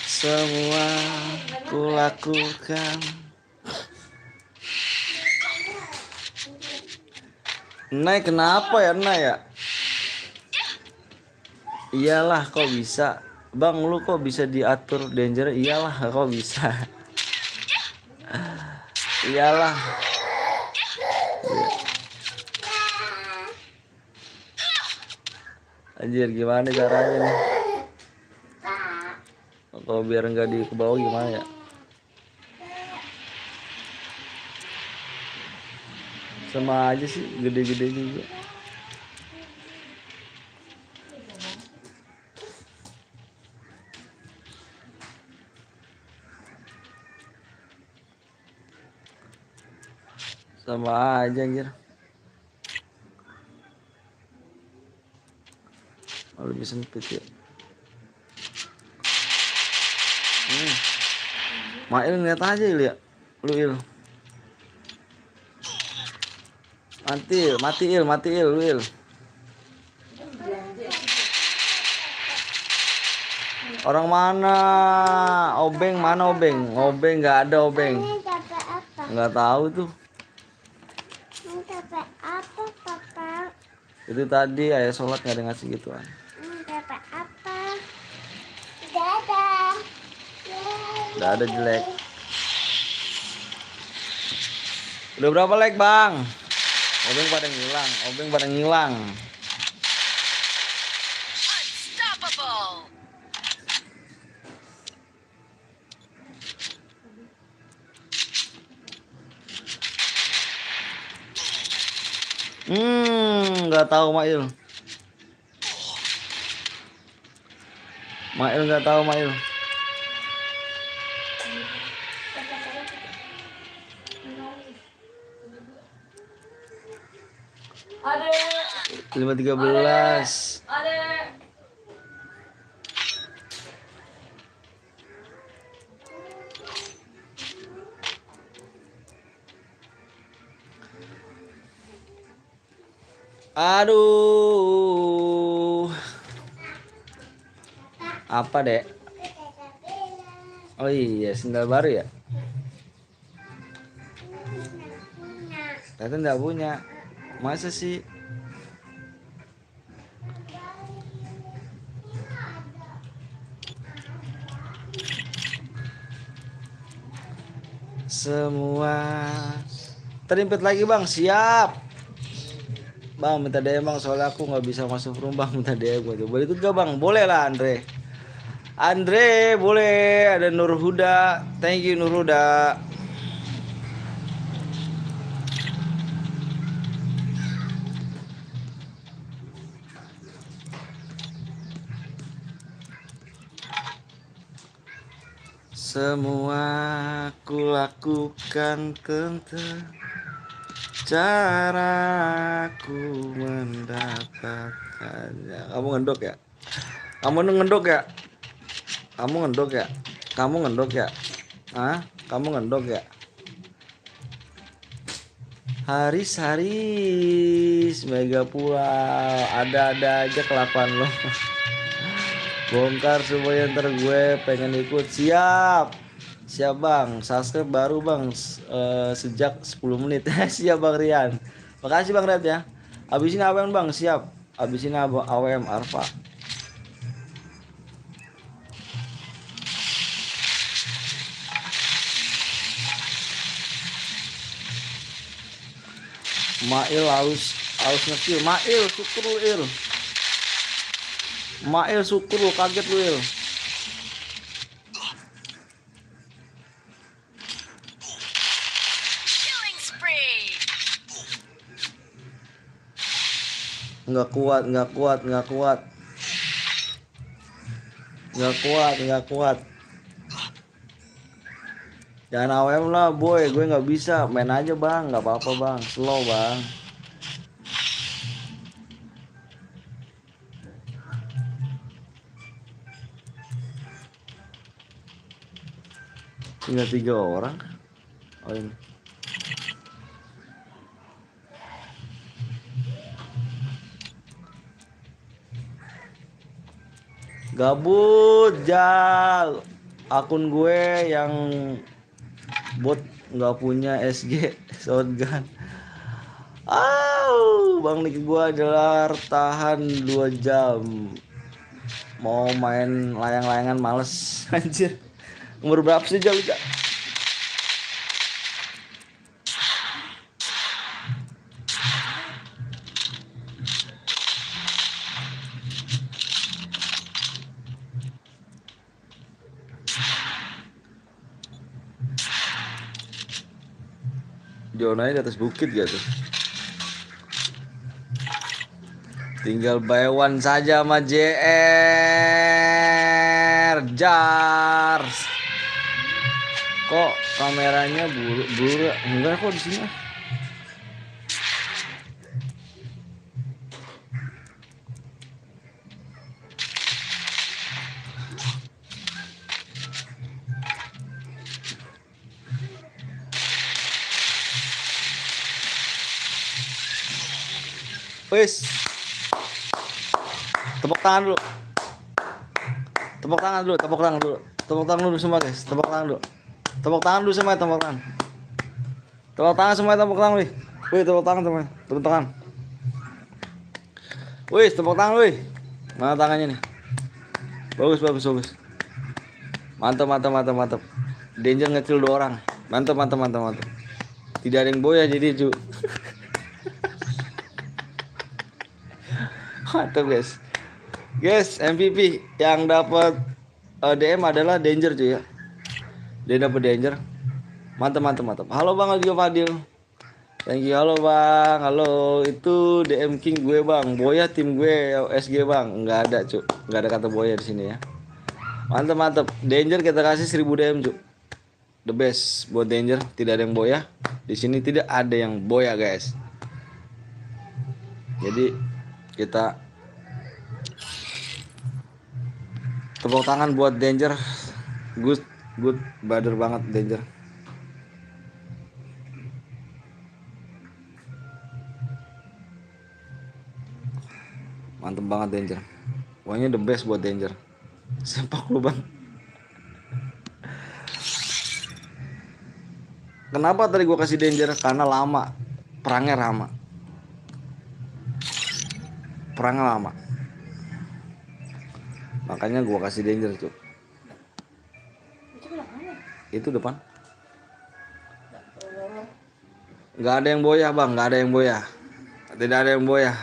Semua ku lakukan. Nay, kenapa ya Nay ya? Iyalah kok bisa. Bang, lu kok bisa diatur danger? Iyalah kok bisa. Iyalah. Anjir, gimana caranya nih? Kalau biar nggak di ke bawah gimana ya? Sama aja sih, gede-gede juga. Sama aja anjir. Lebih sempit ya. Mail ngeliat aja Il ya. Lu Il. Mati Il lu Il. Orang mana? Obeng mana Obeng? Obeng nggak ada Obeng. Ini dapat apa? Nggak tahu tuh. Ini dapat apa, Papa? Itu tadi ayah sholat nggak ada ngasih gituan. Ini dapat apa? Dadah. Udah ada jelek. Udah berapa like bang? Obeng pada ngilang. Unstoppable. Nggak tahu Mail. Nggak tahu Mail. Ada. 513. Ada. Aduh. Apa, Dek? Oh iya, sendal baru ya? Tata nggak punya. Masa sih? Semua terimpit lagi bang, siap. Bang minta DM bang, soalnya aku nggak bisa masuk room bang, minta DM gitu. Boleh ikut gak bang? Boleh lah Andre. Andre boleh, ada Nur Huda. Thank you Nur Huda. Semua aku lakukan tentang caraku mendapatkannya. Kamu ngendok ya? Kamu ngendok ya? Kamu ngendok ya? Kamu ngendok ya? Hah? Kamu ngendok ya? Haris Mega Pulau, ada-ada aja kelakuan lo. Bongkar supaya ntar gue pengen ikut. Siap bang, subscribe baru bang, sejak 10 menit. Siap bang Rian, makasih bang Rian ya. Abisin AWM bang, siap. Abisin AWM Arfa. Mail aus ngekil. Mail syukur lu il. Mail syukur lu, kaget lu il. Killing spree. Nggak kuat. Jangan AWM lah boy, gue nggak bisa. Main aja bang, nggak apa-apa bang, slow bang. Tinggal 3 orang. Oh ini. Gabut jal. Akun gue yang bot nggak punya SG shotgun. Bang Niki gue adalah tahan 2 jam. Mau main layang-layangan males. Anjir. Umur berapa sih jal? Zonanya di atas bukit gitu. Tinggal buy one saja sama JR Jars. Kok kameranya blur? Enggak kok di sini. Wis. Tepuk tangan dulu. Tepuk tangan dulu semua guys. Tepuk tangan dulu semua, tepuk tangan. Tepuk tangan semua, tepuk tangan wih. Wih, tepuk tangan semua. Tepuk tangan. Wih, tepuk tangan wih. Mana tangannya nih? Bagus. Mantap. Danger ngecil 2 orang. Mantap. Tidak ada yang boya jadi cu. Mantap guys. Guys, MVP yang dapat DM adalah Danger cuy ya. Dia dapat Danger. Mantap. Halo Bang Aldio Fadil. Thank you. Halo Bang. Halo, itu DM King gue Bang. Boya tim gue SG Bang. Enggak ada cu. Enggak ada kata boya di sini ya. Mantap. Danger kita kasih 1000 DM cu. The best buat Danger. Tidak ada yang boya. Di sini tidak ada yang boya guys. Jadi kita tepuk tangan buat Danger. Good brother banget Danger. Mantep banget danger. Pokoknya the best buat danger. Sepak lu bang. Kenapa tadi gua kasih danger? Karena lama. Perangnya lama. Perangnya lama. Makanya gua kasih danger cuy. Itu belakangnya. Itu depan. Nggak ada yang boyah bang, nggak ada yang boyah. Tidak ada yang boyah.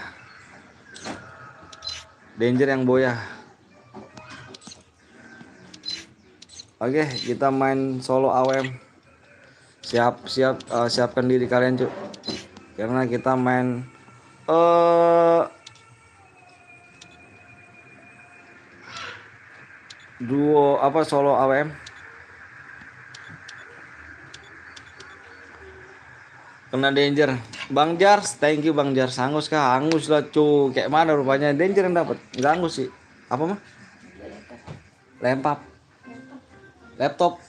Danger yang boyah. Oke, kita main solo AWM. Siapkan diri kalian cuy. Karena kita main duo apa solo AWM. Kena danger. Bang Jars, thank you Bang Jars. Hangus kah? Hangus lah cuy. Kayak mana rupanya danger yang dapat? Nggak hangus sih. Apa mah? Lempap. Laptop.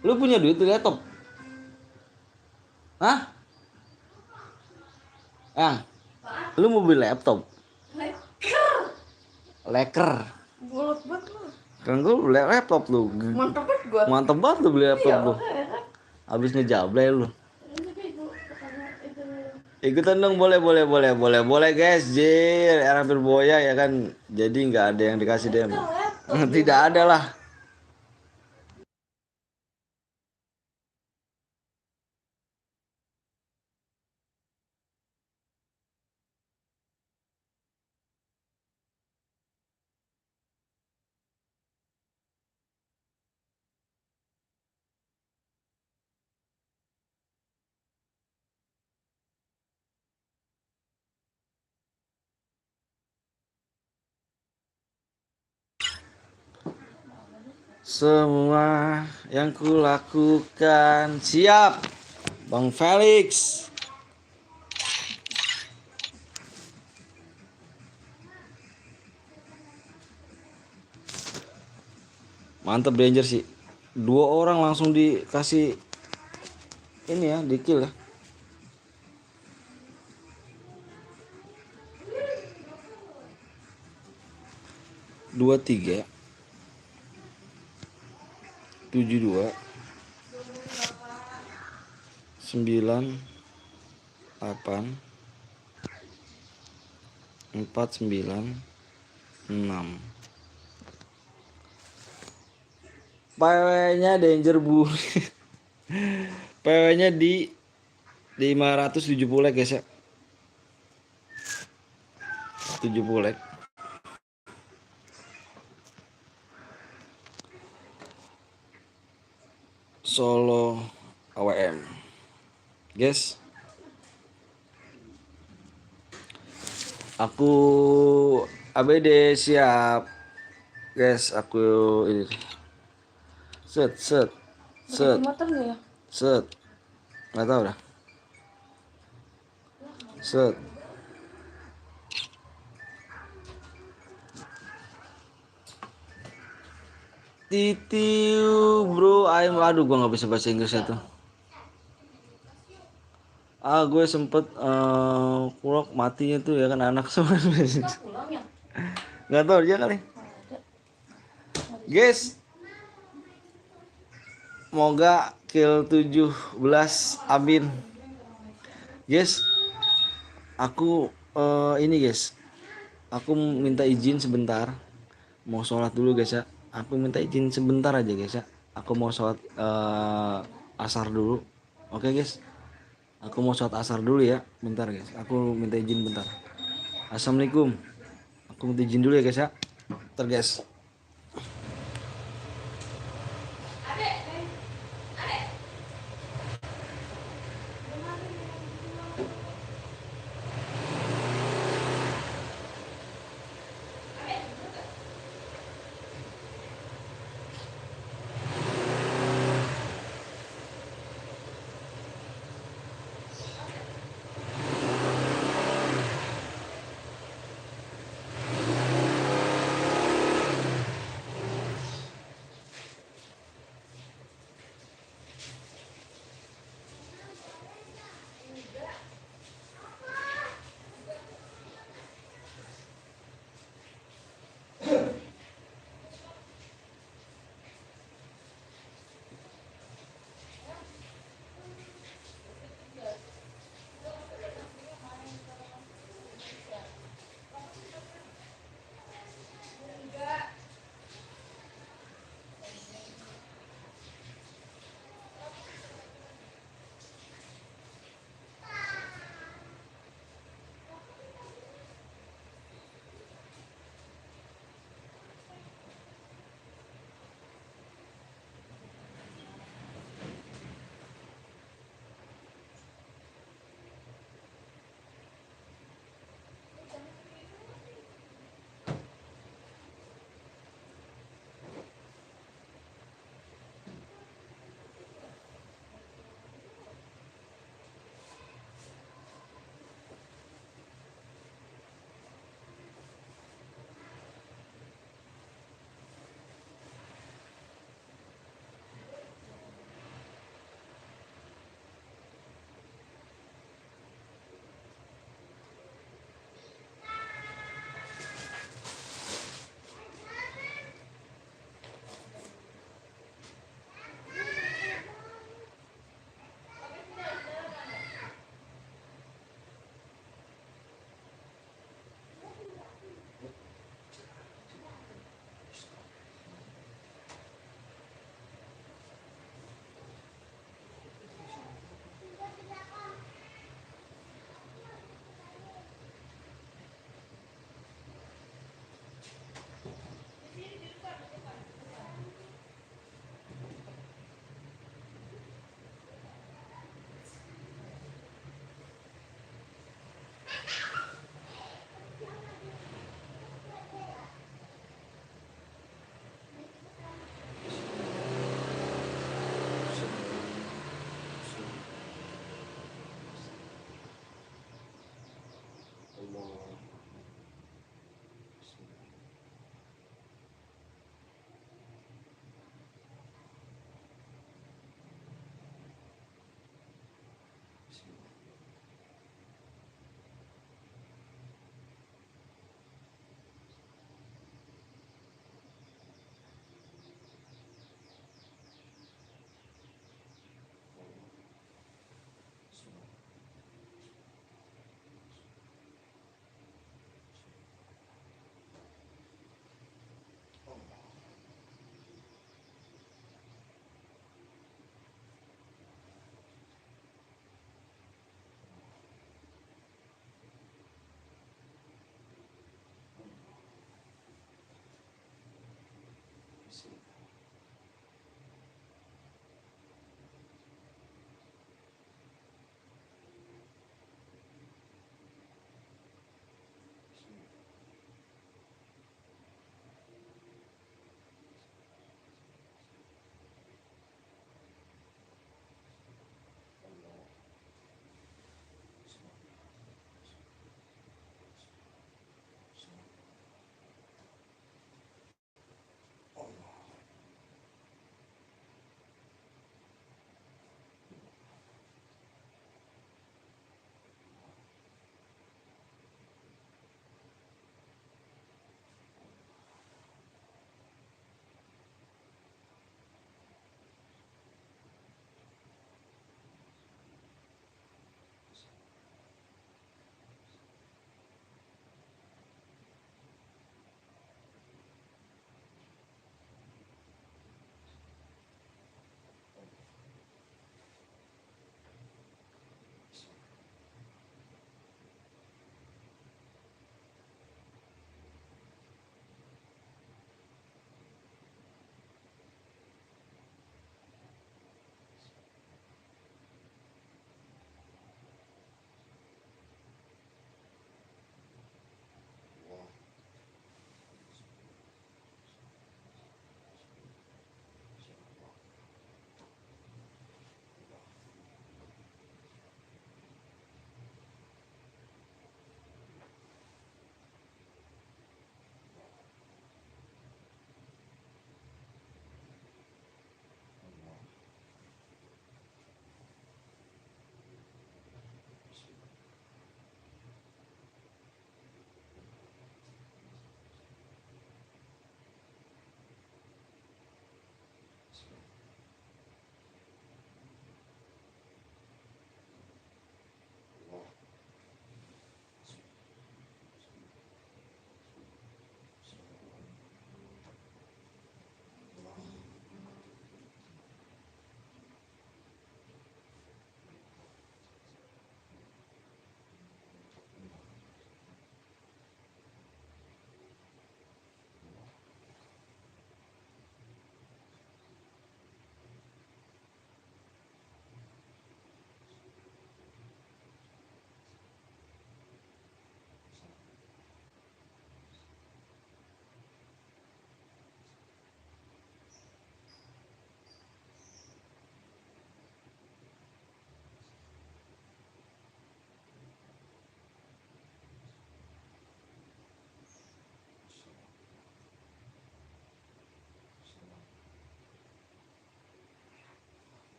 Lu punya duit tuh laptop? Hah? Yang? Lu mau beli laptop? Leker. Bulat banget lu. Kan gue beli laptop lu. Mantap banget gua. Mantep banget lu beli laptop Iya, lu. makanya kan. Habis ngejablay lu. Tapi itu katanya itu Ikutan dong, boleh guys. Jir, hampir boya ya kan. Jadi nggak ada yang dikasih demo. Tidak ada lah. Semua yang kulakukan siap, Bang Felix. Mantap danger sih. 2 orang langsung dikasih ini ya, di kill ya. Dua tiga 72 9 8 4 9 6. PW-nya danger bu. PW-nya di 570 guys ya. 70 solo AWM guys. Aku ABD siap guys. Aku ini set motor nggak ya? nggak tahu dah. Titiu bro, aduh gua nggak bisa bahasa Inggris itu. Gue sempet kurok matinya tuh ya kan anak semua. Pulang ya? Nggak tahu dia kali. Guys, semoga kill 17 amin. Guys, aku ini guys, aku minta izin sebentar, mau sholat dulu guys ya. Aku minta izin sebentar aja guys ya. Aku mau sholat asar dulu. Oke guys, aku mau sholat asar dulu ya. Bentar guys, aku minta izin bentar. Assalamualaikum. Aku minta izin dulu ya guys ya. Bentar guys.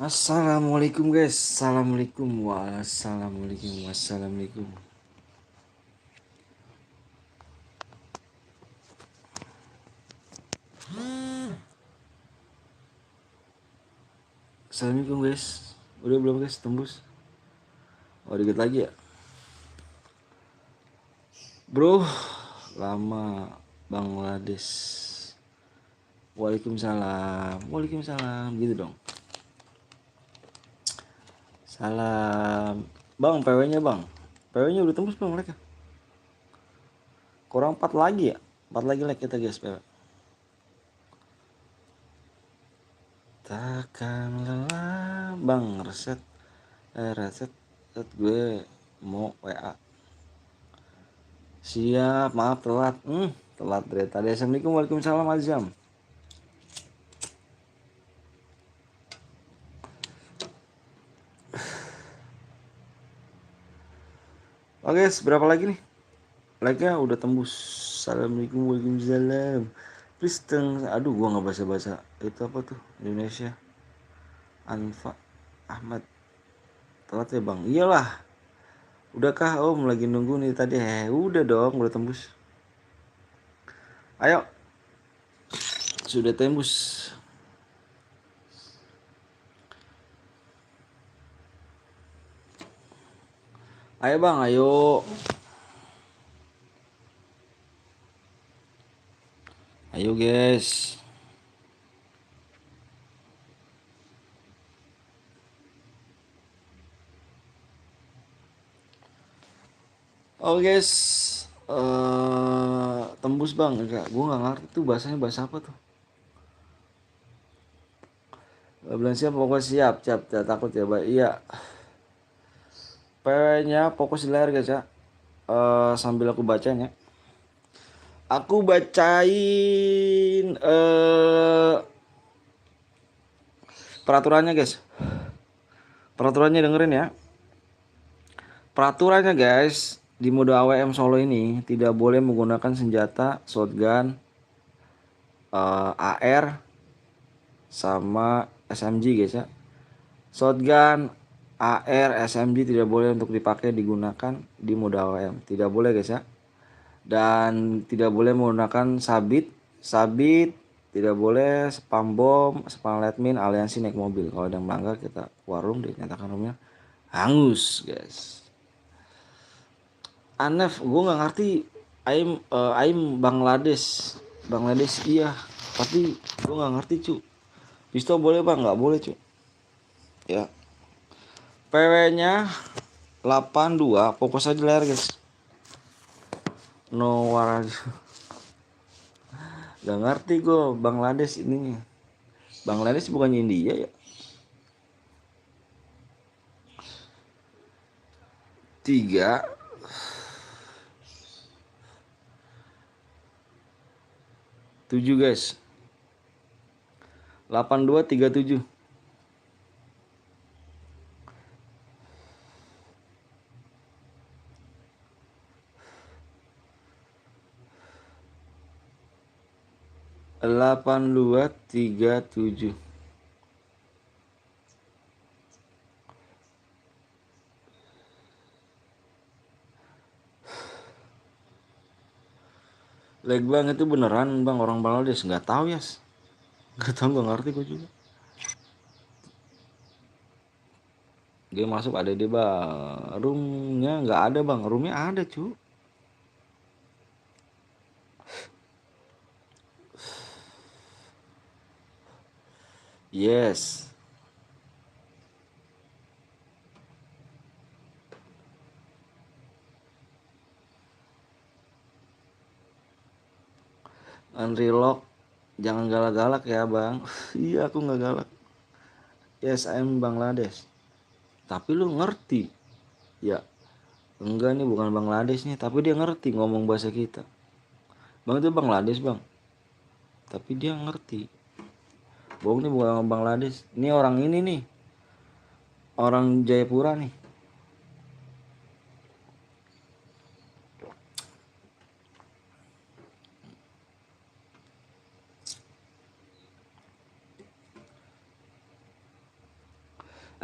Assalamualaikum guys. Assalamualaikum. Wassalamualaikum. Assalamualaikum guys. Udah belum guys tembus? Oh dikit lagi ya. Bro, lama Bangladesh. Waalaikumsalam gitu dong. Salam. Bang, PW-nya bang. PW-nya udah tembus belum mereka? Kurang 4 lagi ya? 4 lagi like kita guys PW. Takkan lelah bang, reset gue mau WA. Siap, maaf telat. Telat dari tadi. Assalamualaikum, waalaikumsalam Azam. Oke guys, berapa lagi nih? Like-nya udah tembus. Assalamualaikum, waalaikumsalam. Please aduh gua nggak bahasa itu apa tuh Indonesia. Anfa Ahmad. Telat ya bang. Iyalah. Udahkah om lagi nunggu nih tadi? Udah dong, udah tembus. Ayo. Sudah tembus. Ayo bang, ayo. Ayo guys. Oh guys, tembus bang, enggak, gue nggak ngerti tuh bahasanya bahasa apa tuh. Belum siap, pokoknya siap, takut ya, Pak. Iya. PW-nya fokus di layar guys ya. Sambil aku bacain ya. Aku bacain peraturannya guys. Peraturannya dengerin ya. Peraturannya guys, di mode AWM solo ini tidak boleh menggunakan senjata shotgun, AR, sama SMG guys ya. Shotgun, AR, SMG tidak boleh untuk dipakai digunakan di mode AWM. Tidak boleh guys ya. Dan tidak boleh menggunakan sabit, tidak boleh spam bom, spam lead aliansi naik mobil. Kalau ada yang melanggar kita warung dinyatakan rumahnya hangus guys. Anef, gue nggak ngerti. Aim Bangladesh iya, tapi gue nggak ngerti cu. Pistol boleh bang, nggak boleh cu. Ya. PW-nya 82, fokus aja layar guys. No war. Gak ngerti gue Bangladesh ini. Bangladesh bukannya India ya? 3 7 guys. 8237. Delapan dua tiga tujuh. Leg bang itu beneran bang orang Bangladesh? Nggak tahu ya, nggak tahu, nggak ngerti gue juga. Dia masuk ada di bang, roomnya nggak ada bang, roomnya ada cu. Yes. Unrelock, jangan galak-galak ya bang. Iya aku nggak galak. Yes I'm Bangladesh. Tapi lu ngerti ya? Enggak nih bukan Bangladesh nih, tapi dia ngerti ngomong bahasa kita. Bang itu Bangladesh bang, tapi dia ngerti. Bohong nih bukan orang Bangladesh. Ini orang ini nih, orang Jayapura nih.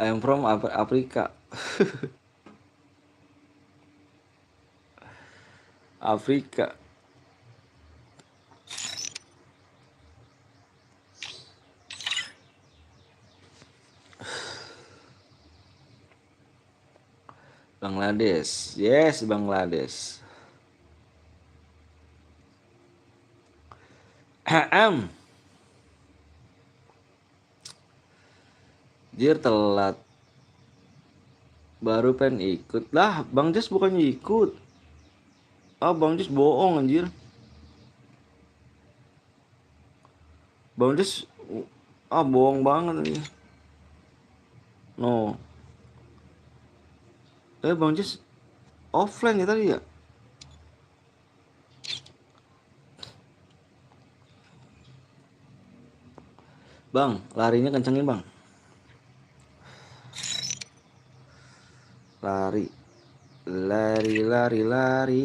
I'm from Afrika. Afrika. Bangladesh. Yes, Bangladesh. Jir telat. Baru pengen ikut. Lah, Bang Jas bukannya ikut. Ah, Bang Jas bohong anjir. Bang Jas bohong banget nih. No. Bang Jas offline ya tadi ya? Bang, larinya kencengin bang. Lari. Lari, lari, lari.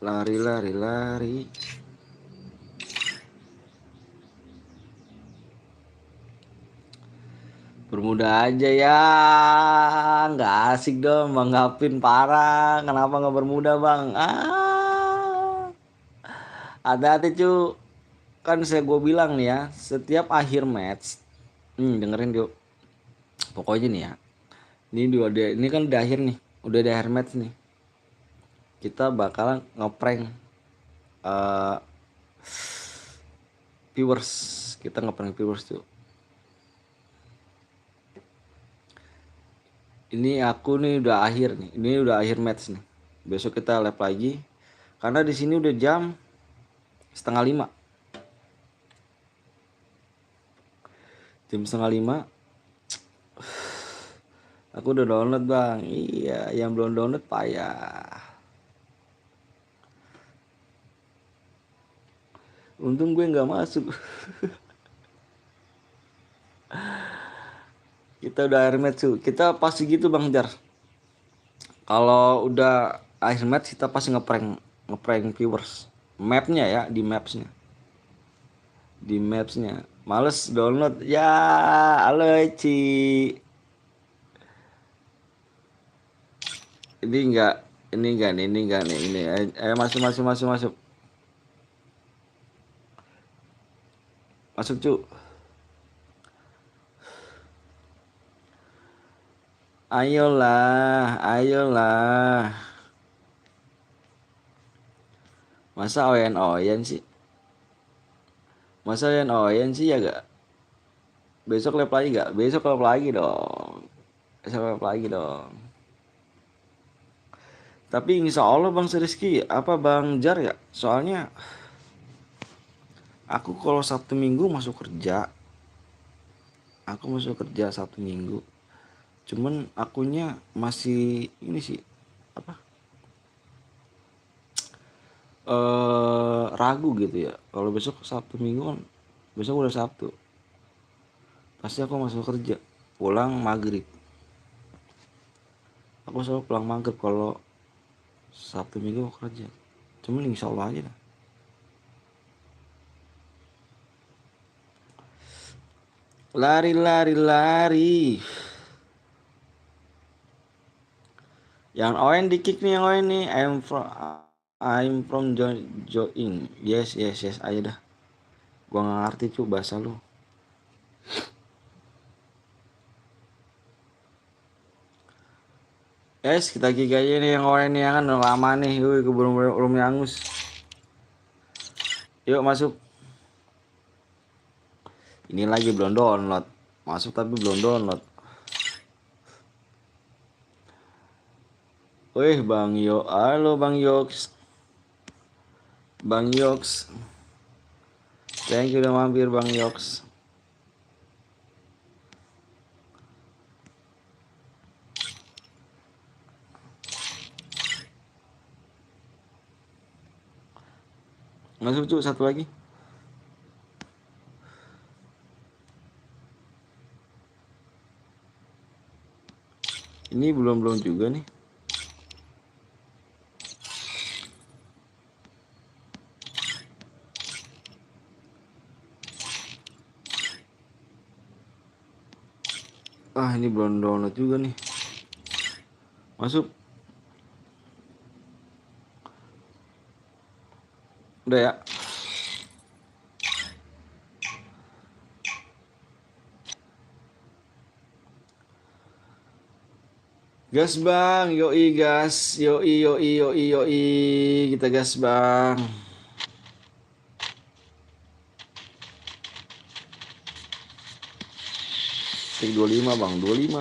Lari, lari, lari. Bermuda aja ya. Nggak asik dong Bang Gapin, parah. Kenapa nggak bermuda bang? Hati-hati cu. Kan gue bilang nih ya, setiap akhir match, dengerin yuk. Pokoknya nih ya, ini kan udah akhir nih, udah di akhir match nih. Kita bakalan ngeprank viewers, kita ngeprank viewers tuh. Ini aku nih udah akhir nih, ini udah akhir match nih. Besok kita live lagi, karena di sini udah jam 4:30. Jam 4:30. Aku udah download bang. Iya, yang belum download payah. Untung gue nggak masuk. Kita udah akhir match tuh. Kita pasti gitu bang Jar. Kalau udah akhir match kita pasti ngeprank viewers. Mapnya ya, di mapsnya. Di mapsnya. Males download. Ya, halo Ci. Ini enggak nih, ini. Ayo masuk. Masuk cu. Ayolah. Masa oyen sih? Ya gak? Besok live lagi gak? Besok live lagi dong. Tapi insya Allah Bang Rizky, apa Bang Jar ya? Soalnya aku kalau Sabtu Minggu masuk kerja. Sabtu Minggu. Cuman akunya masih ini sih ragu gitu ya. Kalau besok Sabtu Minggu kan, besok udah Sabtu. Pasti aku masuk kerja, pulang maghrib. Aku selalu pulang maghrib kalau Sabtu Minggu aku kerja. Cuman insya Allah aja lah. Lari. Yang Owen di kick nih, yang Owen nih. I'm from join. Yes. Ayo dah. Gua nggak ngerti cu bahasa lu. Yes, kita kick aja nih yang Owen nih, kan udah lama nih. Yuk, belum angus. Yuk masuk. Ini lagi belum download. Masuk tapi belum download. Wih Bang Yo, halo Bang Yoks. Thank you udah mampir Bang Yoks. Masuk cu, satu lagi. Ini belum juga nih. Ah, ini belum download juga nih. Masuk. Udah ya. Gas bang, yoi gas, yoi, kita gas bang. Tik 25 bang, 25.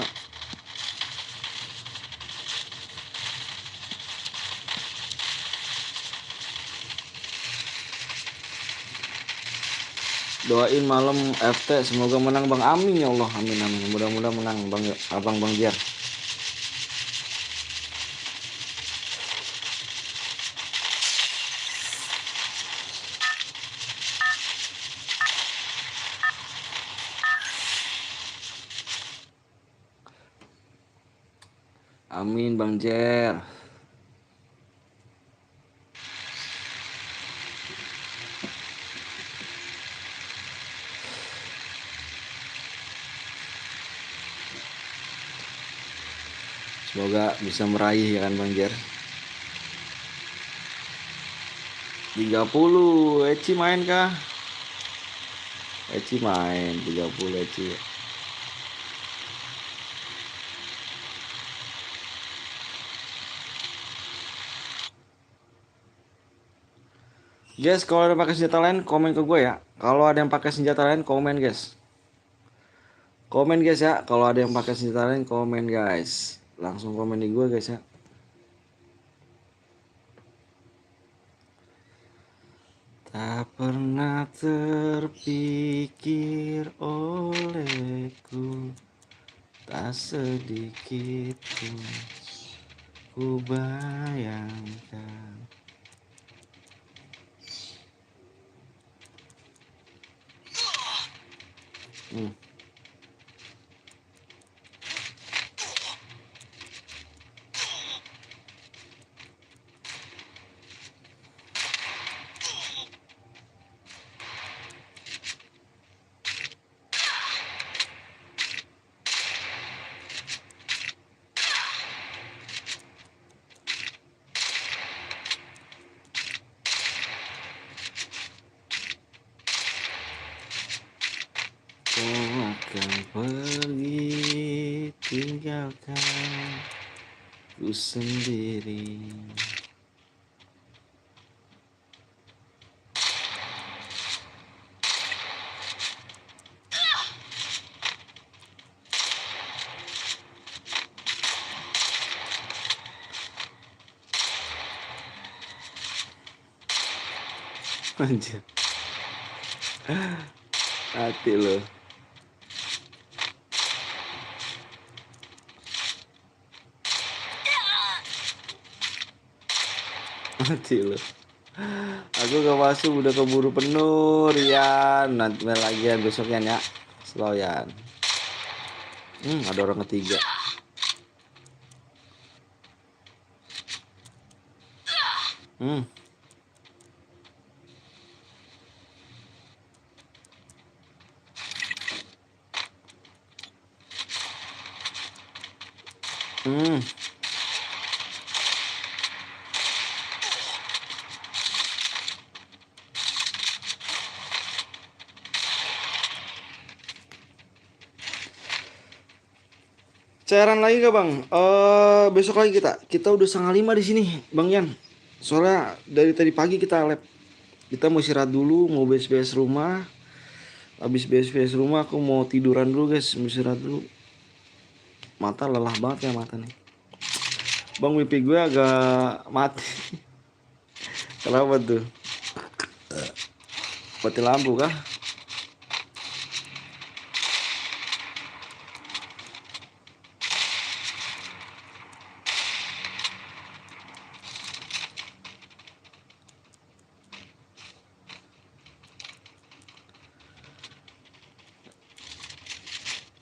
Doain malam FT semoga menang bang, amin ya Allah, amin amin. Mudah-mudahan menang bang, abang bang Jer. Amin bang Jer. Semoga bisa meraih ya kan bang Jer. 30, Eci main kah? Eci main 30 Eci. Guys, kalau ada pakai senjata lain komen ke gue ya. Kalau ada yang pakai senjata lain komen guys. Komen guys ya. Kalau ada yang pakai senjata lain komen guys. Langsung komen di gue guys ya. Tak pernah terpikir olehku, tak sedikit pun ku bayangkan. Kau akan pergi tinggalkan ku sendiri. Anjir, hati lo. Mati lo. Aku gak masuk udah keburu penuh Rian. Nanti main lagi ya besoknya ya. Slow ya. Ada orang ketiga. Hmm. Hmm. Cairan lagi gak bang? Besok lagi kita udah 4:30 di sini, Bang Yan. Soalnya dari tadi pagi kita lab. Kita mau istirahat dulu, mau beres-beres rumah. Habis beres-beres rumah aku mau tiduran dulu guys, mau istirahat dulu. Mata lelah banget ya mata nih. Bang wifi gue agak mati. Kenapa tuh? Mati lampu kah?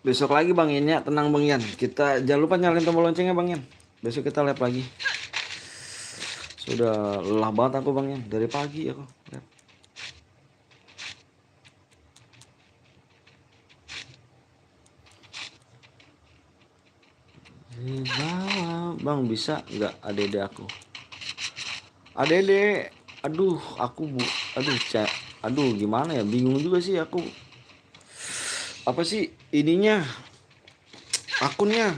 Besok lagi Bang Yan ya, tenang Bang Yan. Kita jangan lupa nyalain tombol loncengnya Bang Yan. Besok kita live lagi. Sudah lelah banget aku Bang Yan, dari pagi aku. Di bawah, bang bisa nggak adede aku? Adede, aduh aku aduh aduh gimana ya, bingung juga sih aku. Apa sih ininya, akunnya?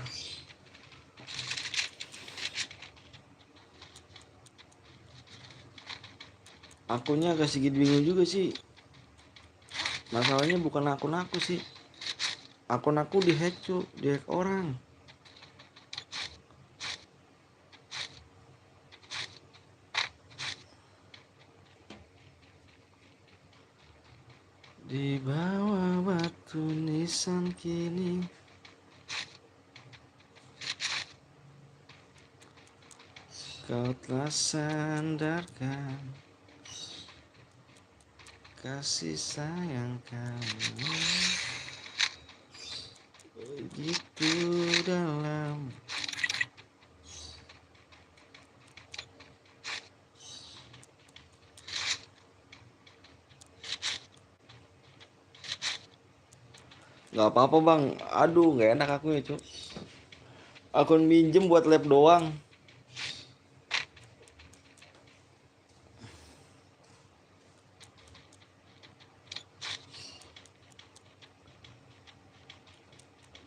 Akunnya agak sedikit bingung juga sih. Masalahnya bukan akun aku sih. Akun aku dihack cu, dihack orang. Di bawah batu nisan kini kau telah sandarkan kasih sayang kamu begitu dalam. Gak apa-apa bang, aduh gak enak aku ya cu. Akun minjem buat lab doang.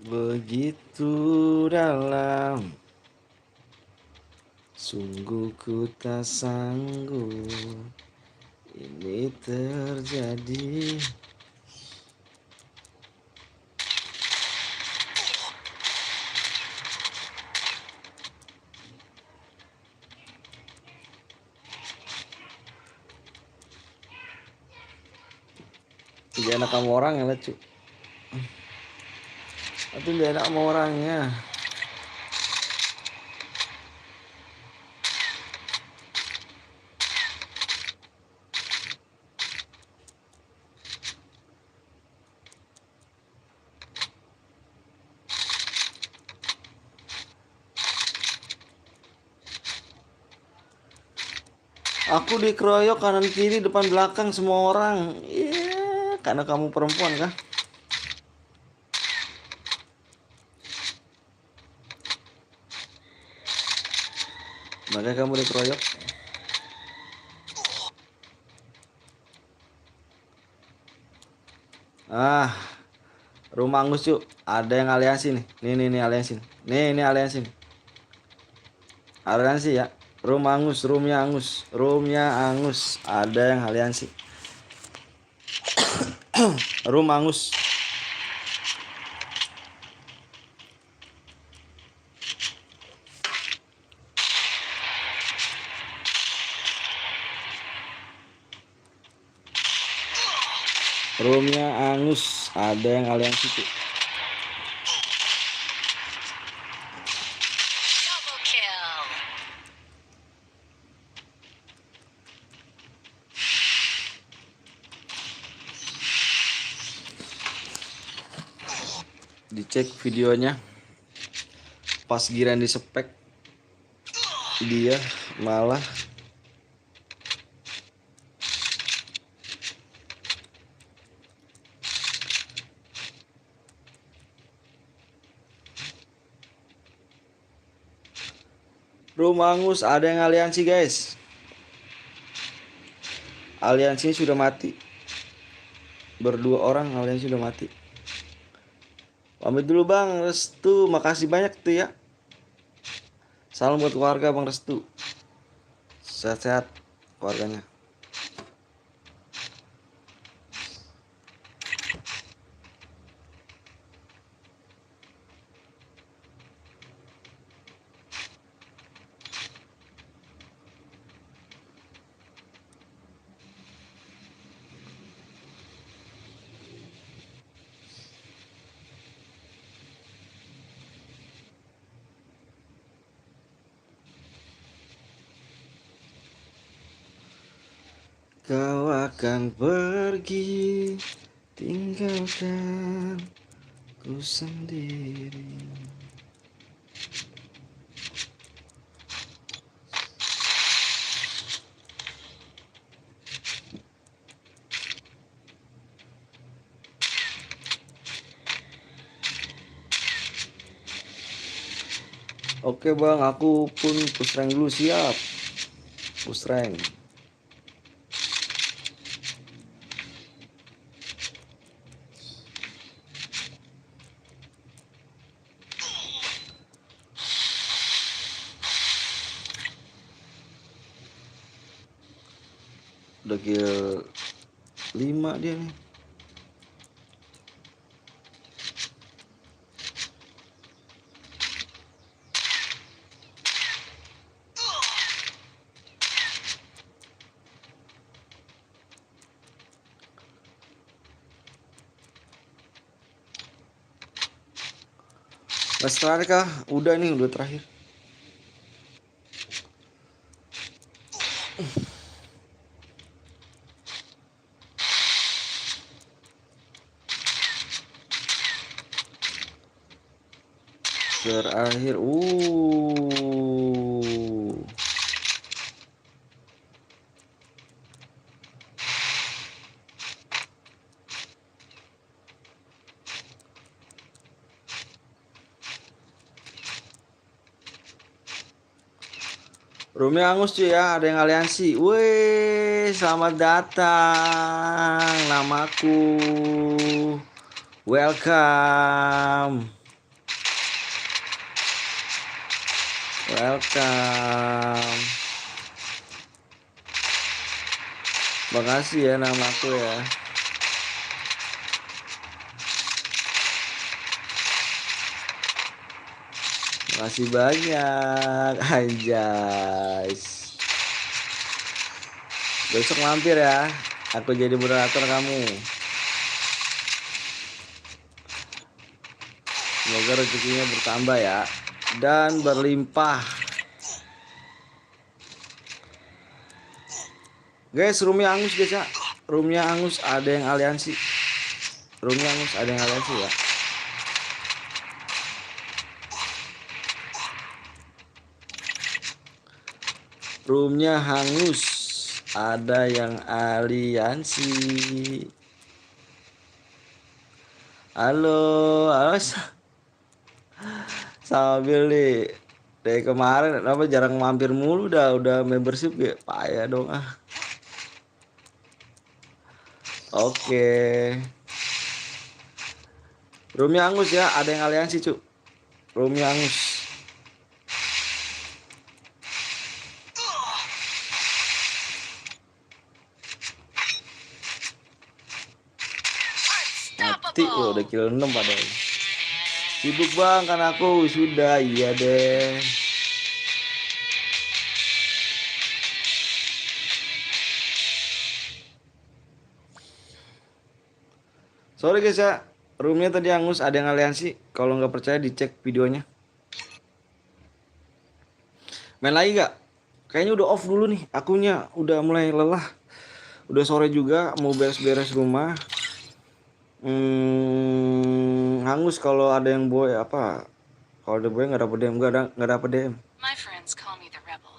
Begitu dalam, sungguh ku tak sanggup ini terjadi. Gak enak sama orang ya cu. Tapi gak enak sama orangnya. Aku dikeroyok kanan kiri depan belakang semua orang. Iya, karena kamu perempuan kah? Makanya kamu dikeroyok. Ah, rumah Angus yuk. Ada yang aliansi nih. Nih aliansi. Nih aliansi. Aliansi ya. Rumah Angus, roomnya Angus. Ada yang aliansi. Rumah Angus. Roomnya Angus. Ada yang aliansi tuh. Double kill. Dicek videonya. Pas giran di spek, dia malah Rumah Angus. Ada yang aliansi guys. Aliansi sudah mati. Berdua orang aliansi sudah mati. Pamit dulu bang Restu. Makasih banyak tuh ya. Salam buat keluarga bang Restu. Sehat-sehat keluarganya. Kau akan pergi, tinggalkan ku sendiri. Oke bang, aku pun push rank dulu, siap. Push rank. Udah kill 5 dia nih. Mas terakhir kah? Udah nih, udah terakhir. Terakhir. Roomnya angus cuy ya, ada yang aliansi. Wih, selamat datang. Namaku. Welcome. Welcome. Makasih ya namaku ya. Makasih banyak. Anjay. Besok mampir ya. Aku jadi moderator kamu. Semoga rezekinya bertambah ya. Dan berlimpah. Guys, roomnya angus guys ya. Roomnya angus, ada yang aliansi. Roomnya angus, ada yang aliansi ya. Roomnya hangus, ada yang aliansi. Halo, halo. Sambil nih dari kemarin apa jarang mampir mulu, udah membership ya, payah dong ah. Oke. Roomnya angus ya, ada yang aliansi cu. Roomnya angus. Mati, udah kill 6 padahal. Sibuk bang, kan aku sudah, iya deh. Sorry guys ya, roomnya tadi angus, ada yang aliansi. Kalau nggak percaya dicek videonya. Main lagi gak? Kayaknya udah off dulu nih, akunya udah mulai lelah. Udah sore juga, mau beres-beres rumah. Hangus kalau ada yang boy apa? Kalau ada boy nggak dapet DM, nggak dapet DM. My friends call me the rebel.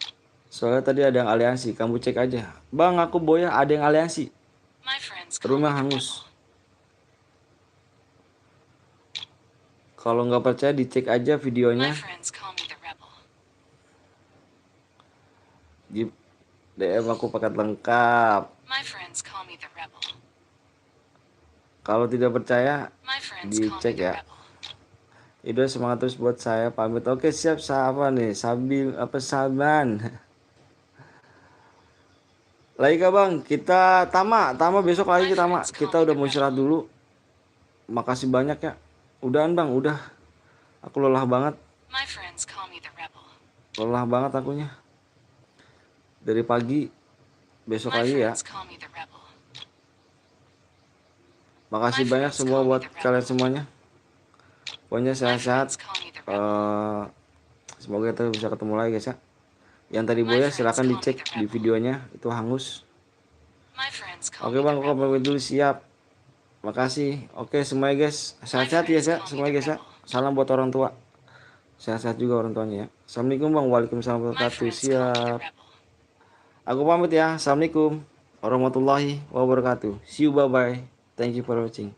Soalnya tadi ada yang aliansi, kamu cek aja. Bang, aku boy ada yang aliansi. My friends call me Rumah the hangus. rebel. Kalau nggak percaya dicek aja My videonya. friends call me the rebel. Di DM aku paket lengkap. My friends call me the rebel. Kalau tidak percaya My friends call me dicek the ya. rebel. Itu semangat terus buat saya pamit. Oke siap, sahabat nih Sabil apa Saban. Lagi kah bang? Kita Tama besok lagi kita udah mau istirahat dulu. Makasih banyak ya. Udahan bang, udah. Aku lelah banget. My friends call me the rebel. Lelah banget akunya. Dari pagi. Besok My lagi ya. friends call me the rebel. Makasih banyak semua buat kalian semuanya. Pokoknya My sehat-sehat. friends call me the rebel. Semoga kita bisa ketemu lagi guys ya. Yang tadi boya silahkan dicek di videonya, itu hangus. My friends call Oke me bang, the aku rebel. pamit dulu, siap. Makasih. Oke semuanya guys, sehat-sehat ya semuanya guys ya. Salam buat orang tua. Sehat-sehat juga orang tuanya ya. Assalamualaikum bang, waalaikumsalam My warahmatullahi wabarakatuh. friends call me the Siap. rebel. Aku pamit ya. Assalamualaikum warahmatullahi wabarakatuh. See you, bye bye. Thank you for watching.